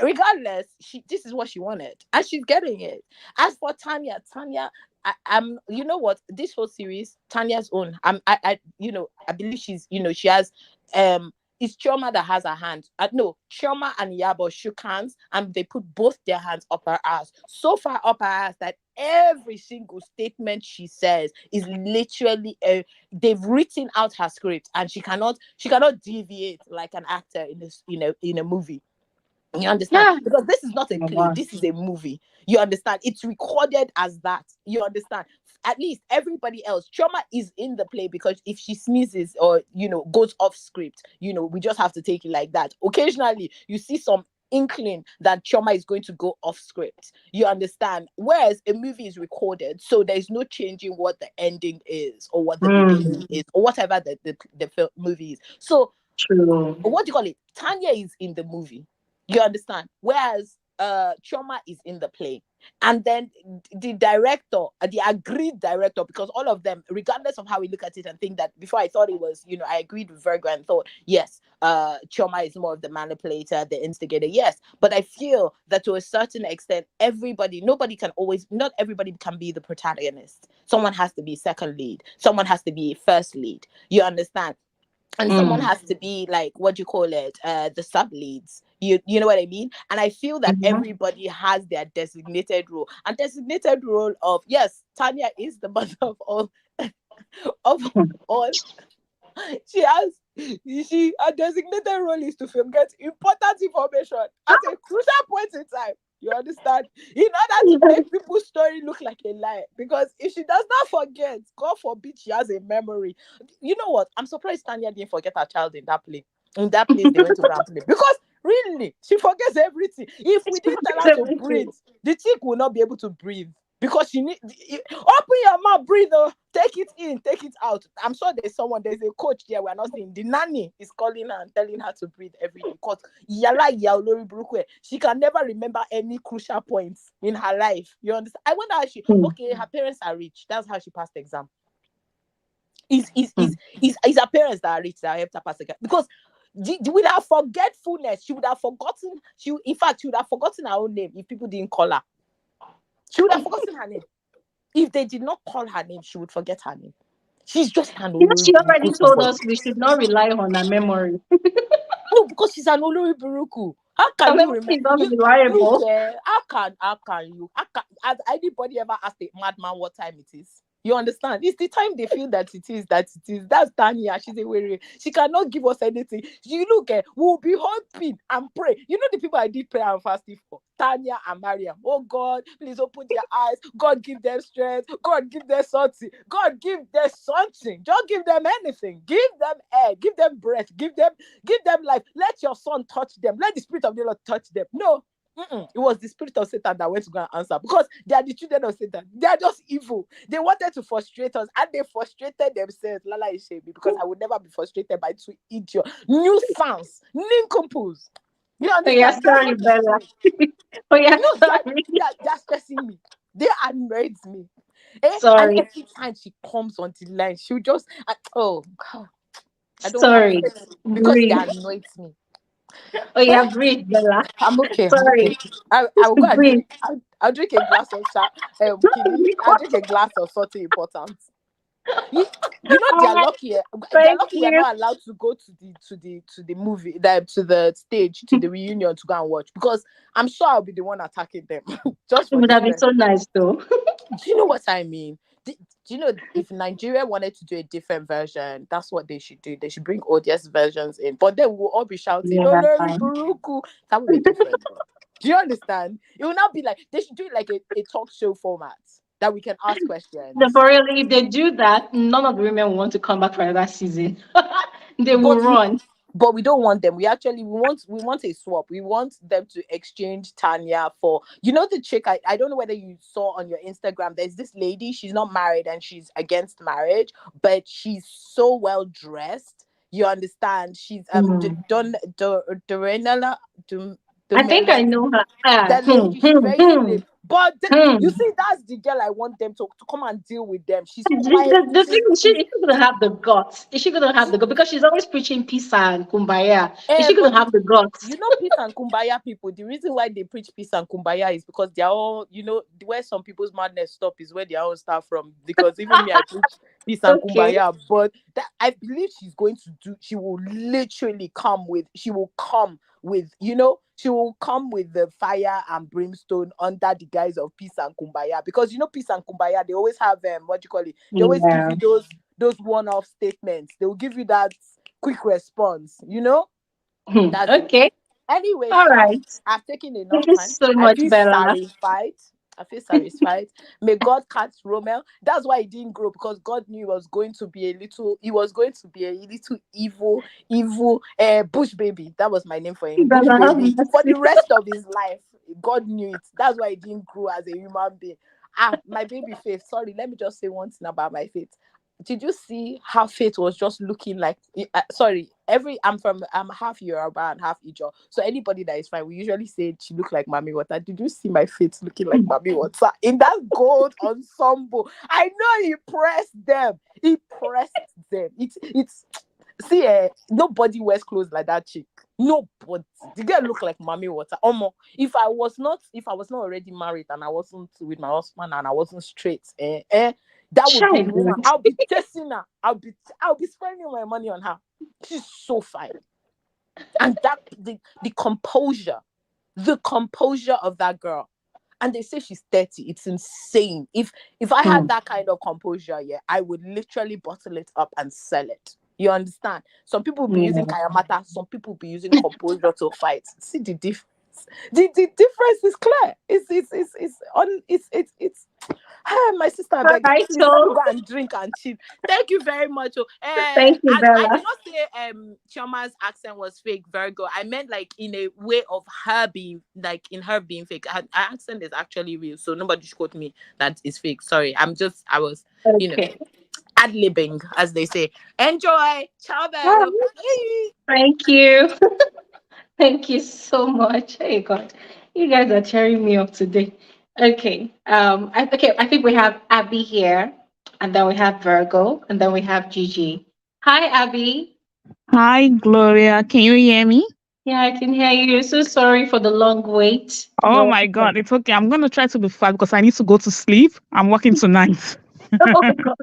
regardless, this is what she wanted, and she's getting it. As for Tanya, I'm. You know what? This whole series, Tanya's own. I believe she has. It's Chioma that has her hand. No, Chioma and Iyabo shook hands and they put both their hands up her ass. So far up her ass that every single statement she says is literally they've written out her script, and she cannot deviate like an actor in this, in a movie. You understand? Yeah. Because this is not a Oh, play, wow. this is a movie. You understand? It's recorded as that. You understand? At least everybody else, Chioma is in the play, because if she sneezes or goes off script, we just have to take it like that. Occasionally, you see some inkling that Chioma is going to go off script. You understand? Whereas a movie is recorded, so there's no changing what the ending is or what the beginning is or whatever the movie is. So True. what do you call it? Tanya is in the movie. You understand? Whereas Chioma is in the play. And then the director, the agreed director, because all of them, regardless of how we look at it and think that before I thought it was, I agreed with Virgo and thought, yes, Chioma is more of the manipulator, the instigator, yes. But I feel that to a certain extent, not everybody can be the protagonist. Someone has to be second lead. Someone has to be first lead. You understand? And someone has to be like, what do you call it, the sub leads. You know what I mean? And I feel that everybody has their designated role, and designated role of, yes, Tanya is the mother of all of all. She has her designated role is to get important information at a crucial point in time. You understand? In order to make people's story look like a lie. Because if she does not forget, God forbid she has a memory. You know what? I'm surprised Tanya didn't forget her child in that play. In that place they went to go and play. Because really, she forgets everything. If we didn't tell her to breathe, the chick will not be able to breathe. Because she need open your mouth, breathe, take it in, take it out. I'm sure there's a coach there. We're not seeing. The nanny is calling her and telling her to breathe every day. Because she can never remember any crucial points in her life. You understand? I wonder how her parents are rich. That's how she passed the exam. Is her parents that are rich that helped her pass the exam? Because with her forgetfulness, she would have forgotten. She would have forgotten her own name if people didn't call her. She would have forgotten her name. If they did not call her name, she would forget her name. She's just an She already Olori told Buruku. us we should not rely on her memory. No, because she's an Olori Buruku. How Her can you memory remember? is not reliable. How can you? Has anybody ever asked a madman what time it is? You understand? It's the time they feel that it is. That's Tanya. She's a weary. She cannot give us anything. You look at, we'll be hoping and pray. You know the people I did prayer and fasting for? Tanya and Mariam. Oh God, please open their eyes. God give them strength. God give them something. God give them something. Don't give them anything. Give them air. Give them breath. Give them life. Let your son touch them. Let the spirit of the Lord touch them. No. It was the spirit of Satan that went to go and answer, because they are the children of Satan. They are just evil. They wanted to frustrate us, and they frustrated themselves. Lala is shaming, because I would never be frustrated by two idiots, nuisance, nincompoops. You Oh yeah, understand? That's sorry, what they're Bella. doing. Oh yeah, No, sorry. they're stressing me. They annoyed me. And Sorry. every time she comes on the line, she'll just oh God, I don't. I'm Sorry. because they Breathe. annoyed me. Oh yeah, breathe, Bella. I'm okay. I'm okay. Sorry. I will go and Breathe. drink. I'll drink a glass of kini. I'll drink a glass of something important. You, you know they're Ah, lucky. They're thank lucky we're you. not allowed to go to the movie, to the stage, to the reunion to go and watch, because I'm sure I'll be the one attacking them just It for would the have been strength. so nice though. Do you know what I mean? Do you know if Nigeria wanted to do a different version, that's what they should do. They should bring audience versions in, but then we'll all be shouting, "No, Yeah. no, Buruku." That would be different. Though. Do you understand? It will not be like they should do it like a talk show format that we can ask The questions. for real, if they do that, none of the women will want to come back for another season. They will But run. but we don't want them. We want a swap. We want them to exchange Tanya for the chick. I don't know whether you saw on your Instagram. There's this lady. She's not married and she's against marriage, but she's so well dressed. You understand? She's Hmm. Dorenala I think I know her. Ah, that lady. She's very hmm. slim. But you Hmm. see, that's the girl I want them to come and deal with them. She's The, quiet. the thing is she gonna have the guts? Is she gonna have the guts? Because she's always preaching peace and kumbaya. Is she gonna But have the guts? peace and kumbaya people, the reason why they preach peace and kumbaya is because they're all, where some people's madness stop is where their own start from. Because even me, I preach peace and Okay. kumbaya, but that I believe she will literally she will come with the fire and brimstone under the guise of peace and kumbaya. Because peace and kumbaya, they always have what do you call it? They always give Yeah. you those one-off statements. They will give you that quick response. That's it. Okay. Anyway, All right. I've taken enough Thank you time. so I much, feel Bella. satisfied. I feel satisfied. May God catch Romel. That's why he didn't grow, because God knew he was going to be a little bush baby. That was my name for him, bush Gonna have baby, for the mercy. rest of his life. God knew it. That's why he didn't grow as a human being. My baby Faith. Sorry, let me just say one thing about my Faith. Did you see how Faith was just looking like? Sorry, I'm half Yoruba and half Ijo. So anybody that is fine, we usually say she looked like Mami Water. Did you see my Faith looking like Mami Water in that gold ensemble? I know he pressed them. He pressed them. It's see, nobody wears clothes like that chick. Nobody. The girl look like Mami Water. If I was not already married and I wasn't with my husband and I wasn't straight, that would be the woman. Child. I'll be chasing her. I'll be spending my money on her. She's so fine. And that the composure of that girl. And they say she's 30. It's insane. If I had that kind of composure, yeah, I would literally bottle it up and sell it. You understand? Some people will be using kayamata, some people will be using composure to fight. See the difference. The difference is clear. It's my sister, I All beg, right, please let me so go and drink and chill. Thank you very much. thank you, I did Bella. not say Chioma's accent was fake, Virgo. I meant like in a way of her being fake. Her accent is actually real, so nobody should quote me that is fake. Sorry, I was Okay. ad-libbing, as they say. Enjoy. Ciao, Ah, bello. Bye. thank you. Thank you so much. Hey God, you guys are cheering me up today. Okay. I think we have Abby here, and then we have Virgo, and then we have Gigi. Hi, Abby. Hi, Gloria. Can you hear me? Yeah, I can hear you. So sorry for the long wait. Oh You're my God, welcome. it's okay. I'm going to try to be fast because I need to go to sleep. I'm working tonight. Oh God.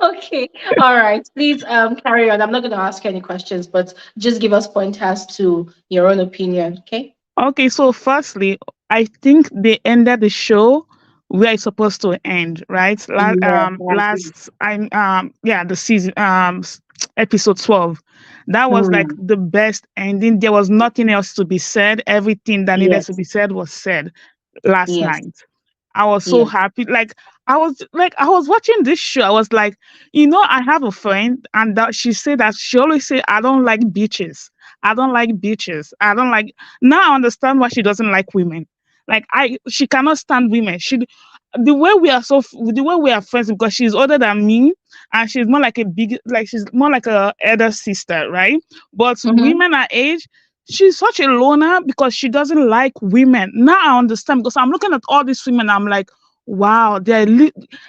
Okay. All right. Please carry on. I'm not going to ask you any questions, but just give us pointers to your own opinion. Okay. Okay, so firstly, I think they ended the show where it's supposed to end, right? Yeah, I agree. The season, episode 12. That was like Mm, the best ending. There was nothing else to be said. Everything that needed to yes. be said was said last Yes. night. I was so Yes. happy. I was watching this show. I was like, I have a friend, and that she said that she always say, I don't like beaches. I don't like beaches. I don't like. Now I understand why she doesn't like women. She cannot stand women. The way we are friends because she's older than me, and she's more like she's more like a elder sister, right? But Mm-hmm. women her age, she's such a loner because she doesn't like women. Now I understand because I'm looking at all these women. I'm like, wow,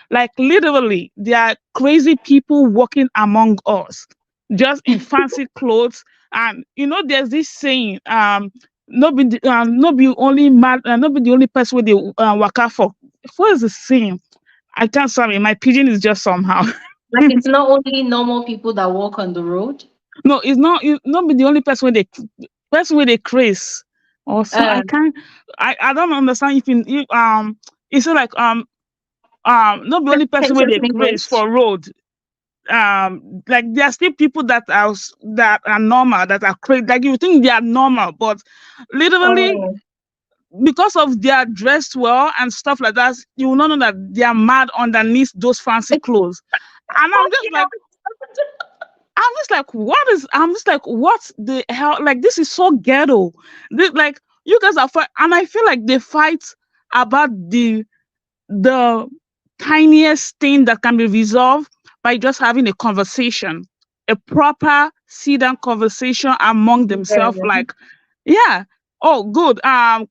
like literally, they are crazy people walking among us, just in fancy clothes. And there's this saying, no be only mad, no be the only person with the waka for. What is the saying? I can't. Sorry, my pigeon is just somehow. Like it's not only normal people that walk on the road. No, it's not. It's not be the only person with a craze. Also, I Um, can't. I don't understand if it's like not the only can person you with just a in craze English? for road. Like there are still people that are normal, that are crazy. Like you think they are normal, but literally Oh, because of their dressed well and stuff like that, you will not know that they are mad underneath those fancy clothes. And I'm just like, what the hell? Like, this is so ghetto. Like, you guys are fight, and I feel like they fight about the tiniest thing that can be resolved by just having a conversation, a proper sit down conversation among themselves. yeah. Like, yeah. Oh, good.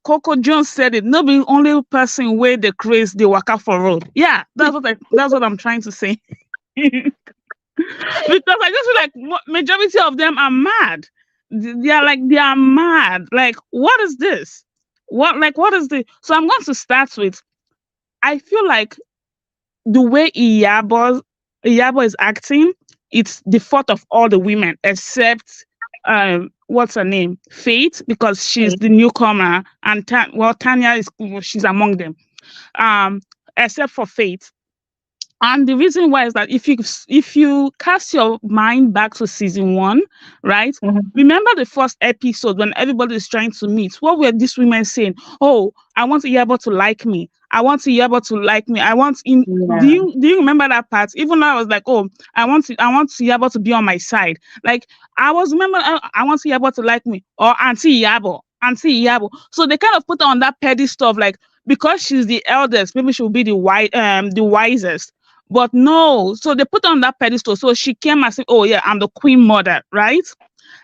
Coco Jones said it. Not the only person where the craze they waka for road. Yeah, that's what I'm trying to say. Because I just feel like majority of them are mad. They are mad. Like, what is this? What is the? So I'm going to start with. I feel like the way Iyabo is acting, it's the fault of all the women except what's her name, Faith, because she's Okay. the newcomer, and Tanya she's among them. Um, except for Faith. And the reason why is that if you cast your mind back to season one, right? Mhm. Remember the first episode when everybody is trying to meet. What were these women saying? Oh, I want Iyabo to like me. I want Iyabo to like me. I want in. Yeah. Do you remember that part? Even though I was like, oh, I want Iyabo to be on my side. Like I was remember I want Iyabo to like me or Auntie Iyabo. Auntie Iyabo. So they kind of put her on that pedestal of like because she's the eldest, maybe she'll be the wisest. But no, so they put her on that pedestal. So she came and said, oh, yeah, I'm the queen mother, right?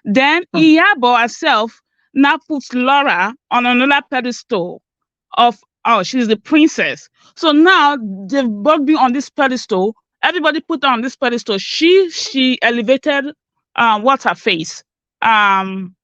Then Mm. Iyabo herself now puts Laura on another pedestal of, oh, she's the princess. So now they've both been on this pedestal. Everybody put her on this pedestal. She elevated, what's her face? Um,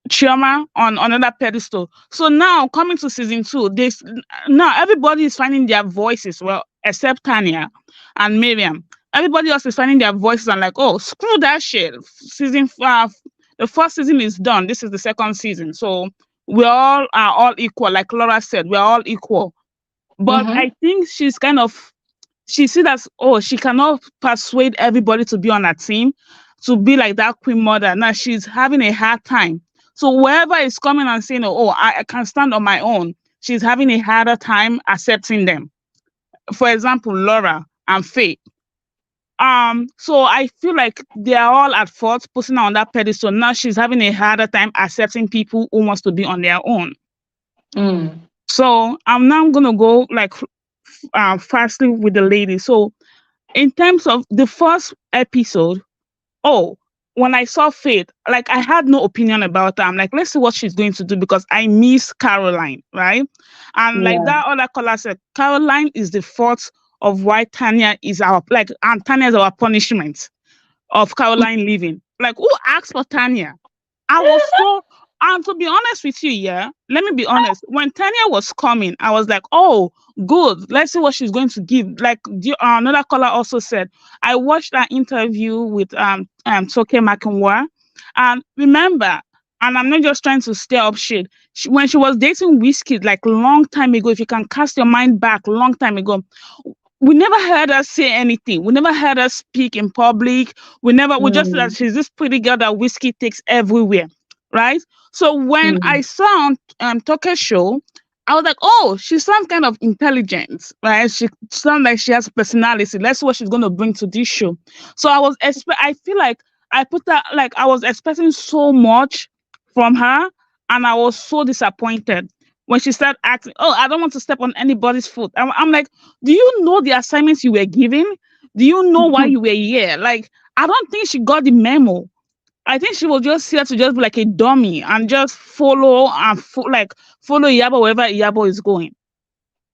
Chioma on another pedestal. So now coming to season two, this now everybody is finding their voices. Well, except Tanya and Miriam. Everybody else is finding their voices and like, oh, screw that shit. Season five, the first season is done. This is the second season. So we all are all equal. Like Laura said, we're all equal. But Mhm. I think she's kind of she see that oh she cannot persuade everybody to be on her team to be like that queen mother. Now she's having a hard time. So whoever is coming and saying oh I can stand on my own, she's having a harder time accepting them. For example, Laura and Faith. So I feel like they are all at fault putting her on that pedestal. Now she's having a harder time accepting people who wants to be on their own. Mm. So I'm now gonna go like fastly with the lady. So in terms of the first episode, oh, when I saw Faith, like I had no opinion about her. I'm like, let's see what she's going to do because I miss Caroline, right? And like Yeah. that other caller said, Caroline is the fault of why Tanya is our like, and Tanya is our punishment of Caroline leaving. Like, who asked for Tanya? I was so, and to be honest with you, yeah, let me be honest. When Tanya was coming, I was like, oh, good. Let's see what she's going to give. Like another caller also said, I watched that interview with Toke Makinwa, and remember, and I'm not just trying to stir up shit. When she was dating Whiskey, like long time ago, if you can cast your mind back, long time ago, we never heard her say anything. We never heard her speak in public. We just said that Mm. she's this pretty girl that Whiskey takes everywhere, right? So when I Mm. saw on Toke's show, I was like, oh, she sounds kind of intelligent, right? She sounds like she has a personality. Let's see what she's going to bring to this show. So I feel like I put that, like I was expecting so much from her, and I was so disappointed when she started acting, oh, I don't want to step on anybody's foot. I'm like, do you know the assignments you were given? Do you know why you were here? Like, I don't think she got the memo. I think she was just here to just be like a dummy and just follow and follow Iyabo wherever Iyabo is going.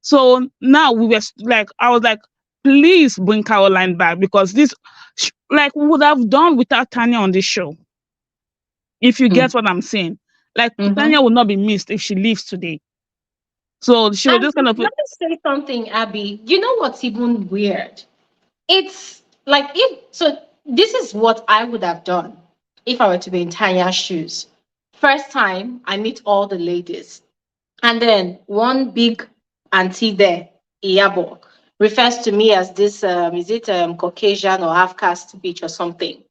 So now like, I was like, please bring Caroline back because like, we would have done without Tanya on this show. If you Mm. get what I'm saying, like Mhm. Tanya would not be missed if she leaves today. So she was And just kind of let me say something, Abby. You know what's even weird? It's like if so. This is what I would have done if I were to be in Tanya's shoes. First time I meet all the ladies, and then one big auntie there, Iyabo, refers to me as this is it Caucasian or half caste bitch or something.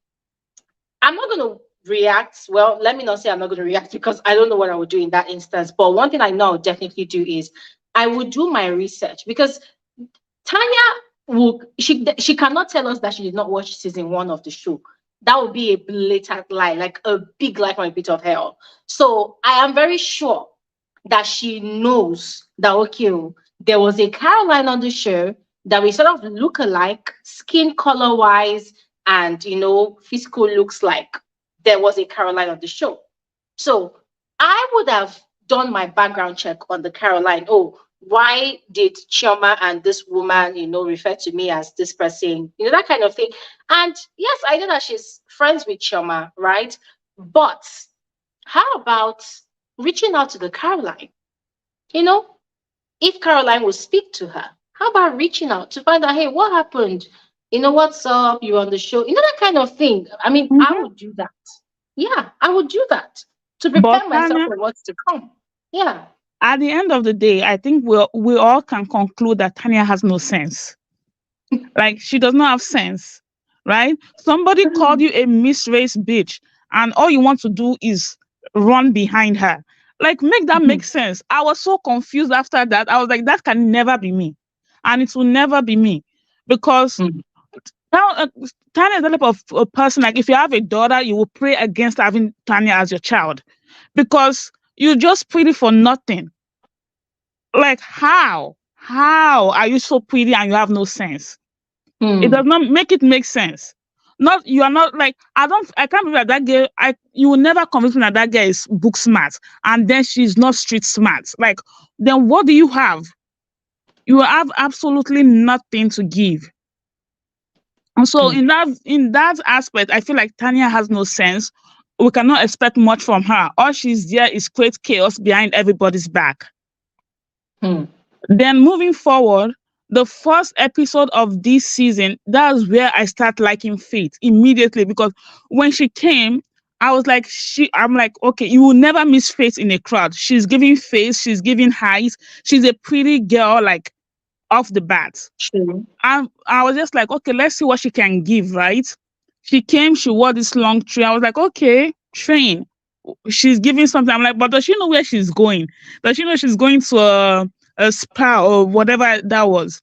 I'm not going to react. Well, let me not say I'm not going to react because I don't know what I would do in that instance. But one thing I know I would definitely do is I would do my research because Tanya will she cannot tell us that she did not watch season one of the show. That would be a blatant lie, like a big lie from a bit of hell. So I am very sure that she knows that okay, there was a Caroline on the show that we sort of look alike, skin color wise, and physical looks like there was a Caroline on the show. So I would have done my background check on the Caroline. Oh, why did Chioma and this woman, refer to me as this person, that kind of thing. And yes, I know that she's friends with Chioma, right? But how about reaching out to the Caroline? You know, if Caroline would speak to her, how about reaching out to find out, hey, what happened? What's up? You're on the show, that kind of thing. I mean, I Mhm. would do that. Yeah, I would do that to But prepare myself Tanya, for what's to come. Yeah. at the end of the day, I think we all can conclude that Tanya has no sense. Like she does not have sense, right? Somebody called you a misrace bitch, and all you want to do is run behind her. Like, make that make sense. I was so confused after that. I was like, that can never be me, and it will never be me, because Mm. now Tanya is the type of a person, like if you have a daughter, you will pray against having Tanya as your child, because you're just pretty for nothing. Like, how are you so pretty and you have no sense? It does Mm. not make it make sense. Not, you are not like, I can't believe that that girl, you will never convince me that that girl is book smart and then she's not street smart. Like, then what do you have? You have absolutely nothing to give. And so Mm. in that aspect, I feel like Tanya has no sense. We cannot expect much from her. All she's there is create chaos behind everybody's back. Mm. Then moving forward, the first episode of this season, that's where I start liking Faith immediately, because when she came, I'm like, okay, you will never miss Faith in a crowd. She's giving face, she's giving height, she's a pretty girl, like off the bat. True. And I was just like, okay, let's see what she can give, right? She came, she wore this long train. I was like, okay, train. She's giving something. I'm like, but does she know where she's going? Does she know she's going to a spa or whatever that was?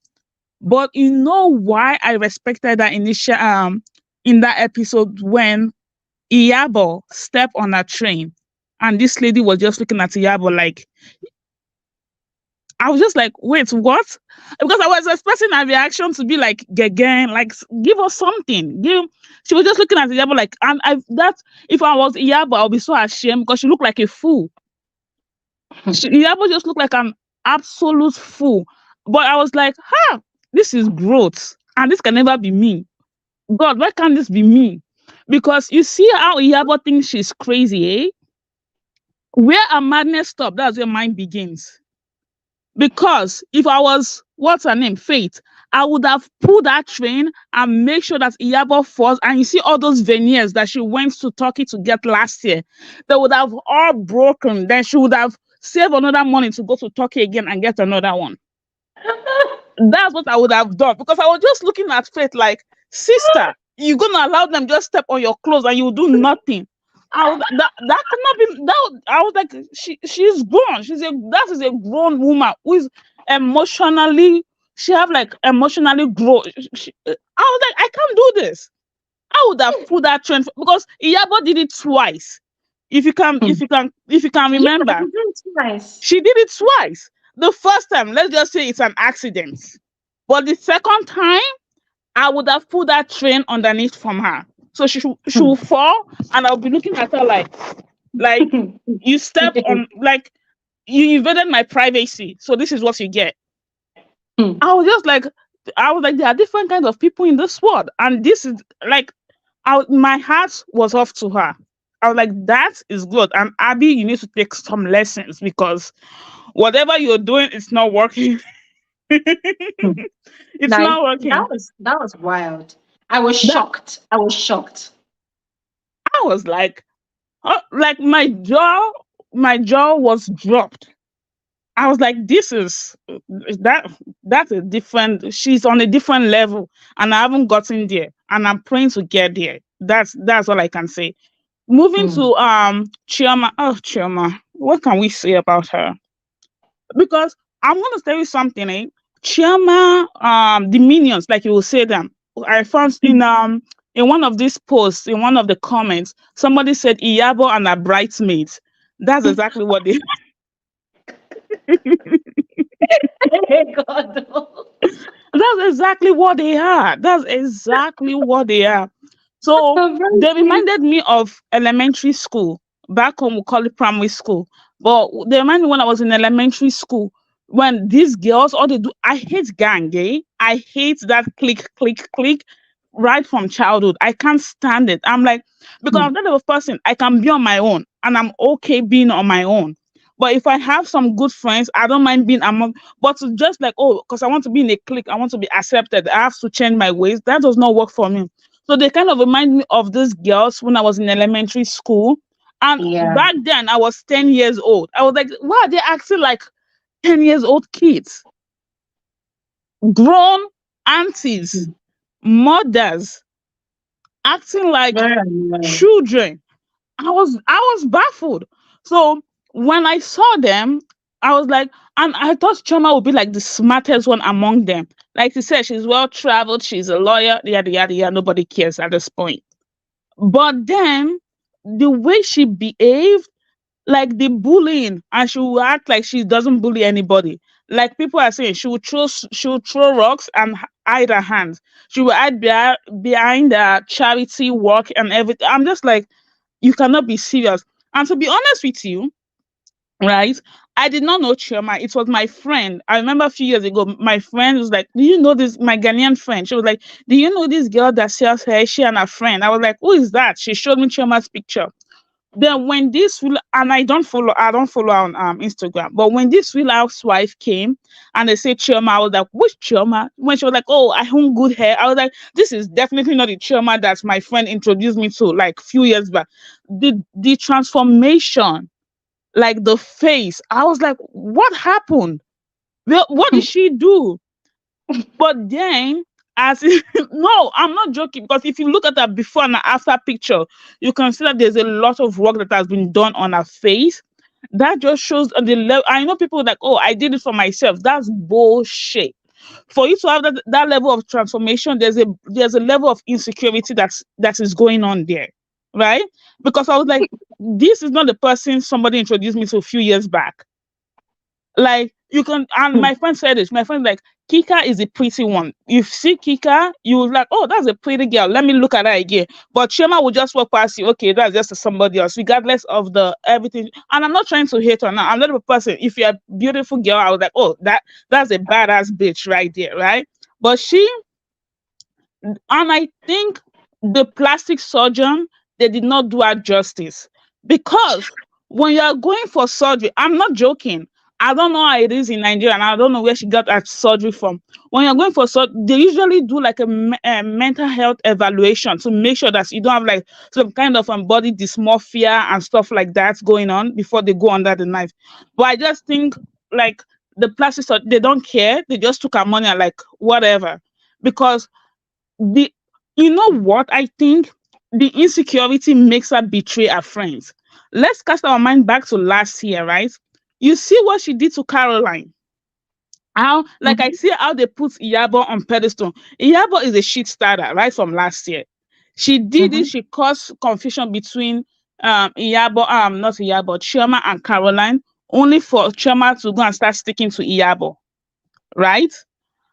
But you know why I respected that initial in that episode when Iyabo stepped on a train and this lady was just looking at Iyabo like, I was just like, wait, what? Because I was expecting her reaction to be like, again, like, give us something. Give. She was just looking at Iyabo like, and if I was Iyabo, I'll be so ashamed because she looked like a fool. Iyabo just looked like an absolute fool. But I was like, this is growth, and this can never be me. God, why can't this be me? Because you see how Iyabo thinks she's crazy, eh? Where a madness stops, that's where mine begins. Because if I was, what's her name, Faith, I would have pulled that train and make sure that Iyabo falls. And you see all those veneers that she went to Turkey to get last year, they would have all broken. Then she would have saved another money to go to Turkey again and get another one. That's what I would have done, because I was just looking at Faith like, sister, you're gonna allow them just step on your clothes and you do nothing. That cannot be that. I was like, she's grown. That is a grown woman who is emotionally. She have like emotionally grown. I was like, I can't do this. I would have put that trend because Iyabo did it twice. If you can Yeah, remember, it's nice. she did it twice. The first time, let's just say it's an accident. But the second time, I would have put that train underneath from her. So she will fall and I'll be looking at her like you stepped on, like you invaded my privacy. So this is what you get. I was just like, there are different kinds of people in this world. And this is like, my heart was off to her. I was like, that is good. And Abby, you need to take some lessons because whatever you're doing, it's not working. It's Like not working. that was wild. I was That shocked. I was shocked. I was like my jaw was dropped. I was like, this is that's a different. She's on a different level, and I haven't gotten there, and I'm praying to get there. That's all I can say. Moving Mm. to Chioma. Oh, Chioma, what can we say about her? Because I'm gonna tell you something, eh? Chioma, the minions, like you will say them. I found in one of these posts, in one of the comments, somebody said Iyabo and her bridesmaids. That's exactly what they. God. That's exactly what they are. That's exactly what they are. So So very they sweet. reminded me of elementary school. Back home, we call it primary school. But they remind me when I was in elementary school, when these girls, all they do, I hate gang, eh? I hate that click, click, click right from childhood. I can't stand it. I'm like, because Mm. I'm that type of person, I can be on my own and I'm okay being on my own. But if I have some good friends, I don't mind being among, but to just like, oh, because I want to be in a clique, I want to be accepted, I have to change my ways. That does not work for me. So they kind of remind me of these girls when I was in elementary school. And Yeah. back then I was 10 years old. I was like, why are they acting like 10 years old kids? Grown aunties, mothers acting like Very annoying. children. I was baffled. So when I saw them, I was like, and I thought Chioma would be like the smartest one among them. Like you said, she's well traveled, she's a lawyer, yada yada yada. Nobody cares at this point. But then the way she behaved, like the bullying, and she will act like she doesn't bully anybody. Like people are saying, she would throw rocks and hide her hands. She will hide behind the charity work and everything. I'm just like, you cannot be serious. And to be honest with you, right? I did not know Chioma. It was my friend. I remember a few years ago, my friend was like, "Do you know this?" My Ghanaian friend. She was like, "Do you know this girl that sells hair? She and her friend." I was like, "Who is that?" She showed me Chioma's picture. Then when and I don't follow her on Instagram. But when this Real Housewife came and they said Chioma, I was like, which Chioma? When she was like, "Oh, I own good hair," I was like, this is definitely not the Chioma that my friend introduced me to like few years back. The transformation, like the face, I was like, what happened? Well, what did she do? But then, no, I'm not joking, because if you look at her before and after picture, you can see that there's a lot of work that has been done on her face. That just shows the level. I know people like, "Oh, I did it for myself." That's bullshit. For you to have that level of transformation, there's a level of insecurity that is going on there, right? Because I was like, this is not the person somebody introduced me to a few years back. Like you can, and my friend said this. My friend like, Kika is a pretty one. You see Kika, you will like, "Oh, that's a pretty girl. Let me look at her again." But Chioma will just walk past you. Okay, that's just somebody else, regardless of the everything. And I'm not trying to hate her now. I'm not a person. If you're a beautiful girl, I was like, "Oh, that's a badass bitch right there, right?" But and I think the plastic surgeon, they did not do her justice, because when you are going for surgery, I'm not joking. I don't know how it is in Nigeria, and I don't know where she got that surgery from. When you're going for surgery, they usually do like a mental health evaluation to make sure that you don't have like some kind of body dysmorphia and stuff like that going on before they go under the knife. But I just think like the plastic surgeon, they don't care. They just took our money and like whatever, because the you know what I think, the insecurity makes her betray her friends. Let's cast our mind back to last year, right? You see what she did to Caroline. How, like, I see how they put Iyabo on pedestal. Iyabo is a shit starter right from last year. She did it. She caused confusion between Iyabo, not Iyabo, Chioma and Caroline, only for Chioma to go and start sticking to Iyabo, right?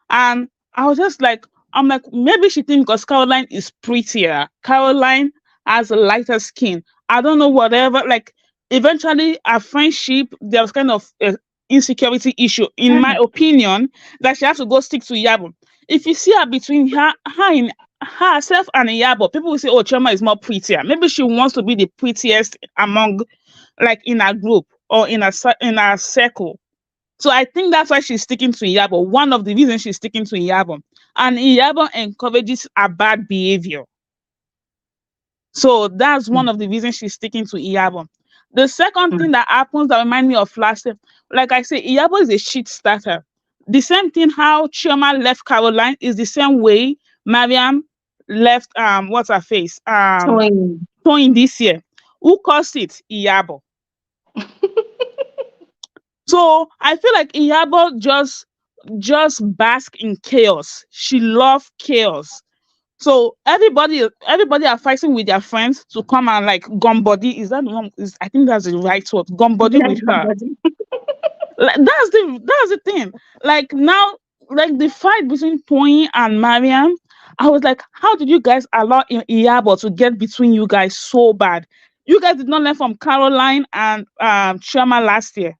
And I was just like, I'm like, maybe she thinks because Caroline is prettier. Caroline has a lighter skin. I don't know, whatever. Like, eventually, our friendship, there was kind of a insecurity issue, in my opinion, that she has to go stick to Iyabo. If you see her between herself and Iyabo, people will say, "Oh, Chioma is more prettier." Maybe she wants to be the prettiest among, like, in her group or in her circle. So I think that's why she's sticking to Iyabo. One of the reasons she's sticking to Iyabo. And Iyabo encourages a bad behavior. So that's one of the reasons she's sticking to Iyabo. The second thing that happens that reminds me of last year, like I say, Iyabo is a shit starter. The same thing how Chioma left Caroline is the same way Mariam left what's her face? Toyin this year. Who caused it? Iyabo. So I feel like Iyabo just bask in chaos. She loves chaos. So everybody are fighting with their friends to come and like gum body. Is that the one? I think that's the right word. Gum body with her. Like, that's the thing. Like now, like the fight between Toyin and Mariam, I was like, how did you guys allow Iyabo to get between you guys so bad? You guys did not learn from Caroline and Chioma last year.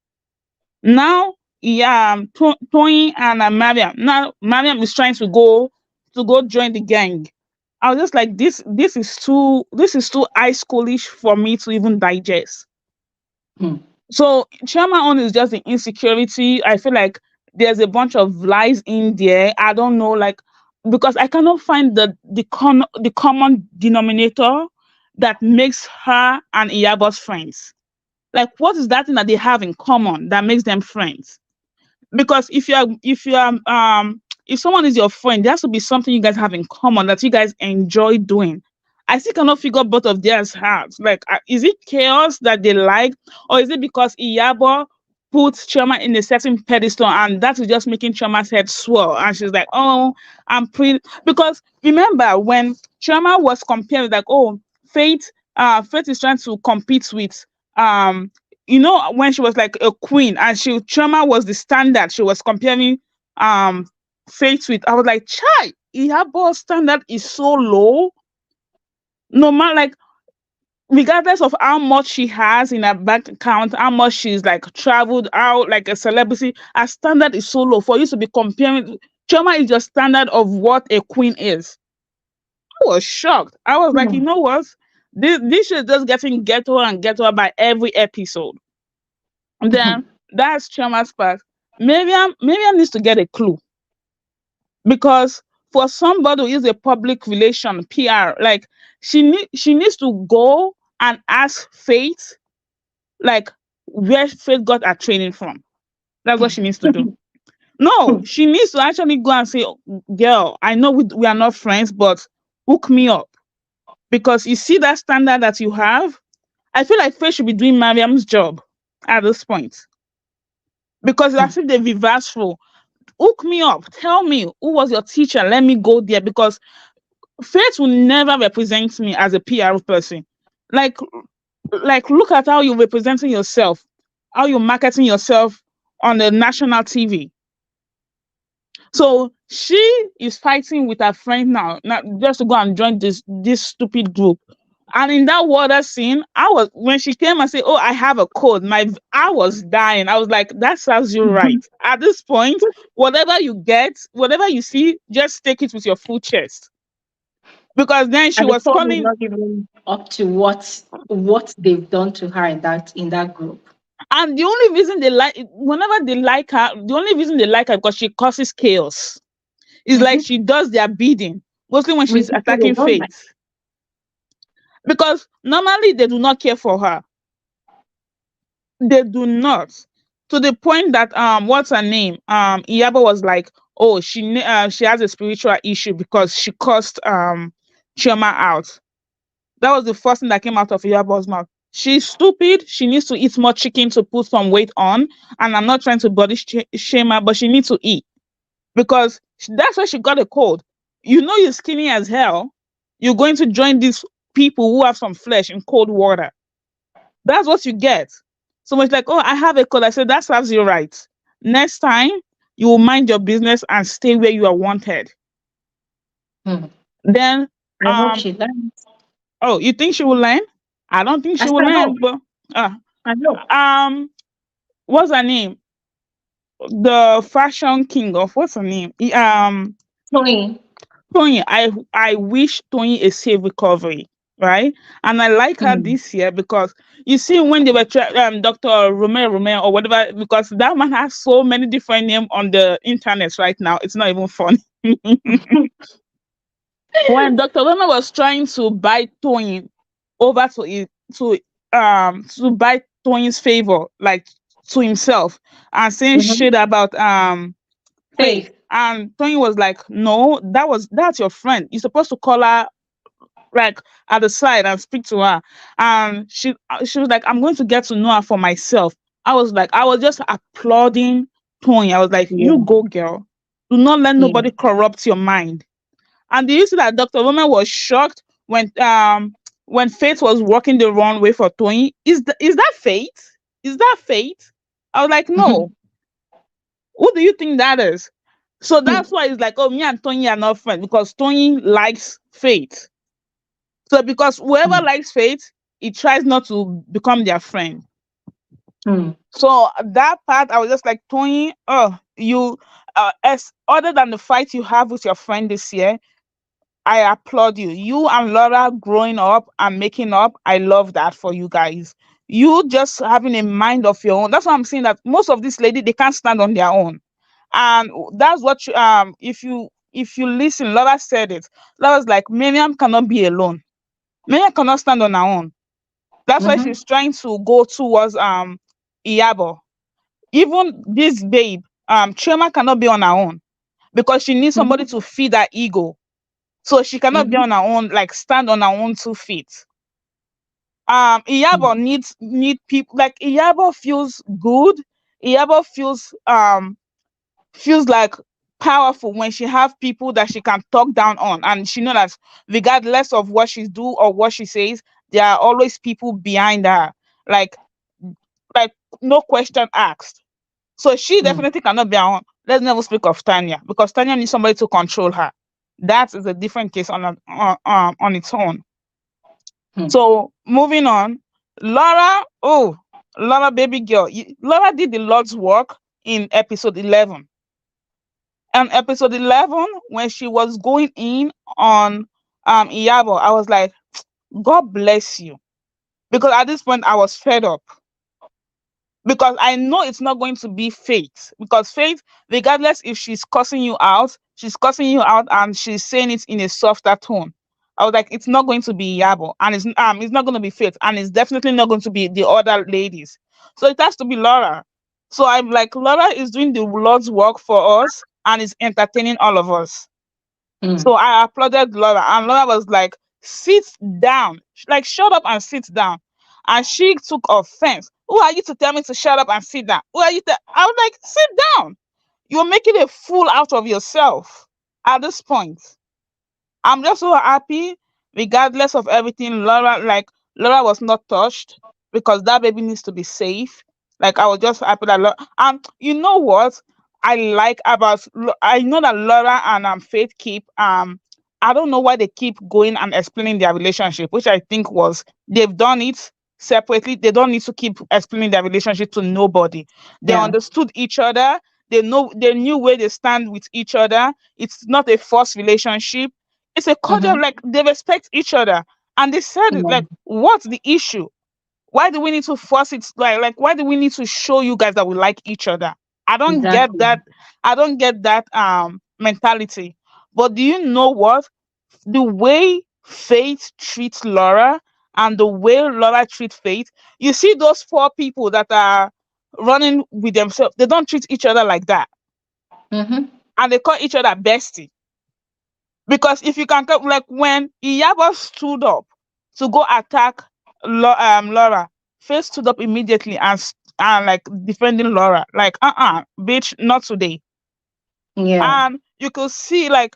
Now, yeah, Toyin and Mariam. Now Mariam is trying to go join the gang. I was just like, this is too high schoolish for me to even digest. So Chioma on is just the insecurity. I feel like there's a bunch of lies in there. I don't know, like, because I cannot find the common denominator that makes her and Iyabo's friends. Like, what is that thing that they have in common that makes them friends? Because if someone is your friend, there has to be something you guys have in common that you guys enjoy doing. I still cannot figure both of theirs out. Like, is it chaos that they like, or is it because Iyabo puts Chioma in a certain pedestal and that is just making Chioma's head swell? And she's like, oh, I'm pretty. Because remember when Chioma was comparing, like, oh, Faith is trying to compete with when she was like a queen and Chioma was the standard. She was comparing um Faith with. I was like, chai, Iyabo's standard is so low. No matter, like, regardless of how much she has in her bank account, how much she's like traveled out like a celebrity, her standard is so low. For you to be comparing, Chioma is your standard of what a queen is. I was shocked. I was like, you know what? This is just getting ghetto and ghetto by every episode. And then that's Chioma's part. Miriam needs to get a clue, because for somebody who is a public relation PR, like, she needs to go and ask Faith, like, where Faith got her training from. That's what she needs to do. No, she needs to actually go and say, girl, I know we are not friends, but hook me up. Because you see that standard that you have, I feel like Faith should be doing Mariam's job at this point. Because as if they reverse role. Hook me up. Tell me who was your teacher. Let me go there, because Faith will never represent me as a PR person. Like look at how you're representing yourself, how you're marketing yourself on the national TV. So she is fighting with her friend now just to go and join this stupid group. And in that water scene, when she came and said, oh, I have a code, I was dying. I was like, that serves you right. At this point, whatever you get, whatever you see, just take it with your full chest. Because then she was calling, not even up to what they've done to her in that group. and the only reason they like, whenever they like her, the only reason they like her because she causes chaos. It's like she does their bidding, mostly when she's attacking Faith. Because normally they do not care for her. They do not. To the point that what's her name? Iyabo was like, oh, she has a spiritual issue because she cursed Chioma out. That was the first thing that came out of Iyabo's mouth. She's stupid. She needs to eat more chicken to put some weight on. And I'm not trying to body shame her, but she needs to eat. Because that's why she got a cold. You know you're skinny as hell. You're going to join these people who have some flesh in cold water. That's what you get. So it's like, oh, I have a cold. I said, that serves you right. Next time, you will mind your business and stay where you are wanted. Then, I hope she learns. Oh, you think she will learn? I don't think she will learn. But I know. What's her name? The fashion king of what's her name? Toyin. I wish Toyin a safe recovery, right? And I like her this year because you see when they were Dr. Romel or whatever, because that man has so many different names on the internet right now. It's not even funny. When Dr. Romel was trying to buy Toyin over to buy Toyin's favor, like to himself, and saying shit about Faith. And Toyin was like, no, that's your friend. You're supposed to call her like at the side and speak to her. And she was like, I'm going to get to know her for myself. I was just applauding Toyin. I was like, you go, girl. Do not let nobody corrupt your mind. And do you see that Dr. Romel was shocked when Faith was walking the wrong way for Toyin? Is that Faith? Is that Faith? I was like, no. Who do you think that is? So that's why it's like, oh, me and Toyin are not friends, because Toyin likes Faith. So because whoever likes Faith, he tries not to become their friend. So that part, I was just like, Toyin, you, as other than the fight you have with your friend this year, I applaud you. You and Laura growing up and making up, I love that for you guys. You just having a mind of your own. That's why I'm saying that most of these ladies, they can't stand on their own. And that's what if you listen, Laura said it. Laura's like, Mariam cannot be alone. Mariam cannot stand on her own. That's why she's trying to go towards Iyabo. Even this babe, Chioma cannot be on her own because she needs somebody Mhm. to feed her ego. So she cannot be Mhm. on her own, like stand on her own 2 feet. Iyabo need people like Iyabo feels good. Iyabo feels like powerful when she have people that she can talk down on, and she know that regardless of what she do or what she says, there are always people behind her, like like no question asked. So she Mm. definitely cannot be her own. Let's never speak of Tanya because Tanya needs somebody to control her. That is a different case on its own. Mm. So moving on, Laura. Oh, Laura, baby girl. Laura did the Lord's work in episode 11. And episode 11, when she was going in on Iyabo, I was like, God bless you. Because at this point, I was fed up. Because I know it's not going to be Faith. Because Faith, regardless if she's cussing you out and she's saying it in a softer tone. I was like, it's not going to be Yabo, and it's not going to be Faith, and it's definitely not going to be the other ladies. So it has to be Laura. So I'm like, Laura is doing the Lord's work for us and is entertaining all of us. So Mm. I applauded Laura, and Laura was like, sit down, like, shut up and sit down. And she took offense. Who are you to tell me to shut up and sit down? Who are you? I was like, sit down. You're making a fool out of yourself at this point. I'm just so happy, regardless of everything. Laura was not touched because that baby needs to be safe. Like, I was just happy that and you know what I like about I know that Laura and Faith keep I don't know why they keep going and explaining their relationship, which I think was they've done it separately. They don't need to keep explaining their relationship to nobody. They Yeah. understood each other. They knew where they stand with each other. It's not a forced relationship. It's a cordial, Mhm. like they respect each other. And they said it, Yeah. like, what's the issue? Why do we need to force it? Like why do we need to show you guys that we like each other? I don't get Exactly. that. I don't get that mentality. But do you know what? The way Faith treats Laura and the way Laura treats Faith, you see those 4 people that are running with themselves, they don't treat each other like that. Mhm. And they call each other bestie. Because if you can come, like when Iyabo stood up to go attack Laura, Faith stood up immediately and like defending Laura. Like, bitch, not today. Yeah. And you could see like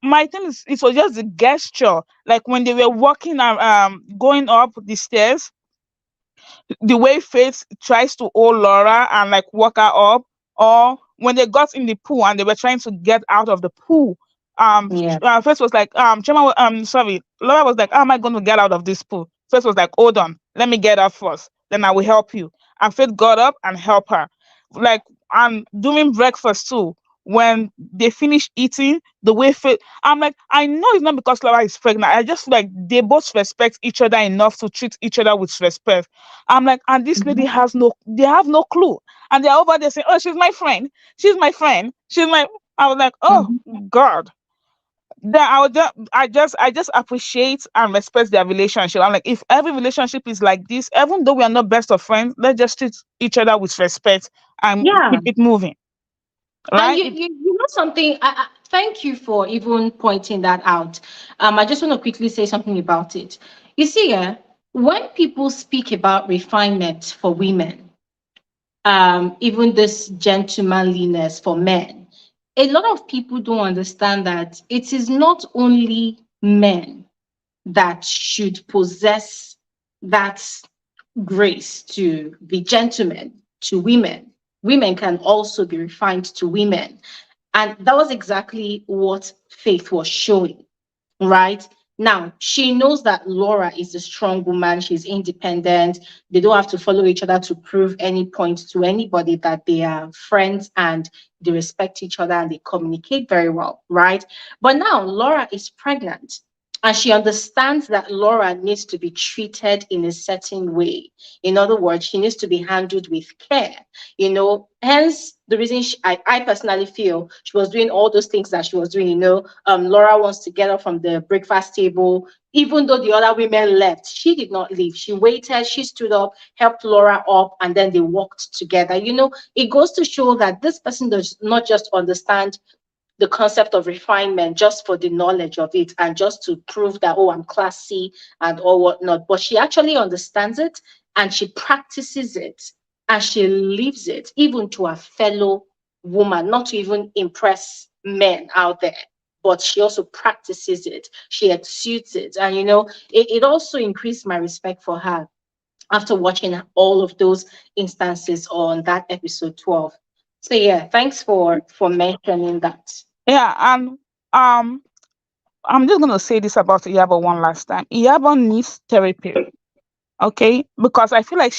my thing is it was just the gesture. Like when they were walking going up the stairs, the way Faith tries to hold Laura and like walk her up, or when they got in the pool and they were trying to get out of the pool, Yeah. Faith was like, sorry, Laura was like, how am I going to get out of this pool? Faith was like, hold on, let me get up first, then I will help you. And Faith got up and helped her, like, and doing breakfast too. When they finished eating, the way Faith, I'm like, I know it's not because Laura is pregnant. I just feel like they both respect each other enough to treat each other with respect. I'm like, and this lady Mhm. they have no clue. And they're over there saying, oh, she's my friend. She's my friend. I was like, oh Mhm. God. Then I just appreciate and respect their relationship. I'm like, if every relationship is like this, even though we are not best of friends, let's just treat each other with respect and Yeah. keep it moving. And Right? you know something. Thank you for even pointing that out. I just want to quickly say something about it. You see, when people speak about refinement for women, even this gentlemanliness for men, a lot of people don't understand that it is not only men that should possess that grace to be gentlemen to women. Women can also be refined to women. And that was exactly what Faith was showing, right? Now, she knows that Laura is a strong woman. She's independent. They don't have to follow each other to prove any point to anybody that they are friends and they respect each other and they communicate very well, right? But now Laura is pregnant and she understands that Laura needs to be treated in a certain way. In other words, she needs to be handled with care, hence the reason I personally feel she was doing all those things that she was doing. Laura wants to get up from the breakfast table, Even though the other women left, she did not leave. She waited, she stood up, helped Laura up, and then they walked together. It goes to show that this person does not just understand the concept of refinement just for the knowledge of it and just to prove that, oh, I'm classy and all whatnot, but she actually understands it and she practices it and she lives it even to a fellow woman, not to even impress men out there. But she also practices it, she exudes it. And it also increased my respect for her after watching all of those instances on that episode 12. So yeah, thanks for mentioning that. Yeah, and um, I'm just gonna say this about Iyabo one last time. Iyabo needs therapy, okay? Because I feel like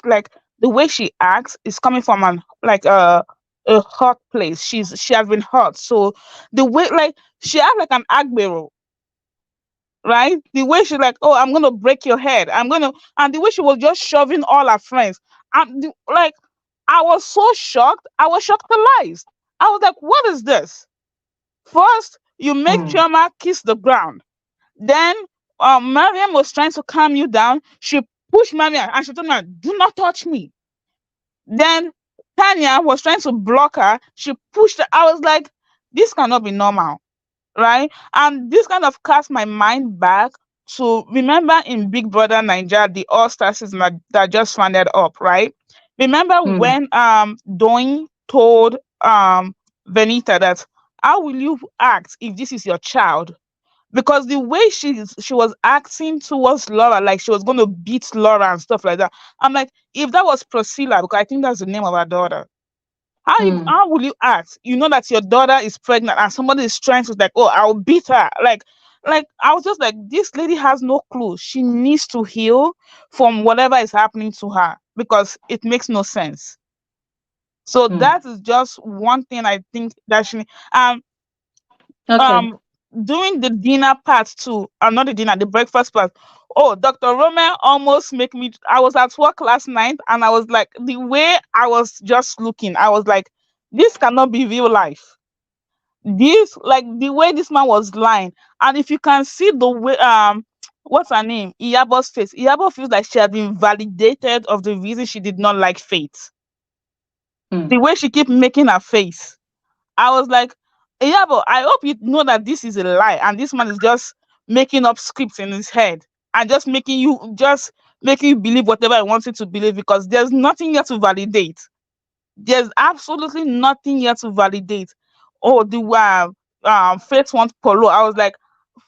like the way she acts is coming from an like a hot place. She has been hurt, so the way like she acts like an agbero, right? The way she's like, oh, I'm gonna break your head. And the way she was just shoving all her friends. Like, I was so shocked. I was shocked lies. I was like, what is this? First, you make Mm, Chioma kiss the ground. Then, Mariam was trying to calm you down. She pushed Mariam and she told me, do not touch me. Then, Tanya was trying to block her. She pushed her. I was like, this cannot be normal, right? And this kind of cast my mind back to remember in Big Brother Nigeria, the All Star season that just funded up, right? Remember mm, when Toyin told Venita that how will you act if this is your child? Because the way she was acting towards Laura, like she was going to beat Laura and stuff like that. I'm like, if that was Priscilla, because I think that's the name of her daughter, mm, how will you act? You know that your daughter is pregnant and somebody is trying to like, oh, I'll beat her. Like I was just like, this lady has no clue. She needs to heal from whatever is happening to her because it makes no sense. So mm. that is just one thing I think that she um Okay. um during the dinner part too, not the dinner, the breakfast part. Oh, Dr. Romel almost make me. I was at work last night and I was like, the way I was just looking, I was like, this cannot be real life. This like the way this man was lying, and if you can see the way what's her name? Iyabo's face. Iyabo feels like she had been validated of the reason she did not like Faith. The Mm, way she keep making her face. I was like, Iyabo, I hope you know that this is a lie and this man is just making up scripts in his head and just making you believe whatever he wants you to believe because there's nothing here to validate. There's absolutely nothing here to validate. Oh, the Faith wants Polo. I was like,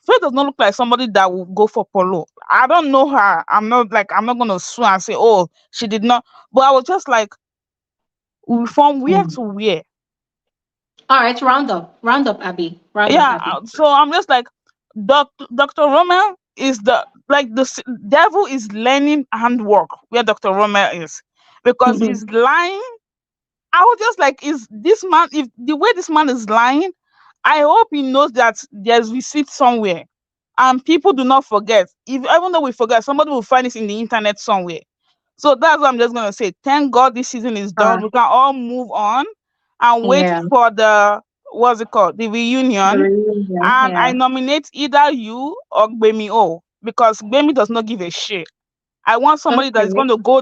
Faith does not look like somebody that will go for Polo. I don't know her. I'm not gonna sue and say, oh, she did not. But I was just like, from where mm. to where? All right, round up, Abby, round up, Yeah, Abby. so I'm just like Dr. Romel is the devil is learning handwork where Dr. Romel is because he's lying. I was just like, is this man, if the way this man is lying, I hope he knows that there's receipt somewhere and people do not forget. If even though we forget, somebody will find it in the internet somewhere. So that's what I'm just gonna say. Thank God this season is All done. right. We can all move on and wait Yeah, for the what's it called? The the reunion. reunion. And I Yeah. nominate either you or Gbemi O because Gbemi does not give a shit. I want somebody that is Okay. going to go.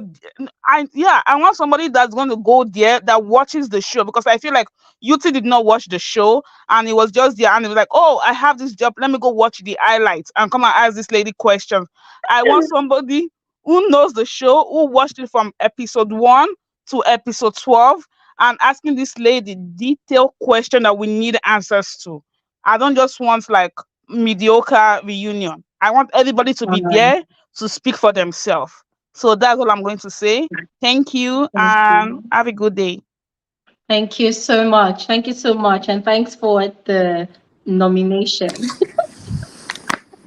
I want somebody that's going to go there that watches the show because I feel like Yuti did not watch the show and he was just there and he was like, "Oh, I have this job. Let me go watch the highlights and come and ask this lady questions." I want somebody who knows the show, who watched it from episode 1 to episode 12 and asking this lady detailed question that we need answers to. I don't just want like mediocre reunion. I want everybody to All be right. there to speak for themselves. So that's all I'm going to say. Thank you Thank and you. have a good day. Thank you so much. Thank you so much, and thanks for the nomination.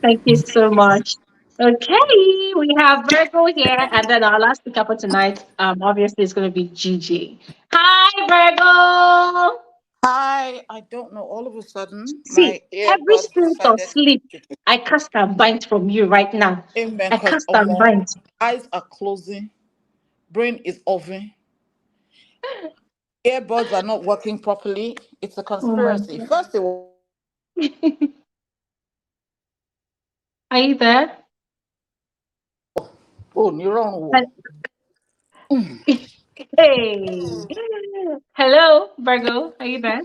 Thank you so much. Okay, we have Virgo here, and then our last speaker for tonight, obviously, is going to be Gigi. Hi, Virgo. Hi, I don't know. All of a sudden, See, my every earbuds spirit of decided sleep, I cast and bind from you right now. amen I because cast and bind. eyes are closing, brain is oven, earbuds are not working properly. It's a Oh my conspiracy. God. First, it was Are you there? Oh, Niron. Hey. Hello, Virgo. Are you there?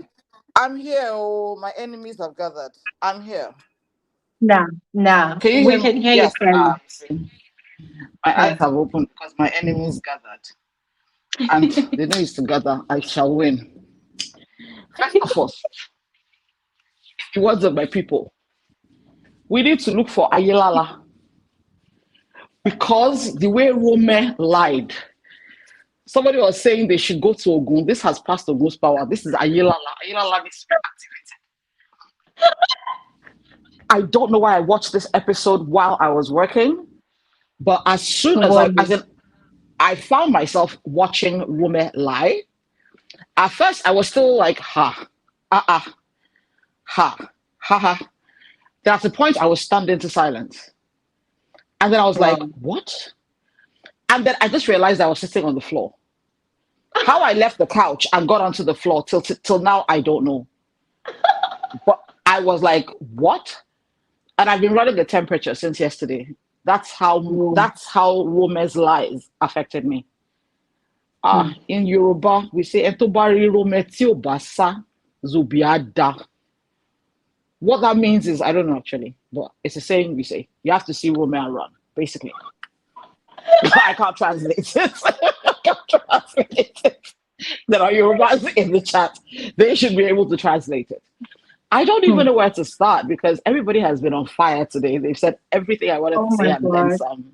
I'm here. Oh, my enemies have gathered. I'm here. No, no. Can you We hear can me? hear you Yes. clearly. See, my eyes Yeah. have opened because my enemies gathered. And they know it's together. I shall win. First of all, the words of my people, we need to look for Ayelala because the way Rome lied, somebody was saying they should go to Ogun. This has passed Ogun's power. This is Ayelala. Ayelala needs to be activated. I don't know why I watched this episode while I was working, but as soon as I found myself watching Rome lie. At first, I was still like, ha, ha, ha, ha. Then at the point, I was stunned into silence. And then I was like, Wow. what? And then I just realized I was sitting on the floor. How I left the couch and got onto the floor till now, I don't know. But I was like, what? And I've been running the temperature since yesterday. That's how Rommel's lies affected me. In Yoruba, we say Entobari Rometio Basa Zubiada. What that means is I don't know actually, but it's a saying we say. You have to see Romel run, basically. I can't translate it. I can't translate it. There are Yorubas in the chat. They should be able to translate it. I don't even know where to start because everybody has been on fire today. They've said everything I wanted to say and then some.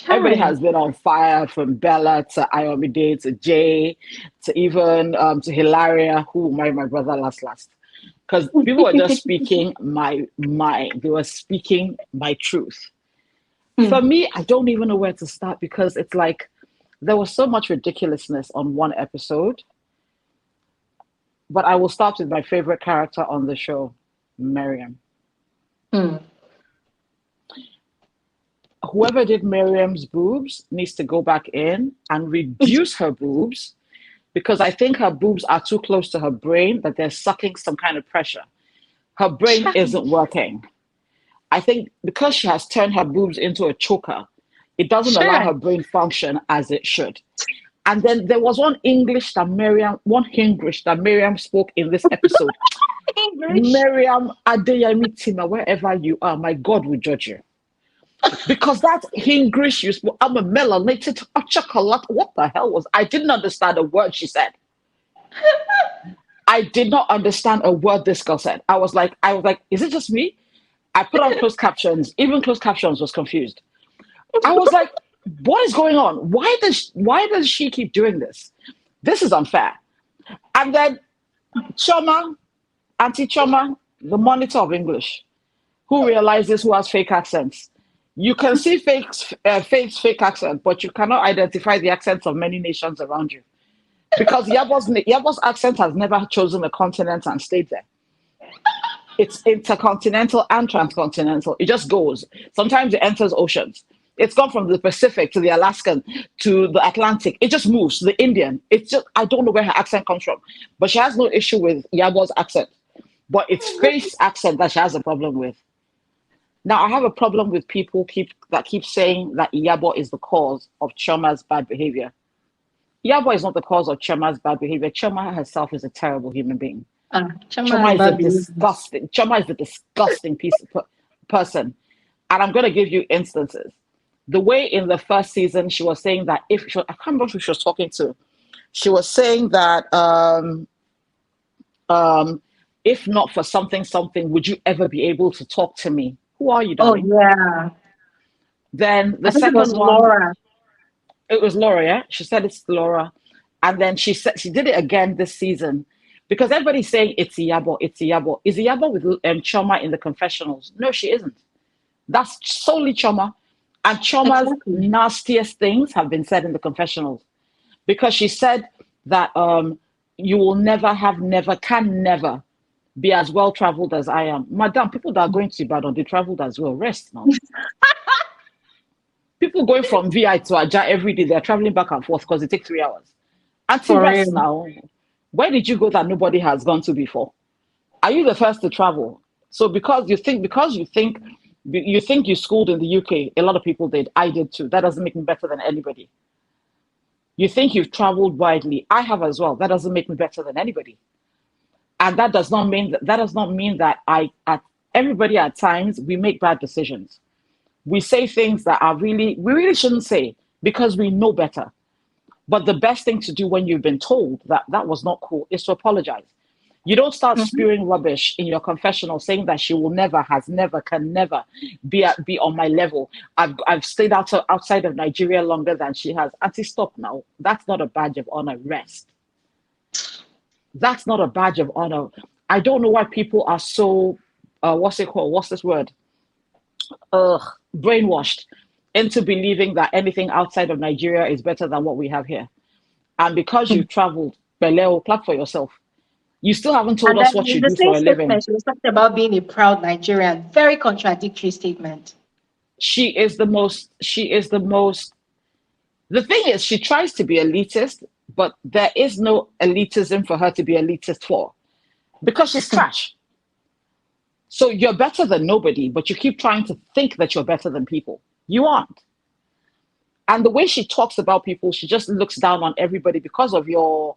Everybody has been on fire from Bella to Ayomide to Jay to even to Hilaria, who married my brother last. Because people were just speaking my mind. They were speaking my truth. For me, I don't even know where to start because it's like there was so much ridiculousness on one episode. But I will start with my favorite character on the show, Mariam. Whoever did Mariam's boobs needs to go back in and reduce her boobs because I think her boobs are too close to her brain that they're sucking some kind of pressure. Her brain isn't working. I think because she has turned her boobs into a choker, it doesn't allow her brain function as it should. And then there was one English that Mariam spoke in this episode. Mariam Timmer, wherever you are, my God will judge you. Because that English you spoke, I'm a melanated chocolate. What the hell was I didn't understand a word she said. I did not understand a word this girl said. I was like, is it just me? I put on closed captions. Even closed captions was confused. I was like, what is going on? Why does she keep doing this? This is unfair. And then Chioma, Auntie Chioma, the monitor of English, who realizes who has fake accents. You can see fake accent, but you cannot identify the accents of many nations around you. Because Iyabo's accent has never chosen a continent and stayed there. It's intercontinental and transcontinental. It just goes. Sometimes it enters oceans. It's gone from the Pacific to the Alaskan to the Atlantic. It just moves to the Indian. It's just, I don't know where her accent comes from. But she has no issue with Iyabo's accent. But it's face accent that she has a problem with. Now, I have a problem with people that keep saying that Iyabo is the cause of Chioma's bad behavior. Iyabo is not the cause of Chioma's bad behavior. Chioma herself is a terrible human being. Chioma is a disgusting person. And I'm going to give you instances. The way in the first season, she was saying that I can't remember who she was talking to. She was saying that if not for something, would you ever be able to talk to me? Who are you, darling? Oh, yeah. Then the second one, Laura. It was Laura, yeah? She said it's Laura. And then she did it again this season. Because everybody's saying it's Iyabo. Is Iyabo with Chioma in the confessionals? No, she isn't. That's solely Chioma. And Chioma's nastiest things have been said in the confessionals. Because she said that you will can never be as well traveled as I am. Madam, people that are going to Ibadan, they traveled as well. Rest now. People going from VI to Aja every day, they're traveling back and forth because it takes 3 hours. Auntie, rest now. Where did you go that nobody has gone to before? Are you the first to travel? So because you think You think you schooled in the UK? A lot of people did. I did too. That doesn't make me better than anybody. You think you've traveled widely? I have as well. That doesn't make me better than anybody. And that does not mean that everybody at times we make bad decisions. We say things that we really shouldn't say because we know better. But the best thing to do when you've been told that that was not cool is to apologize. You don't start spewing rubbish in your confessional saying that she will never, has never, can never be on my level. I've stayed outside of Nigeria longer than she has. Auntie, stop now. That's not a badge of honor. Rest. That's not a badge of honor. I don't know why people are so, what's it called? What's this word? Brainwashed into believing that anything outside of Nigeria is better than what we have here. And because you've traveled, Beleo, clap for yourself. You still haven't told us what you do for a living. She was talking about being a proud Nigerian. Very contradictory statement. She is the most. The thing is, she tries to be elitist, but there is no elitism for her to be elitist for, because she's trash. So you're better than nobody, but you keep trying to think that you're better than people. You aren't. And the way she talks about people, she just looks down on everybody because of your...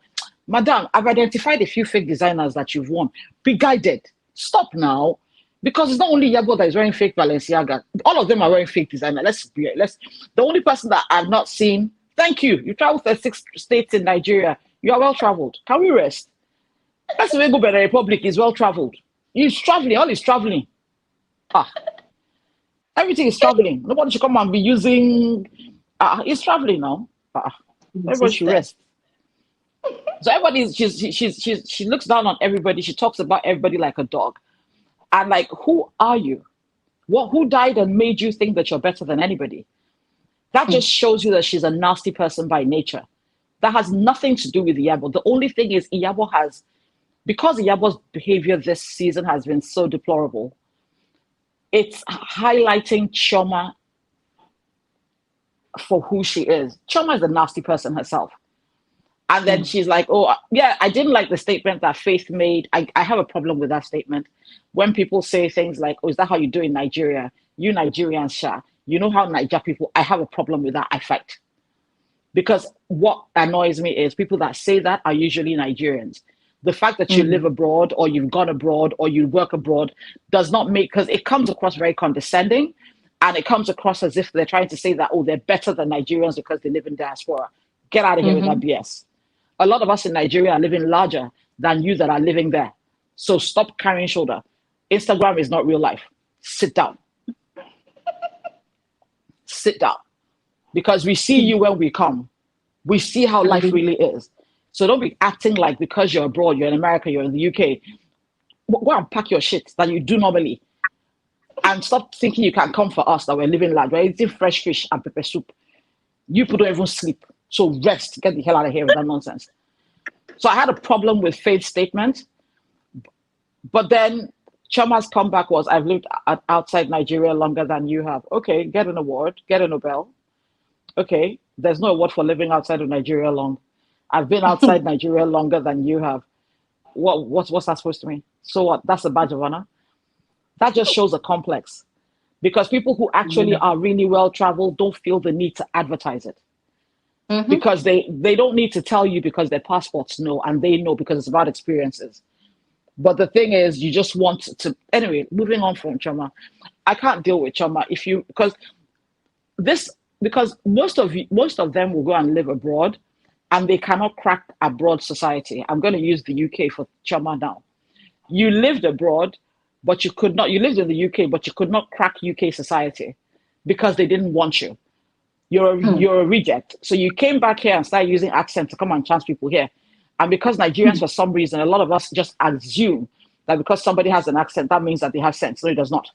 Madam, I've identified a few fake designers that you've worn. Be guided. Stop now. Because it's not only Iyabo that is wearing fake Balenciaga. All of them are wearing fake designer. The only person that I've not seen... Thank you. You traveled 36 states in Nigeria. You are well-traveled. Can we rest? That's the way go by the Republic is well-traveled. He's traveling. All is traveling. Everything is traveling. Nobody should come and be using... he's traveling now. Everybody should rest. So everybody, she looks down on everybody. She talks about everybody like a dog. And like, who are you? Who died and made you think that you're better than anybody? That just shows you that she's a nasty person by nature. That has nothing to do with Iyabo. The only thing is because Iyabo's behavior this season has been so deplorable, it's highlighting Chioma for who she is. Chioma is a nasty person herself. And then she's like, oh, yeah, I didn't like the statement that Faith made. I have a problem with that statement. When people say things like, oh, is that how you do in Nigeria? You Nigerians, Sha. You know how Niger people, I have a problem with that. I fight. Because what annoys me is people that say that are usually Nigerians. The fact that you live abroad or you've gone abroad or you work abroad does not make, because it comes across very condescending and it comes across as if they're trying to say that, oh, they're better than Nigerians because they live in diaspora. Get out of here with that BS. A lot of us in Nigeria are living larger than you that are living there. So stop carrying shoulder. Instagram is not real life. Sit down. Sit down. Because we see you when we come. We see how life really is. So don't be acting like because you're abroad, you're in America, you're in the UK. Go and pack your shit that you do normally. And stop thinking you can come for us that we're living large. We're eating fresh fish and pepper soup. You people don't even sleep. So rest, get the hell out of here with that nonsense. So I had a problem with Faith's statement. But then Chioma's comeback was, I've lived outside Nigeria longer than you have. Okay, get an award, get a Nobel. Okay, there's no award for living outside of Nigeria long. I've been outside Nigeria longer than you have. What's that supposed to mean? So what? That's a badge of honor? That just shows a complex. Because people who actually are really well-traveled don't feel the need to advertise it. Because they don't need to tell you because their passports know and they know because it's about experiences. But the thing is, you just want to... Anyway, moving on from Chioma. I can't deal with Chioma because most of them will go and live abroad and they cannot crack abroad society. I'm going to use the UK for Chioma now. You lived abroad, but you could not... You lived in the UK, but you could not crack UK society because they didn't want you. You're a reject. So you came back here and started using accent to come and chance people here. And because Nigerians, for some reason, a lot of us just assume that because somebody has an accent, that means that they have sense. No, it does not.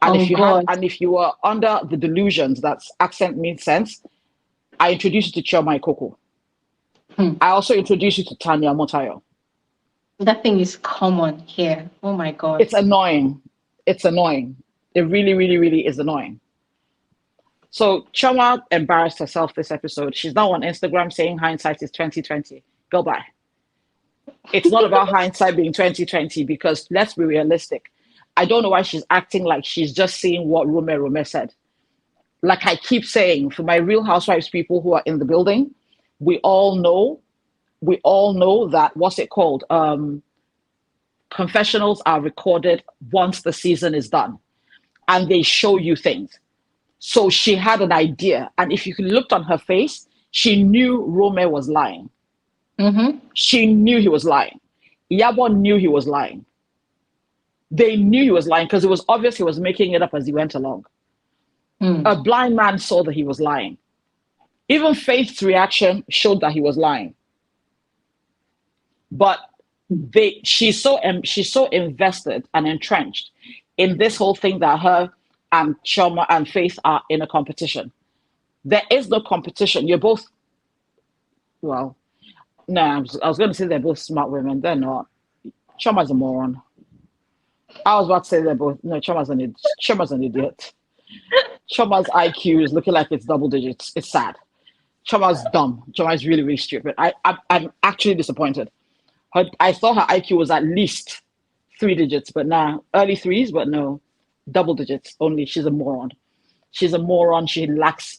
And if you were under the delusions that accent means sense, I introduced you to Chioma Ikokwu. I also introduced you to Tanya Motayo. That thing is common here. Oh my God. It's annoying. It's annoying. It really, really, really is annoying. So Chioma embarrassed herself this episode. She's now on Instagram saying hindsight is 2020. Go by. It's not about hindsight being 2020 because let's be realistic. I don't know why she's acting like she's just saying what Romel said. Like I keep saying, for my Real Housewives people who are in the building, we all know that what's it called? Confessionals are recorded once the season is done, and they show you things. So she had an idea, and if you looked on her face, she knew Romel was lying. She knew he was lying. Iyabo knew he was lying. They knew he was lying because it was obvious he was making it up as he went along. A blind man saw that he was lying. Even Faith's reaction showed that he was lying. But she's so invested and entrenched in this whole thing that her and Chioma and Faith are in a competition. There is no competition. You're both, well, no, I was going to say they're both smart women. They're not. Chioma's a moron. I was about to say they're both, no, Chioma's an idiot. Chioma's IQ is looking like it's double digits. It's sad. Chioma's dumb. Chioma's really, really stupid. I'm actually disappointed. I thought her IQ was at least 3 digits, but now early 3s, but no, double digits only. She's a moron. She's a moron. She lacks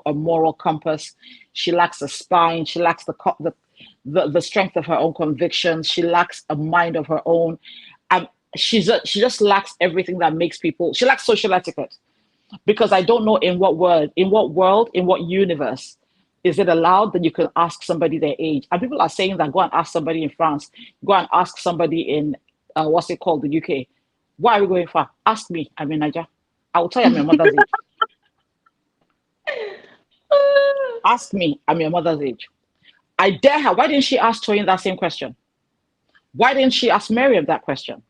a moral compass. She lacks a spine. She lacks the strength of her own convictions. She lacks a mind of her own. She just lacks everything that makes people. She lacks social etiquette, because I don't know in what world, in what universe is it allowed that you can ask somebody their age. And people are saying that go and ask somebody in France, go and ask somebody in what's it called, the UK. Why are we going far? Ask me. I'm in Nigeria. I will tell you I'm your mother's age. Ask me. I'm your mother's age. I dare her. Why didn't she ask Toyin that same question? Why didn't she ask Mariam that question?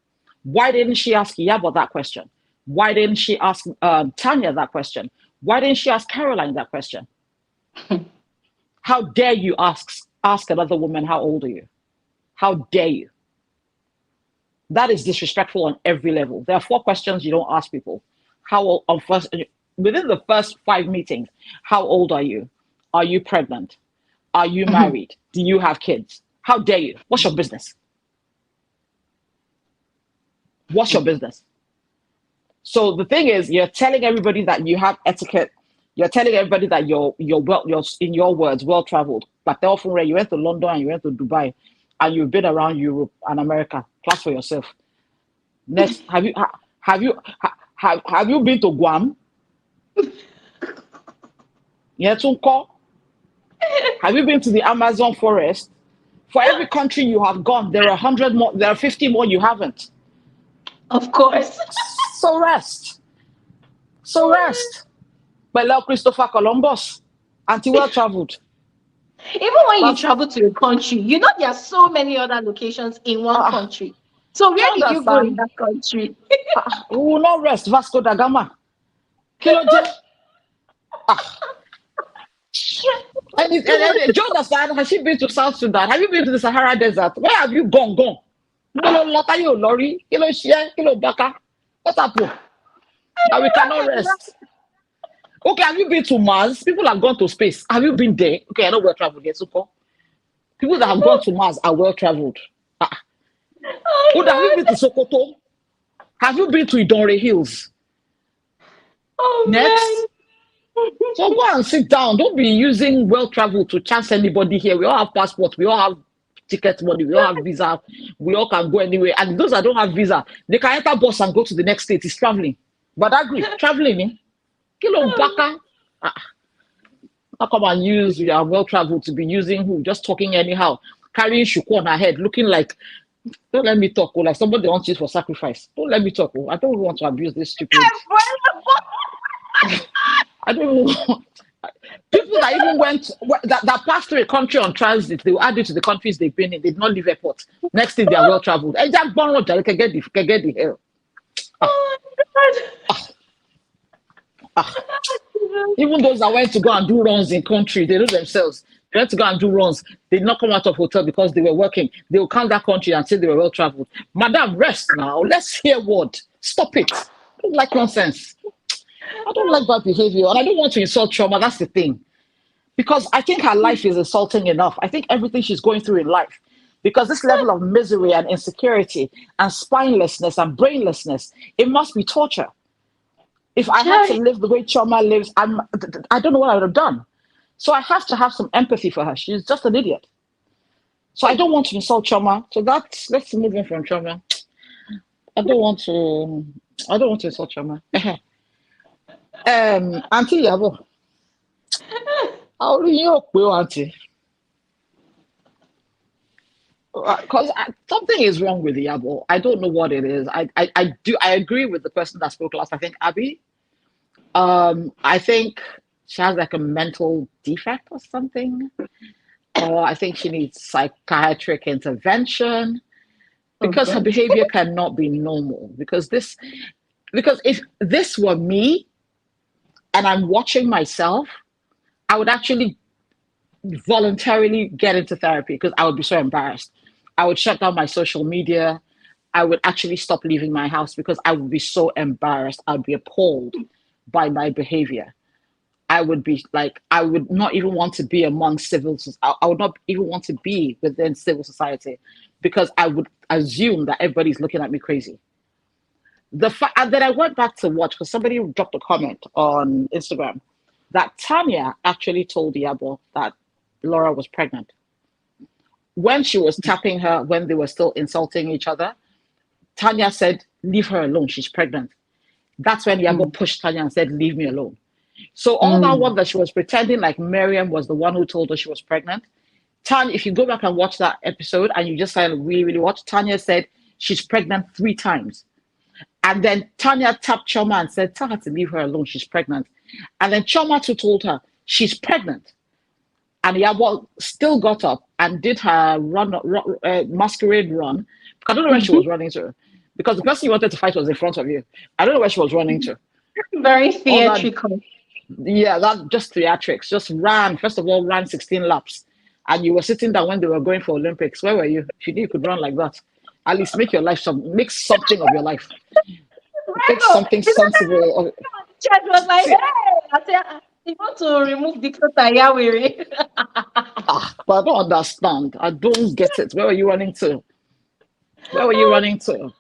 Why didn't she ask Iyabo that question? Why didn't she ask Tanya that question? Why didn't she ask Caroline that question? How dare you ask another woman, how old are you? How dare you? That is disrespectful on every level. There are 4 questions you don't ask people. Within the first 5 meetings, how old are you? Are you pregnant? Are you married? Do you have kids? How dare you? What's your business? What's your business? So the thing is, you're telling everybody that you have etiquette. You're telling everybody that you're in your words, well traveled. But they often you went to London and you went to Dubai, and you've been around Europe and America. Class for yourself. Next, have you been to Guam? Yeah, have you been to the Amazon forest? For every country you have gone, there are 100 more. There are 50 more you haven't. Of course. So rest. But like Christopher Columbus, anti-well traveled. Even when you travel to a country, you know there are so many other locations in one country. So where did you go in that country? We will not rest. Vasco da Gama. Kiloje. And do you understand? Has she been to South Sudan? Have you been to the Sahara Desert? Where have you gone? Lori, kilo baka. What happened? That we cannot rest. Okay, have you been to Mars? People have gone to space. Have you been there? Okay, I know well traveled. Yes, okay. People that have gone to Mars are well traveled. Have you been to Sokoto? Have you been to Idonre Hills? Next. So go and sit down. Don't be using well traveled to chance anybody here. We all have passports. We all have ticket money. We all have visa. We all can go anywhere. And those that don't have visa, they can enter bus and go to the next state. It's traveling. But I agree, traveling. Kilo baka. How come and use we are well traveled to be using who? Just talking anyhow, carrying shuku on her head, looking like. Don't let me talk. Like somebody wants you for sacrifice. Don't let me talk. I don't want to abuse this stupid. I don't know. People that even that passed through a country on transit, they will add it to the countries they've been in. They did not leave airport. Next thing they are well traveled. And that borrow can get the hell. Oh my God. Even those that went to go and do runs in country, they know themselves. They went to go and do runs. They did not come out of hotel because they were working. They will count that country and say they were well traveled. Madam, rest now. Let's hear word. Stop it. I don't like nonsense. I don't like bad behavior, and I don't want to insult Chioma. That's the thing, because I think her life is insulting enough. I think everything she's going through in life Because this level of misery and insecurity and spinelessness and brainlessness, it must be torture. If I had to live the way Chioma lives, I don't know what I would have done. So I have to have some empathy for her. She's just an idiot. So I don't want to insult Chioma. So let's move on from Chioma. I don't want to insult Chioma. Auntie Iyabo. How do you know, Auntie? Because something is wrong with Iyabo. I don't know what it is. I agree with the person that spoke last. I think Abby. I think she has like a mental defect or something, or I think she needs psychiatric intervention because her behavior cannot be normal. Because if this were me and I'm watching myself, I would actually voluntarily get into therapy because I would be so embarrassed. I would shut down my social media. I would actually stop leaving my house because I would be so embarrassed. I'd be appalled by my behavior. I would be like, I would not even want to be among I would not even want to be within civil society because I would assume that everybody's looking at me crazy. And then I went back to watch because somebody dropped a comment on Instagram that Tanya actually told Iyabo that Laura was pregnant. When she was tapping her, when they were still insulting each other, Tanya said, leave her alone, she's pregnant. That's when Iyabo pushed Tanya and said, leave me alone. So all that one that she was pretending like Mariam was the one who told her she was pregnant. Tanya, if you go back and watch that episode and you just really watch, Tanya said she's pregnant 3 times. And then Tanya tapped Chioma and said, tell her to leave her alone, she's pregnant. And then Chioma too told her she's pregnant. And Iyabo still got up and did her masquerade run. I don't know where she was running to. Because the person you wanted to fight was in front of you. I don't know where she was running to. Very theatrical. That just theatrics. Just ran. First of all, ran 16 laps. And you were sitting down when they were going for Olympics. Where were you? If you knew you could run like that, at least make your life make something of your life. Make something sensible of it. Chad was like, hey, you want to remove the quota, but I don't understand. I don't get it. Where were you running to? Where were you running to?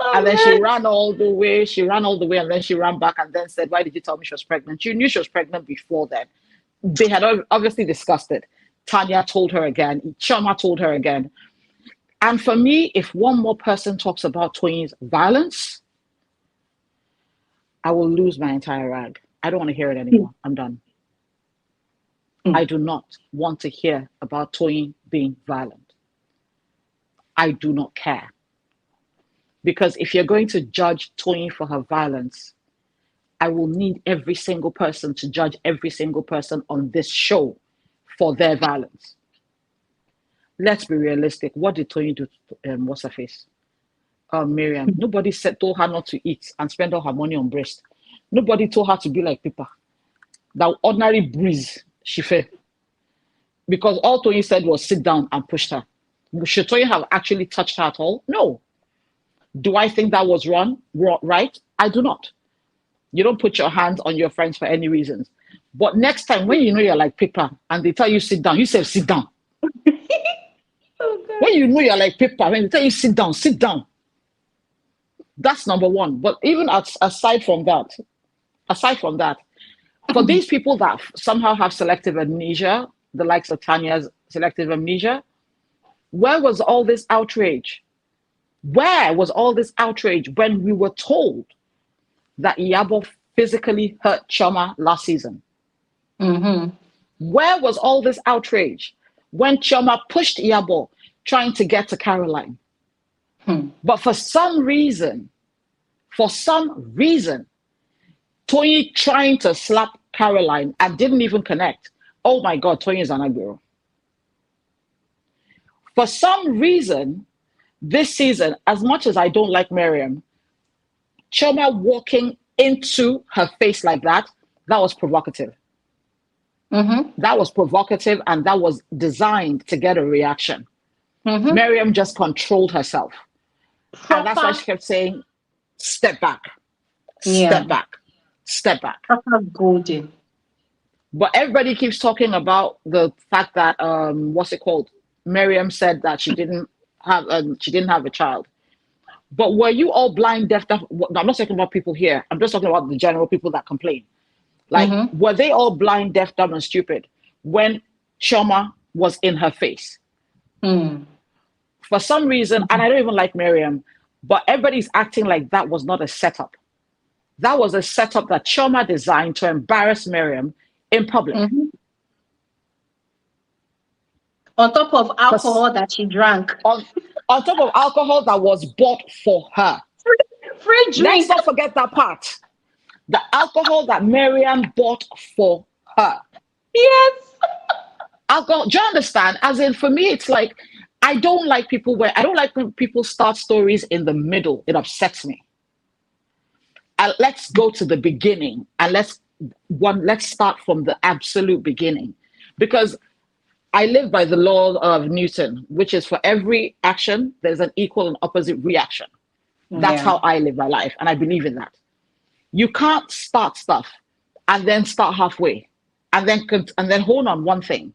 And then she ran all the way, and then she ran back and then said, why did you tell me she was pregnant? You knew she was pregnant before then. They had obviously discussed it. Tanya told her again. Chioma told her again. And for me, if one more person talks about Toyin's violence, I will lose my entire rag. I don't want to hear it anymore. I'm done. I do not want to hear about Toyin being violent. I do not care. Because if you're going to judge Toyin for her violence, I will need every single person to judge every single person on this show for their violence. Let's be realistic. What did Toyin do to what's her face? Mariam. Nobody told her not to eat and spend all her money on breast. Nobody told her to be like Pippa. That ordinary breeze, she fell. Because all Toyin said was sit down and pushed her. Should Toyin have actually touched her at all? No. Do I think that was wrong? Right? I do not. You don't put your hands on your friends for any reasons. But next time, when you know you're like Pippa and they tell you sit down, you say sit down. When you know you're like Pippa, when they tell you sit down, sit down. That's number one. But even aside from that, for these people that somehow have selective amnesia, the likes of Tanya's selective amnesia, where was all this outrage? Where was all this outrage when we were told that Iyabo physically hurt Chioma last season? Where was all this outrage when Chioma pushed Iyabo trying to get to Caroline? But for some reason, Toyin trying to slap Caroline and didn't even connect. Oh my God, Toyin is an agbero. For some reason, this season, as much as I don't like Mariam, Chioma walking into her face like that, that was provocative. That was provocative and that was designed to get a reaction. Mariam just controlled herself. And that's why she kept saying, step back, step back, step back. Golden. But everybody keeps talking about the fact that, what's it called? Mariam said that she didn't have a child. But were you all blind, deaf, dumb? No, I'm not talking about people here. I'm just talking about the general people that complain. Like, were they all blind, deaf, dumb, and stupid when Chioma was in her face? For some reason, and I don't even like Mariam, but everybody's acting like that was not a setup. That was a setup that Chioma designed to embarrass Mariam in public. On top of alcohol that she drank. On top of alcohol that was bought for her. Free drink. Let's not forget that part. The alcohol that Mariam bought for her. Yes. Alcohol, do you understand? As in, for me, it's like, I don't like when people start stories in the middle. It upsets me. Let's go to the beginning and let's start from the absolute beginning, because I live by the law of Newton, which is for every action, there's an equal and opposite reaction. That's how I live my life, and I believe in that. You can't start stuff and then start halfway, and then hold on one thing.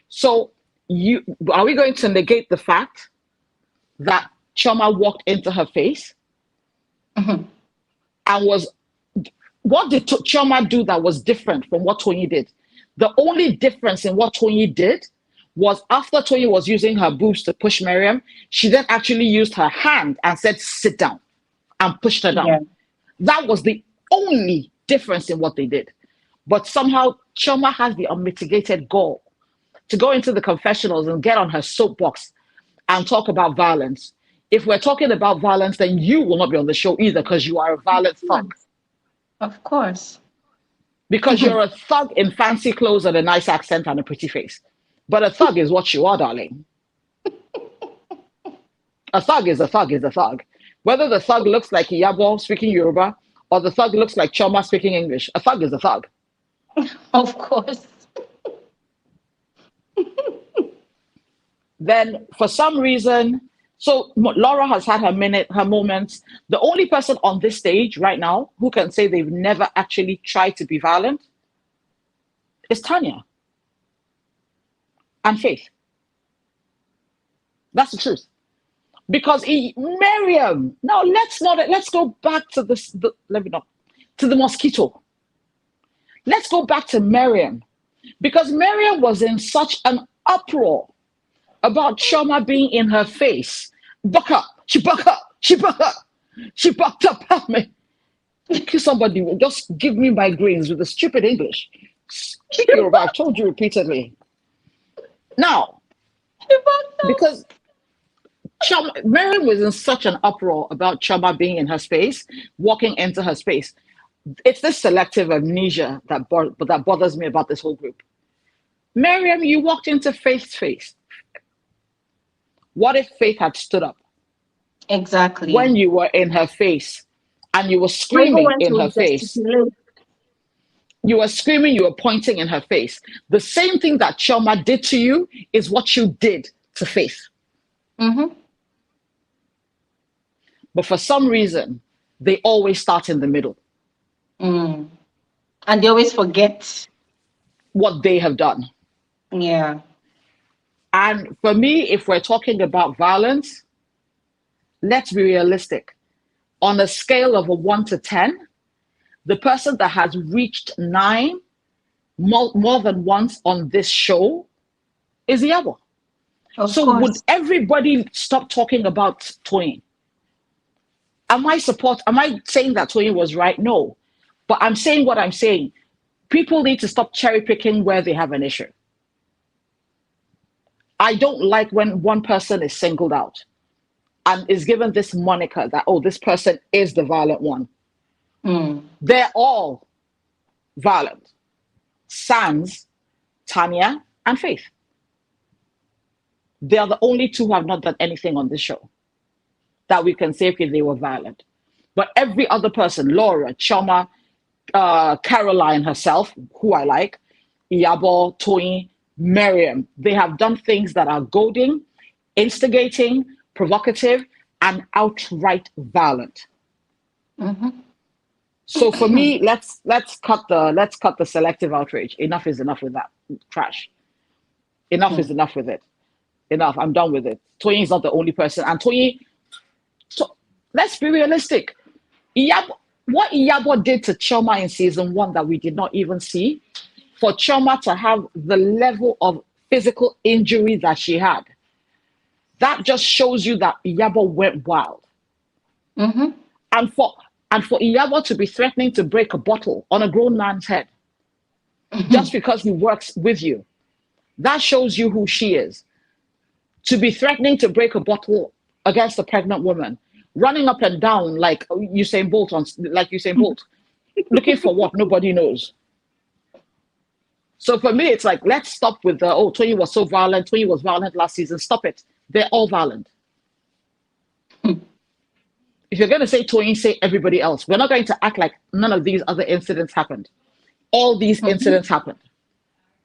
So are we going to negate the fact that Chioma walked into her face and what did Chioma do that was different from what Toyin did? The only difference in what Toyin did was after Toyin was using her boobs to push Mariam, she then actually used her hand and said, sit down, and pushed her down. Yeah. That was the only difference in what they did. But somehow Chioma has the unmitigated gall to go into the confessionals and get on her soapbox and talk about violence. If we're talking about violence, then you will not be on the show either, because you are a violent thug. Of course. Because you're a thug in fancy clothes and a nice accent and a pretty face. But a thug is what you are, darling. A thug is a thug is a thug. Whether the thug looks like Iyabo speaking Yoruba or the thug looks like Chioma speaking English, a thug is a thug. Of course. Then for some reason, so Laura has had her moments. The only person on this stage right now who can say they've never actually tried to be violent is Tanya and Faith. That's the truth. Because Mariam, now let's go back to to the mosquito. Let's go back to Mariam, because Mariam was in such an uproar about Chioma being in her face. Buck up, she bucked up at me. Somebody will just give me migraines with the stupid English. Speak Yoruba, I've told you repeatedly. Now, because Mariam was in such an uproar about Chioma being in her space, walking into her space. It's this selective amnesia that bothers me about this whole group. Mariam, you walked into Faith's face. What if Faith had stood up? Exactly. When you were in her face and you were screaming in her face. You were screaming, you were pointing in her face. The same thing that Chioma did to you is what you did to Faith. But for some reason, they always start in the middle. And they always forget what they have done. Yeah. And for me, if we're talking about violence, let's be realistic. On a scale of a 1 to 10, the person that has reached 9 more than once on this show is Iyabo. So would everybody stop talking about Toyin? Am I saying that Toyin was right? No. But I'm saying what I'm saying. People need to stop cherry picking where they have an issue. I don't like when one person is singled out and is given this moniker that, oh, this person is the violent one. They're all violent. Sans Tanya and Faith. They are the only two who have not done anything on this show that we can say, okay, they were violent. But every other person, Laura, Chioma, Carolyna herself, who I like, Iyabo, Toyin, Mariam, they have done things that are goading, instigating, provocative, and outright violent. So for me, let's cut the selective outrage. Enough is enough with that trash. Enough is enough with it. enough. I'm done with it. Toyin is not the only person. And Toyin, let's be realistic. What Iyabo did to Chioma in season 1 that we did not even see, for Chioma to have the level of physical injury that she had, that just shows you that Iyabo went wild. Mm-hmm. And for Iyabo to be threatening to break a bottle on a grown man's head just because he works with you, that shows you who she is. To be threatening to break a bottle against a pregnant woman, running up and down like Usain Bolt, looking for what nobody knows. So for me, it's like, let's stop with the, Toyin was so violent. Toyin was violent last season. Stop it. They're all violent. If you're going to say Toyin, say everybody else. We're not going to act like none of these other incidents happened. All these incidents happened.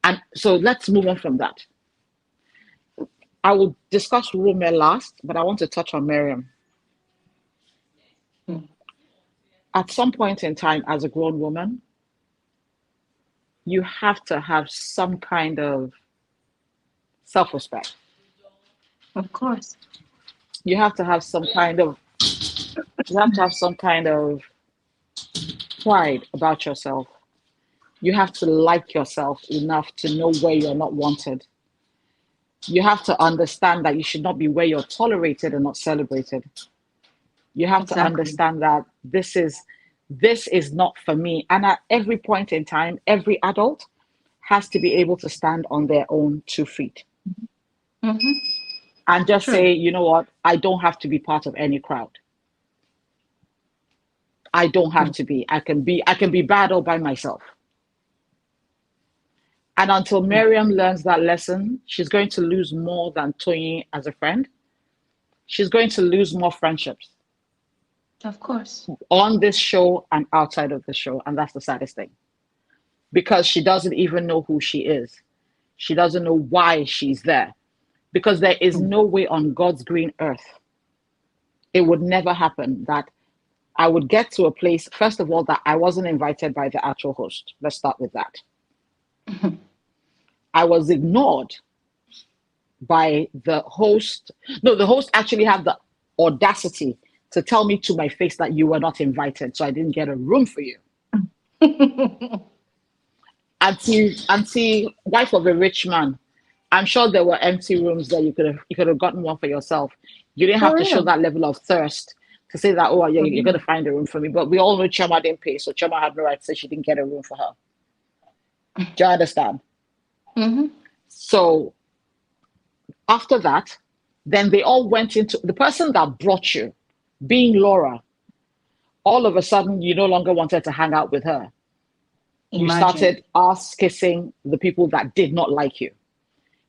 And so let's move on from that. I will discuss Romel last, but I want to touch on Mariam. At some point in time, as a grown woman, you have to have some kind of self-respect. Of course. You have to have some kind of pride about yourself. You have to like yourself enough to know where you're not wanted. You have to understand that you should not be where you're tolerated and not celebrated. You have to understand that this is not for me. And at every point in time, every adult has to be able to stand on their own 2 feet. Mm-hmm. And just say, you know what, I don't have to be part of any crowd. I don't have to be. I can be bad all by myself. And until Mariam learns that lesson, she's going to lose more than Toyin as a friend. She's going to lose more friendships. Of course. On this show and outside of the show. And that's the saddest thing. Because she doesn't even know who she is. She doesn't know why she's there. Because there is no way on God's green earth, it would never happen that I would get to a place, first of all, that I wasn't invited by the actual host. Let's start with that. I was ignored by the host. No, the host actually had the audacity to tell me to my face that you were not invited, so I didn't get a room for you. Auntie, wife of a rich man, I'm sure there were empty rooms that you could have gotten one for yourself. You didn't have to show that level of thirst to say that, you're going to find a room for me. But we all know Chioma didn't pay, so Chioma had no right to say she didn't get a room for her. Do you understand? Mm-hmm. So after that, then they all went into the person that brought you, being Laura. All of a sudden, you no longer wanted to hang out with her. You started ass kissing the people that did not like you.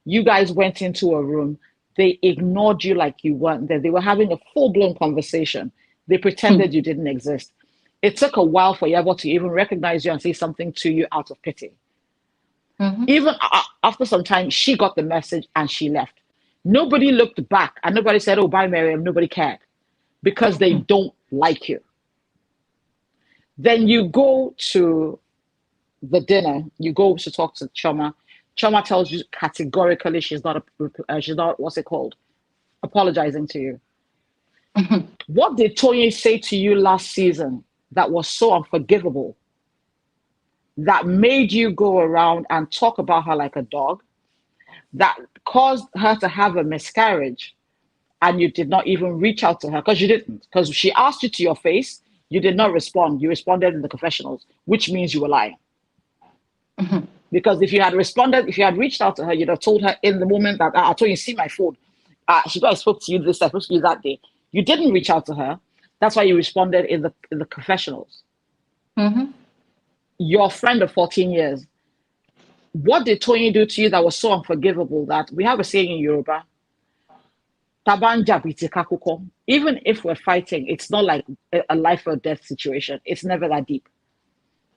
You guys went into a room. They ignored you like you weren't there. They were having a full-blown conversation. They pretended you didn't exist. It took a while for Iyabo to even recognize you and say something to you out of pity. Mm-hmm. Even after some time, she got the message and she left. Nobody looked back and nobody said, bye, Mariam. Nobody cared because they don't like you. Then you go to the dinner. You go to talk to Chioma. Chioma tells you categorically she's not apologizing to you. Mm-hmm. What did Toyin say to you last season that was so unforgivable, that made you go around and talk about her like a dog, that caused her to have a miscarriage, and you did not even reach out to her? Because you didn't. Because she asked you to your face, you did not respond. You responded in the confessionals, which means you were lying. Mm-hmm. Because if you had reached out to her, you'd have told her in the moment that, I told you, see my phone. She I spoke to you this, I spoke to you that day. You didn't reach out to her. That's why you responded in the confessionals. Mm-hmm. Your friend of 14 years. What did Toyin do to you that was so unforgivable that we have a saying in Yoruba, "Tabanja biti kakuko." Even if we're fighting, it's not like a life or death situation. It's never that deep.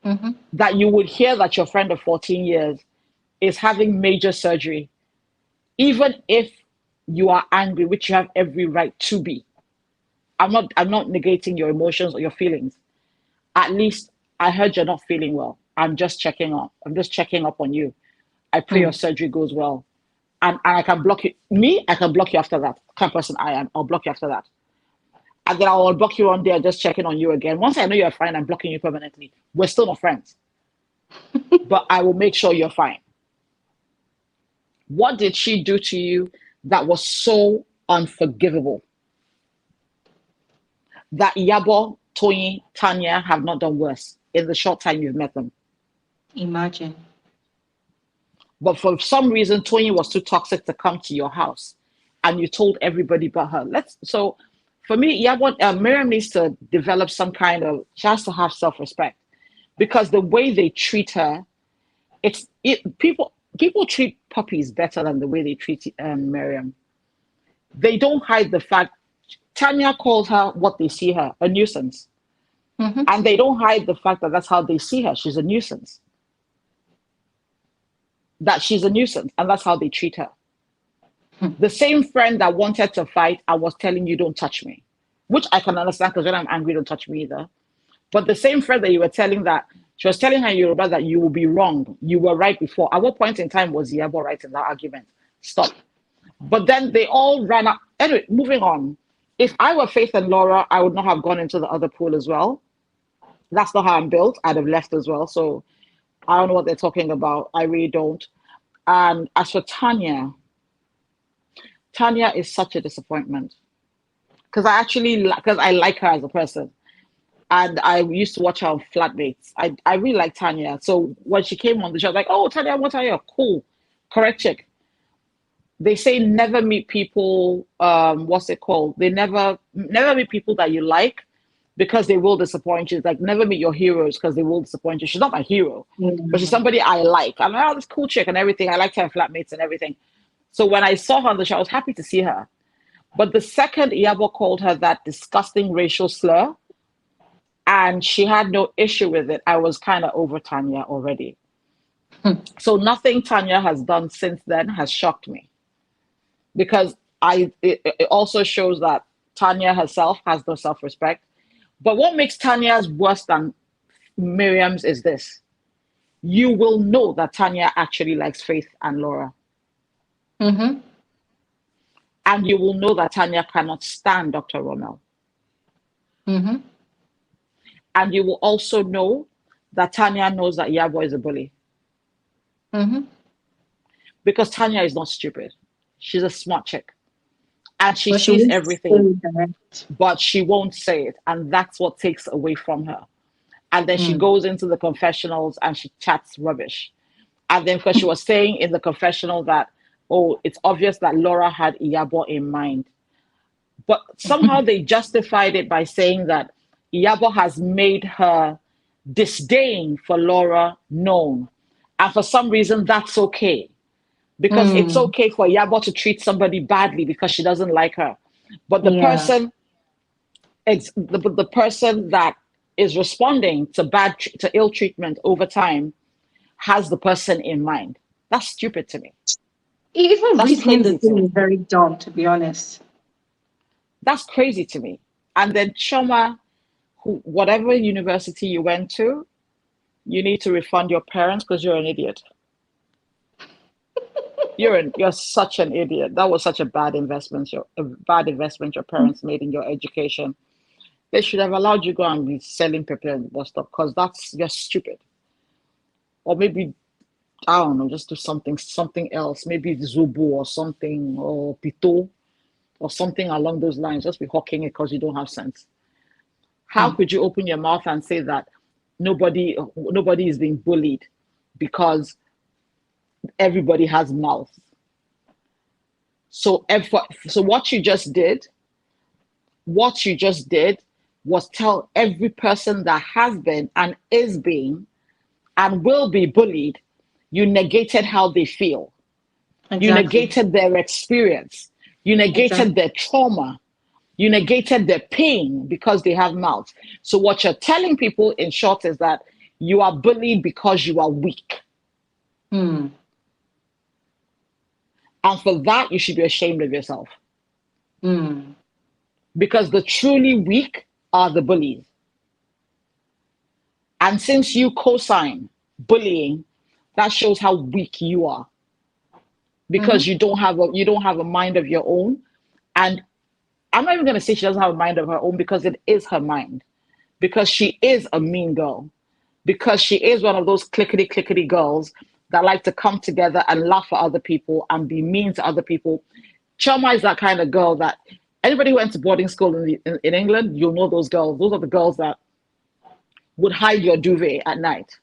Mm-hmm. That you would hear that your friend of 14 years is having major surgery, even if you are angry, which you have every right to be. I'm not negating your emotions or your feelings. At least I heard you're not feeling well. I'm just checking up on you. I pray your surgery goes well. and I can block you. Me, I can block you after that. Kind of person I am, I'll block you after that. And then I'll block you one day and just checking on you again. Once I know you're fine, I'm blocking you permanently. We're still not friends. But I will make sure you're fine. What did she do to you that was so unforgivable? That Iyabo, Toyin, Tanya have not done worse in the short time you've met them. Imagine. But for some reason, Toyin was too toxic to come to your house, and you told everybody but her. So, for me, Mariam needs to develop some kind of. She has to have self-respect, because the way they treat her, people treat puppies better than the way they treat Mariam. They don't hide the fact. Tanya calls her what they see her, a nuisance. Mm-hmm. And they don't hide the fact that that's how they see her. She's a nuisance. That she's a nuisance, and that's how they treat her. The same friend that wanted to fight, I was telling you, don't touch me, which I can understand, because when I'm angry, don't touch me either. But the same friend that you were telling that, she was telling her in Yoruba that you will be wrong. You were right before. At what point in time was Iyabo right in that argument? Stop. But then they all ran up. Anyway, moving on. If I were Faith and Laura, I would not have gone into the other pool as well. That's not how I'm built. I'd have left as well. So I don't know what they're talking about. I really don't. And as for Tanya is such a disappointment. Because I like her as a person. And I used to watch her on Flatmates. I really like Tanya. So when she came on the show, I was like, oh, Tanya, what are you? Cool. Correct chick. They say never meet people, what's it called? They never meet people that you like, because they will disappoint you. It's like, never meet your heroes, because they will disappoint you. She's not my hero, but she's somebody I like. I'm like, oh, this cool chick and everything. I liked her in Flatmates and everything. So when I saw her on the show, I was happy to see her. But the second Iyabo called her that disgusting racial slur, and she had no issue with it, I was kind of over Tanya already. So nothing Tanya has done since then has shocked me. Because it also shows that Tanya herself has no self-respect. But what makes Tanya's worse than Miriam's is this. You will know that Tanya actually likes Faith and Laura. Mm-hmm. And you will know that Tanya cannot stand Dr. Romel. Mm-hmm. And you will also know that Tanya knows that Iyabo is a bully. Mm-hmm. Because Tanya is not stupid. She's a smart chick. And she But sees won't everything, say that. but she won't say it. And that's what takes away from her. And then she goes into the confessionals and she chats rubbish. And then because she was saying in the confessional that, oh, it's obvious that Laura had Iyabo in mind. But somehow they justified it by saying that Iyabo has made her disdain for Laura known. And for some reason, that's okay. Because it's okay for Iyabo to treat somebody badly because she doesn't like her. But the person that is responding to ill treatment over time has the person in mind. That's stupid to me. Even That's reasoning the crazy to thing me. is very dumb, to be honest. That's crazy to me. And then Chioma, whatever university you went to, you need to refund your parents because you're an idiot. You're such an idiot. That was such a bad investment. Your parents made in your education. They should have allowed you go and be selling paper and stuff, because you're stupid. Or maybe, I don't know, just do something else. Maybe Zubu or something, or Pito or something along those lines. Just be hawking it because you don't have sense. How could you open your mouth and say that nobody is being bullied because everybody has mouths? So what you just did was tell every person that has been and is being and will be bullied, you negated how they feel. Exactly. You negated their experience. You negated their trauma. You negated their pain because they have mouths. So what you're telling people, in short, is that you are bullied because you are weak. And for that, you should be ashamed of yourself. Because the truly weak are the bullies. And since you co-sign bullying, that shows how weak you are. because you don't have a mind of your own. And I'm not even going to say she doesn't have a mind of her own, because it is her mind, because she is a mean girl, because she is one of those clickety girls that like to come together and laugh at other people and be mean to other people. Chioma is that kind of girl that anybody who went to boarding school in England, you'll know those girls. Those are the girls that would hide your duvet at night.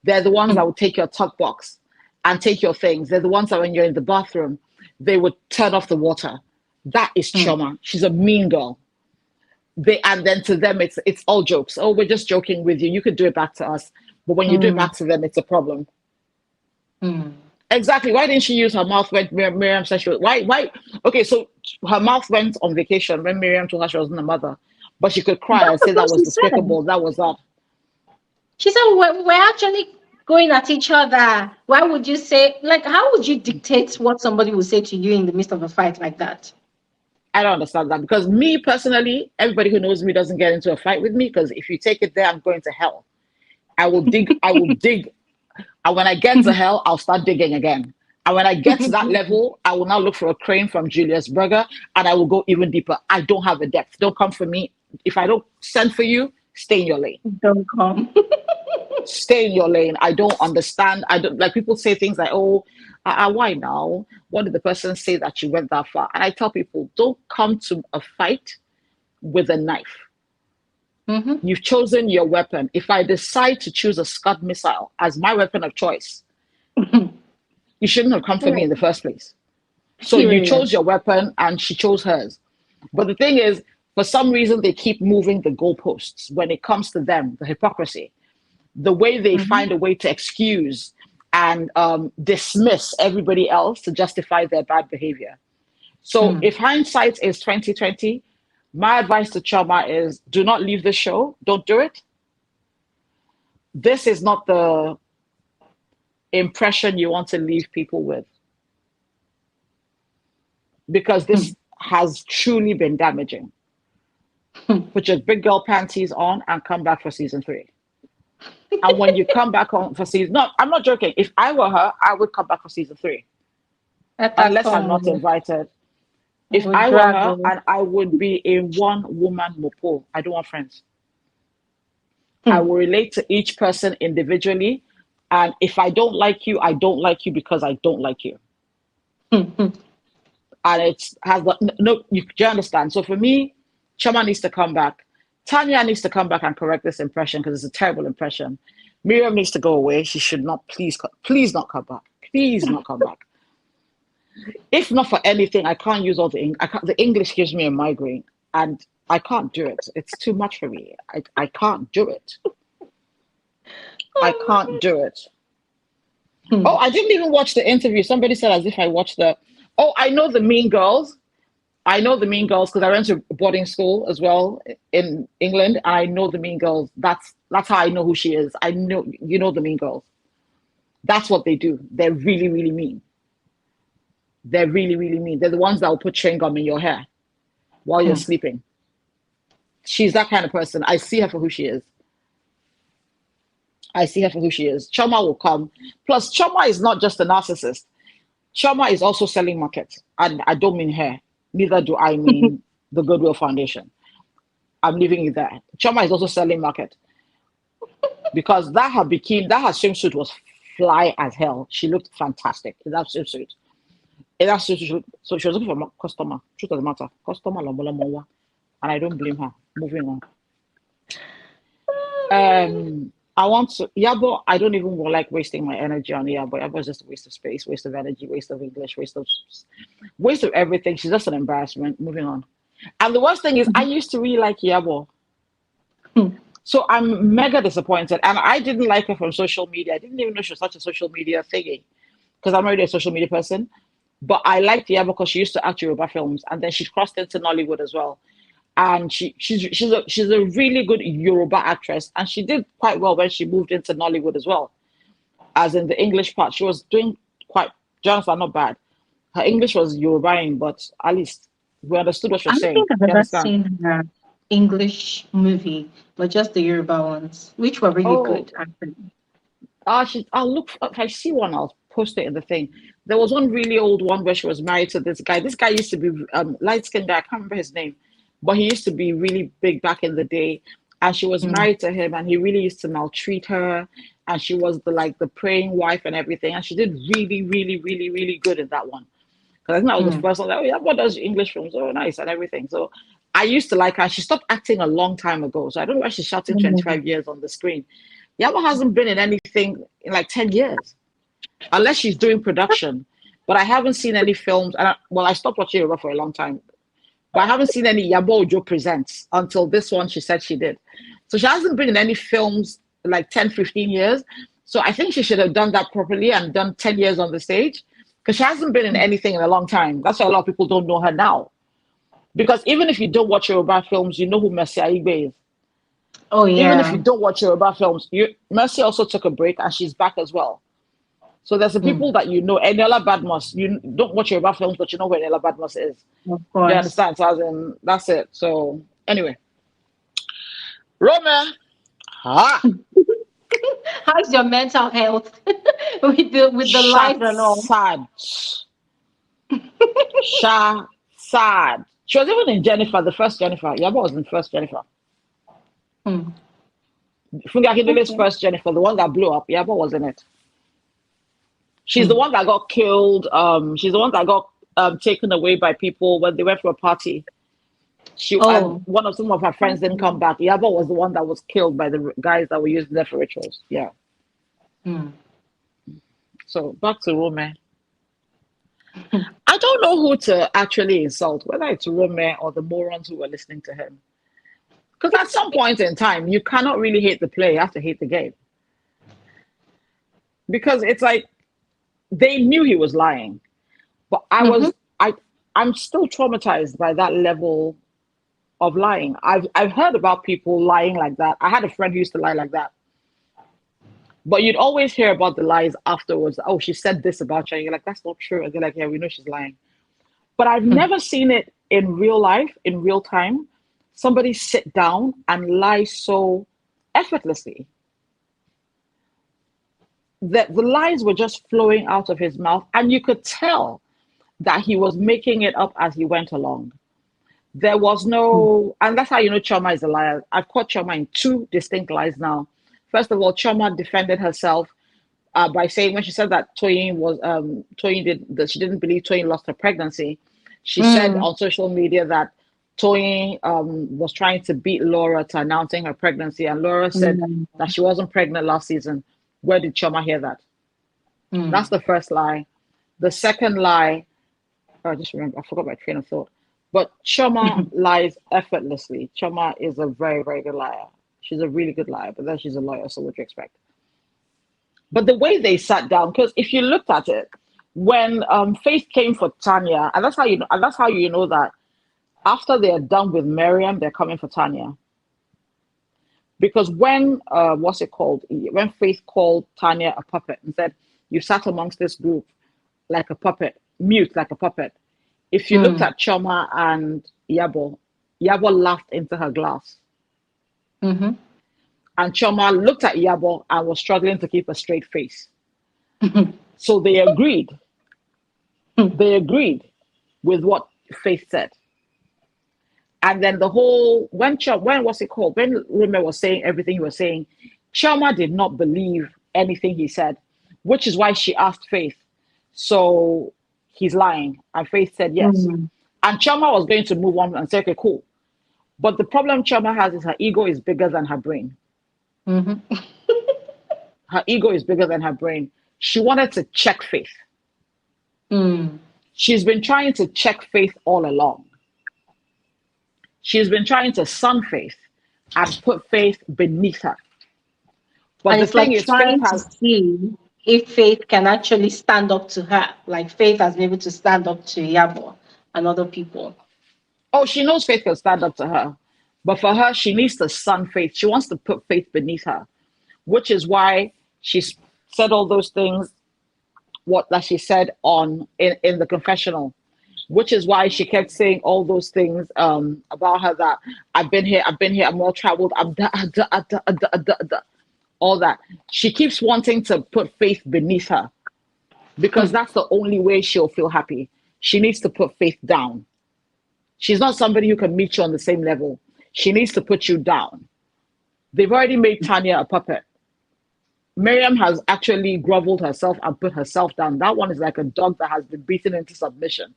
They're the ones that would take your tuck box and take your things. They're the ones that when you're in the bathroom, they would turn off the water. That is Chioma. She's a mean girl. And then to them, it's all jokes. Oh, we're just joking with you. You could do it back to us. But when you do it back to them, it's a problem. Exactly. Why didn't she use her mouth when Miriam said she was? Why? Okay, so her mouth went on vacation when Miriam told her she wasn't a mother. But she could cry and say that was despicable. That was that. She said, we're actually going at each other. Why would you say, like, how would you dictate what somebody would say to you in the midst of a fight like that? I don't understand that, because me personally, everybody who knows me doesn't get into a fight with me, because if you take it there, I'm going to hell. I will dig. And when I get to hell, I'll start digging again. And when I get to that level, I will now look for a crane from Julius Berger, and I will go even deeper. I don't have a depth. Don't come for me. If I don't send for you, stay in your lane. Don't come. Stay in your lane. I don't understand. I don't like people say things like, oh, why now? What did the person say that you went that far? And I tell people, don't come to a fight with a knife. You've chosen your weapon. If I decide to choose a Scud missile as my weapon of choice, you shouldn't have come for me in the first place. So you chose your weapon and she chose hers. But the thing is, for some reason, they keep moving the goalposts when it comes to them, the hypocrisy, the way they find a way to excuse and dismiss everybody else to justify their bad behavior. So if hindsight is 2020, my advice to Chioma is do not leave the show. Don't do it. This is not the impression you want to leave people with, because this has truly been damaging. Put your big girl panties on and come back for season 3. And when you come back on for season, no, I'm not joking. If I were her, I would come back for season 3. Unless I'm not invited. If I were her, and I would be a one-woman mopo. I don't want friends. I will relate to each person individually. And if I don't like you, I don't like you because I don't like you. And it has no, do you understand? So for me, Chioma needs to come back. Tanya needs to come back and correct this impression, because it's a terrible impression. Miriam needs to go away. She should not, please not come back. Please not come back. If not for anything, I can't use all the English. The English gives me a migraine, and I can't do it. It's too much for me. I can't do it. I can't do it. Oh, I didn't even watch the interview. Somebody said as if I watched the... Oh, I know the Mean Girls. I know the Mean Girls because I went to boarding school as well in England, and I know the Mean Girls. That's how I know who she is. I know, you know, the Mean Girls. That's what they do. They're really, really mean. They're really, really mean. They're the ones that will put chewing gum in your hair while you're sleeping. She's that kind of person. I see her for who she is. I see her for who she is. Chioma will come. Plus, Chioma is not just a narcissist. Chioma is also selling market. And I don't mean her. Neither do I mean the Goodwill Foundation. I'm leaving it there. Chioma is also selling market. Because that her swimsuit was fly as hell. She looked fantastic in that swimsuit. So she was looking for a customer. Truth of the matter. Customer, and I don't blame her. Moving on. I want to Iyabo. I don't even like wasting my energy on Iyabo. Iyabo is just a waste of space, waste of energy, waste of English, waste of everything. She's just an embarrassment. Moving on. And the worst thing is, I used to really like Iyabo. So I'm mega disappointed. And I didn't like her from social media. I didn't even know she was such a social media thingy, because I'm already a social media person. But I liked Iyabo because she used to act Yoruba films, and then she crossed into Nollywood as well. And she's a really good Yoruba actress, and she did quite well when she moved into Nollywood as well. As in the English part, she was doing quite, Jonathan, not bad. Her English was Yoruba, but at least we understood what she was saying. I don't think I've ever seen her English movie, but just the Yoruba ones, which were really good, actually. I'll look. If I see one, I'll post it in the thing. There was one really old one where she was married to this guy. This guy used to be light skinned guy. I can't remember his name, but he used to be really big back in the day. And she was married to him, and he really used to maltreat her. And she was the praying wife and everything. And she did really, really, really, really good in that one. Because I think that was the first one. Like, oh yeah, what does English films? Oh, nice and everything. So I used to like her. She stopped acting a long time ago. So I don't know why she's shouting 25 years on the screen. Iyabo hasn't been in anything in like 10 years, unless she's doing production. But I haven't seen any films. And I stopped watching Yoruba for a long time. But I haven't seen any Iyabo Ojo presents until this one she said she did. So she hasn't been in any films like 10, 15 years. So I think she should have done that properly and done 10 years on the stage, because she hasn't been in anything in a long time. That's why a lot of people don't know her now. Because even if you don't watch Yoruba films, you know who Mercy Aigbe is. Oh, yeah. Even if you don't watch Yoruba films, Mercy also took a break and she's back as well. So there's the people that you know. Eniola Badmus, you don't watch Yoruba films, but you know who Eniola Badmus is. Of course. You understand? So that's it. So anyway. Romel. How's your mental health with the life and all? Sad. Sad. She was even in Jennifer, the first Jennifer. Iyabo was in first Jennifer. Funke Akintole's first Jennifer, the one that blew up. Iyabo was in it. She's the one that got killed. She's the one that got taken away by people when they went for a party. And some of her friends didn't come back. Iyabo was the one that was killed by the guys that were using there for rituals. Yeah. So back to Romel. I don't know who to actually insult, whether it's Romel or the morons who were listening to him. Because at some point in time, you cannot really hate the play. You have to hate the game. Because it's like, they knew he was lying. But I'm still traumatized by that level of lying. I've heard about people lying like that. I had a friend who used to lie like that. But you'd always hear about the lies afterwards. Oh, she said this about you. And you're like, that's not true. And they're like, yeah, we know she's lying. But I've never seen it in real life, in real time. Somebody sit down and lie so effortlessly. The lies were just flowing out of his mouth. And you could tell that he was making it up as he went along. There was no, and that's how you know Chioma is a liar. I've caught Chioma in two distinct lies now. First of all, Chioma defended herself by saying, when she said that she didn't believe Toyin lost her pregnancy. She said on social media that Toyin was trying to beat Laura to announcing her pregnancy, and Laura said that she wasn't pregnant last season. Where did Chioma hear that? That's the first lie. The second lie, I just remember, I forgot my train of thought. But Chioma lies effortlessly. Chioma is a very, very good liar. She's a really good liar, but then she's a lawyer, so what do you expect? But the way they sat down, because if you looked at it, when Faith came for Tanya, and that's how you know that after they're done with Mariam, they're coming for Tanya. Because when when Faith called Tanya a puppet and said, you sat amongst this group like a puppet, mute like a puppet. If you looked at Chioma and Iyabo laughed into her glass. And Chioma looked at Iyabo and was struggling to keep a straight face. So they agreed. They agreed with what Faith said. And then when Romel was saying everything he was saying, Chioma did not believe anything he said, which is why she asked Faith, so he's lying? And Faith said yes. And Chioma was going to move on and say, okay, cool. But the problem Chioma has is her ego is bigger than her brain. Her ego is bigger than her brain. She wanted to check Faith. She's been trying to check Faith all along. She's been trying to sun Faith and put Faith beneath her. But and the it's thing like is, trying Faith to see if Faith can actually stand up to her. Like Faith has been able to stand up to Iyabo and other people. Oh, she knows Faith can stand up to her. But for her, she needs to sun Faith. She wants to put Faith beneath her, which is why she said all those things, that she said in the confessional, which is why she kept saying all those things about her, that I've been here, I'm well traveled, all that. She keeps wanting to put Faith beneath her because that's the only way she'll feel happy. She needs to put Faith down. She's not somebody who can meet you on the same level. She needs to put you down. They've already made Tanya a puppet. Miriam has actually groveled herself and put herself down. That one is like a dog that has been beaten into submission,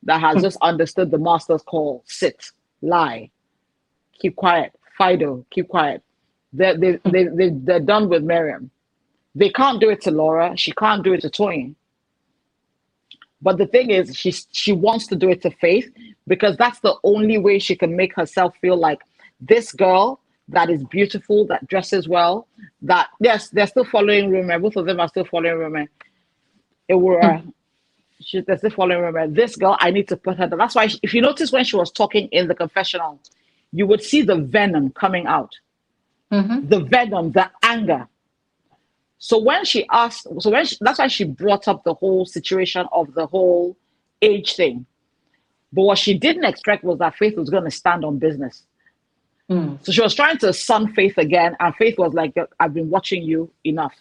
that has just understood the master's call. Sit, lie, keep quiet. Fido, keep quiet. They're done with Miriam. They can't do it to Laura. She can't do it to Toyin. But the thing is, she wants to do it to Faith because that's the only way she can make herself feel like this girl that is beautiful, that dresses well, that, yes, they're still following Romel. Both of them are still following Romel. They're still following Romel. This girl, I need to put her down. That's why, if you notice when she was talking in the confessional, you would see the venom coming out. The venom, the anger. So when she asked, that's why she brought up the whole situation of the whole age thing. But what she didn't expect was that Faith was going to stand on business. So she was trying to sun Faith again, and Faith was like, I've been watching you enough.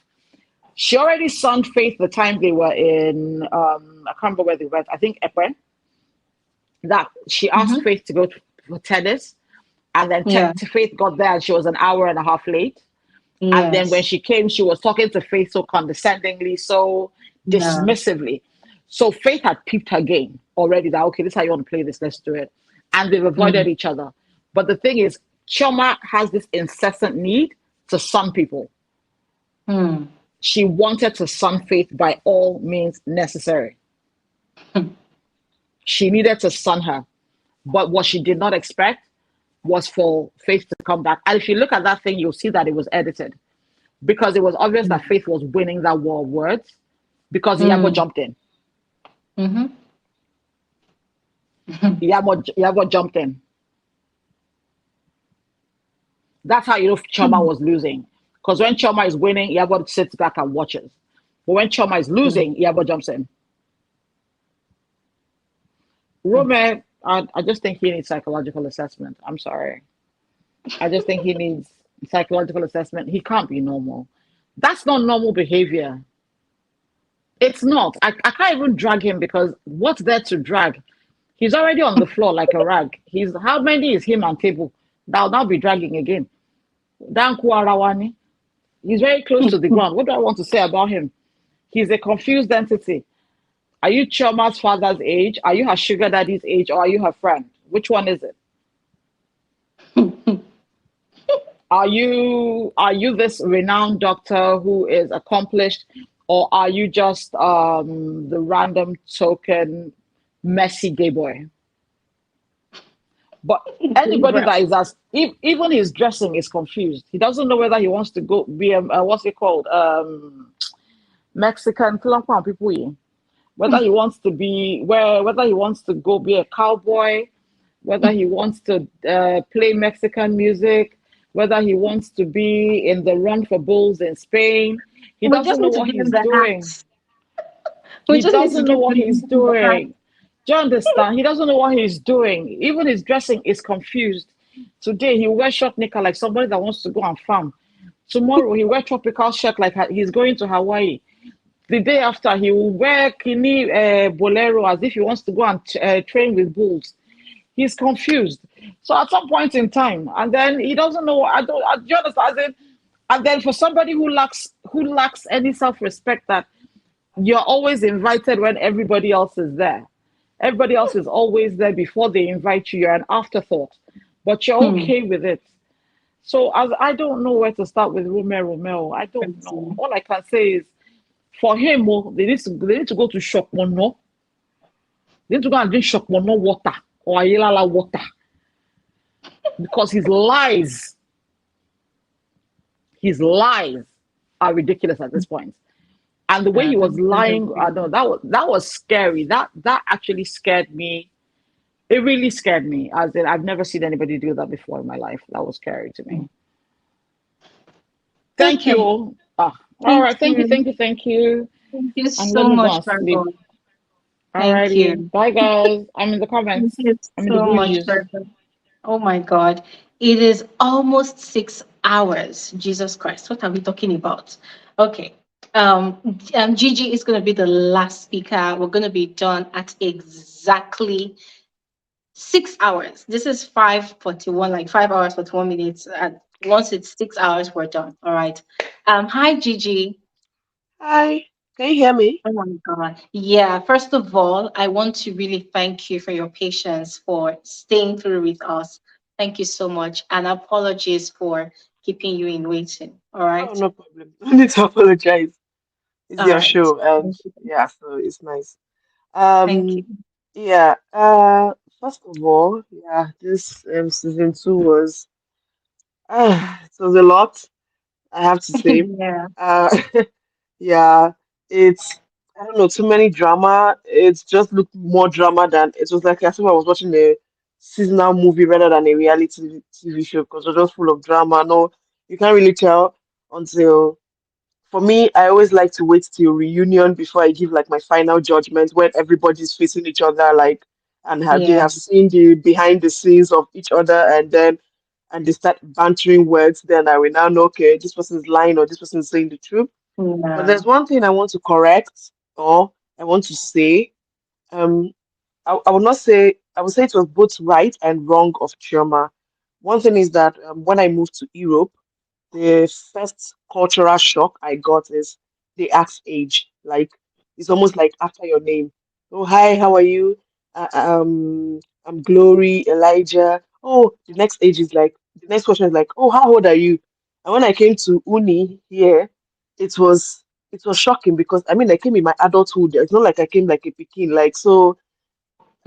She already sunned Faith the time they were in, I can't remember where they went, I think Ekwen, that she asked Faith to go for tennis, and then Faith got there and she was an hour and a half late. And then when she came, she was talking to Faith so condescendingly, so dismissively. So Faith had peeped her game already that, okay, this is how you want to play this, let's do it. And they've avoided each other. But the thing is, Chioma has this incessant need to sun people. She wanted to sun Faith by all means necessary. She needed to sun her. But what she did not expect was for Faith to come back. And if you look at that thing, you'll see that it was edited. Because it was obvious that Faith was winning that war of words because Iyabo jumped in. Iyabo jumped in. That's how you know Chioma was losing. Because when Chioma is winning, Iyabo sits back and watches. But when Chioma is losing, Iyabo jumps in. Romel, I just think he needs psychological assessment. I'm sorry. I just think he needs psychological assessment. He can't be normal. That's not normal behavior. It's not. I can't even drag him because what's there to drag? He's already on the floor like a rag. How many is him and table? That'll now be dragging again. Danku Arawani. He's very close to the ground. What do I want to say about him? He's a confused entity. Are you Chioma's father's age? Are you her sugar daddy's age? Or are you her friend? Which one is it? Are you this renowned doctor who is accomplished? Or are you just the random token messy gay boy? But anybody that is even his dressing is confused. He doesn't know whether he wants to go be what's it called? Mexican people. Whether he wants to be whether he wants to go be a cowboy, whether he wants to play Mexican music, whether he wants to be in the run for bulls in Spain. He doesn't know what he's doing. He doesn't know what he's doing. Do you understand? He doesn't know what he's doing. Even his dressing is confused. Today, he wears short knicker like somebody that wants to go and farm. Tomorrow, he wears tropical shirt like he's going to Hawaii. The day after, he will wear kini bolero as if he wants to go and train with bulls. He's confused. So at some point in time, and then he doesn't know. Do you understand? And then for somebody who lacks any self-respect, that you're always invited when everybody else is there. Everybody else is always there before they invite you. You're an afterthought, but you're okay with it. So I don't know where to start with Romel. I don't know. All I can say is, for him, they need to go to Shokmono. They need to go and drink Shokmono water or Ayelala water because his lies are ridiculous at this point. And the way he was lying, I know that was scary. That actually scared me. It really scared me. As in, I've never seen anybody do that before in my life. That was scary to me. Thank you. All right. Thank you. Thank you I'm so much, Virgo. Thank Alrighty. you. Bye, guys. I'm in the comments. Thank you I'm in so the much, bougies. Virgo. Oh my God. It is almost 6 hours. Jesus Christ, what are we talking about? Okay. Gigi is going to be the last speaker. We're going to be done at exactly 6 hours. This is 5:41, like 5 hours 41 minutes. And once it's 6 hours, we're done. All right. Hi, Gigi. Hi, can you hear me? Oh my God. Yeah, first of all, I want to really thank you for your patience, for staying through with us. Thank you so much. And apologies for keeping you in waiting. All Oh, right. no problem. No need to apologize. It's All your right. show, and Thank you. yeah, so it's nice. Thank you. Yeah. First of all, yeah, this season two was it was a lot, I have to say. Yeah. Uh, yeah, it's I don't know, too many drama. It's just looked more drama than it was like as if I was watching a seasonal movie rather than a reality TV show because it was just full of drama. No, you can't really tell until for me, I always like to wait till reunion before I give like my final judgment when everybody's facing each other, like, and they Yeah. have seen the behind the scenes of each other, and they start bantering words. Then I will now know, okay, this person's lying or this person's saying the truth. But Yeah. there's one thing I want to correct or I want to say. Um, I would not say I would say it was both right and wrong of Chioma. One thing is that when I moved to Europe, the first cultural shock I got is they ask age. Like it's almost like after your name. Oh, hi, how are you? I'm Glory, Elijah. Oh, the next age is like the next question is like, oh, how old are you? And when I came to uni here, it was it was shocking because I mean I came in my adulthood. It's not like I came like a pekin. Like so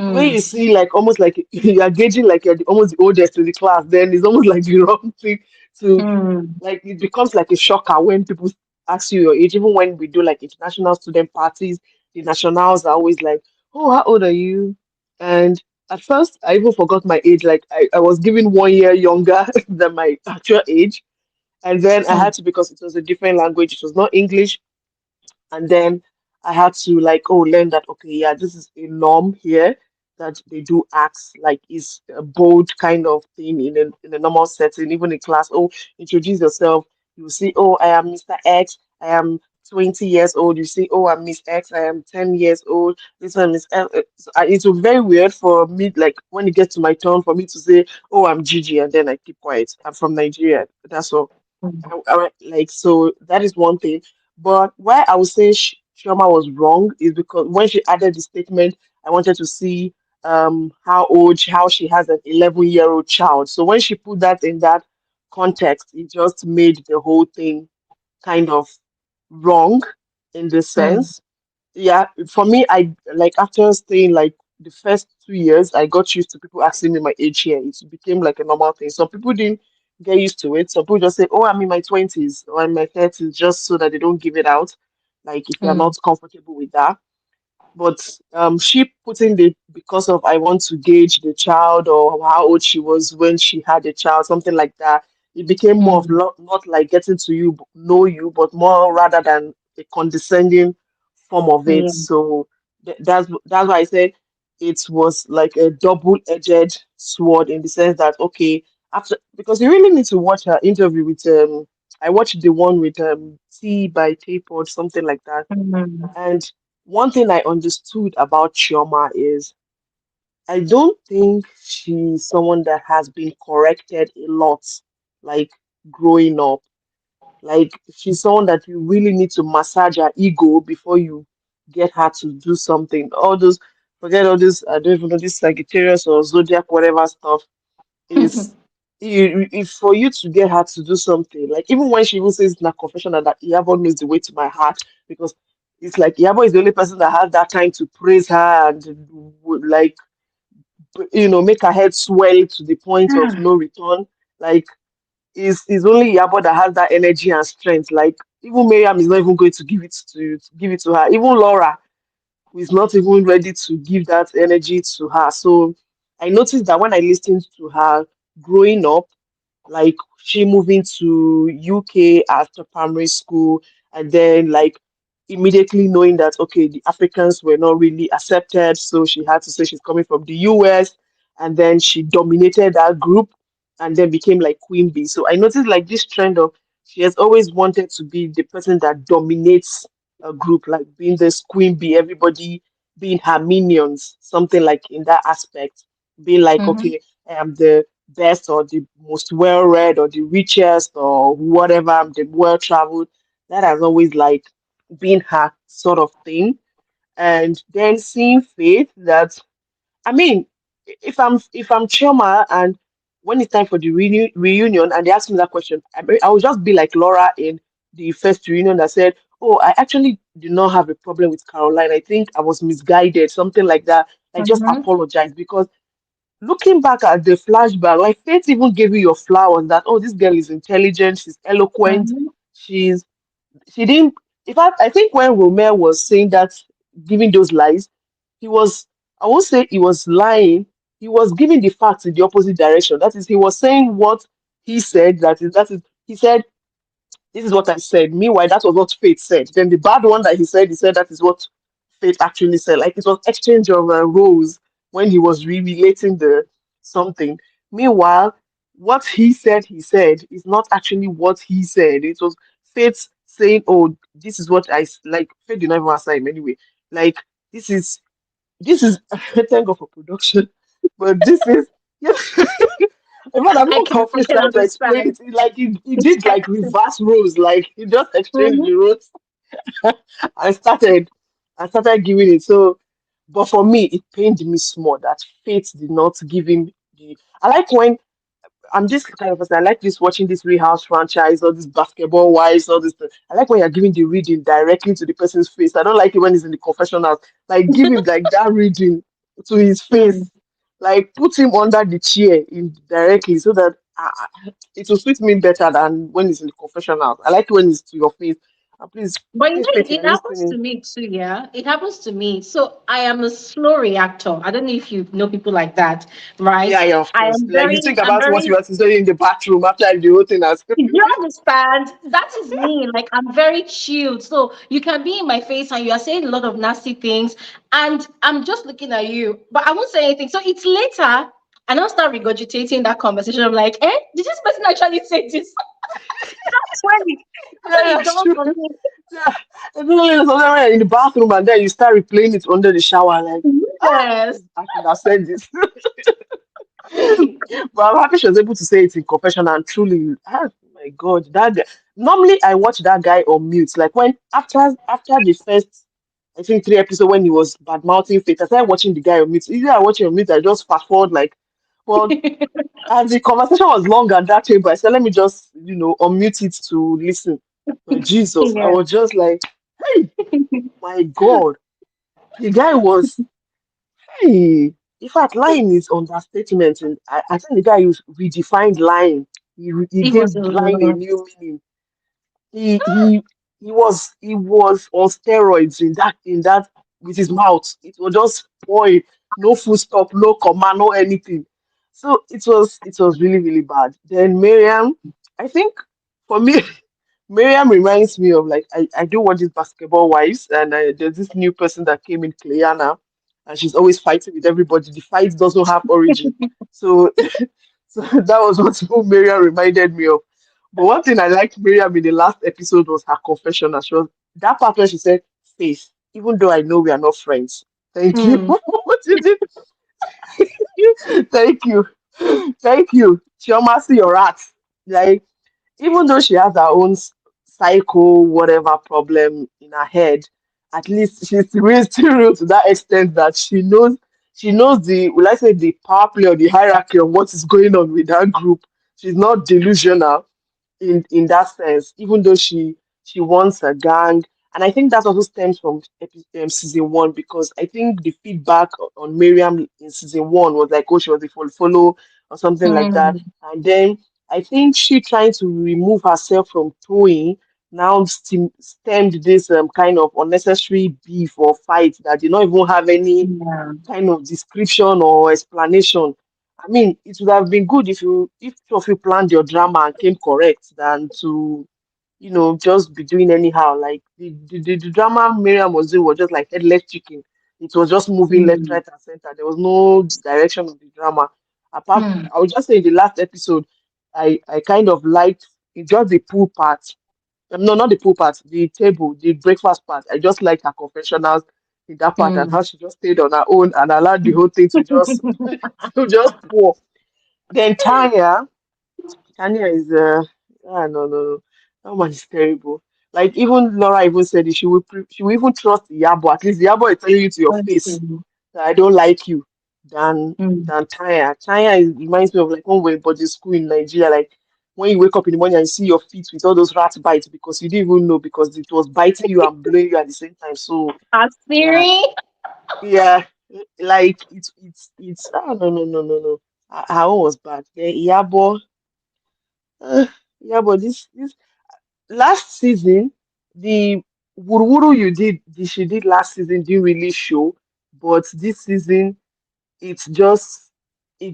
when you Mm. see like almost like you are gauging like you're almost the oldest in the class, then it's almost like the wrong thing to Mm. like it becomes like a shocker when people ask you your age. Even when we do like international student parties, the nationals are always like, "Oh, how old are you?" And at first, I even forgot my age. Like I was given 1 year younger than my actual age, and then I Mm. had to because it was a different language. It was not English, and then I had to like learn that okay yeah this is a norm here that they do acts like is a bold kind of thing in a normal setting even in class. Oh, introduce yourself. You see, oh, I am Mr. X, I am 20 years old. You see, oh, I'm Miss X, I am 10 years old. This one is so it was very weird for me like when it gets to my turn for me to say, oh, I'm Gigi, and then I keep quiet. I'm from Nigeria, that's all. Mm. Like so that is one thing. But why I would say Chioma was wrong is because when she added the statement, I wanted to see how she has an 11-year-old child. So when she put that in that context, it just made the whole thing kind of wrong in the Mm. sense. Yeah, for me, I like after staying like the first 2 years, I got used to people asking me my age here. It became like a normal thing. Some people didn't get used to it. Some people just say, "Oh, I'm in my 20s or in my 30s," just so that they don't give it out. Like if you're Mm. not comfortable with that. But she putting the because of I want to gauge the child or how old she was when she had a child, something like that. It became more of Mm. not like getting to know you, but more rather than a condescending form of it. Yeah. So that's why I said it was like a double-edged sword in the sense that okay, after because you really need to watch her interview with I watched the one with T by Tape or something like that, Mm. and one thing I understood about Chioma is I don't think she's someone that has been corrected a lot, like growing up. Like she's someone that you really need to massage her ego before you get her to do something. All those, forget all this, I don't even know this Sagittarius or Zodiac, whatever stuff is if for you to get her to do something, like even when she even says in her confession that Iyabo knows the way to my heart, because it's like Iyabo is the only person that has that time to praise her and would like make her head swell to the point of Ah. no return. Like is only Iyabo that has that energy and strength. Like even Mariam is not even going to give it to her. Even Laura who is not even ready to give that energy to her. So I noticed that when I listened to her growing up, like she moving to UK after primary school, and then like immediately knowing that okay, the Africans were not really accepted, so she had to say she's coming from the US, and then she dominated that group. and then became like Queen Bee. So I noticed like this trend of she has always wanted to be the person that dominates a group, like being this Queen Bee, everybody being her minions, something like in that aspect, being like, Mm-hmm. okay, I am the best or the most well read or the richest or whatever, I'm the well traveled. That has always like been her sort of thing. And then seeing Faith that I mean, if I'm Chioma and when it's time for the reunion and they ask me that question, I will just be like Laura in the first reunion that said, "Oh, I actually did not have a problem with Caroline. I think I was misguided, something like that. I just Mm-hmm. apologize because looking back at the flashback, like Faith even gave you your flowers that oh, this girl is intelligent, she's eloquent, Mm-hmm. she's she didn't. In fact, I think when Romel was saying that, giving those lies, he was, I won't say he was lying, he was giving the facts in the opposite direction. That is, he was saying what he said, that is, he said, this is what I said. Meanwhile, that was what Faith said. Then the bad one that he said that is what Faith actually said. Like it was exchange of roles when he was relating the something. Meanwhile, what he said is not actually what he said. It was Faith saying, "Oh, this is what like." Faith did not even answer him anyway. Like this is thank God for production, but this is yes. In fact, I'm I even can I confused can trying to explain understand. it. Like he did like reverse roles, like he just exchanged Mm-hmm. the roles. I started I started giving it. So but for me it pained me small that Fate did not give him the I like when I'm this kind of person. I like this watching this Real House franchise, all this basketball wives, all this stuff. I like when you're giving the reading directly to the person's face. I don't like it when he's in the confessional. Like give him like that reading to his face. Like put him under the chair in directly so that it will suit me better than when he's in the confessional. I like when it's to your face. Please, But you please, know, Faith, it you're happens to listening. me too, yeah. It happens to me. So I am a slow reactor. I don't know if you know people like that, right? Yeah, yeah, of I course. am Like you think I'm about what very you have to say in the bathroom after the whole thing has. you understand? That is me. Like I'm very chilled. So you can be in my face and you are saying a lot of nasty things, and I'm just looking at you, but I won't say anything. So it's later, and I'll start regurgitating that conversation. I'm like, eh, did this person actually say this? That's when Yeah, it that's dawns true. on me. Yeah, and then sometimes when you're in the bathroom and then you start replaying it under the shower, like, ah, Yes. I should have said this. But I'm happy she was able to say it in confession and truly, my God, that guy. Normally, I watch that guy on mute. Like when after the first, I think 3 episodes when he was bad mouthing Faith, I started watching the guy on mute. Either I watch him on mute, I just fast forward like, well, and the conversation was long at that table. I said, let me just, unmute it to listen. But Jesus, I Yeah. was just like, hey, my God, the guy was, hey, in fact, lying is understatement. And I think the guy who redefined lying. He It gave was a lying a lot. new meaning. He he he was on steroids in that with his mouth. It was just boy, no full stop, no comma, no anything. So it was really really bad. Then Miriam, I think for me, Miriam reminds me of like I do watch these basketball wives, and there's this new person that came in, Cleana, and she's always fighting with everybody. The fight doesn't have origin, so so that was what who Miriam reminded me of. But one thing I liked Miriam in the last episode was her confession. And she was that part where she said, "Faith, even though I know we are not friends, thank you." Mm. What is it? Thank you, thank you. Chioma, see your rat. Like even though she has her own psycho whatever problem in her head, at least she's still real to that extent that she knows the will I say the power play or the hierarchy of what is going on with that group. She's not delusional in that sense, even though she wants a gang. And I think that also stems from season one because I think the feedback on Miriam in season one was like, oh, she was a follow or something like that. Mm. And then I think she trying to remove herself from Toyin now stemmed this kind of unnecessary beef or fight that did not even have any Yeah. kind of description or explanation. I mean, it would have been good if two of you planned your drama and came correct than to, just be doing anyhow. Like the drama Miriam was doing was just like headless chicken. It was just moving left, Mm. right, and center. There was no direction of the drama. Apart, Mm. I would just say in the last episode, I kind of liked just the pool part. No, not the pool part, the table, the breakfast part. I just liked her confessionals in that part and Mm. how she just stayed on her own and allowed the whole thing to just to just pour. Then Tanya is no, no, no, that one is terrible. Like even Laura even said it, she will even trust Iyabo. At least Iyabo is telling you to your face Okay. that I don't like you than Mm. Tanya. Reminds me of like one way body school in Nigeria, like when you wake up in the morning and you see your feet with all those rat bites because you didn't even know because it was biting you and blowing you at the same time. So yeah, Asiri? yeah, like it's no, no, no, no, no. Her own was bad. Then Iyabo, uh, Iyabo, this last season, the wuruwuru she did last season didn't really show, but this season it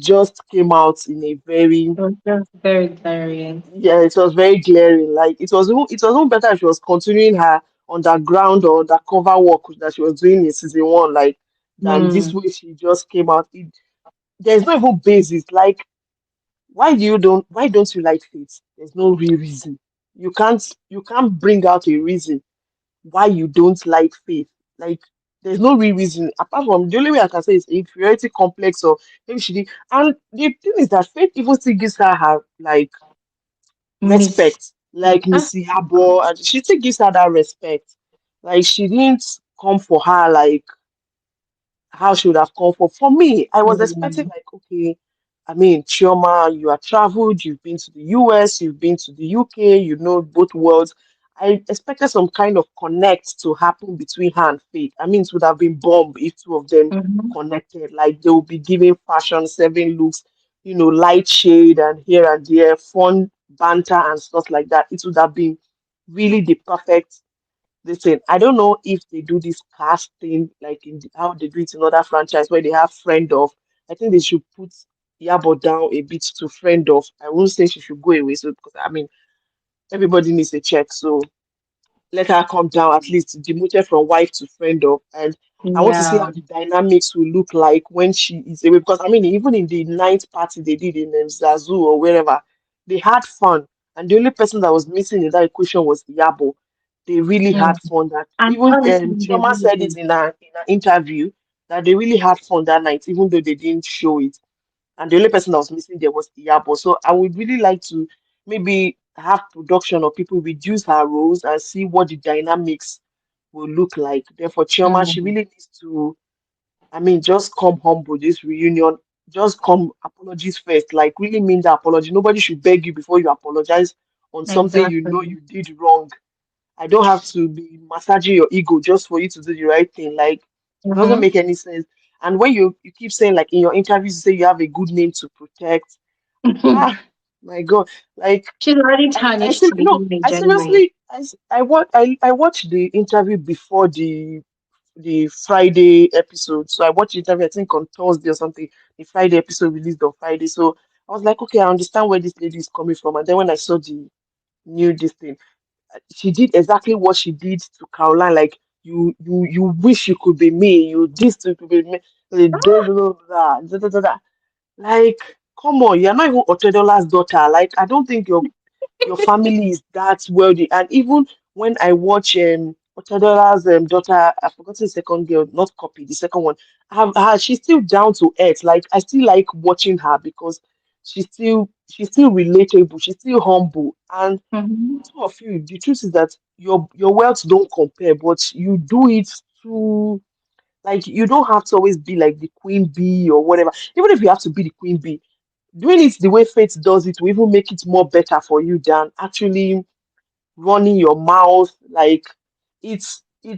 just came out in a very, It was just very glaring. yeah, it was very glaring. Like it was even better if she was continuing her underground or undercover work that she was doing in season one, like than this Mm. way she just came out. There's no even basis. Like why don't you like Faith? There's no real reason. You can't bring out a reason why you don't like Faith. Like there's no real reason apart from the only way I can say is inferiority complex or maybe she did. And the thing is that Faith even still gives her like Miss. respect, like Ah. Missy Abo, and she still gives her that respect. Like she didn't come for her like how she would have come for. For me, I was expecting Mm. like, okay, I mean, Chioma, you are traveled, you've been to the US, you've been to the UK, you know both worlds. I expected some kind of connect to happen between her and Faith. I mean, it would have been bomb if two of them Mhm. connected. Like they would be giving fashion, serving looks, light shade and here and there, fun banter and stuff like that. It would have been really the perfect. Listen, I don't know if they do this cast thing like how they do it in other franchise where they have friend of. I think they should put Yabo down a bit to friend of. I won't say she should go away, so because I mean everybody needs a check, so let her come down at least demoted from wife to friend of. And I want to see Yeah. how the dynamics will look like when she is away. Because I mean, even in the ninth party they did in Zazu or wherever, they had fun. And the only person that was missing in that equation was Yabo. They really had Mm. fun. That And even honestly, they Chioma really said it did. in an interview that they really had fun that night, even though they didn't show it. And the only person that was missing there was Iyabo. So I would really like to maybe have production or people reduce her roles and see what the dynamics will look like. Therefore, Chioma, she Mm. really needs to, I mean, just come humble this reunion. Just come apologies first. Like really mean the apology. Nobody should beg you before you apologize on something you know Exactly. you did wrong. I don't have to be massaging your ego just for you to do the right thing. Like it doesn't Mm-hmm. make any sense. And when you keep saying like in your interviews you say you have a good name to protect. Ah, my God. Like She's already I tarnished still the no, image I anyway. seriously I watched the interview before the Friday episode. So I watched the interview I think on Thursday or something. The Friday episode released on Friday. So I was like, okay, I understand where this lady is coming from. And then when I saw the new this thing, she did exactly what she did to Caroline. Like you wish you could be me. You this could be me. Like, come on, you're not even Otedola's daughter. Like, I don't think your family is that wealthy. And even when I watch Otedola's daughter, I've forgotten the second girl, not copy, the second one. She's still down to earth. Like, I still like watching her because she's still relatable. She's still humble. And Mm-hmm. two of you, the truth is that your wealth don't compare, but you do it through like you don't have to always be like the queen bee or whatever. Even if you have to be the queen bee, doing it the way Faith does it will even make it more better for you than actually running your mouth. Like it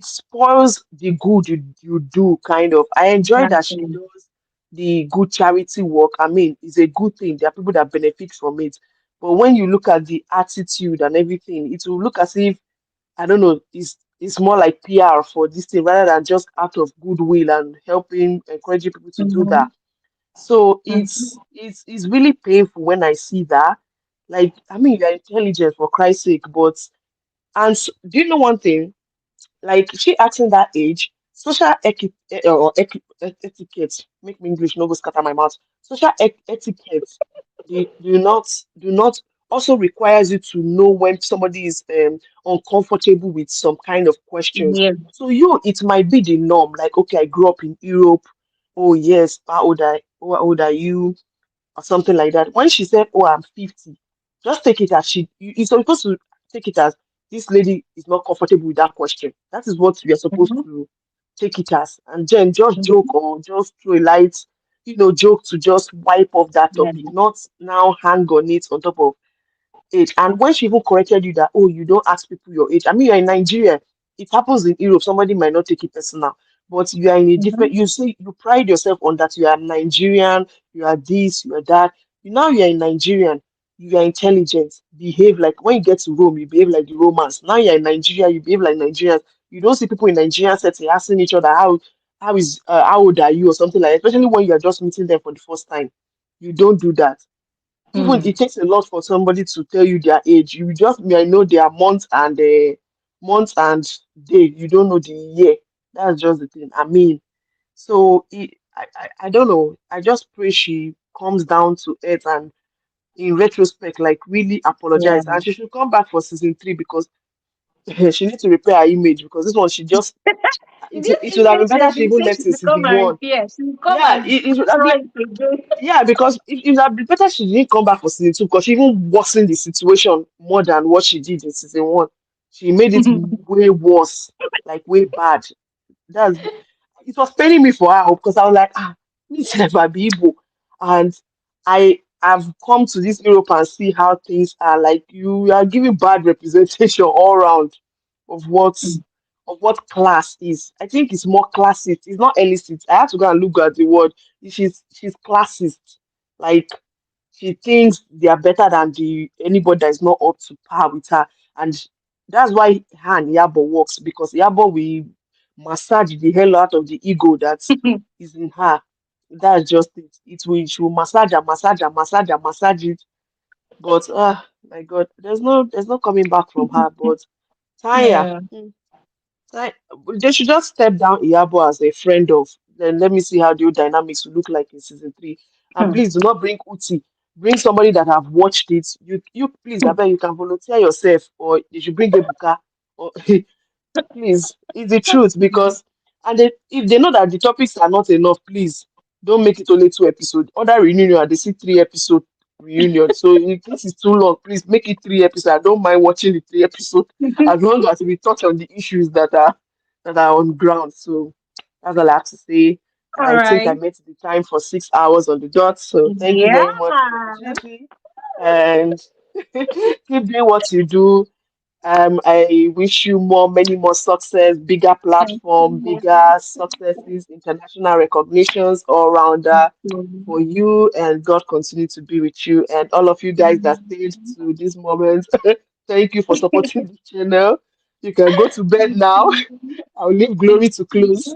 spoils the good you do kind of. I enjoy that she Exactly. does the good charity work. I mean, it's a good thing. There are people that benefit from it. But when you look at the attitude and everything, it will look as if I don't know, it's more like PR for this thing rather than just out of goodwill and helping, encouraging people to do Mm-hmm. that. So Mm-hmm. it's really painful when I see that. Like, I mean, you're intelligent for Christ's sake, but do you know one thing? Like she acting that age, social etiquette, make me English no go scatter my mouth. Social etiquette do not also requires you to know when somebody is uncomfortable with some kind of questions. Yeah. So you, it might be the norm, like, okay, I grew up in Europe. Oh yes, how old are you? Or something like that. When she said, "Oh, I'm 50," just take it as you're supposed to take it as this lady is not comfortable with that question. That is what you're supposed Mhm. to take it as, and then just joke or just throw a light, joke to just wipe off that Yeah. topic, not now hang on it on top of age. And when she even corrected you that, oh, you don't ask people your age. I mean, you're in Nigeria. It happens in Europe. Somebody might not take it personal, but you are in a Mhm. different. You say you pride yourself on that. You are Nigerian. You are this. You are that. Now you are in Nigerian. You are intelligent. Behave like when you get to Rome, you behave like the Romans. Now you are in Nigeria. You behave like Nigerians. You don't see people in Nigerian setting asking each other how old are you or something like that. Especially when you are just meeting them for the first time. You don't do that. Even Mm. it takes a lot for somebody to tell you their age. You just may know their month and day. You don't know the year. That's just the thing. I mean, so I don't know. I just pray she comes down to earth and in retrospect, like really Yeah. apologize. And she should come back for season 3 because she needs to repair her image because this one she just This it would have been image better they've she been even saying left should in become season my one. fear. She will come Yeah, and it would have destroy been. it again. Yeah, because it would have been better she didn't come back for season 2 because she even worsened the situation more than what she did in season 1. She made it way worse, like way bad. That's it was paining me for her because I was like, me self I be Igbo. And I have come to this Europe and see how things are. Like you are giving bad representation all around of Mm. what class is. I think it's more classist. It's not illicit. I have to go and look at the word. She's classist. Like she thinks they are better than the anybody that is not up to par with her. And that's why her and Yabo works because Yabo will massage the hell out of the ego that is in her. That's just it. She will massage and massage and massage and massage it. But my God, there's no coming back from her. But Tanya, Yeah. I, they should just step down Iyabo as a friend of. Then let me see how the dynamics will look like in season 3. And Hmm. please do not bring Uti. Bring somebody that have watched it. You please, I bet you can volunteer yourself, or you should bring Ebuka. Or please, it's the truth because if they know that the topics are not enough, please don't make it only 2 episodes. Other reunion, they see 3 episode reunion. So in case it's too long, please make it 3 episodes. I don't mind watching the 3 episode as long as we touch on the issues that are on ground. So that's all I have to say. All I think I right. met the time for 6 hours on the dot. So thank you Yeah. very much for the opportunity and keep doing what you do. I wish you many more success, bigger Thank platform, you. bigger successes, international recognitions all around for you, and God continue to be with you and all of you guys that stayed to this moment. Thank you for supporting the channel. You can go to bed now. I'll leave Glory to close.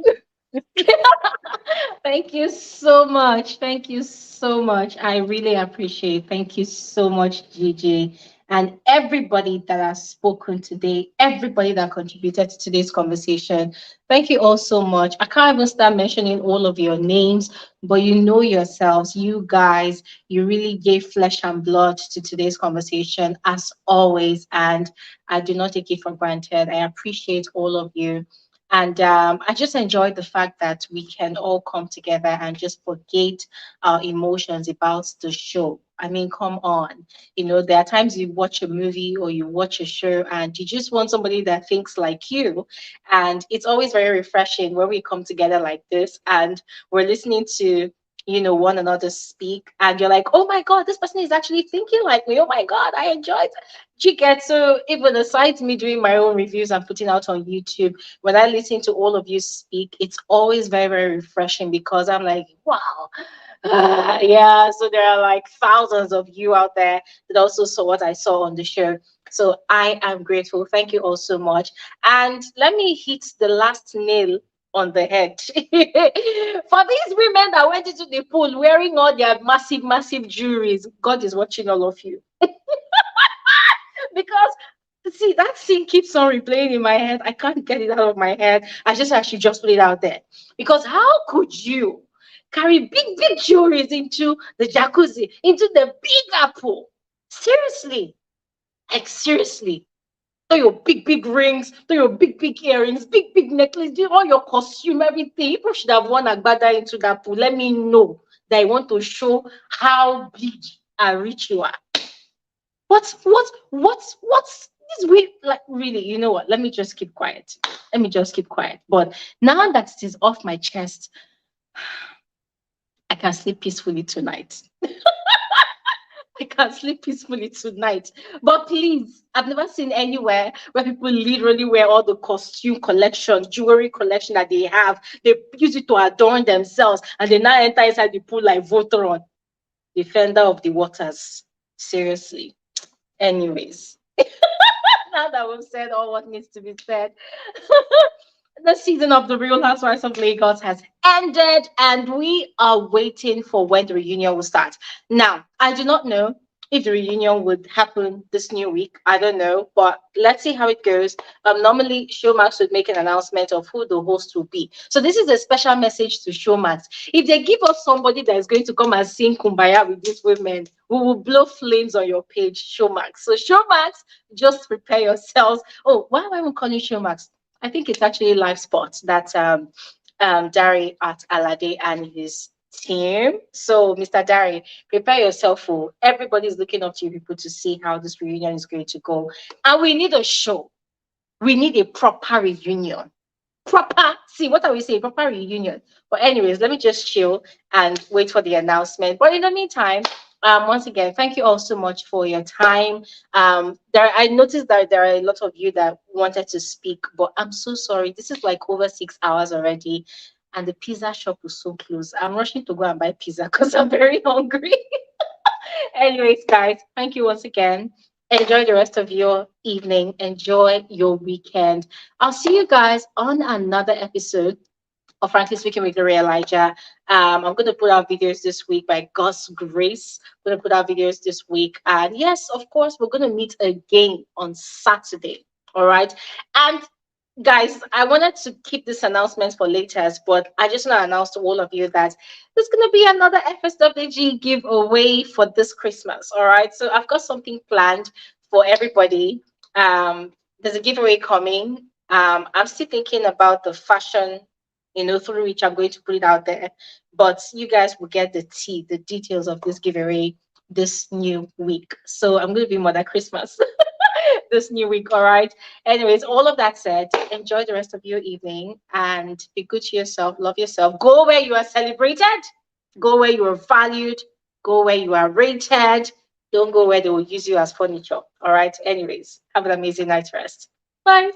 Thank you so much. Thank you so much. I really appreciate. Thank you so much, Gigi, and everybody that has spoken today, everybody that contributed to today's conversation. Thank you all so much. I can't even start mentioning all of your names, but you know yourselves, you guys, you really gave flesh and blood to today's conversation as always, and I do not take it for granted. I appreciate all of you. And I just enjoyed the fact that we can all come together and just forget our emotions about the show. I mean, come on. You know, there are times you watch a movie or you watch a show and you just want somebody that thinks like you. And it's always very refreshing when we come together like this and we're listening to one another speak and you're like, oh my god, this person is actually thinking like me. Oh my god, I enjoyed. Do you get? So even aside me doing my own reviews and putting out on YouTube, when I listen to all of you speak, it's always very, very refreshing because I'm like, wow. Yeah, so there are like thousands of you out there that also saw what I saw on the show. So I am grateful. Thank you all so much. And let me hit the last nail on the head. For these women that went into the pool wearing all their massive, massive jewelries, God is watching all of you. Because See, that scene keeps on replaying in my head. I can't get it out of my head. I should just put it out there. Because how could you carry big, big jewelries into the jacuzzi, into the big apple? Seriously. Like, seriously. Throw your big, big rings, throw your big, big earrings, big, big necklace, do all your costume, everything. People should have worn agbada into that pool. Let me know that I want to show how big and rich you are. What's this way? Like, really, you know what? Let me just keep quiet. Let me just keep quiet. But now that it is off my chest, I can sleep peacefully tonight. I can sleep peacefully tonight. But please, I've never seen anywhere where people literally wear all the costume collection, jewelry collection that they have. They use it to adorn themselves, and they now enter inside the pool like Voltron, defender of the waters. Seriously. Anyways, now that we've said all what needs to be said, the season of the Real Housewives of Lagos has ended, and we are waiting for when the reunion will start. Now, I do not know if the reunion would happen this new week. I don't know, but let's see how it goes. Normally, Showmax would make an announcement of who the host will be. So this is a special message to Showmax. If they give us somebody that is going to come and sing Kumbaya with these women, we will blow flames on your page, Showmax. So Showmax, just prepare yourselves. Oh, why am I even calling Showmax? I think it's actually Live Sports that Dari at Alade and his team. So, Mr. Dari, prepare yourself for everybody's looking up to you people to see how this reunion is going to go. And we need a show. We need a proper reunion. Proper, see what are we saying? Proper reunion. But anyways, let me just chill and wait for the announcement. But in the meantime, once again, thank you all so much for your time. I noticed that there are a lot of you that wanted to speak, but I'm so sorry. This is like over 6 hours already, and the pizza shop was so close. I'm rushing to go and buy pizza because I'm very hungry. Anyways, guys, thank you once again. Enjoy the rest of your evening. Enjoy your weekend. I'll see you guys on another episode of Frankly Speaking with Gloria Elijah. I'm going to put out videos this week by God's grace. I'm going to put out videos this week. And yes, of course, we're going to meet again on Saturday. All right. And guys, I wanted to keep this announcement for later, but I just want to announce to all of you that there's going to be another FSWG giveaway for this Christmas. All right. So I've got something planned for everybody. There's a giveaway coming. I'm still thinking about the fashion, through which I'm going to put it out there. But you guys will get the details of this giveaway this new week. So I'm going to be Mother Christmas this new week. All right. Anyways, all of that said, enjoy the rest of your evening and be good to yourself. Love yourself. Go where you are celebrated. Go where you are valued. Go where you are rated. Don't go where they will use you as furniture. All right. Anyways, have an amazing night rest. Bye.